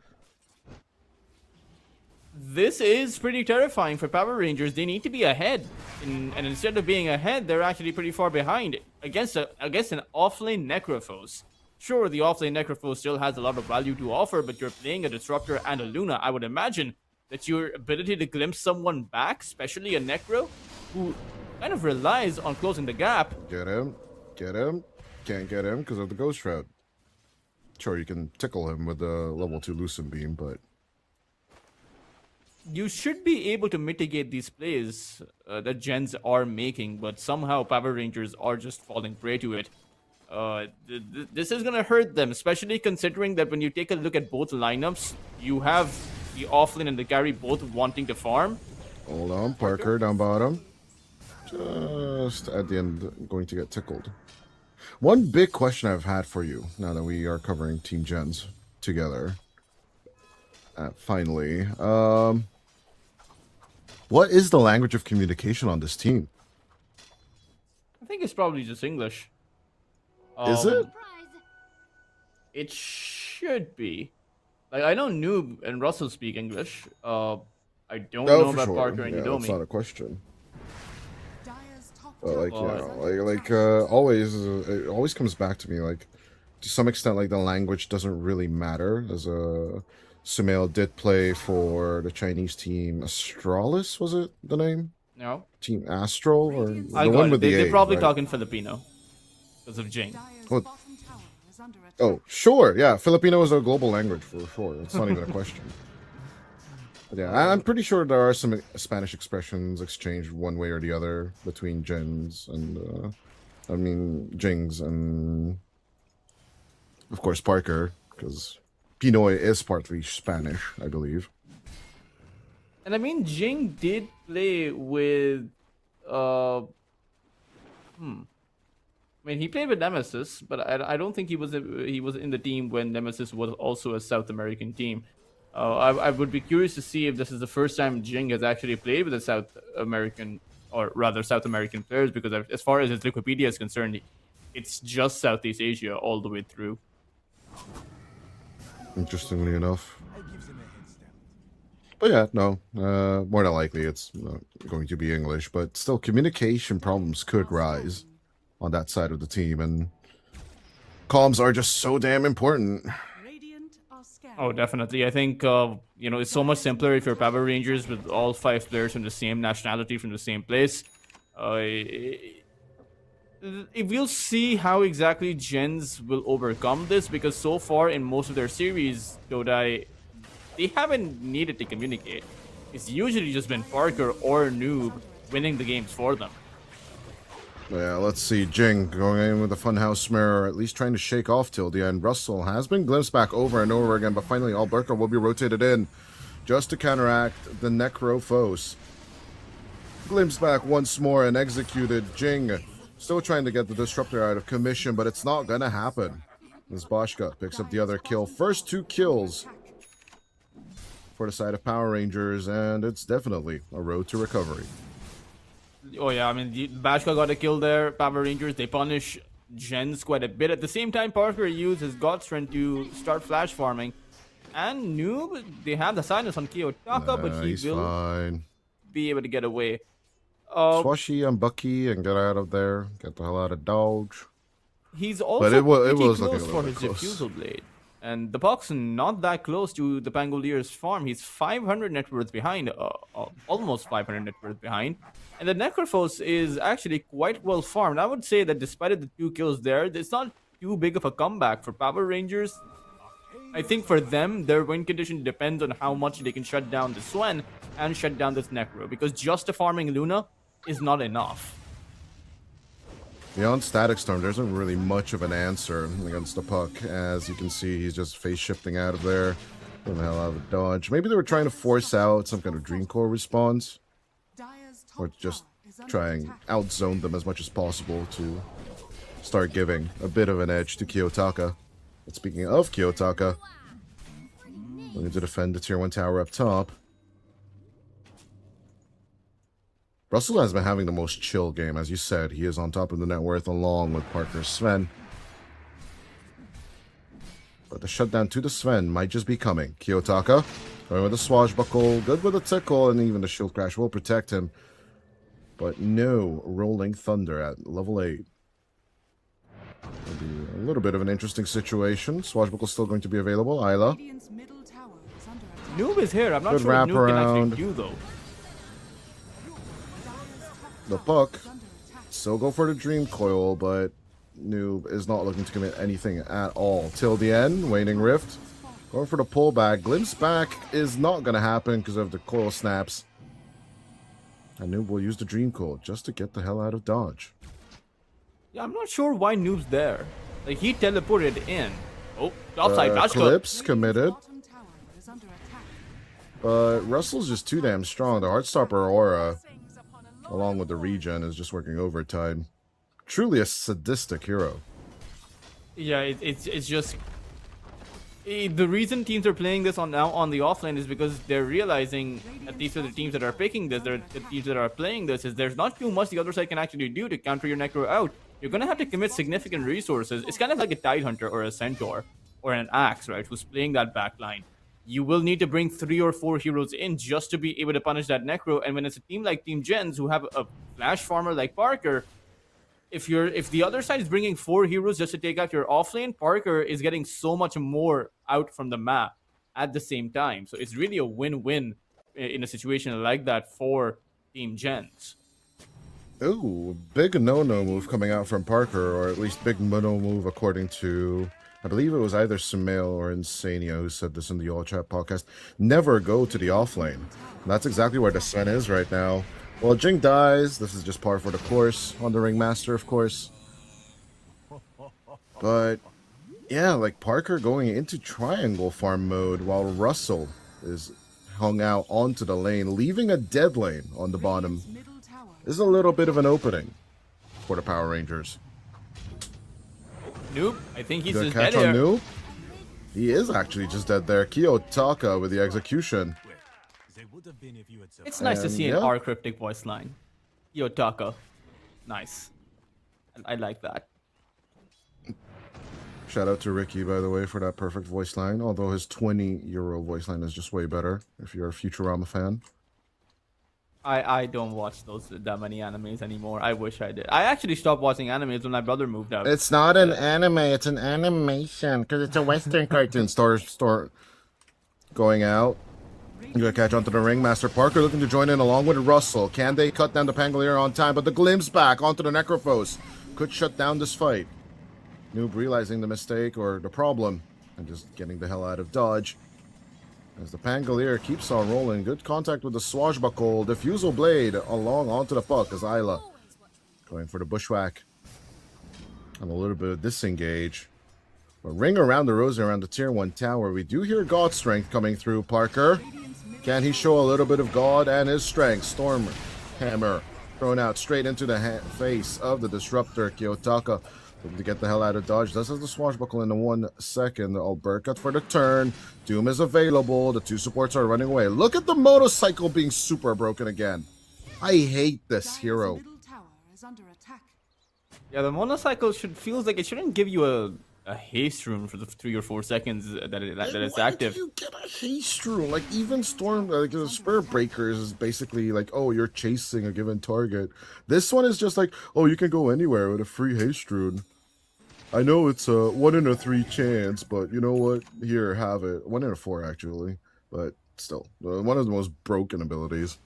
This is pretty terrifying for Power Rangers. They need to be ahead, and instead of being ahead, they're actually pretty far behind against an offlane Necrophos. Sure, the offlane Necrophos still has a lot of value to offer, but you're playing a Disruptor and a Luna. I would imagine that your ability to glimpse someone back, especially a Necro, who kind of relies on closing the gap. Get him. Get him. Can't get him because of the Ghost Shroud. Sure, you can tickle him with the level 2 Lucent Beam, but You should be able to mitigate these plays that JENZ are making, but somehow Power Rangers are just falling prey to it. This is going to hurt them, especially considering that when you take a look at both lineups, you have the offlane and the carry both wanting to farm. hold on. Parker down bottom. Just at the end, going to get tickled. One big question I've had for you, now that we are covering Team JENZ together, finally, what is the language of communication on this team? I think it's probably just English. Is it? It should be. Like, I know Noob and Russell speak English. I don't know about Parker and Yeah, that's Yudomi. not a question. Dire's top But like, tower always, it always comes back to me. Like, to some extent, like the language doesn't really matter. As Sumail did play for the Chinese team, Astralis, was it the name? No, Team Astral, or I the got one it. with the They're A, probably right? talking Filipino because of Jing. Dire's What? bottom tower is under attack. Oh, sure, yeah. Filipino is a global language for sure. It's not even a question. But yeah, I'm pretty sure there are some Spanish expressions exchanged one way or the other between JENZ and, Jings and, of course, Parker, because Pinoy is partly Spanish, I believe. And I mean, Jing did play with, I mean, he played with Nemesis, but I don't think he was in the team when Nemesis was also a South American team. I would be curious to see if this is the first time Jing has actually played with a South American, or rather South American players, because as far as his Wikipedia is concerned, it's just Southeast Asia all the way through. Interestingly enough. But yeah, no, more than likely it's going to be English, but still communication problems could rise on that side of the team, and comms are just so damn important. Radiant are scanning. Oh, definitely. I think, it's so much simpler if you're Power Rangers with all 5 players from the same nationality, from the same place. We'll see how exactly JENZ will overcome this, because so far in most of their series, Dodai, they haven't needed to communicate. It's usually just been Parker or Noob winning the games for them. Yeah, let's see. Jing going in with a funhouse mirror, at least trying to shake off till the end. Russell has been glimpsed back over and over again, but finally Alberca will be rotated in just to counteract the Necrophos. Glimpsed back once more and executed. Jing still trying to get the Disruptor out of commission, but it's not gonna happen. As Bashka picks up the other kill. First 2 kills for the side of Power Rangers, and it's definitely a road to recovery. Oh yeah, I mean, Bashka got a kill there. Power Rangers, they punish JENZ quite a bit. At the same time, Parker used his God Strength to start flash farming. And Noob, they have the silence on Kiyotaka, but he He's will fine. be able to get away. Swashy and Bucky and get out of there. Get the hell out of Dodge. He's But also it was pretty looking a close little for bit his close. Diffusal Blade. And the Puck's not that close to the Pangolier's farm. He's 500 net worth behind, almost 500 net worth behind. And the Necrophos is actually quite well farmed. I would say that despite the 2 kills there, it's not too big of a comeback for Power Rangers. I think for them, their win condition depends on how much they can shut down the Swen and shut down this Necro. Because just farming Luna is not enough. Beyond Static Storm, there isn't really much of an answer against the Puck. As you can see, he's just face shifting out of there. Getting the hell out of the dodge. Maybe they were trying to force out some kind of Dream Core response. Dire's top Or just tower is under try and attack. outzone them as much as possible to start giving a bit of an edge to Kiyotaka. But speaking of Kiyotaka, looking to defend the tier 1 tower up top. Russell has been having the most chill game, as you said. He is on top of the net worth along with partner Sven. But the shutdown to the Sven might just be coming. Kiyotaka going with the swashbuckle, good with a tickle, and even the shield crash will protect him. But no rolling thunder at level 8. It'll be a little bit of an interesting situation. Swashbuckle still going to be available. Isla. Radiant's middle tower is under attack. Noob is here. I'm not Good sure what Noob can wraparound. actually do, though. The Puck. Is under attack. So go for the Dream Coil, but Noob is not looking to commit anything at all. Till the end, Waning Rift. Going for the pullback. Glimpse back is not going to happen because of the coil snaps. And Noob will use the Dream Coil just to get the hell out of dodge. Yeah, I'm not sure why Noob's there. Like, he teleported in. Oh, topside, that's good. Eclipse committed, Bottom tower is under attack. but Russell's just too damn strong. The Heartstopper aura, along with the regen, is just working overtime. Truly a sadistic hero. Yeah, it's just the reason teams are playing this on now on the offlane is because they're realizing, at least for the teams that are picking this, the teams that are playing this, is there's not too much the other side can actually do to counter your Necro out. You're gonna have to commit significant resources. It's kind of like a Tidehunter or a Centaur or an Axe, right? Who's playing that backline. You will need to bring 3 or 4 heroes in just to be able to punish that Necro. And when it's a team like Team JENZ who have a flash farmer like Parker, if the other side is bringing 4 heroes just to take out your offlane, Parker is getting so much more out from the map at the same time. So it's really a win-win in a situation like that for Team JENZ. Ooh, big no-no move coming out from Parker, or at least big no-no move according to, I believe it was either Sumail or Insania who said this in the All Chat podcast. Never go to the offlane. And that's exactly where the Sven is right now. Well, Jing dies. This is just par for the course on the Ringmaster, of course. But yeah, like Parker going into triangle farm mode while Russell is hung out onto the lane, leaving a dead lane on the bottom. Radiant's middle tower This is a little bit of an opening for the Power Rangers. Noob, I think he's Good just catch dead on there. Noob. He is actually just dead there. Kiyotaka with the execution. It's nice to And, see an yeah. R cryptic voice line. Yotaka. Nice. I like that. Shout out to Ricky, by the way, for that perfect voice line. Although his 20-year-old voice line is just way better if you're a Futurama fan. I don't watch that many animes anymore. I wish I did. I actually stopped watching animes when my brother moved out. It's not an anime, it's an animation because it's a Western cartoon. Store going out. You gotta catch onto the Ringmaster. Parker looking to join in along with Russell. Can they cut down the Pangolier on time? But the glimpse back onto the Necrophos could shut down this fight. Noob realizing the mistake or the problem and just getting the hell out of dodge. As the Pangolier keeps on rolling. Good contact with the Swashbuckle. Diffusal Blade along onto the Puck as Isla going for the Bushwhack. And a little bit of disengage. But ring around the rosy around the tier 1 tower. We do hear God Strength coming through. Parker. Can he show a little bit of God and his strength? Storm Hammer thrown out straight into the face of the Disruptor. Kiyotaka looking to get the hell out of dodge. Does have the Swashbuckle in 1 second. Alberta for the turn. Doom is available. The 2 supports are running away. Look at the motorcycle being super broken again. I hate this Dire's hero. middle tower is under attack. Yeah, the motorcycle feels like it shouldn't give you a haste rune for the 3 or 4 seconds that it's Why active. do you get a haste rune? Like, even Storm, like, the Spirit Breakers is basically like, oh, you're chasing a given target. This one is just like, oh, you can go anywhere with a free haste rune. I know it's a 1 in a 3 chance, but you know what? Here, have it. 1 in a 4, actually. But still, one of the most broken abilities.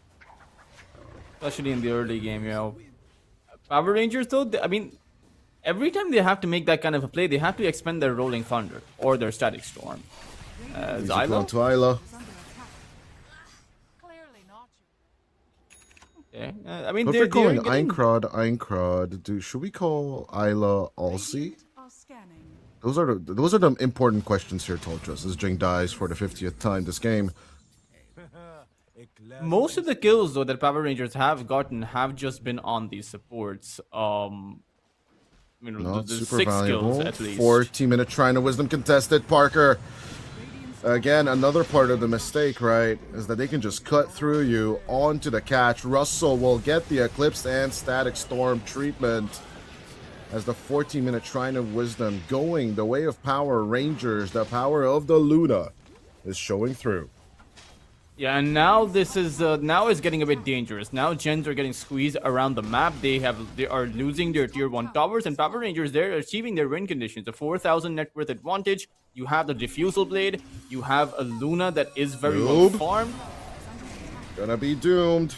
Especially in the early game, you know. Power Rangers, though, I mean, every time they have to make that kind of a play, they have to expend their Rolling Thunder or their Static Storm. Easy Zylo? clone to Isla. Is under attack. Clearly not Okay. I mean, But if they're, you're calling they're getting... Einkrod, should we call Isla Alsi? Radiant are scanning. Those are the important questions here, Tolchus, as Jing dies for the 50th time this game. Most of the kills, though, that Power Rangers have gotten have just been on these supports. You know, Not the super 6 kills valuable. at least. 14-minute Trine of Wisdom contested. Parker. Again, another part of the mistake, right, is that they can just cut through you onto the catch. Russell will get the Eclipse and Static Storm treatment as the 14-minute Shrine of Wisdom going the way of Power Rangers. The power of the Luna is showing through. Yeah, and now this is now it's getting a bit dangerous. Now gens are getting squeezed around the map. They are losing their tier 1 towers, and Power Rangers, they're achieving their win conditions. A 4,000 net worth advantage. You have the Diffusal Blade. You have a Luna that is very well farmed. Gonna be doomed.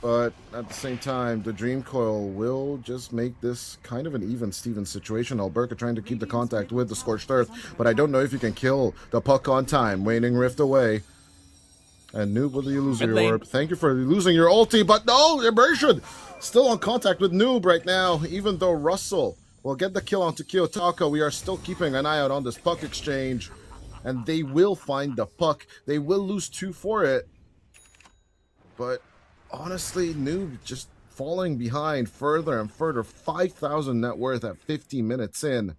But at the same time, the Dream Coil will just make this kind of an even Steven situation. Alberca trying to keep the contact with the Scorched Earth, but I don't know if you can kill the puck on time. Waning Rift away. And Noob with the illusory orb. Thank you for losing your ulti, but no, immersion! Still on contact with Noob right now, even though Russell will get the kill onto Kiyotaka. We are still keeping an eye out on this puck exchange. And they will find the puck. They will lose 2 for it. But honestly, Noob just falling behind further and further. 5,000 net worth at 50 minutes in.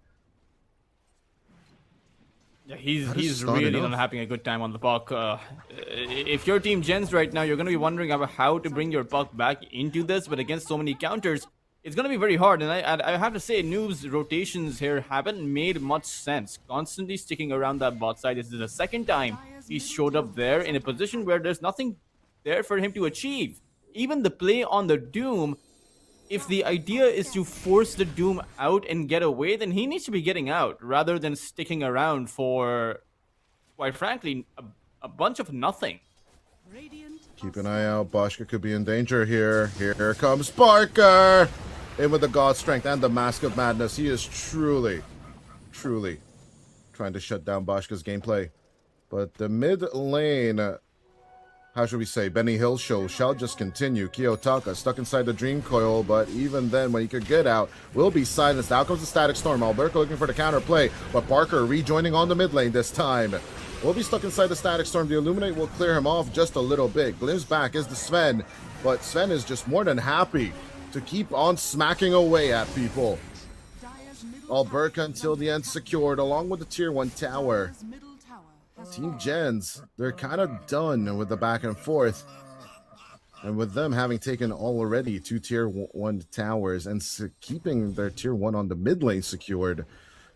Yeah, he's really not having a good time on the puck. If you're Team Gens right now, you're going to be wondering about how to bring your puck back into this, but against so many counters, it's going to be very hard. And I have to say, Noob's rotations here haven't made much sense. Constantly sticking around that bot side. This is the second time he showed up there in a position where there's nothing there for him to achieve. Even the play on the Doom, if the idea is to force the Doom out and get away, then he needs to be getting out rather than sticking around for, quite frankly, a bunch of nothing. Keep an eye out. Boschka could be in danger here. Here comes Parker. In with the God Strength and the Mask of Madness. He is truly trying to shut down Boschka's gameplay. But the mid lane, how should we say, Benny Hill show shall just continue. Kiyotaka stuck inside the Dream Coil, but even then, when he could get out, will be silenced. Out comes the Static Storm. Alberca looking for the counter play, but Parker rejoining on the mid lane this time. Will be stuck inside the Static Storm. The Illuminate will clear him off just a little bit. Glimpse back is the Sven, but Sven is just more than happy to keep on smacking away at people. Alberca until the end secured, along with the tier 1 tower. Team Gens, they're kind of done with the back and forth. And with them having taken already 2 tier 1 towers and keeping their tier 1 on the mid lane secured,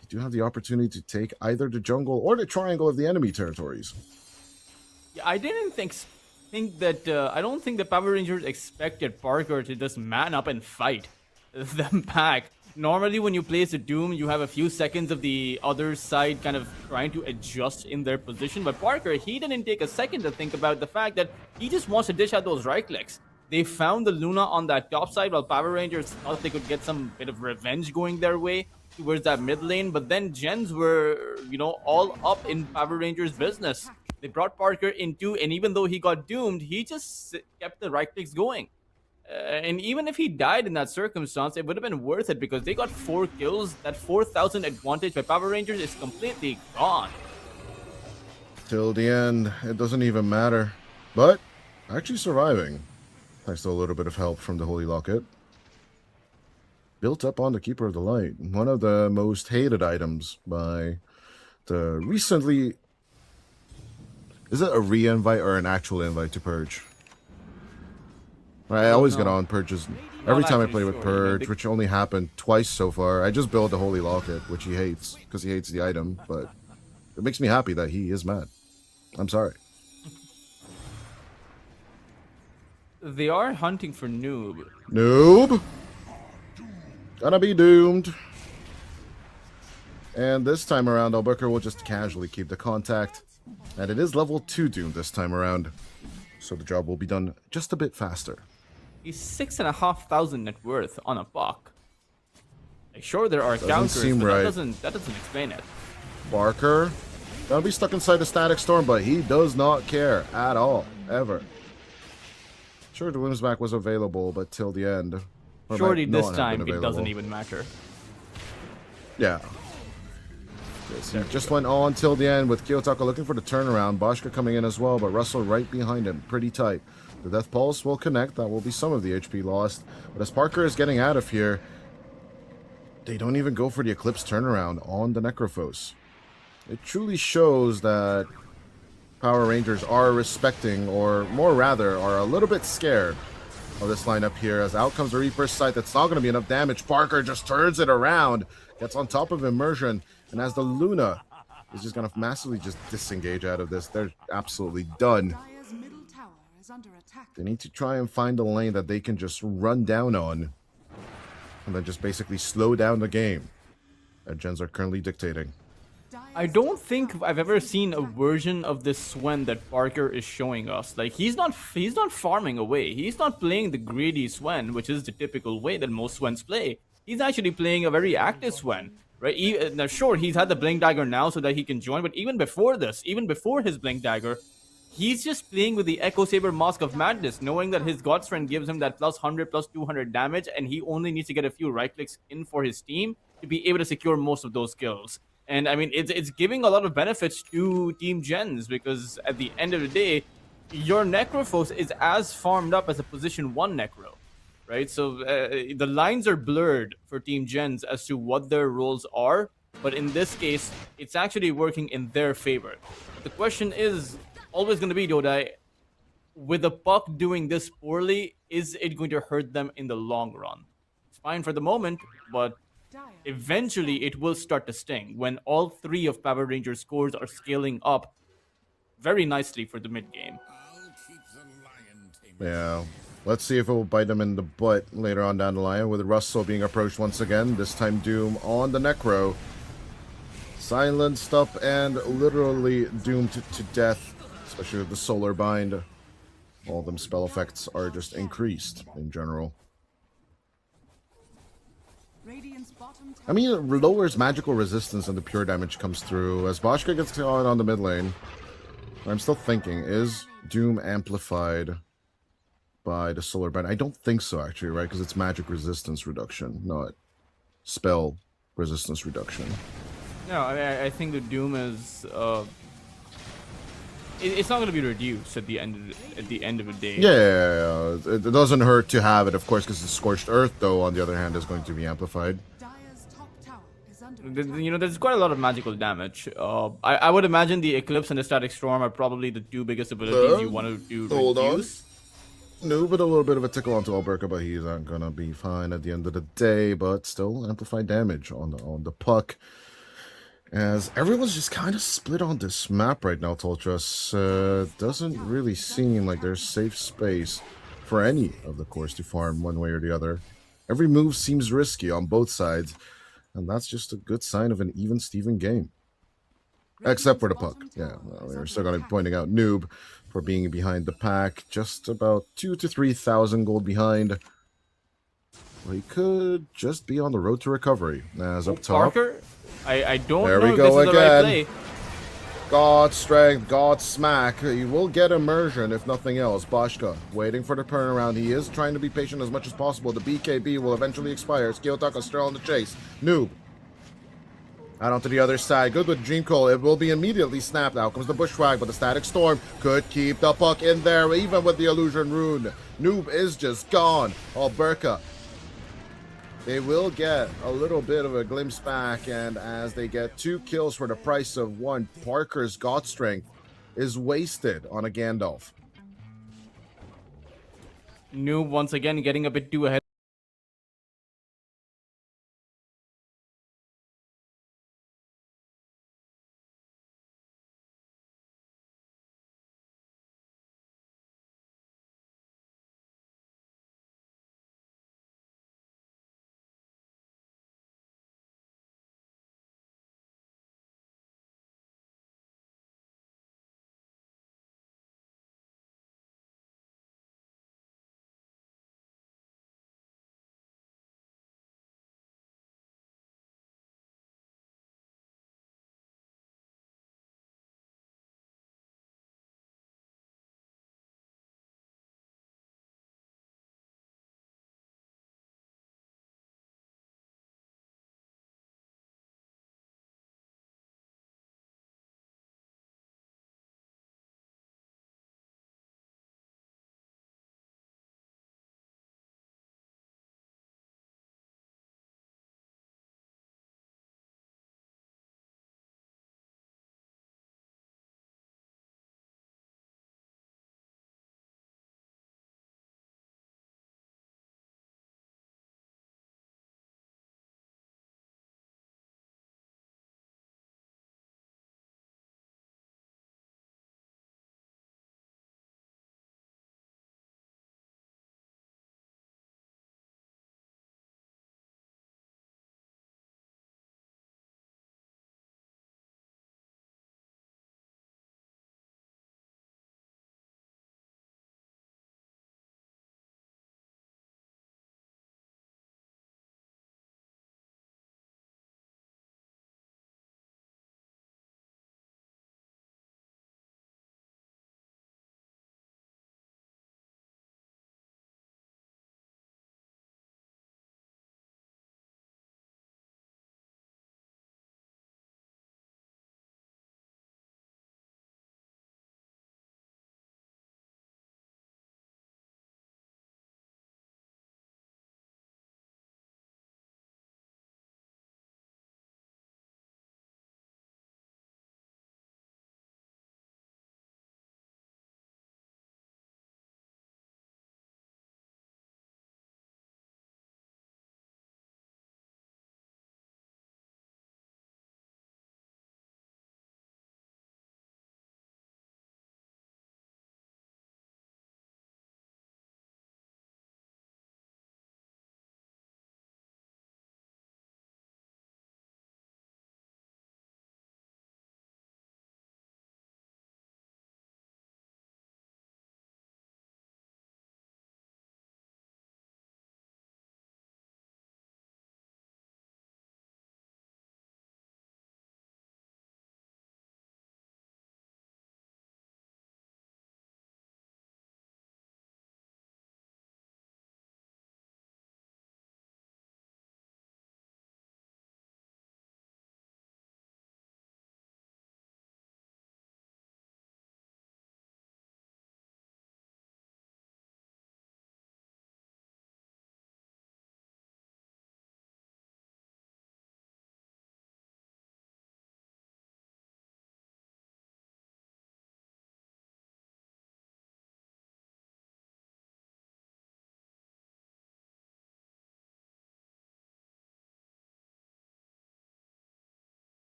you do have the opportunity to take either the jungle or the triangle of the enemy territories. Yeah, I didn't think that, I don't think the Power Rangers expected Parker to just man up and fight them back. Normally, when you place a Doom, you have a few seconds of the other side kind of trying to adjust in their position. But Parker, he didn't take a second to think about the fact that he just wants to dish out those right clicks. They found the Luna on that top side, while Power Rangers thought they could get some bit of revenge going their way towards that mid lane. But then Gens were, you know, all up in Power Rangers' business. They brought Parker into, and even though he got doomed, he just kept the right clicks going. And even if he died in that circumstance, it would have been worth it because they got 4 kills. That 4,000 advantage by Power Rangers is completely gone. Till the end, it doesn't even matter. But actually surviving. Thanks to a little bit of help from the Holy Locket. Built up on the Keeper of the Light. One of the most hated items by the recently... Is it a re-invite or an actual invite to Purge? I always get on Purges. Every time I play with Purge, which only happened twice so far, I just build the Holy Locket, which he hates, because he hates the item, but it makes me happy that he is mad. I'm sorry. They are hunting for Noob. Noob! Gonna be doomed. And this time around, Albuquerque will just casually keep the contact. And it is level 2 Doom this time around. So the job will be done just a bit faster. He's 6,500 net worth on a buck. Like, sure, there are Doesn't counters, seem but right. that doesn't explain it. Barker, gonna be stuck inside the Static Storm, but he does not care at all, ever. Sure, the Whimsback was available, but till the end. Or Surely might not this have been time it available. doesn't even matter. Yeah. Yes, he just went on till the end with Kiyotaka looking for the turnaround. Boschka coming in as well, but Russell right behind him, pretty tight. The Death Pulse will connect. That will be some of the HP lost. But as Parker is getting out of here, they don't even go for the Eclipse turnaround on the Necrophos. It truly shows that Power Rangers are respecting, or more rather, are a little bit scared of this lineup here. As out comes the Reaper's Sight, that's not going to be enough damage. Parker just turns it around, gets on top of Immersion, and as the Luna is just going to massively just disengage out of this, they're absolutely done. Dire's middle tower is under attack. They need to try and find a lane that they can just run down on, and then just basically slow down the game that JENZ are currently dictating. I don't think I've ever seen a version of this Swen that Parker is showing us. Like, he's not farming away. He's not playing the greedy Swen, which is the typical way that most Swens play. He's actually playing a very active Swen, right? Now, sure, he's had the Blink Dagger now so that he can join, but even before this, even before his Blink Dagger, he's just playing with the Echo Saber Mask of Madness, knowing that his God Strength gives him that plus 100, plus 200 damage, and he only needs to get a few right clicks in for his team to be able to secure most of those kills. And I mean, it's giving a lot of benefits to Team JENZ, because at the end of the day, your Necrophos is as farmed up as a position 1 Necro, right? So the lines are blurred for Team JENZ as to what their roles are, but in this case, it's actually working in their favor. But the question is always going to be, Dodai, with the puck doing this poorly, is it going to hurt them in the long run? It's fine for the moment, but eventually it will start to sting when all 3 of Power Rangers' scores are scaling up very nicely for the mid game. Yeah. Let's see if it will bite them in the butt later on down the line, with Russell being approached once again. This time Doom on the Necro. Silenced up and literally doomed to death, especially with the Solar Bind. All of them spell effects are just increased in general. I mean, it lowers magical resistance and the pure damage comes through. As Boschka gets caught on the mid lane, I'm still thinking, is Doom amplified by the Solar Bind? I don't think so, actually, right? Because it's magic resistance reduction, not spell resistance reduction. No, I think the Doom is it's not going to be reduced at the end of the day. Yeah. It doesn't hurt to have it, of course, because the Scorched Earth, though, on the other hand, is going to be amplified. Dire's top tower is under attack. You know, there's quite a lot of magical damage. I would imagine the Eclipse and the Static Storm are probably the 2 biggest abilities you want to do. Hold reduce. on. No, but a little bit of a tickle onto Alberca, but he's not gonna be fine at the end of the day. But still, amplified damage on the puck. As everyone's just kind of split on this map right now, Toltras. Doesn't really seem like there's safe space for any of the cores to farm one way or the other. Every move seems risky on both sides, and that's just a good sign of an even-Steven game. Except for the puck. Yeah, well, we're still going to be pointing out Noob for being behind the pack. Just about 2,000 to 3,000 gold behind. Well, he could just be on the road to recovery. As up top. Parker? I don't There know we if go this is the right again. play. God Strength, God Smack. He will get Immersion, if nothing else. Boschka waiting for the turnaround. He is trying to be patient as much as possible. The BKB will eventually expire. Kiyotaka still on the chase. Noob. Out onto the other side. Good with Dream Coil. It will be immediately snapped. Out comes the Bushwhack, but the Static Storm could keep the puck in there, even with the Illusion Rune. Noob is just gone. Alberca. They will get a little bit of a glimpse back, and as they get 2 kills for the price of 1, Parker's God Strength is wasted on a Gandalf. Noob once again getting a bit too ahead.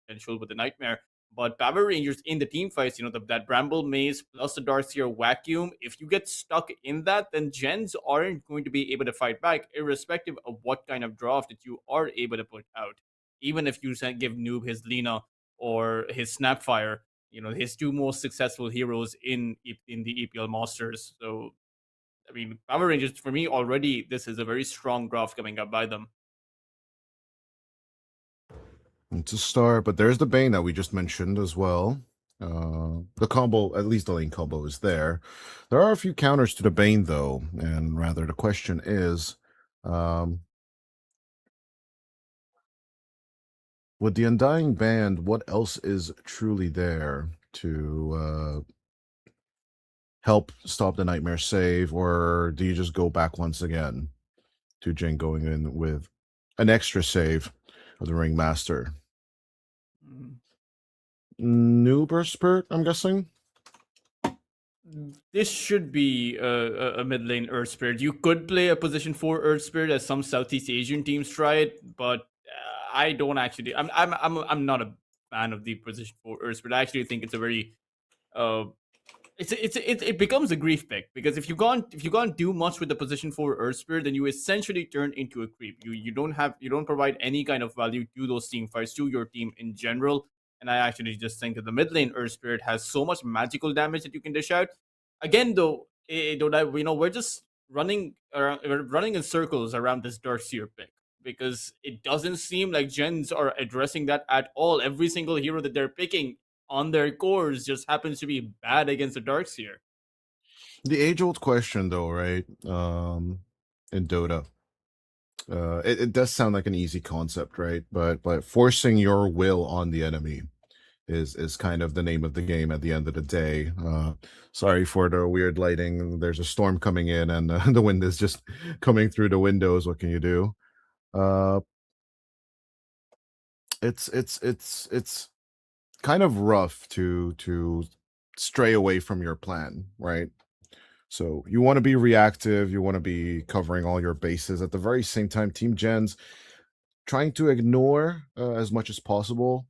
potential with the Nightmare. But Power Rangers in the team fights, that Bramble Maze plus the Darkseer Vacuum, if you get stuck in that, then Gens aren't going to be able to fight back, irrespective of what kind of draft that you are able to put out. Even if you give Noob his Lena or his Snapfire, his two most successful heroes in the EPL Masters. So, I mean, Power Rangers, for me, already, this is a very strong draft coming up by them. It's a start, but there's the Bane that we just mentioned as well. The combo, at least the lane combo, is there. There are a few counters to the Bane, though, and rather the question is, with the Undying Band, what else is truly there to help stop the Nightmare save, or do you just go back once again to Jin going in with an extra save of the Ringmaster? Noob or Spurt, I'm guessing? This should be a mid lane Earth Spirit. You could play a position 4 Earth Spirit as some Southeast Asian teams try it, but I don't actually. I'm not a fan of the position 4 Earth Spirit. I actually think it's a very it becomes a grief pick, because if you can't do much with the position 4 Earth Spirit, then you essentially turn into a creep. You don't provide any kind of value to those team fights, to your team in general. And I actually just think that the mid lane Earth Spirit has so much magical damage that you can dish out. Again, though, we're just we're running in circles around this Darkseer pick, because it doesn't seem like Gens are addressing that at all. Every single hero that they're picking on their cores just happens to be bad against the Darkseer. The age-old question, though, right? In Dota, it does sound like an easy concept, right? But forcing your will on the enemy is kind of the name of the game at the end of the day. Sorry for the weird lighting. There's a storm coming in, and the wind is just coming through the windows. What can you do? It's kind of rough to stray away from your plan, right? So you want to be reactive, you want to be covering all your bases. At the very same time, Team Gen's trying to ignore as much as possible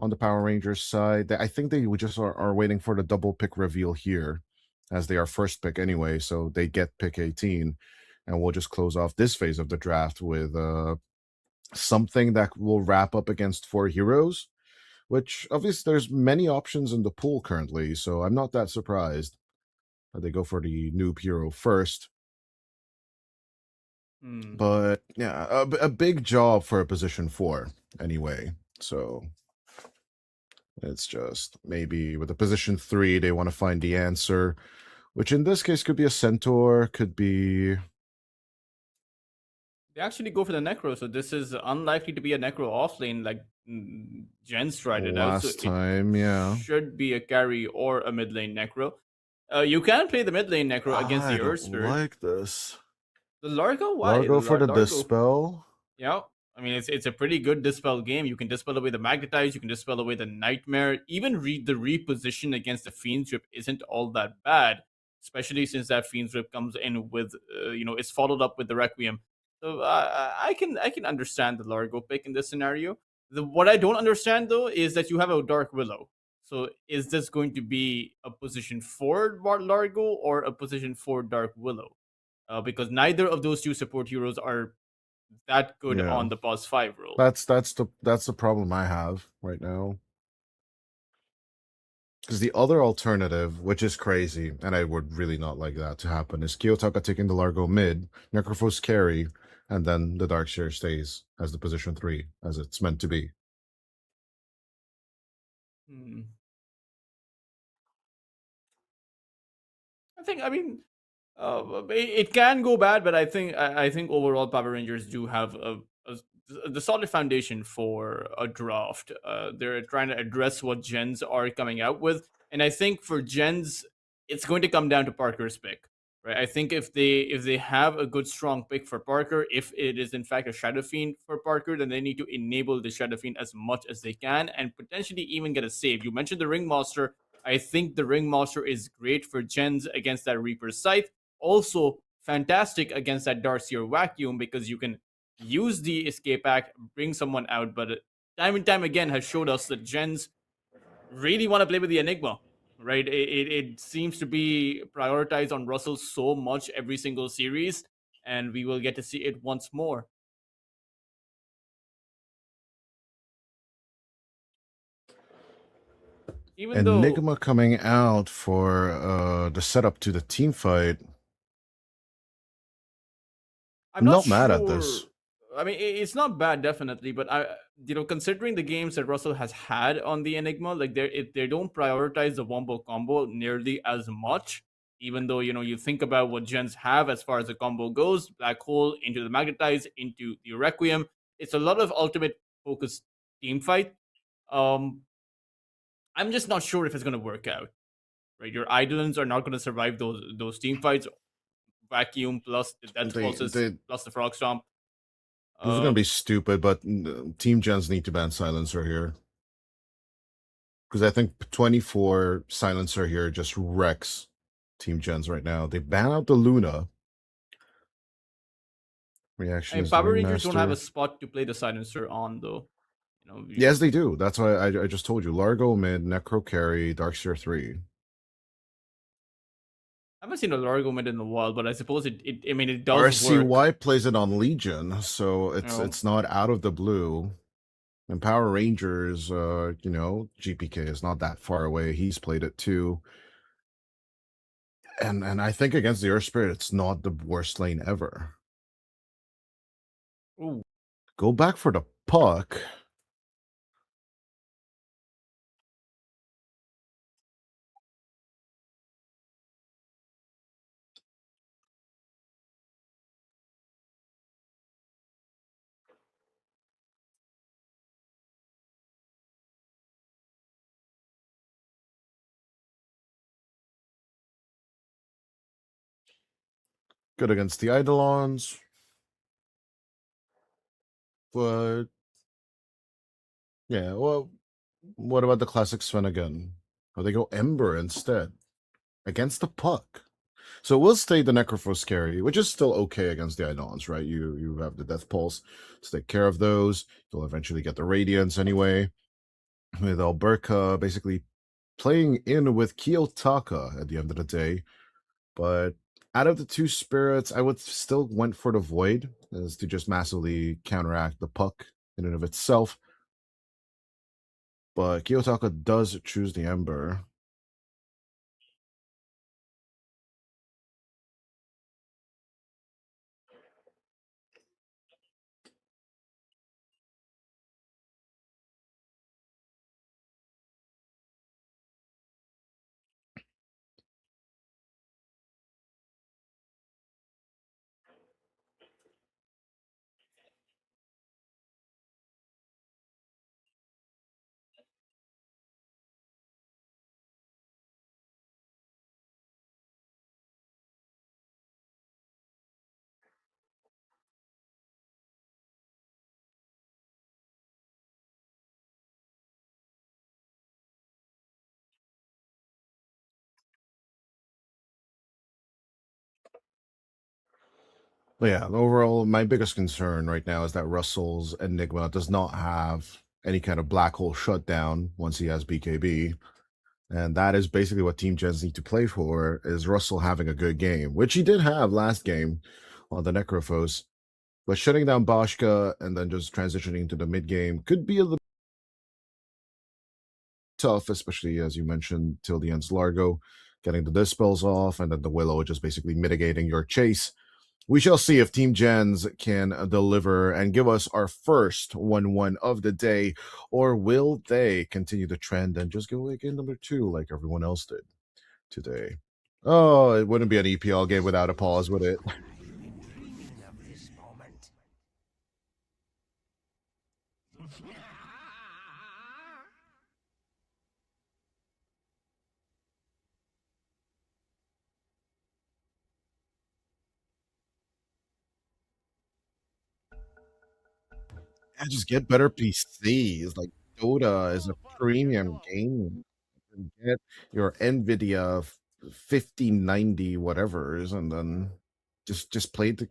on the Power Rangers side. I think they would just are waiting for the double pick reveal here, as they are first pick anyway, so they get pick 18, and we'll just close off this phase of the draft with something that will wrap up against 4 heroes, which obviously there's many options in the pool currently, so I'm not that surprised that they go for the noob hero first. But yeah, a big job for a position 4 anyway. So it's just maybe with a position 3, they want to find the answer, which in this case could be a Centaur, could be. They actually go for the Necro, so this is unlikely to be a Necro offlane like Gens tried it out. Last time, yeah. Should be a carry or a mid lane Necro. You can play the mid lane Necro against the Earth Spirit. Like this. The Largo? Why? Largo for the Dispel? Yeah. I mean, it's a pretty good Dispel game. You can Dispel away the Magnetize, you can Dispel away the Nightmare. Even the reposition against the Fiend's Rip isn't all that bad, especially since that Fiend's Rip comes in with, it's followed up with the Requiem. So I can understand the Largo pick in this scenario. What I don't understand, though, is that you have a Dark Willow. So is this going to be a position 4 Largo or a position 4 Dark Willow? Because neither of those two support heroes are that good on the pause 5 role. That's the problem I have right now. Because the other alternative, which is crazy, and I would really not like that to happen, is Kiyotaka taking the Largo mid, Necrophos carry, and then the Darkseer stays as the position 3, as it's meant to be. I mean, it can go bad, but I think overall Power Rangers do have the solid foundation for a draft. They're trying to address what gens are coming out with, and I think for gens, it's going to come down to Parker's pick. Right? I think if they have a good strong pick for Parker, if it is in fact a Shadow Fiend for Parker, then they need to enable the Shadow Fiend as much as they can, and potentially even get a save. You mentioned the Ringmaster. I think the Ringmaster is great for gens against that Reaper Scythe. Also fantastic against that Darkseer Vacuum, because you can use the escape act, bring someone out, but time and time again has showed us that gens really want to play with the Enigma, right? It seems to be prioritized on Russell so much every single series, and we will get to see it once more. Even though Enigma coming out for the setup to the team fight. I'm I'm not not mad at sure. this. I mean, it's not bad, definitely, but considering the games that Russell has had on the Enigma, like they don't prioritize the wombo combo nearly as much. Even though you think about what gens have as far as the combo goes, black hole into the magnetize into the requiem. It's a lot of ultimate focused team fight. Um, I'm just not sure if it's going to work out. Right, your Eidolons are not going to survive those team fights. Vacuum plus the Death They Pulses they plus the Frog Stomp. This is gonna Uh, be stupid, but Team Gens need to ban Silencer here because I think 24 Silencer here just wrecks Team Gens right now. They ban out the Luna. Reaction and is the Power Rangers don't have a ringmaster. spot to play the silencer on, though. Yes, they do. That's why I just told you. Largo mid, Necro carry, Darkseer 3. I haven't seen a Largo mid in a while, but I suppose I mean, it does work. RCY plays it on Legion, so You know, it's not out of the blue. And Power Rangers, GPK is not that far away. He's played it too. And I think against the Earth Spirit, it's not the worst lane ever. ooh, Go back for the puck. Good against the Eidolons. But yeah, well, what about the classic Sven again? Oh, they go Ember instead against the puck. So we'll stay the Necrophos carry, which is still okay against the Eidolons, right? You have the Death Pulse to take care of those. You'll eventually get the Radiance anyway. With Alberca basically playing in with Kiyotaka at the end of the day. But out of the two spirits, I would still went for the Void as to just massively counteract the puck in and of itself. But Kiyotaka does choose the Ember. But yeah, overall, my biggest concern right now is that Russell's Enigma does not have any kind of black hole shutdown once he has BKB. And that is basically what Team Gens need to play for, is Russell having a good game, which he did have last game on the Necrophos. But shutting down Boschka and then just transitioning to the mid game could be a little tough, especially as you mentioned, till the end's Largo, getting the dispels off, and then the Willow just basically mitigating your chase. We shall see if Team Gens can deliver and give us our first 1-1 of the day, or will they continue the trend and just give away game number 2 like everyone else did today? Oh, it wouldn't be an EPL game without a pause, would it? Yeah, just get better PCs. Like Dota is a premium game. Get your Nvidia 5090 whatever's, and then just play the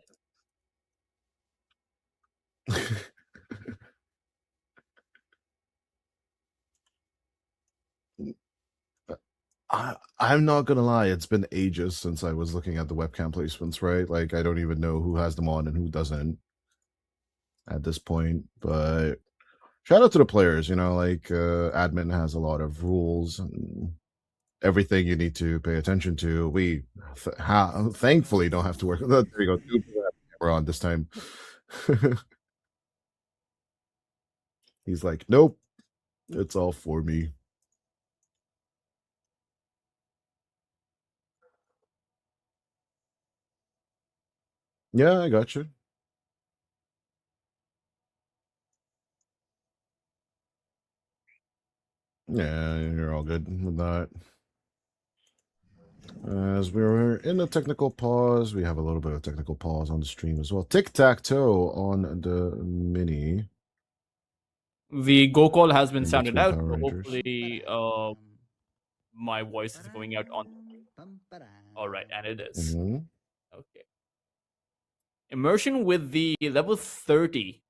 I'm not gonna lie, it's been ages since I was looking at the webcam placements, right? Like I don't even know who has them on and who doesn't at this point. But shout out to the players, like admin has a lot of rules and everything you need to pay attention to. We thankfully don't have to work. There you go. We're on this time. He's like, nope, it's all for me. Yeah, I got you. Yeah, you're all good with that. As we were in the technical pause, we have a little bit of technical pause on the stream as well. Tic-tac-toe on the mini. The go call has been In sounded between out, Power so Rangers. hopefully my voice is going out on. All right, and it is. Mhm. Okay. Immersion with the level 30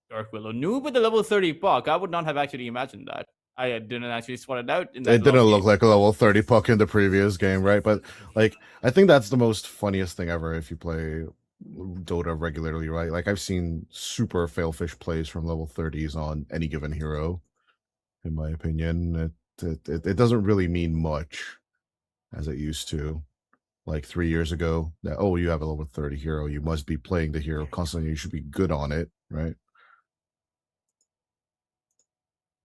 Dark Willow. Noob with the level 30 Puck. I would not have actually imagined that. I didn't actually spot it out in that It didn't last look game. like a level 30 puck in the previous game, right? But like I think that's the most funniest thing ever if you play Dota regularly, right? Like I've seen super failfish plays from level 30s on any given hero, in my opinion. It doesn't really mean much as it used to. Like 3 years ago, that you have a level 30 hero, you must be playing the hero constantly, you should be good on it, right?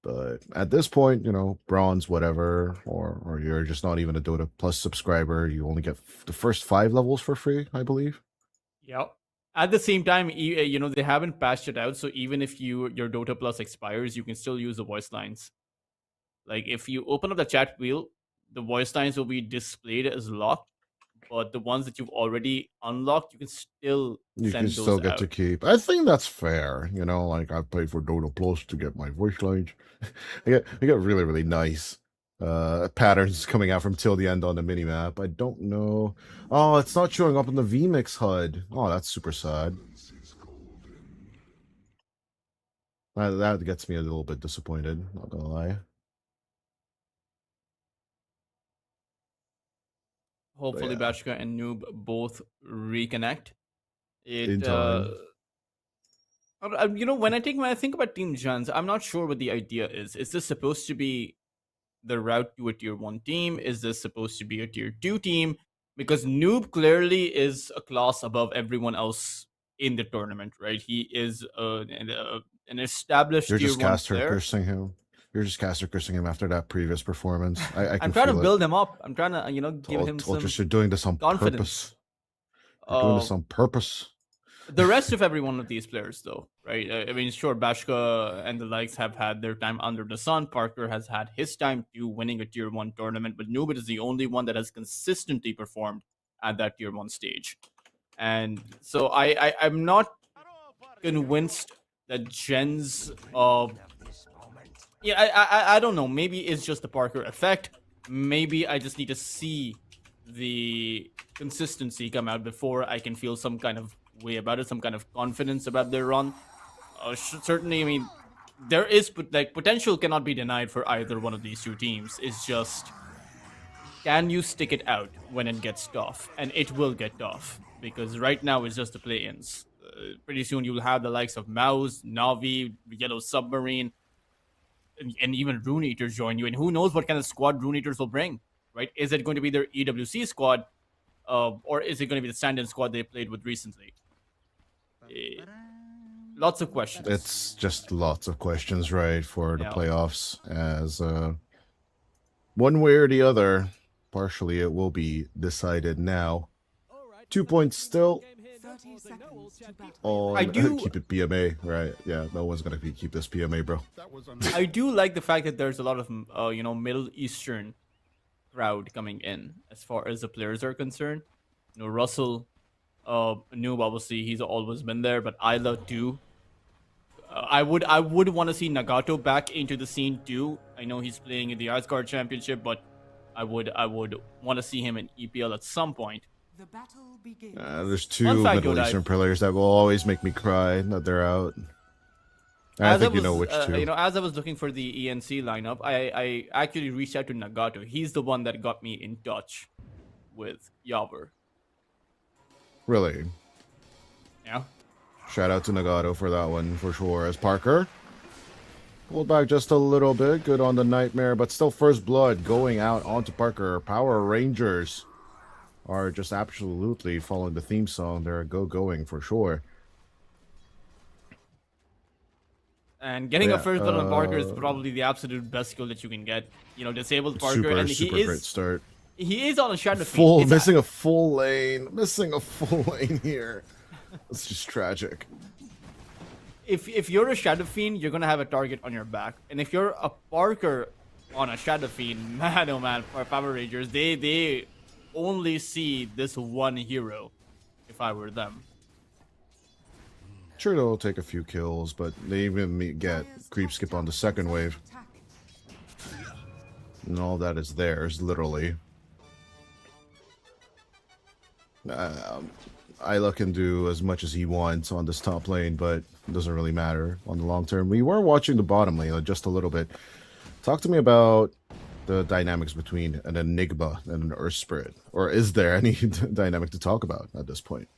But at this point, bronze, whatever, or you're just not even a Dota Plus subscriber. You only get the first 5 levels for free, I believe. Yep. At the same time, they haven't patched it out, so even if your Dota Plus expires, you can still use the voice lines. Like if you open up the chat wheel, the voice lines will be displayed as locked, but the ones that you've already unlocked, you can still You can send still those get to out. keep. I think that's fair. Like I paid for Dota Plus to get my voice lines. I get really, really nice patterns coming out from till the end on the mini map. I don't know. Oh, it's not showing up in the VMix HUD. Oh, that's super sad. That gets me a little bit disappointed, not gonna lie. Hopefully, Yeah. Bashka and Noob both reconnect. In time. When I think about Team JENZ, I'm not sure what the idea is. Is this supposed to be the route to a tier 1 team? Is this supposed to be a tier 2 team? Because Noob clearly is a class above everyone else in the tournament, right? He is an established You're tier just 1 caster player. cursing him. You're just caster cursing him after that previous performance. I I'm can trying to feel it. build him up. I'm trying to, give him some You're doing this on confidence. purpose. You're doing this on purpose. The rest of every one of these players, though, right? I mean, sure, Bashka and the likes have had their time under the sun. Parker has had his time too, winning a tier 1 tournament, but Nubit is the only one that has consistently performed at that tier 1 stage. And so I'm not convinced that JENZ. I don't know. Maybe it's just the Parker effect. Maybe I just need to see the consistency come out before I can feel some kind of way about it, some kind of confidence about their run. Certainly, I mean, there is potential cannot be denied for either one of these two teams. It's just, can you stick it out when it gets tough? And it will get tough because right now it's just the play-ins. Pretty soon you'll have the likes of Mouse, Navi, Yellow Submarine, and even Rune Eaters join you. And who knows what kind of squad Rune Eaters will bring, right? Is it going to be their EWC squad, or is it going to be the stand-in squad they played with recently? Lots of questions. It's just lots of questions, right, for the playoffs. As one way or the other, partially it will be decided now. 2 points still. 30 seconds to battle. On I do keep it PMA, right? Yeah, no one's gonna keep this PMA, bro. I do like the fact that there's a lot of Middle Eastern crowd coming in as far as the players are concerned. Russell, Noob, obviously he's always been there, but Isla too. I would want to see Nagato back into the scene too. I know he's playing in the Asgard Championship, but I would want to see him in EPL at some point. The battle begins. There's two Middle Eastern players that will always make me cry that they're out. And I As I think you was, know which two. as I was looking for the ENC lineup, I actually reached out to Nagato. He's the one that got me in touch with Yabur. Really. Yeah. Shout out to Nagato for that one for sure. As Parker pulled back just a little bit, good on the Nightmare, but still first blood going out onto Parker. Power Rangers are just absolutely following the theme song. They're going for sure. And getting a Yeah, first blood on Parker is probably the absolute best skill that you can get. You know, disabled Parker, and Super great start. he is on a shadow Full fiend. missing a full lane, missing a full lane here. It's just tragic. If you're a shadow fiend, you're gonna have a target on your back, and if you're a Parker on a shadow fiend, man, oh man, for Power Rangers, they only see this one hero. If I were them. Sure, they'll take a few kills, but they even get creep skip on the second wave. And all that is theirs, literally. Isla can do as much as he wants on this top lane, but it doesn't really matter on the long term. We were watching the bottom lane just a little bit. Talk to me about the dynamics between an Enigma and an Earth Spirit. Or is there any dynamic to talk about at this point?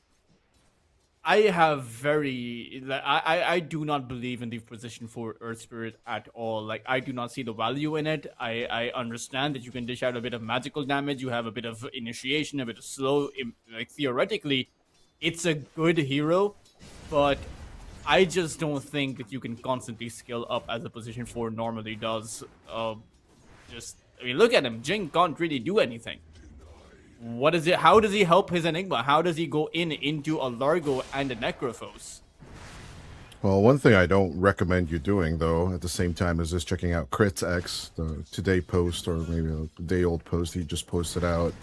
I do not believe in the position for Earth Spirit at all. Like, I do not see the value in it. I understand that you can dish out a bit of magical damage. You have a bit of initiation, a bit of slow. Like, theoretically, it's a good hero, but I just don't think that you can constantly skill up as a position 4 normally does. I mean, look at him. Jing can't really do anything. What is it? How does he help his Enigma? How does he go into a Largo and a Necrophos? Well, one thing I don't recommend you doing, though, at the same time, is just checking out Crits X, the today post, or maybe a day-old post he just posted out.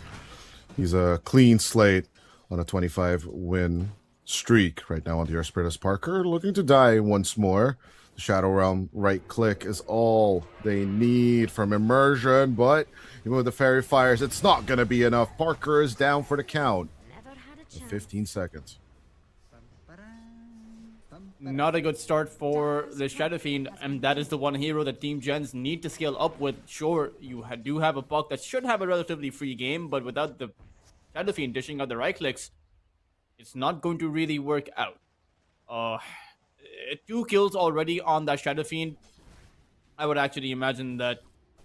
He's a clean slate on a 25-win streak right now on the Earth Spirit as Parker, looking to die once more. The Shadow Realm right-click is all they need from Immersion, but even with the Fairy Fires, it's not going to be enough. Parker is down for the count. 15 seconds. Not a good start for the Shadow Fiend, and that is the one hero that Team JENZ need to scale up with. Sure, you do have a Puck that should have a relatively free game, but without the Shadow Fiend dishing out the right clicks, it's not going to really work out. 2 kills already on that Shadow Fiend. I would actually imagine that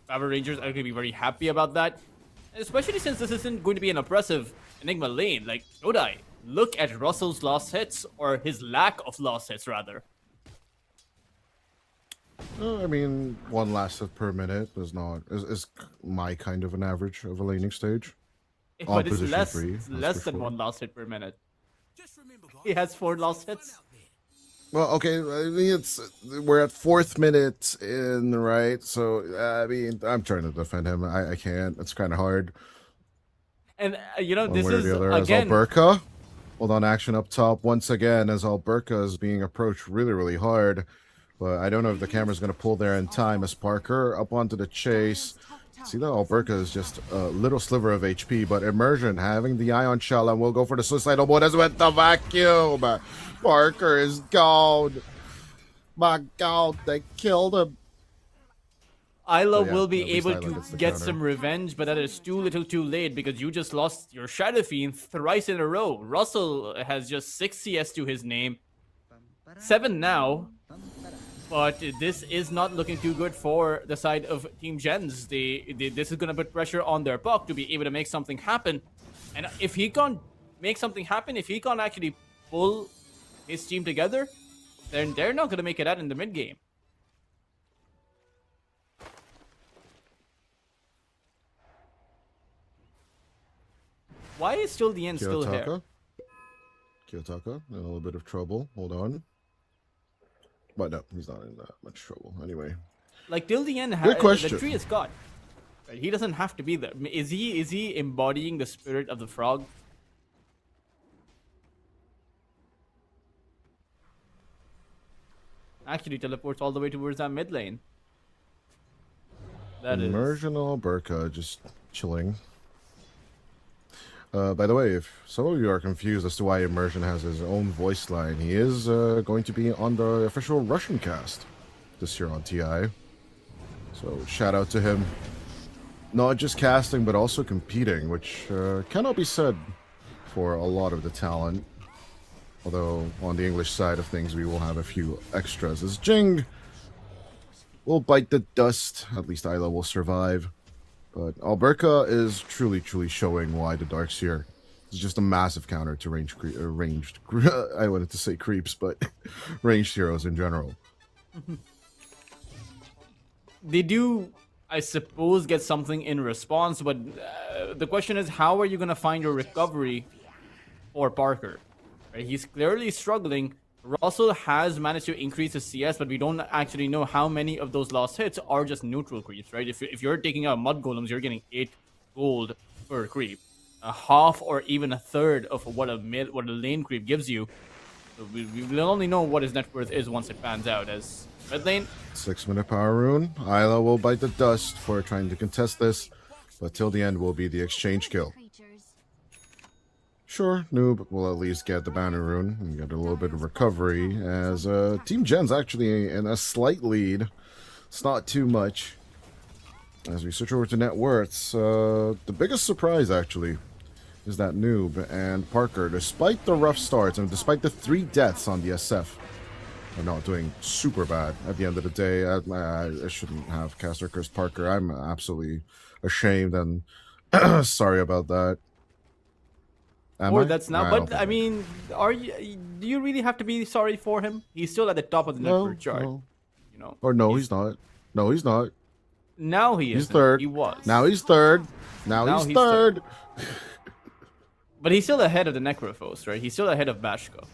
Power Rangers are going to be very happy about that, especially since this isn't going to be an oppressive Enigma lane. Like, Nodai, look at Russell's lost hits, or his lack of lost hits, rather. I mean, 1 last hit per minute is my kind of an average of a laning stage. But it's less than 1 lost hit per minute. He has 4 lost hits. Well, okay, I mean, we're at 4th minute in, right? So, I mean, I'm trying to defend him. I can't. It's kind of hard. And, One this way or is, the other, again... as Alberca. Hold on, action up top once again as Alberca is being approached really, really hard. But I don't know if the camera's going to pull there in time as Parker up onto the chase. See that Alberca is just a little sliver of HP, but Immersion having the Ion Shell and will go for the Suicidal Bonus with the vacuum. Parker is gone. My God, they killed him. Isla will be able to get some revenge, but that is too little too late because you just lost your Shadow Fiend thrice in a row. Russell has just 6 CS to his name. 7 now. But this is not looking too good for the side of Team JENZ. This is going to put pressure on their Puck to be able to make something happen. And if he can't make something happen, if he can't actually pull his team together, then they're not going to make it out in the mid game. Why is still the end still here? Kiyotaka in a little bit of trouble. Hold on. But no, he's not in that much trouble. Anyway. Like, till the end, the tree is caught. Right? He doesn't have to be there. Is he embodying the spirit of the frog? Actually teleports all the way towards that mid lane. That Immersion Alberca just chilling. By the way, if some of you are confused as to why Immersion has his own voice line, he is going to be on the official Russian cast this year on TI. So shout out to him. Not just casting, but also competing, which cannot be said for a lot of the talent. Although on the English side of things, we will have a few extras, as Jing will bite the dust. At least Isla will survive. But Alberca is truly showing why the Darkseer is just a massive counter to ranged. I wanted to say creeps, but ranged heroes in general. They do, I suppose, get something in response, but the question is, how are you going to find your recovery for Parker? Right? He's clearly struggling. Russell has managed to increase his CS, but we don't actually know how many of those lost hits are just neutral creeps, right? If you're taking out mud golems, you're getting 8 gold per creep, a half or even a third of what a lane creep gives you. So we will only know what his net worth is once it pans out. As mid lane, 6-minute power rune. Isla will bite the dust for trying to contest this, but till the end will be the exchange kill. Sure, Noob will at least get the banner rune and get a little bit of recovery, as Team JENZ actually in a slight lead. It's not too much. As we switch over to net worths, the biggest surprise actually is that Noob and Parker, despite the rough starts and despite the 3 deaths on the SF, are not doing super bad at the end of the day. I shouldn't have caster cursed Parker. I'm absolutely ashamed and sorry about that. That's not. But I mean, do you really have to be sorry for him? He's still at the top of the network chart. No. You know. Or no, he's not. No, he's not. Now he is. He's third. He was. Now he's third. Now he's third. But he's still ahead of the Necrophos, right? He's still ahead of Bashka.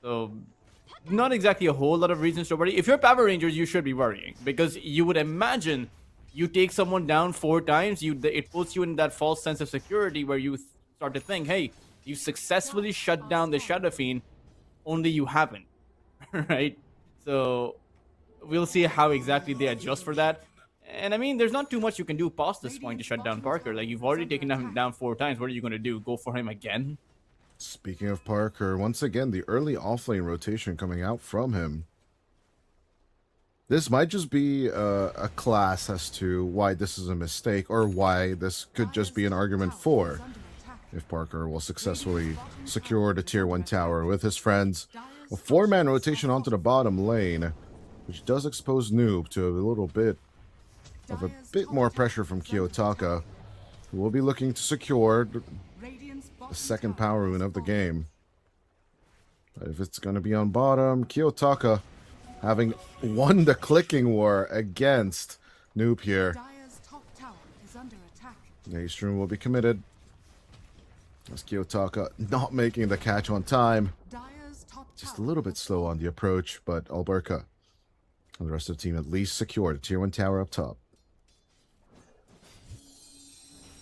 So, not exactly a whole lot of reasons to worry. If you're Power Rangers, you should be worrying, because you would imagine you take someone down 4 times, it puts you in that false sense of security where you start to think, hey, you successfully shut down the Shadow Fiend, only you haven't, right? So we'll see how exactly they adjust for that. And I mean, there's not too much you can do past this point to shut down Parker. Like, you've already taken him down 4 times. What are you going to do? Go for him again? Speaking of Parker, once again, the early offlane rotation coming out from him. This might just be a class as to why this is a mistake, or why this could just be an argument for if Parker will successfully secure the tier 1 tower with his friends. A 4-man rotation onto the bottom lane, which does expose Noob to a bit more pressure from Kiyotaka, who will be looking to secure the second power rune of the game. But if it's going to be on bottom, Kiyotaka having won the clicking war against Noob here. Naystrom will be committed. As Kiyotaka not making the catch on time. Just a little bit slow on the approach, but Alberca and the rest of the team at least secured a tier 1 tower up top.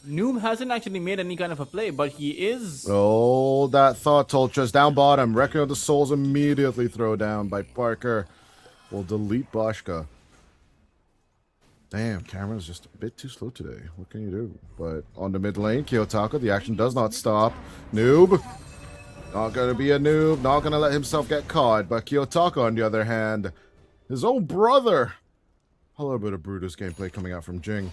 Noob hasn't actually made any kind of a play, but he is... Oh, that thought, Tolchas. Down bottom. Reckoning of the Souls immediately throw down by Parker. Will delete Bashka. Damn, camera's just a bit too slow today. What can you do? But on the mid lane, Kiyotaka, the action does not stop. Noob. Not going to be a noob. Not going to let himself get caught. But Kiyotaka, on the other hand, his own brother. A little bit of Brutus gameplay coming out from Jing.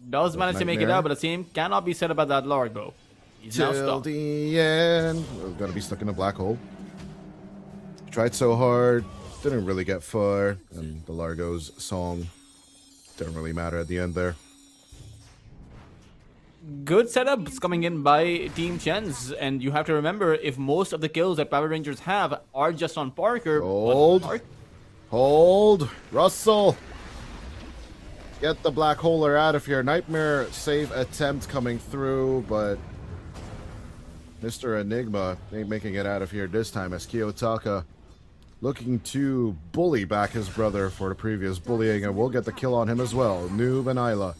Does manage to make it out, but the same cannot be said about that Largo. He's now Till stuck. the end. We're going to be stuck in a black hole. Tried so hard. Didn't really get far. And the Largo's song didn't really matter at the end there. Good setups coming in by Team JENZ, and you have to remember, if most of the kills that Power Rangers have are just on Parker... Hold. Russell. Get the black holer out of here. Nightmare save attempt coming through, but Mr. Enigma ain't making it out of here this time, as Kiyotaka looking to bully back his brother for the previous bullying, and we'll get the kill on him as well. Noob and Isla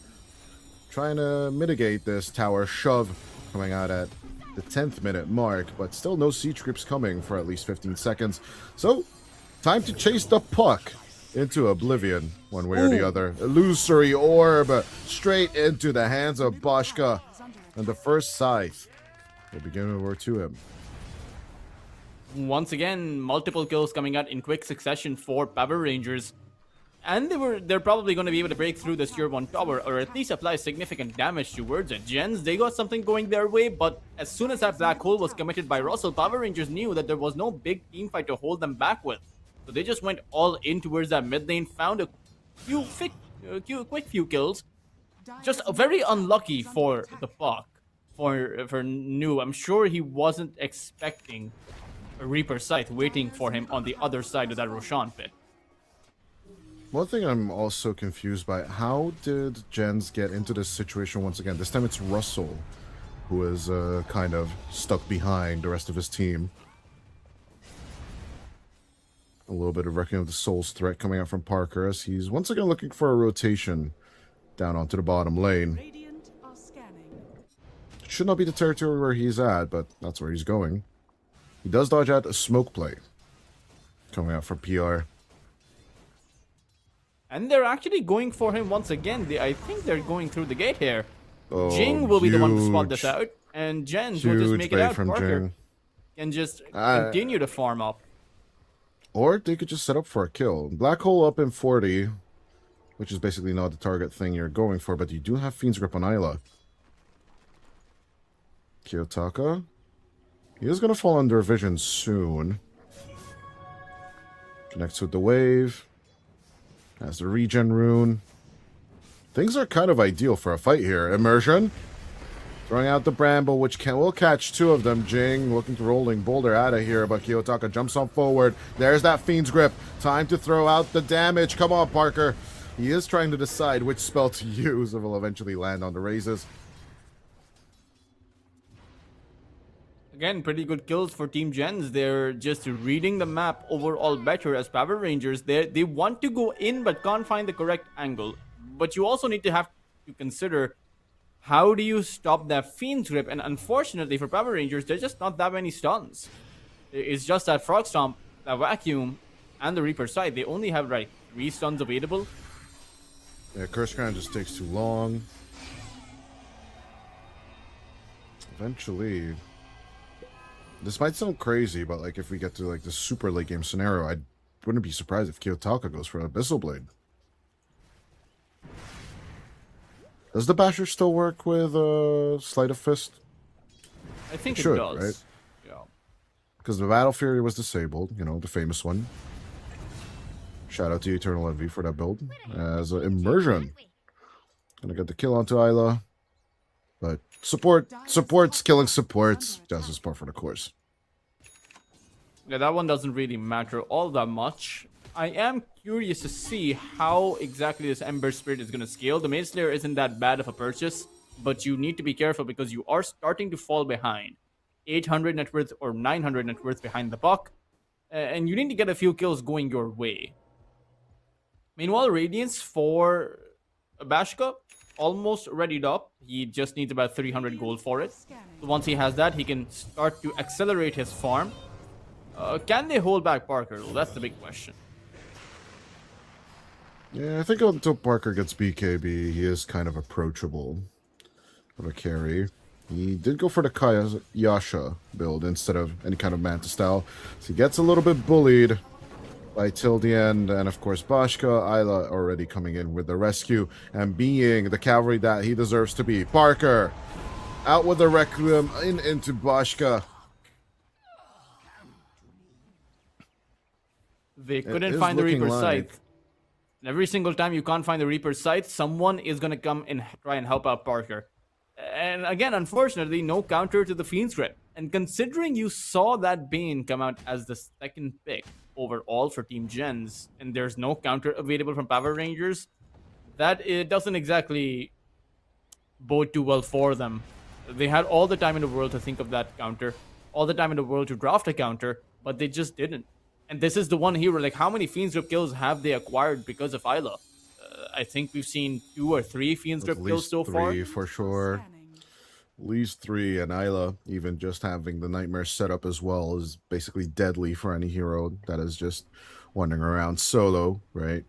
trying to mitigate this tower shove coming out at the 10th minute mark, but still no siege creeps coming for at least 15 seconds. So, time to chase the puck into oblivion, one way or the other. Illusory orb straight into the hands of Bashka. And the first scythe will begin over to him. Once again, multiple kills coming out in quick succession for Power Rangers. And they're probably going to be able to break through this tier 1 tower, or at least apply significant damage towards it. JENZ, they got something going their way, but as soon as that black hole was committed by Russell, Power Rangers knew that there was no big team fight to hold them back with. So they just went all in towards that mid lane, found a quick few kills. Just very unlucky for the Puck, for New. I'm sure he wasn't expecting a Reaper Scythe waiting for him on the other side of that Roshan pit. One thing I'm also confused by, how did JENZ get into this situation once again? This time it's Russell who is kind of stuck behind the rest of his team. A little bit of Reckoning of the Souls threat coming out from Parker as he's once again looking for a rotation down onto the bottom lane. Radiant are scanning. Should not be the territory where he's at, but that's where he's going. He does dodge out a smoke play coming out from PR. And they're actually going for him once again. I think they're going through the gate here. Oh, Jing will be the one to spot this huge- out. And JENZ will just Huge make it bait out. from Parker Jing. can just continue to farm up. Or they could just set up for a kill. Black hole up in 40, which is basically not the target thing you're going for, but you do have Fiend's Grip on Isla. Kiyotaka. He is going to fall under vision soon. Connects with the wave. Has the regen rune. Things are kind of ideal for a fight here. Immersion. Throwing out the Bramble, which will catch two of them. Jing looking to rolling boulder out of here, but Kiyotaka jumps on forward. There's that Fiend's Grip. Time to throw out the damage. Come on, Parker. He is trying to decide which spell to use. It will eventually land on the raises. Again, pretty good kills for Team JENZ. They're just reading the map overall better as Power Rangers. They want to go in but can't find the correct angle. But you also need to have to consider, how do you stop that Fiend's Grip? And unfortunately for Power Rangers, there's just not that many stuns. It's just that Frog Stomp, that Vacuum, and the Reaper Scythe. They only have, like, 3 stuns available. Yeah, Curse Crown just takes too long. Eventually... This might sound crazy, but like if we get to like the super late game scenario, I wouldn't be surprised if Kiyotaka goes for an Abyssal Blade. Does the Basher still work with Sleight of Fist? I think it should, does. right? Yeah. Because the Battle Fury was disabled, you know, the famous one. Shout out to Eternal Envy for that build. As Immersion. Gonna get the kill onto Isla. But supports killing supports. That's just part for the course. Yeah, that one doesn't really matter all that much. I am curious to see how exactly this Ember Spirit is going to scale. The Maze Slayer isn't that bad of a purchase, but you need to be careful because you are starting to fall behind. 800 net worth or 900 net worth behind the Puck, and you need to get a few kills going your way. Meanwhile, Radiance for Bashka, almost readied up. He just needs about 300 gold for it. So once he has that, he can start to accelerate his farm. Can they hold back Parker? Well, that's the big question. Yeah, I think until Parker gets BKB, he is kind of approachable of a carry. He did go for the Yasha build instead of any kind of Manta style. So he gets a little bit bullied by till the end, and of course Bashka, Isla already coming in with the rescue and being the cavalry that he deserves to be. Parker out with the Requiem into Bashka. They couldn't find the Reaper Scythe. And every single time you can't find the Reaper Scythe, someone is gonna come and try and help out Parker. And again, unfortunately, no counter to the Fiend's Grip. And considering you saw that Bane come out as the second pick overall for Team JENZ, and there's no counter available from Power Rangers, that it doesn't exactly bode too well for them. They had all the time in the world to think of that counter, all the time in the world to draft a counter, but they just didn't. And this is the one hero, like how many Fiend's Grip kills have they acquired because of Isla? I think we've seen 2 or 3 Fiend's Grip kills so far. 3 for sure. At least 3, and Isla, even just having the Nightmare set up as well, is basically deadly for any hero that is just wandering around solo, right?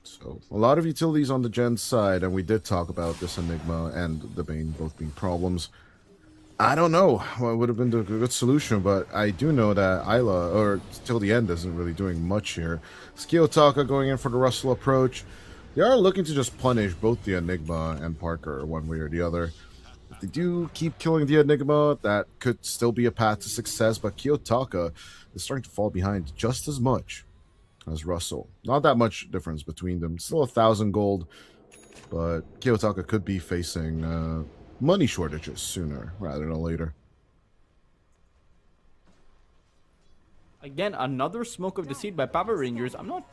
So a lot of utilities on the Gen side, and we did talk about this Enigma and the Bane both being problems. I don't know what would have been the good solution, but I do know that Isla, or till the end, isn't really doing much here. Skiyotaka going in for the Russell approach. They are looking to just punish both the Enigma and Parker one way or the other. If they do keep killing the Enigma, that could still be a path to success, but Kiyotaka is starting to fall behind just as much as Russell. Not that much difference between them. Still 1,000 gold, but Kiyotaka could be facing money shortages sooner rather than later. Again, another smoke of deceit by Power Rangers. I'm not.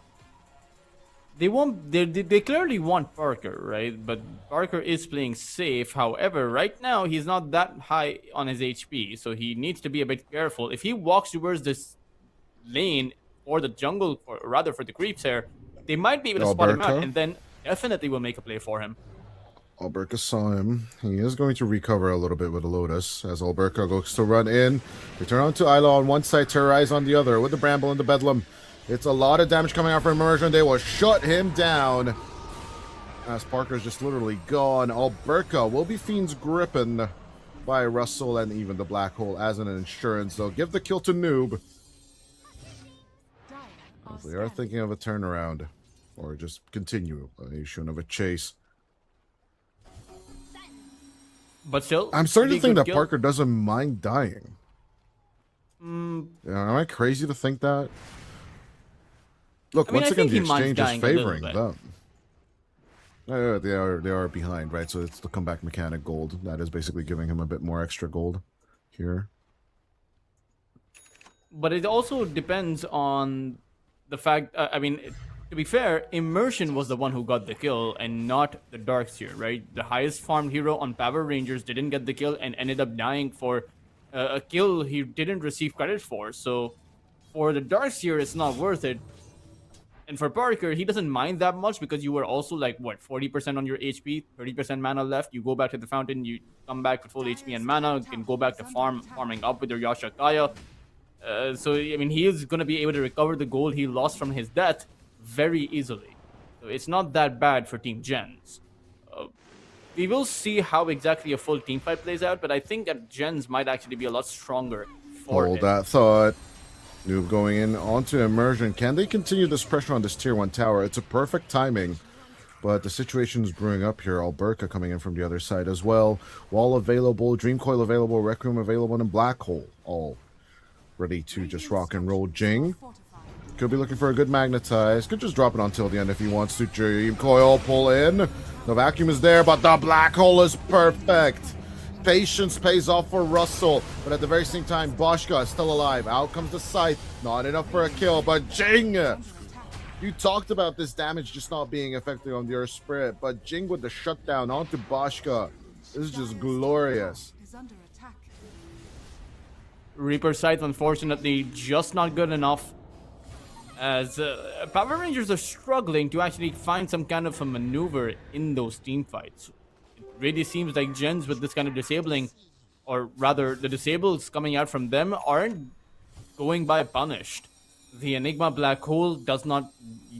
They won't. They clearly want Parker, right? But Parker is playing safe. However, right now he's not that high on his HP, so he needs to be a bit careful. If he walks towards this lane or the jungle, or rather for the creeps here, they might be able to spot him out, and then definitely will make a play for him. Alberca saw him. He is going to recover a little bit with a Lotus as Alberca goes to run in. They turn on to Isla on one side, Terrorize on the other with the Bramble and the Bedlam. It's a lot of damage coming out from Immersion. They will shut him down as Parker's just literally gone. Alberca will be Fiend's gripping by Russell and even the Black Hole as an insurance. They'll give the kill to Noob. They are thinking of a turnaround or just continuation of a chase. But still, I'm starting to think that kill. Parker doesn't mind dying. Am I crazy to think that? Look, once again, the exchange is favoring them. They are behind, right? So it's the comeback mechanic gold. That is basically giving him a bit more extra gold here. But it also depends on the fact, to be fair, Immersion was the one who got the kill and not the Darkseer, right? The highest farmed hero on Power Rangers didn't get the kill and ended up dying for a kill he didn't receive credit for. So for the Darkseer, it's not worth it. And for Parker, he doesn't mind that much because you were also like, what, 40% on your HP, 30% mana left. You go back to the fountain, you come back with full HP and mana, you can go back to farming up with your Yashakaya. So, I mean, he is going to be able to recover the gold he lost from his death very easily. So it's not that bad for Team JENZ. We will see how exactly a full team fight plays out, but I think that JENZ might actually be a lot stronger for Hold it. that thought. Noob going in onto Immersion. Can they continue this pressure on this tier 1 tower? It's a perfect timing, but the situation is brewing up here. Alberca coming in from the other side as well. Wall available, Dream Coil available, Requiem available, and Black Hole all ready to just rock and roll. Jing could be looking for a good magnetize. Could just drop it until the end if he wants to. Dream Coil pull in. The vacuum is there, but the Black Hole is perfect. Patience pays off for Russell, but at the very same time, Boschka is still alive. Out comes the Scythe. Not enough for a kill, but Jing! You talked about this damage just not being effective on the Earth Spirit, but Jing with the shutdown onto Boschka. This is just glorious. Reaper Scythe, unfortunately, just not good enough. As Power Rangers are struggling to actually find some kind of a maneuver in those team fights. It really seems like JENZ with this kind of disabling, or rather the disables coming out from them, aren't going by punished. The Enigma Black Hole does not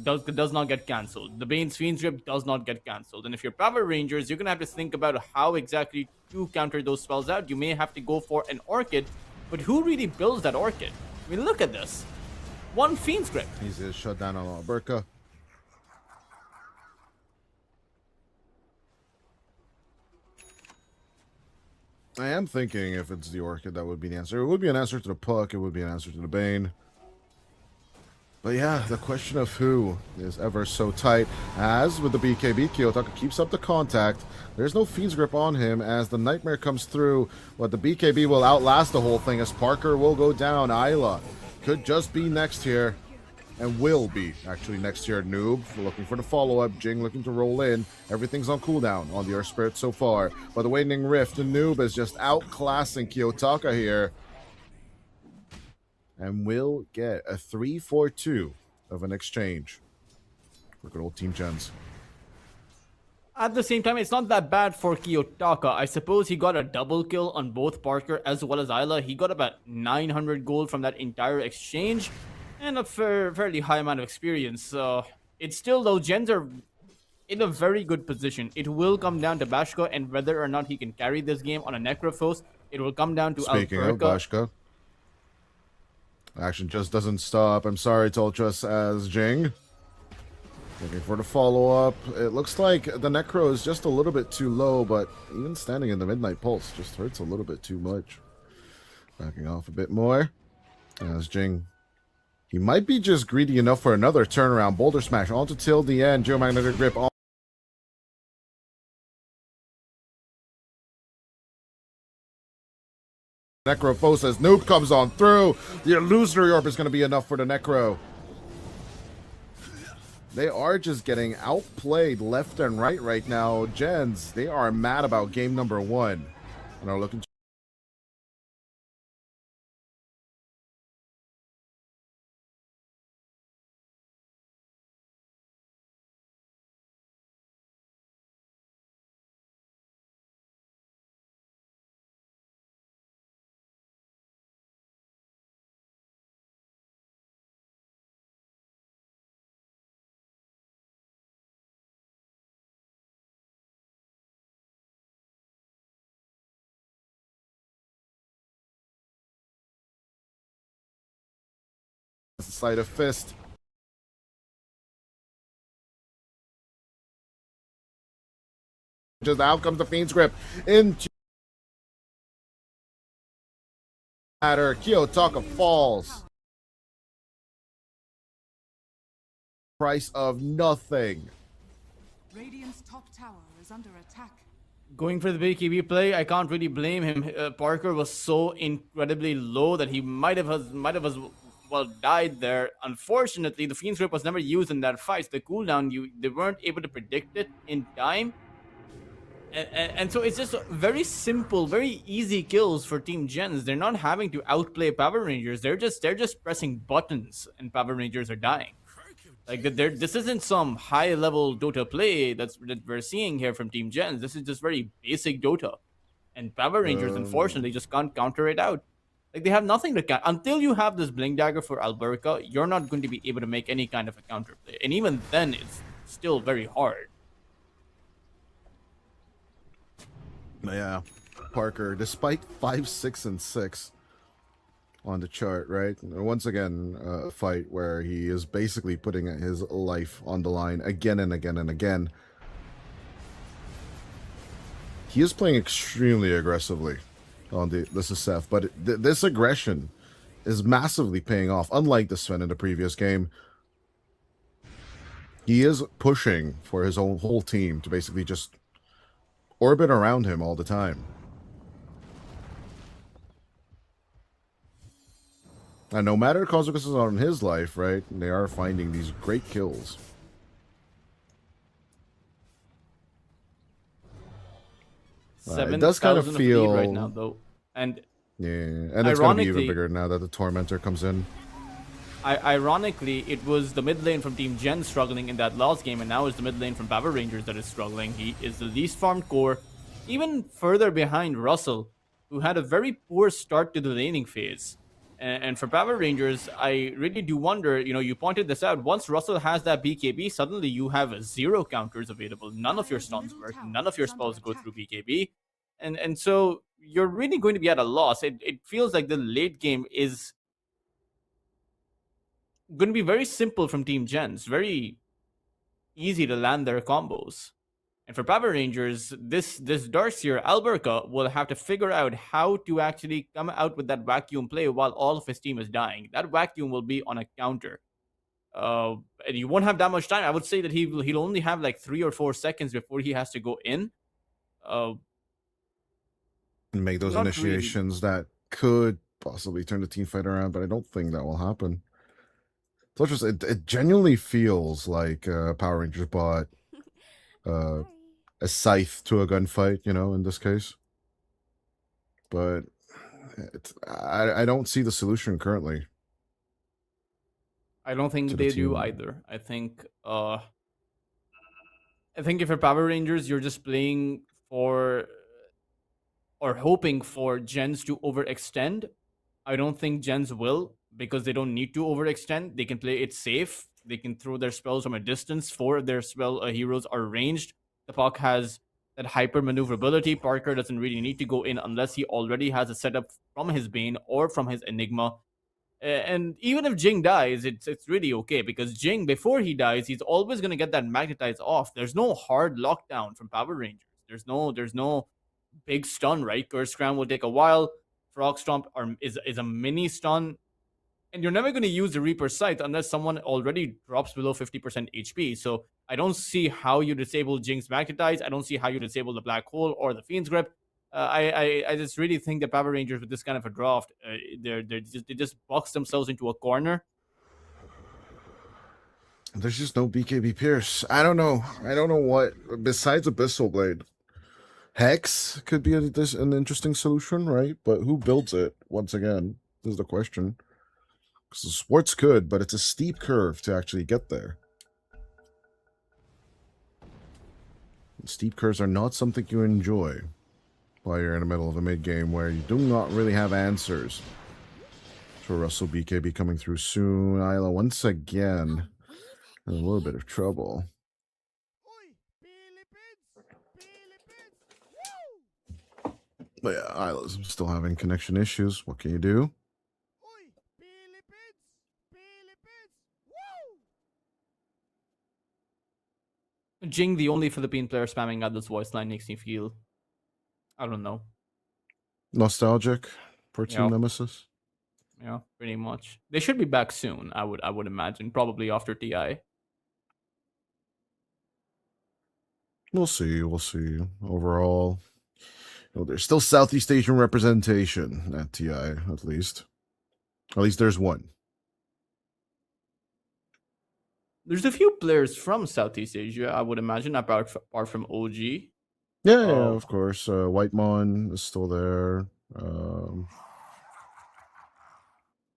get cancelled. The Bane's Fiend's Grip does not get cancelled. And if you're Power Rangers, you're going to have to think about how exactly to counter those spells out. You may have to go for an Orchid, but who really builds that Orchid? I mean, look at this. One Fiend's Grip. He's just shut down on Alberca. I am thinking if it's the Orchid, that would be the answer. It would be an answer to the Puck. It would be an answer to the Bane. But yeah, the question of who is ever so tight. As with the BKB, Kiyotaka keeps up the contact. There's no Fiend's Grip on him as the Nightmare comes through. But the BKB will outlast the whole thing as Parker will go down. Isla could just be next here. And will be actually next here. Noob looking for the follow-up. Jing looking to roll in. Everything's on cooldown on the Earth Spirit so far. But the Waning Rift, the Noob is just outclassing Kiyotaka here. And will get a 3-4-2 of an exchange for good old Team JENZ. At the same time, it's not that bad for Kiyotaka. I suppose he got a double kill on both Parker as well as Isla. He got about 900 gold from that entire exchange and a fairly high amount of experience. It's still though, Gens are in a very good position. It will come down to Bashka and whether or not he can carry this game on a Necrophos. It will come down to Speaking of Alberca. Bashka, action just doesn't stop. I'm sorry, Tolchus as Jing. Looking for the follow-up. It looks like the Necro is just a little bit too low, but even standing in the Midnight Pulse just hurts a little bit too much. Backing off a bit more. As Jing, he might be just greedy enough for another turnaround. Boulder Smash onto till the end. Geomagnetic Grip on. Necrophos as Nuke comes on through. The Illusory Orb is going to be enough for the Necro. They are just getting outplayed left and right now. JENZ, they are mad about game number 1. And are looking to Sleight of Fist. Just out comes the Fiend's Grip into matter. Kiyotaka falls. Price of nothing. Radiant's top tower is under attack. Going for the big KB play, I can't really blame him. Parker was so incredibly low that he might have as well died there. Unfortunately, the Fiend's Grip was never used in that fight. The cooldown, they weren't able to predict it in time. And so it's just very simple, very easy kills for Team JENZ. They're not having to outplay Power Rangers. They're just pressing buttons and Power Rangers are dying. Like this isn't some high level Dota play that we're seeing here from Team JENZ. This is just very basic Dota, and Power Rangers unfortunately just can't counter it out. Like they have nothing to counter until you have this Blink Dagger for Alberca. You're not going to be able to make any kind of a counter play, and even then, it's still very hard. Yeah, Parker, despite 5, 6, and 6 on the chart, right? Once again, a fight where he is basically putting his life on the line again and again and again. He is playing extremely aggressively on this is Seth, but this aggression is massively paying off. Unlike the Sven in the previous game, he is pushing for his own whole team to basically just orbit around him all the time. And no matter the consequences on his life, right, they are finding these great kills. It does kind of feel right now, though, and yeah, and it's going to be even bigger now that the Tormentor comes in. Ironically, it was the mid lane from Team Gen struggling in that last game, and now it's the mid lane from Power Rangers that is struggling. He is the least farmed core, even further behind Russell, who had a very poor start to the laning phase. And for Power Rangers, I really do wonder, you pointed this out, once Russell has that BKB, suddenly you have 0 counters available. None of your stuns work, none of your spells go through BKB. And so you're really going to be at a loss. It feels like the late game is going to be very simple from Team Gens, very easy to land their combos. And for Power Rangers, this Darkseer Alberca will have to figure out how to actually come out with that vacuum play while all of his team is dying. That vacuum will be on a counter. And you won't have that much time. I would say that he'll only have like 3 or 4 seconds before he has to go in. And make those initiations really that could possibly turn the team fight around, but I don't think that will happen. So it genuinely feels like Power Rangers bought a scythe to a gunfight, in this case. But I don't see the solution currently. I don't think they do either. I think if you're Power Rangers, you're just playing for or hoping for Gens to overextend. I don't think Gens will, because they don't need to overextend. They can play it safe. They can throw their spells from a distance. 4 of their spell heroes are ranged. The Puck has that hyper maneuverability. Parker doesn't really need to go in unless he already has a setup from his Bane or from his Enigma. And even if Jing dies, it's really okay, because Jing, before he dies, he's always gonna get that magnetize off. There's no hard lockdown from Power Rangers. There's no big stun, right? Curse Crown will take a while. Frog Stomp is a mini stun, and you're never going to use the Reaper Scythe unless someone already drops below 50% HP. So I don't see how you disable Jing's Magnetize. I don't see how you disable the Black Hole or the Fiend's Grip. I just really think that Power Rangers with this kind of a draft, they just box themselves into a corner. There's just no BKB Pierce. I don't know what besides Abyssal Blade. Hex could be an interesting solution, right? But who builds it? Once again, this is the question. Because the sports could, but it's a steep curve to actually get there. Steep curves are not something you enjoy while you're in the middle of a mid game where you do not really have answers. For Russell BKB coming through soon. Isla once again in a little bit of trouble. But yeah, Isla's still having connection issues. What can you do? Jing, the only Philippine player spamming out this voice line, makes me feel, I don't know. Nostalgic for Team Nemesis. Yeah, pretty much. They should be back soon, I would imagine. Probably after TI. We'll see. Overall, there's still Southeast Asian representation at TI, at least. At least there's one. There's a few players from Southeast Asia, I would imagine, apart from OG. Yeah, of course. Whitemon is still there.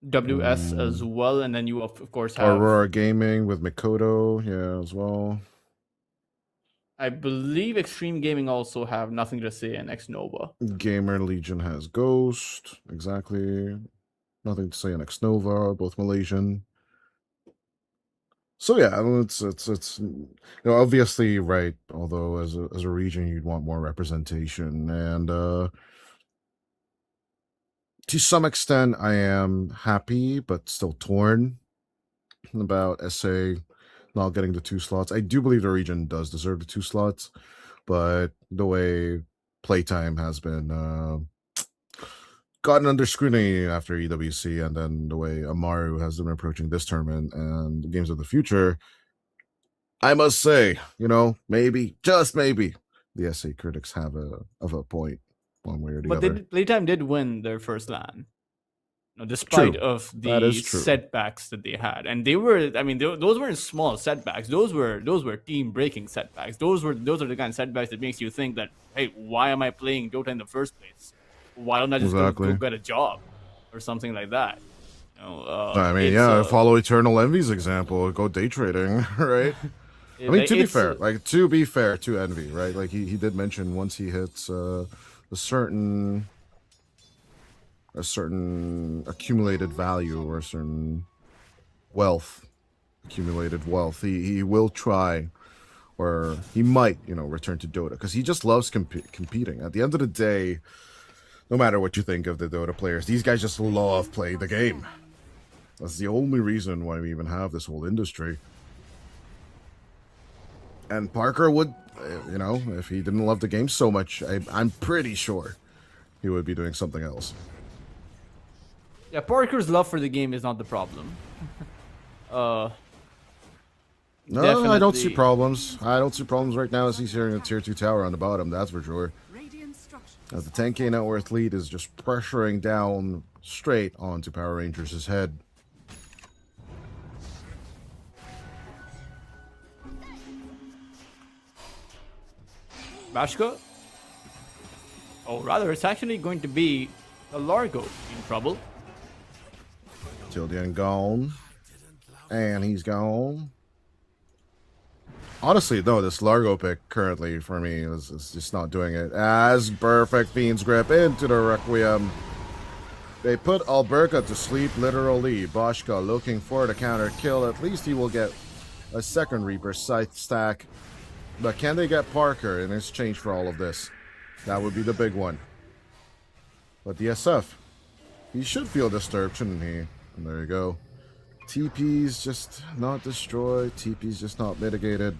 WS as well, and then you of course have Aurora Gaming with Mikoto, as well. I believe Extreme Gaming also have Nothing to Say and Xnova. Gamer Legion has Ghost, exactly. Nothing to Say and Xnova, both Malaysian. So yeah, it's obviously right. Although as a region, you'd want more representation, and to some extent, I am happy, but still torn about SA not getting the 2 slots. I do believe the region does deserve the 2 slots, but the way playtime has been gotten under scrutiny after EWC, and then the way Amaru has been approaching this tournament and the games of the future, I must say, maybe, just maybe, the SA critics have a point, one way or the other. But Playtime did win their first LAN, despite of the setbacks that they had, and they were, those weren't small setbacks. Those were team breaking setbacks. Those are the kind of setbacks that makes you think that, hey, why am I playing Dota in the first place? Why don't I just go get a job or something like that? Follow Eternal Envy's example. Go day trading, right? To be fair to Envy, right? Like he did mention once he hits a certain accumulated value or a certain accumulated wealth, he will try, or he might, return to Dota, because he just loves competing. At the end of the day, no matter what you think of the Dota players, these guys just love playing the game. That's the only reason why we even have this whole industry. And Parker would, if he didn't love the game so much, I'm pretty sure he would be doing something else. Yeah, Parker's love for the game is not the problem. No, I don't see problems. I don't see problems right now as he's hearing a tier 2 tower on the bottom, that's for sure. As the 10k net worth lead is just pressuring down straight onto Power Rangers' head. Bashka? Oh, rather, it's actually going to be the Largo in trouble. Tildian gone. And he's gone. Honestly, though, this Largo pick currently for me is just not doing it. As perfect Fiend's Grip into the Requiem. They put Alberca to sleep literally. Boschka looking for the counter kill. At least he will get a second Reaper Scythe stack. But can they get Parker in exchange for all of this? That would be the big one. But the SF, he should feel disturbed, shouldn't he? And there you go. TP's just not destroyed. TP's just not mitigated.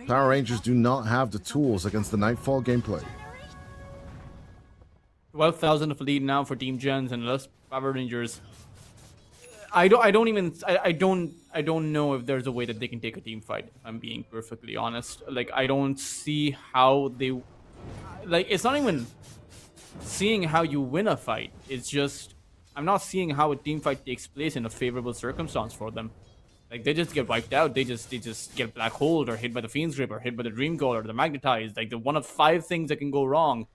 Power Rangers do not have the tools against the Nightfall gameplay. 12,000 of lead now for Team JENZ and less Power Rangers. I don't know if there's a way that they can take a team fight, if I'm being perfectly honest. Like, I don't see how they... Like, it's not even seeing how you win a fight. It's just... I'm not seeing how a team fight takes place in a favorable circumstance for them. Like, they just get wiped out. They just get black holed or hit by the Fiend's Grip or hit by the Dream Coil or the Magnetized. Like, the one of 5 things that can go wrong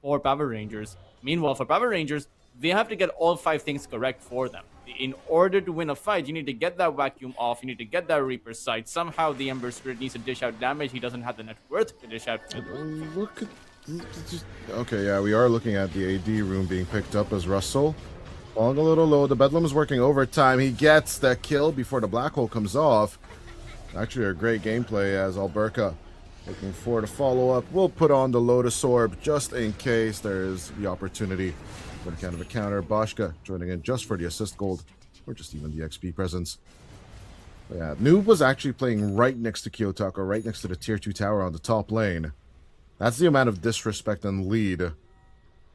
for Power Rangers. Meanwhile, for Power Rangers, they have to get all 5 things correct for them. In order to win a fight, you need to get that vacuum off, you need to get that Reaper Sight. Somehow the Ember Spirit needs to dish out damage. He doesn't have the net worth to dish out. Look at... Okay, yeah, we are looking at the AD room being picked up as Russell. Falling a little low. The Bedlam is working overtime. He gets the kill before the black hole comes off. Actually, a great gameplay as Alberca looking for the follow-up. We'll put on the Lotus Orb just in case there is the opportunity for the kind of a counter. Boschka joining in just for the assist gold, or just even the XP presence. But yeah, Noob was actually playing right next to Kiyotaka, right next to the tier 2 tower on the top lane. That's the amount of disrespect and lead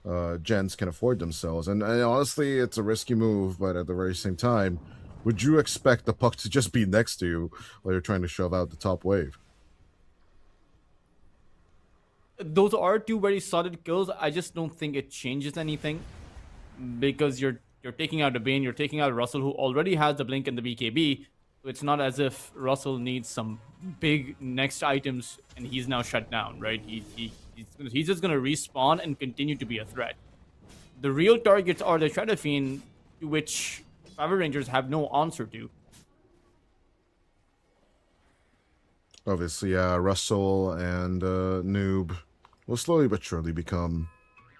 JENZ can afford themselves. And honestly, it's a risky move, but at the very same time, would you expect the puck to just be next to you while you're trying to shove out the top wave? Those are 2 very solid kills. I just don't think it changes anything, because you're taking out the Bane, you're taking out Russell, who already has the Blink and the BKB. So it's not as if Russell needs some big next items and he's now shut down, right? He's just gonna respawn and continue to be a threat. The real targets are the Shadow Fiend, to which Power Rangers have no answer to. Obviously, yeah, Russell and Noob will slowly but surely become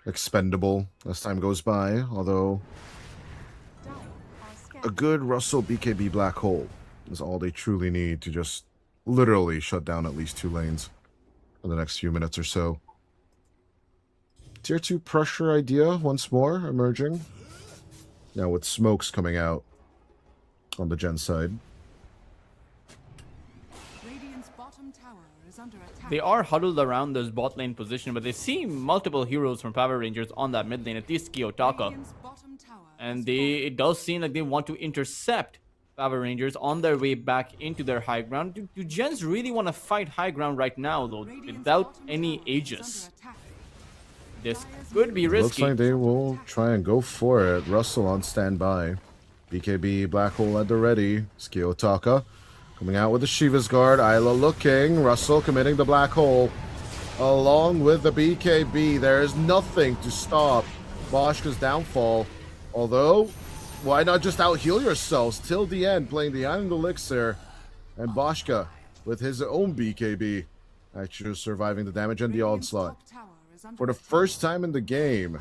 expendable as time goes by, although a good Russell BKB Black Hole is all they truly need to just literally shut down at least 2 lanes for the next few minutes or so. Tier 2 pressure idea once more emerging. Now with smokes coming out on the Gen side. Radiant's bottom tower is under attack. They are huddled around this bot lane position, but they see multiple heroes from Power Rangers on that mid lane, at least Kiyotaka. Radiant's bottom tower And it does seem like they want to intercept Power Rangers on their way back into their high ground. Do JENZ really want to fight high ground right now, though, without any Aegis? This could be risky. Looks like they will try and go for it. Russell on standby. BKB Black Hole at the ready. Kiyotaka coming out with the Shiva's Guard. Isla looking. Russell committing the Black Hole. Along with the BKB. There is nothing to stop Boschka's downfall. Although, why not just out-heal yourselves till the end, playing the Island Elixir. And Boschka, with his own BKB, actually surviving the damage and the onslaught. For the first time in the game,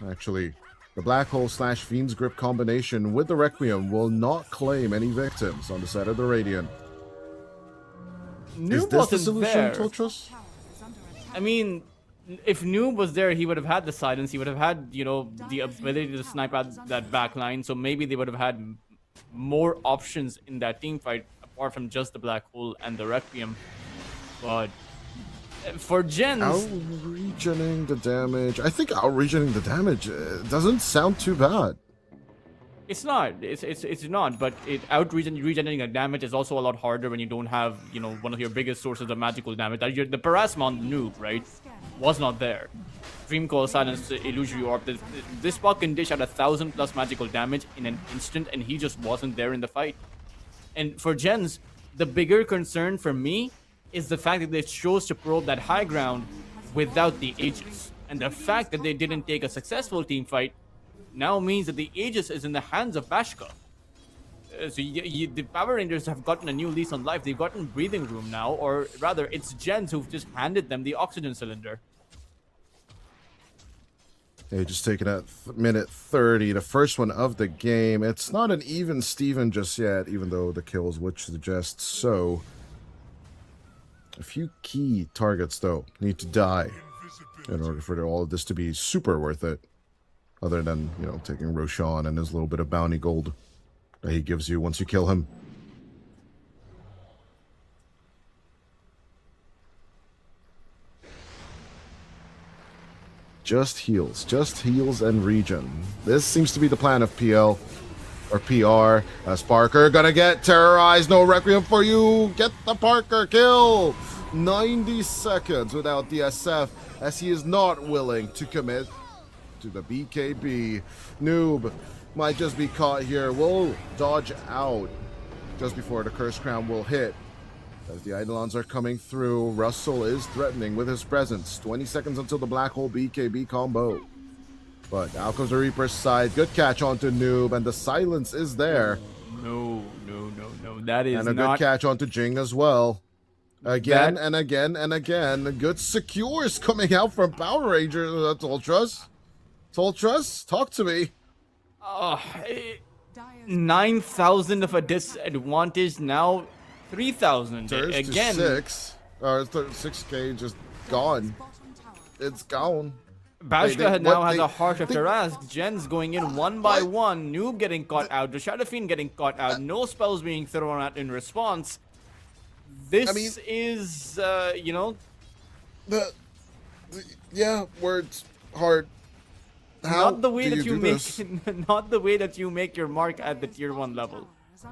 actually, the Black Hole / Fiend's Grip combination with the Requiem will not claim any victims on the side of the Radiant. Is this the solution, Toltros? I mean, if Noob was there, he would have had the silence. He would have had, the ability to snipe at that back line. So maybe they would have had more options in that team fight, apart from just the Black Hole and the Requiem. But for JENZ, out-regening the damage. I think out-regening the damage doesn't sound too bad. it's not. It's not. But regenerating the damage is also a lot harder when you don't have, one of your biggest sources of magical damage. The Parasmon Noob, right, was not there. Dream Coil, Silence, Illusory Orb. This bot can dish out 1,000+ magical damage in an instant, and he just wasn't there in the fight. And for JENZ, the bigger concern for me is the fact that they chose to probe that high ground without the Aegis. And the fact that they didn't take a successful team fight now means that the Aegis is in the hands of Bashka. So the Power Rangers have gotten a new lease on life. They've gotten breathing room now, or rather, it's JENZ who've just handed them the oxygen cylinder. Hey, just taking at minute 30, the first one of the game. It's not an even Steven just yet, even though the kills would suggest so. A few key targets, though, need to die in order for all of this to be super worth it. Other than, taking Roshan and his little bit of bounty gold that he gives you once you kill him. Just heals and regen. This seems to be the plan of PL or PR. As Parker gonna get terrorized. No Requiem for you. Get the Parker kill. 90 seconds without the SF, as he is not willing to commit to the BKB. Noob might just be caught here. Will dodge out just before the Curse Crown will hit. As the Eidolons are coming through, Russell is threatening with his presence. 20 seconds until the Black Hole BKB combo. But out comes the Reaper's side. Good catch onto Noob, and the silence is there. No. That is and a not... good catch onto Jing as well. Again and again and again. Good secures coming out from Power Rangers. Toltrus? Toltrus, talk to me. 9,000 of a disadvantage now. 3,000 again. To 6. 6k just gone. It's gone. Bashka now has a Heart of Tarask. JENZ going in one by one. Noob getting caught out. Shadowfiend getting caught out. No spells being thrown out in response. This is, yeah, words hard. How not the way that you make, this? not the way that you make your mark at the tier 1 level,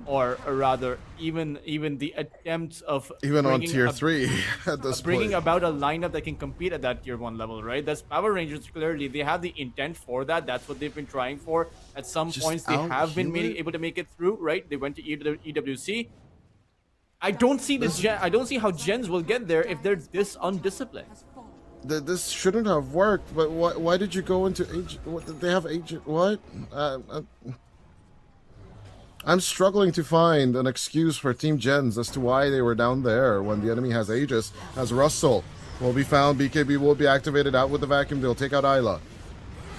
or rather, even the attempts of even on tier 3 at this bringing point. about a lineup that can compete at that tier 1 level, right? That's Power Rangers. Clearly, they have the intent for that. That's what they've been trying for. At some points, they have been able to make it through, right? They went to EWC. I don't see I don't see how JENZ will get there if they're this undisciplined. This shouldn't have worked. But why did you go into agent? What did they have agent? What? I'm struggling to find an excuse for Team JENZ as to why they were down there when the enemy has Aegis. As Russell will be found, BKB will be activated out with the vacuum. They'll take out Isla.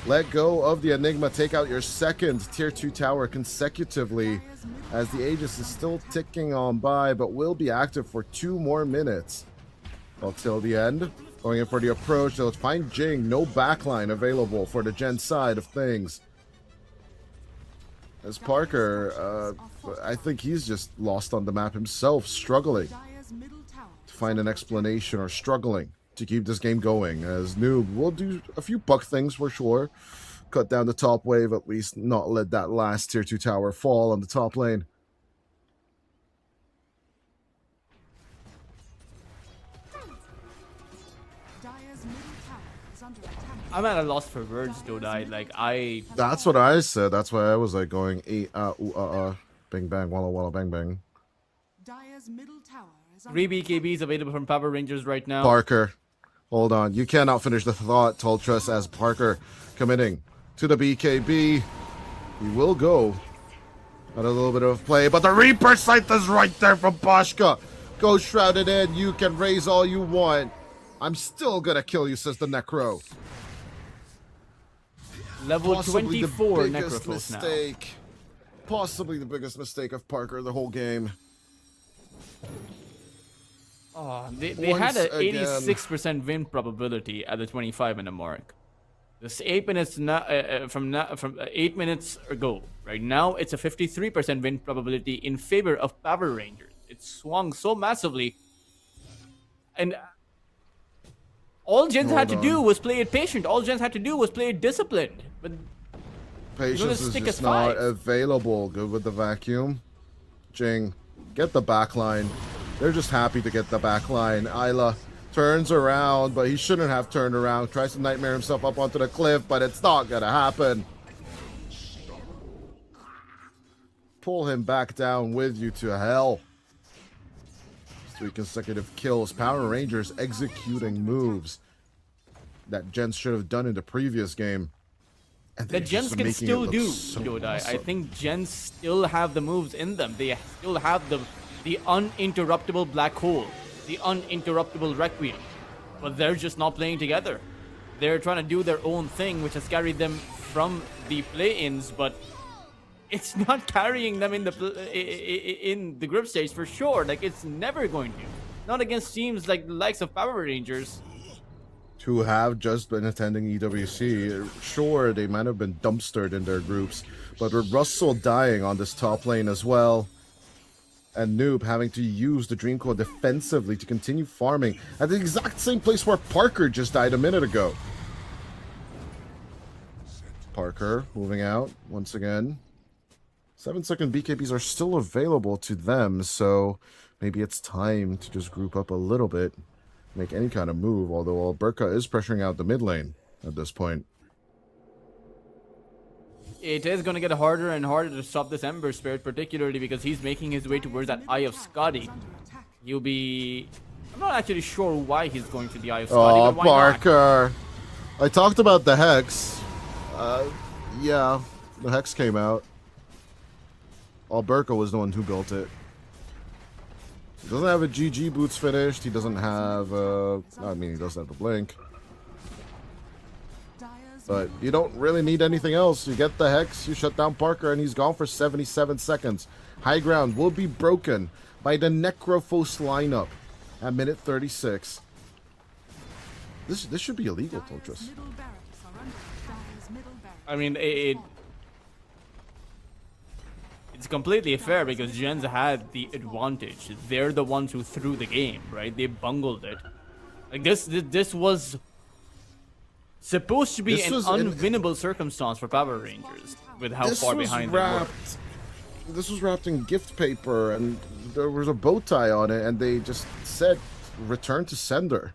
Let go of the Enigma. Take out your second tier 2 tower consecutively, as the Aegis is still ticking on by, but will be active for 2 more minutes until the end. Going in for the approach. They'll find Jing. No backline available for the Gen side of things. As Parker, I think he's just lost on the map himself, struggling to find an explanation, or struggling to keep this game going. As Noob will do a few buck things for sure. Cut down the top wave, at least not let that last tier 2 tower fall on the top lane. I'm at a loss for words, dude. That's what I said. That's why I was like going, bang bang, walla walla, bang bang. 3 BKBs available from Power Rangers right now. Parker, hold on. You cannot finish the thought, Toltrus, as Parker committing to the BKB. He will go at a little bit of play, but the Reaper Scythe is right there from Bashka. Go shrouded in. You can raise all you want. I'm still gonna kill you, says the Necro. Level Possibly 24 the biggest Necrophos mistake. Possibly the biggest mistake of Parker the whole game. Oh, they had an 86% win probability at the 25-minute mark. This 8 minutes from 8 minutes ago. Right now, it's a 53% win probability in favor of Power Rangers. It swung so massively, and all JENZ had to do was play it patient. All JENZ had to do was play it disciplined. But patience is just not available. Good with the vacuum. Jing, get the backline. They're just happy to get the backline. Isla turns around, but he shouldn't have turned around. Tries to nightmare himself up onto the cliff, but it's not gonna happen. Pull him back down with you to hell. 3 consecutive kills. Power Rangers executing moves that JENZ should have done in the previous game. And that JENZ can still do, so I think JENZ still have the moves in them. They still have the uninterruptible Black Hole, the uninterruptible Requiem. But they're just not playing together. they're trying to do their own thing, which has carried them from the play-ins, but it's not carrying them in the group stage for sure. Like, it's never going to. Not against teams like the likes of Power Rangers, who have just been attending EWC. Sure, they might have been dumpstered in their groups, but with Russell dying on this top lane as well, and Noob having to use the Dream Coil defensively to continue farming at the exact same place where Parker just died a minute ago. Parker moving out once again. 7-second BKBs are still available to them, so maybe it's time to just group up a little bit, make any kind of move, although Alberca is pressuring out the mid lane at this point. it is going to get harder and harder to stop this Ember Spirit, particularly because he's making his way towards that Eye of Scotty. He'll be... I'm not actually sure why he's going to the Eye of Scotty, Oh, but why Parker. I talked about the Hex. Yeah, the Hex came out. Alberca was the one who built it. He doesn't have a GG boots finished. He doesn't have, I mean, he doesn't have the blink. But you don't really need anything else. You get the Hex, you shut down Parker, and he's gone for 77 seconds. High ground will be broken by the Necrophos lineup at minute 36. This should be illegal, Toltris. I mean, it's completely fair because JENZ had the advantage. They're the ones who threw the game, right? They bungled it. Like this was supposed to be an unwinnable circumstance for Power Rangers with how far behind they were. This was wrapped in gift paper, and there was a bow tie on it, and they just said, "Return to sender."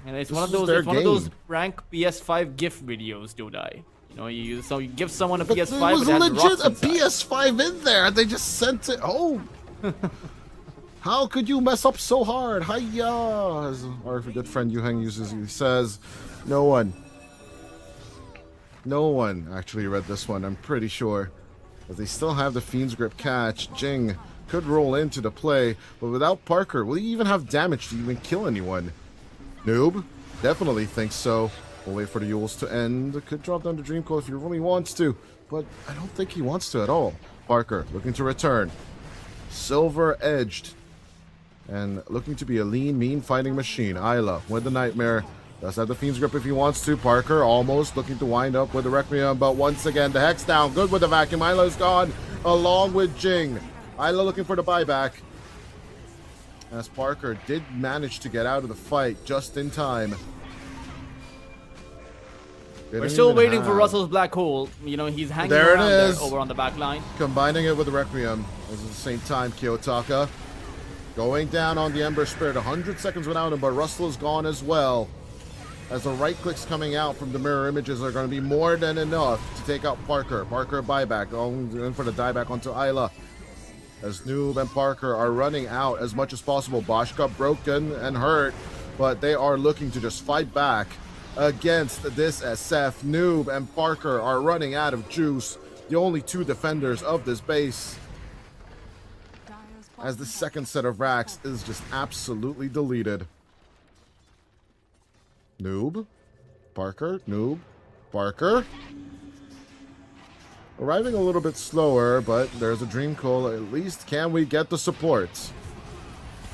And it's one of those prank PS5 gift videos, Dodai. You know, you give someone a PS5. There was and it has legit rocks a inside. PS5 in there. They just sent it home. How could you mess up so hard? Hiya! As our good friend Yuheng uses, he says, no one actually read this one, I'm pretty sure. As they still have the Fiend's Grip catch, Jing could roll into the play, but without Parker, will he even have damage to even kill anyone? Noob? Definitely thinks so. We'll wait for the Yules to end. Could drop down the Dream Coil if he really wants to, but I don't think he wants to at all. Parker looking to return. Silver edged. And looking to be a lean, mean fighting machine. Isla with the Nightmare. Does have the Fiend's Grip if he wants to. Parker almost looking to wind up with the Requiem, but once again the Hex down. Good with the vacuum. Isla's gone along with Jing. Isla looking for the buyback. As Parker did manage to get out of the fight just in time. We're still waiting for Russell's black hole. You know, he's hanging There it around is. there over on the back line. Combining it with the Requiem. At the same time, Kiyotaka going down on the Ember Spirit. 100 seconds without him, but Russell is gone as well. As the right clicks coming out from the mirror images are going to be more than enough to take out Parker. Parker buyback, going for the dieback onto Isla. As Noob and Parker are running out as much as possible. Bosch got broken and hurt, but they are looking to just fight back against this SF. Noob and Parker are running out of juice. The only two defenders of this base. As the second set of racks is just absolutely deleted. Noob, Parker, Noob, Parker. Arriving a little bit slower, but there's a Dream Coil. At least can we get the support?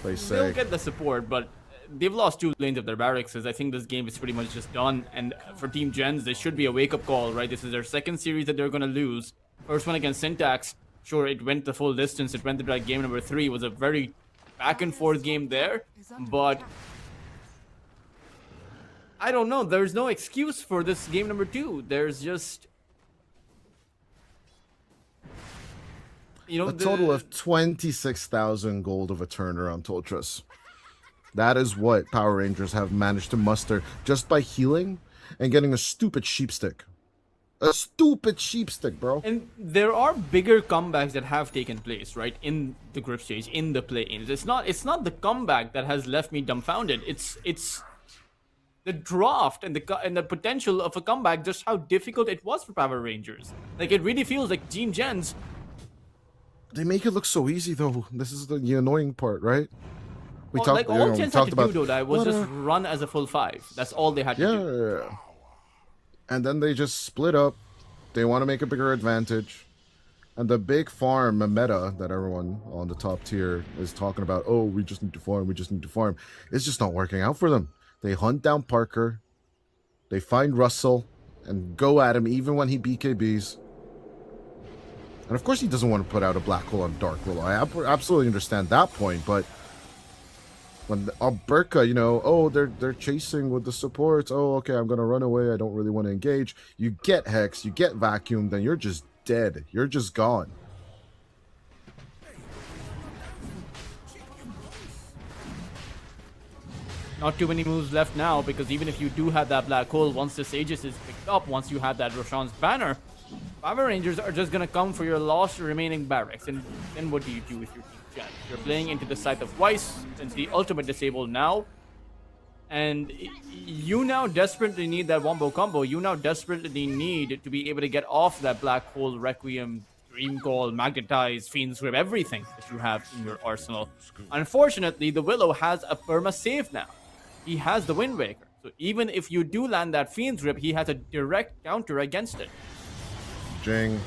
They say. They'll get the support, but they've lost 2 lanes of their barracks. I think this game is pretty much just done. And for Team JENZ, this should be a wake-up call, right? This is their second series that they're going to lose. First one against Syntax. Sure, it went the full distance. It went to like game number 3. It was a very back-and-forth game there. But I don't know. There's no excuse for this game number 2. There's just... You know, a total of 26,000 gold of a turnaround, Toltris. That is what Power Rangers have managed to muster just by healing and getting a stupid sheepstick. A stupid sheepstick, bro. And there are bigger comebacks that have taken place, right, in the group stage, in the play-ins. It's not the comeback that has left me dumbfounded. It's the draft and the potential of a comeback, just how difficult it was for Power Rangers. Like, it really feels like Team JENZ. They make it look so easy, though. This is the annoying part, right? We Well, talked, like you all know, we Jens had talked to about do, though, was just run as a full 5. That's all they had to do. yeah, and then they just split up. They want to make a bigger advantage. And the big farm meta that everyone on the top tier is talking about, oh, we just need to farm, we just need to farm, it's just not working out for them. They hunt down Parker, they find Russell, and go at him even when he BKBs. And of course he doesn't want to put out a Black Hole on Dark Willow. I absolutely understand that point, but when Alberca, you know, oh, they're chasing with the supports, oh, okay, I'm going to run away, I don't really want to engage. You get Hex, you get Vacuum, then you're just dead. You're just gone. Not too many moves left now, because even if you do have that Black Hole, once this Aegis is picked up, once you have that Roshan's banner, Power Rangers are just going to come for your lost remaining barracks. And then what do you do with your team Gen? You're playing into the scythe of Weiss, since the ultimate disabled now. And you now desperately need that wombo combo. You now desperately need to be able to get off that Black Hole, Requiem, Dream Call, Magnetize, Fiend's Grip, everything that you have in your arsenal. Unfortunately, the Willow has a perma save now. He has the Wind Waker. So even if you do land that Fiend's Grip, he has a direct counter against it. Jing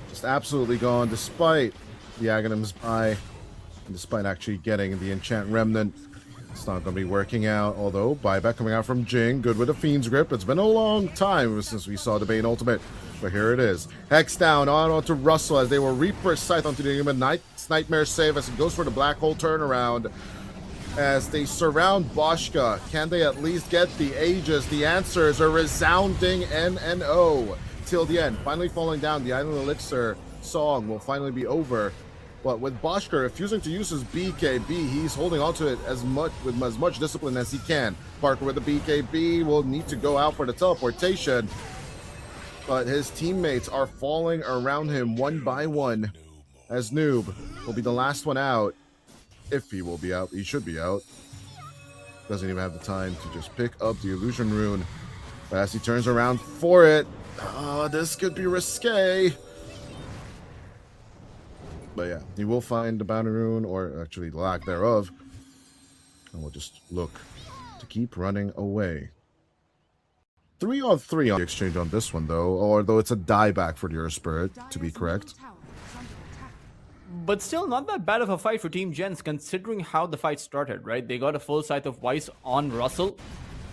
just absolutely gone, despite the Aghanim's buy, and despite actually getting the Enchant Remnant. It's not going to be working out, although buyback coming out from Jing, good with a Fiend's Grip. It's been a long time since we saw the Bane Ultimate, but here it is. Hex down, onto Russell as they will Reaper Scythe onto the Human Nightmare save as it goes for the Black Hole turnaround. As they surround Boschka, can they at least get the Aegis? The answer is a resounding N-N-O. Till the end, finally falling down, the Island Elixir song will finally be over. But with Boschka refusing to use his BKB, he's holding onto it with as much discipline as he can. Parker with the BKB will need to go out for the teleportation. But his teammates are falling around him one by one. As Noob will be the last one out. If he will be out, he should be out. Doesn't even have the time to just pick up the Illusion Rune. But as he turns around for it, this could be risque. But yeah, he will find the Bounty Rune, or actually the lack thereof. And we'll just look to keep running away. 3-on-3 on the exchange on this one, though. Although it's a dieback for the Earth Spirit, to be correct. But still not that bad of a fight for Team JENZ, considering how the fight started, right? They got a full Scythe of Weiss on Russell.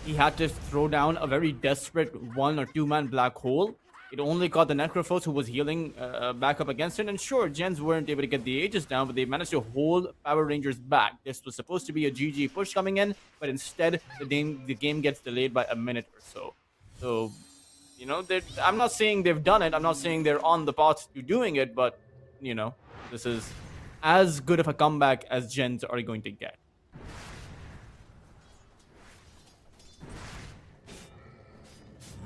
He had to throw down a very desperate 1 or 2-man Black Hole. It only got the Necrophos, who was healing back up against it. And sure, JENZ weren't able to get the Aegis down, but they managed to hold Power Rangers back. This was supposed to be a GG push coming in, but instead the game gets delayed by a minute or so. So, you know, I'm not saying they've done it. I'm not saying they're on the path to doing it, but, you know, this is as good of a comeback as JENZ are going to get.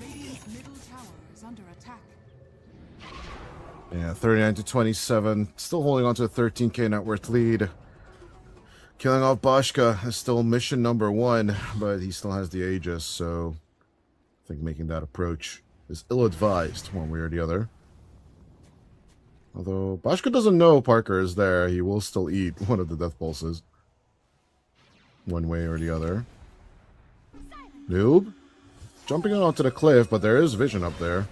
Radiant's middle tower is under attack. Yeah, 39-27. Still holding on to a 13k net worth lead. Killing off Boschka is still mission number 1, but he still has the Aegis, so I think making that approach is ill-advised one way or the other. Although Boschka doesn't know Parker is there, he will still eat one of the death pulses. One way or the other. Noob? Jumping onto the cliff, but there is vision up there.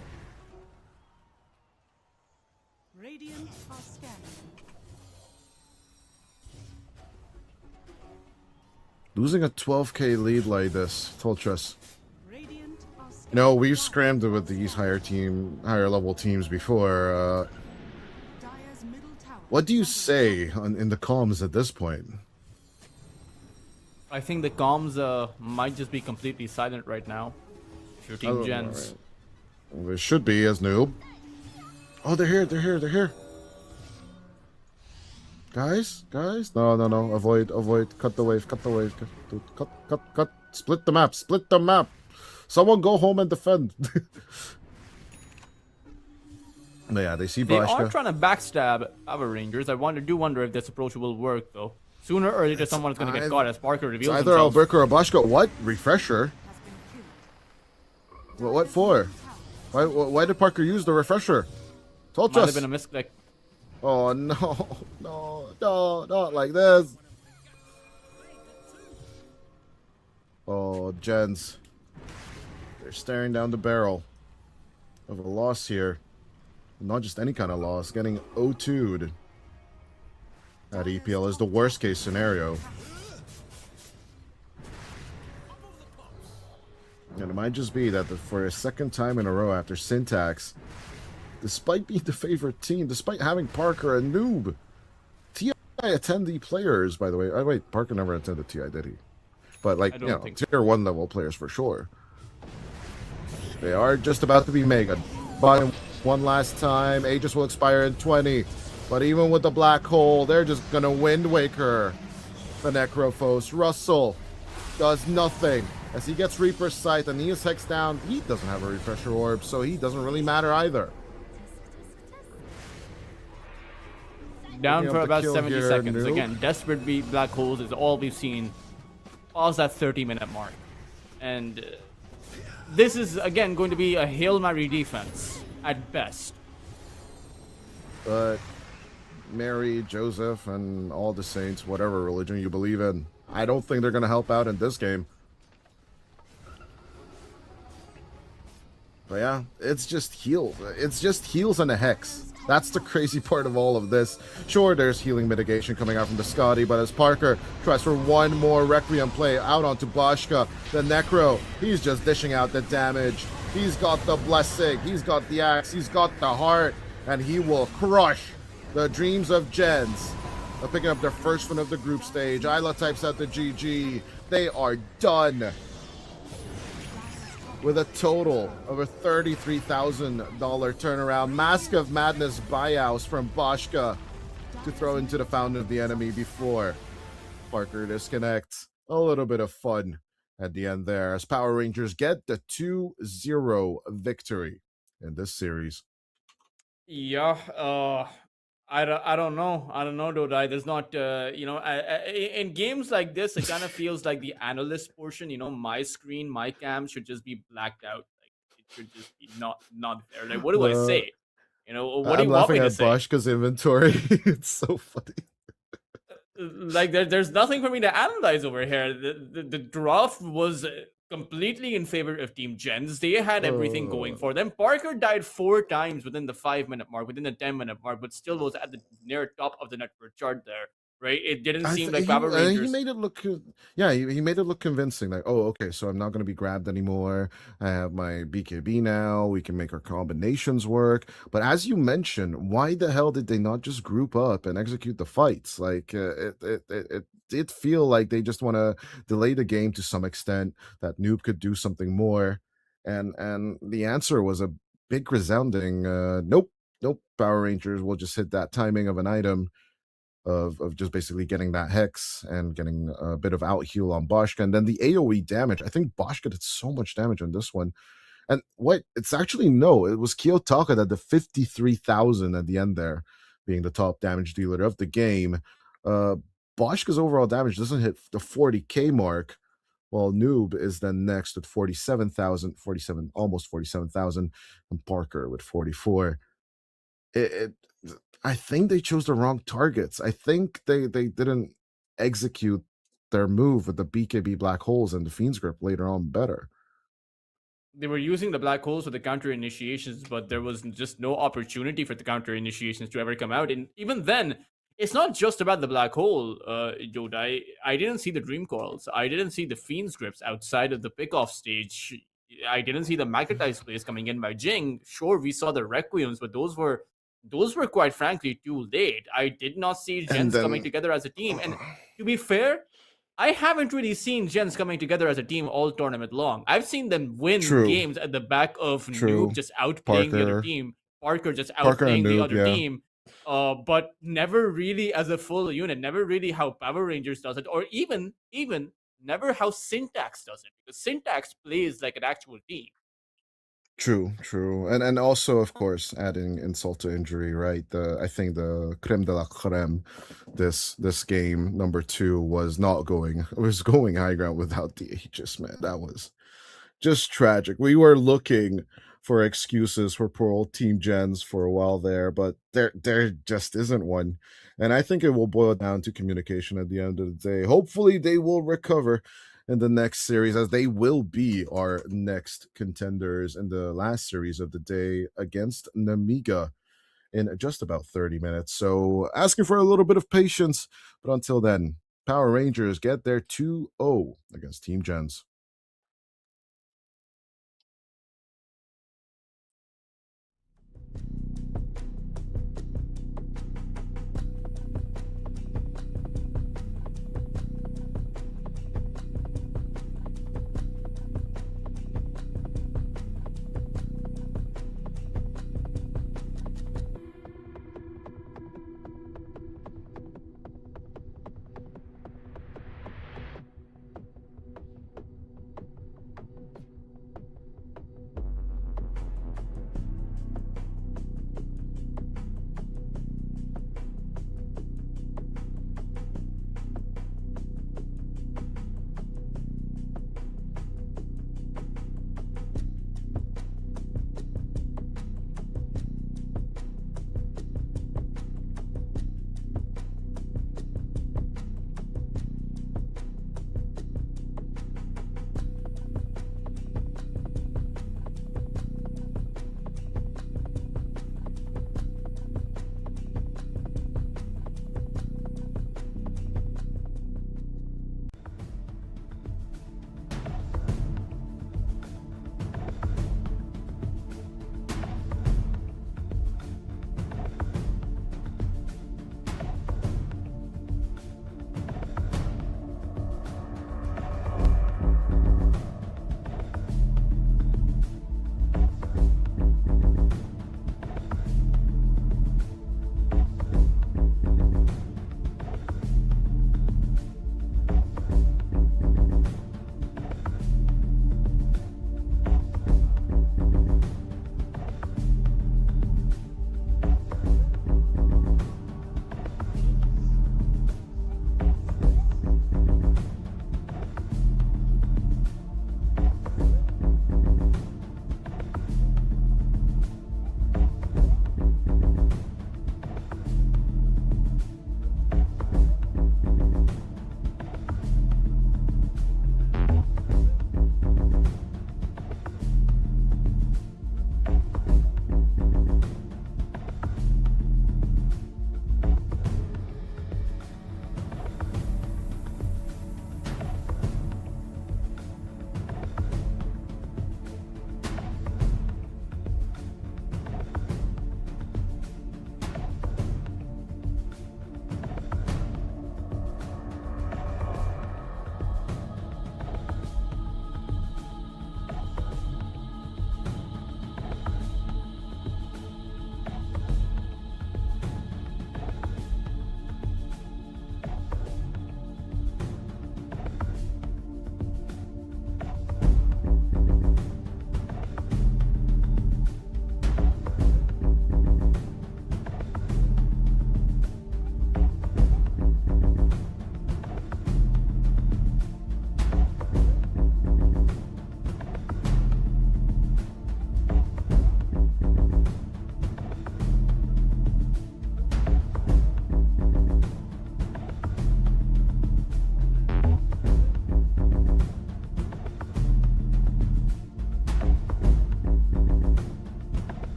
Radiant are scanning. Losing a 12k lead like this, Toltrus. Radiant are scanning. You know, we've scrammed with these higher level teams before. Dire's middle tower What do you is under say in the comms at this point? I think the comms might just be completely silent right now. If you're Team JENZ. Right. Well, there should be, as Noob. Oh, they're here, they're here, they're here. Guys? No. Avoid. Cut the wave. Cut. Split the map. Someone go home and defend. No, yeah, they see They Boschka. are trying to backstab Power Rangers. I do wonder if this approach will work, though. Sooner or later, someone's going to get caught as Parker reveals Either himself. Alberca or Boschka. What? Refresher? has been killed. What for? Why did Parker use the refresher? Told Might have us. been a misclick. Oh no, not like this. Oh, JENZ. They're staring down the barrel of a loss here. Not just any kind of loss. Getting O2'd at EPL is the worst case scenario. And it might just be that for a second time in a row after Syntax, despite being the favorite team, despite having Parker and Noob, TI attendee players, by the way. Oh, wait, Parker never attended TI, did he? But, like, I you don't know, think tier 1 level players for sure. They are just about to be mega. But one last time. Aegis will expire in 20. But even with the black hole, they're just gonna Wind Waker the Necrophos. Russell does nothing. As he gets Reaper's Sight and he is hexed down, he doesn't have a Refresher Orb, so he doesn't really matter either. Down Picking for up the about kill 70 here, seconds. Noob. Again, desperate beat black holes is all we've seen past that 30-minute mark. And this is, again, going to be a Hail Mary defense at best. But Mary, Joseph, and all the saints, whatever religion you believe in, I don't think they're going to help out in this game. But yeah, it's just heals. It's just heals and a hex. That's the crazy part of all of this. Sure, there's healing mitigation coming out from the Scotty, but as Parker tries for one more Requiem play out onto Bashka, the Necro, he's just dishing out the damage. He's got the Blessing, he's got the Axe, he's got the Heart, and he will crush the dreams of JENZ. They're picking up their first win of the group stage. Isla types out the GG. They are done with a total of a $33,000 turnaround. Mask of Madness buyouts from Bashka to throw into the Fountain of the Enemy before Parker disconnects. A little bit of fun at the end there as Power Rangers get the 2-0 victory in this series. Yeah, I don't know. I don't know, Dodai. There's not, in games like this, it kind of feels like the analyst portion, my screen, my cam should just be blacked out. Like, it should just be not there. Like, what do I The say? What do I'm you want laughing me to at say? Bashka's inventory. It's so funny. Like, there's nothing for me to analyze over here. The draft was completely in favor of Team JENZ. They had everything going for them. Parker died 4 times within the 5-minute mark, within the 10-minute mark, but still was at the near top of the network chart there. Right? It didn't seem like Power He Rangers. made it look, yeah, he made it look convincing. Like, oh, okay, so I'm not going to be grabbed anymore. I have my BKB now. We can make our combinations work. But as you mentioned, why the hell did they not just group up and execute the fights? Like, it did feel like they just want to delay the game to some extent. That Noob could do something more, and the answer was a big resounding nope. Nope, Power Rangers will just hit that timing of an item of just basically getting that hex and getting a bit of out heal on Bashka. And then the AoE damage. I think Bashka did so much damage on this one. And what? It's actually no, it was Kiyotaka that the 53,000 at the end there, being the top damage dealer of the game. Bashka's overall damage doesn't hit the 40k mark, while Noob is then next with 47,000, 47, almost 47,000, and Parker with 44. It I think they chose the wrong targets. I think they didn't execute their move with the BKB black holes and the Fiend's Grip later on better. They were using the black holes for the counter initiations, but there was just no opportunity for the counter initiations to ever come out. And even then, it's not just about the black hole, Yoda. I didn't see the dream coils. I didn't see the fiend's grips outside of the pickoff stage. I didn't see the magnetized plays coming in by Jing. Sure, we saw the requiems, but those were quite frankly too late. I did not see gens coming together as a team. And to be fair, I haven't really seen gens coming together as a team all tournament long. I've seen them win True. games at the back of True. Noob just outplaying the other Parker. team, Parker just Parker and outplaying the Noob, other yeah. team, but never really as a full unit, never really how Power Rangers does it, or even never how Syntax does it, because Syntax plays like an actual team. True, and also of course adding insult to injury, right? I think the creme de la creme, this game number 2 was going high ground without the Aegis, man. That was just tragic. We were looking for excuses for poor old Team JENZ for a while there, but there just isn't one. And I think it will boil down to communication at the end of the day. Hopefully they will recover in the next series, as they will be our next contenders in the last series of the day against Namiga in just about 30 minutes. So asking for a little bit of patience, but until then, Power Rangers get their 2-0 against Team JENZ.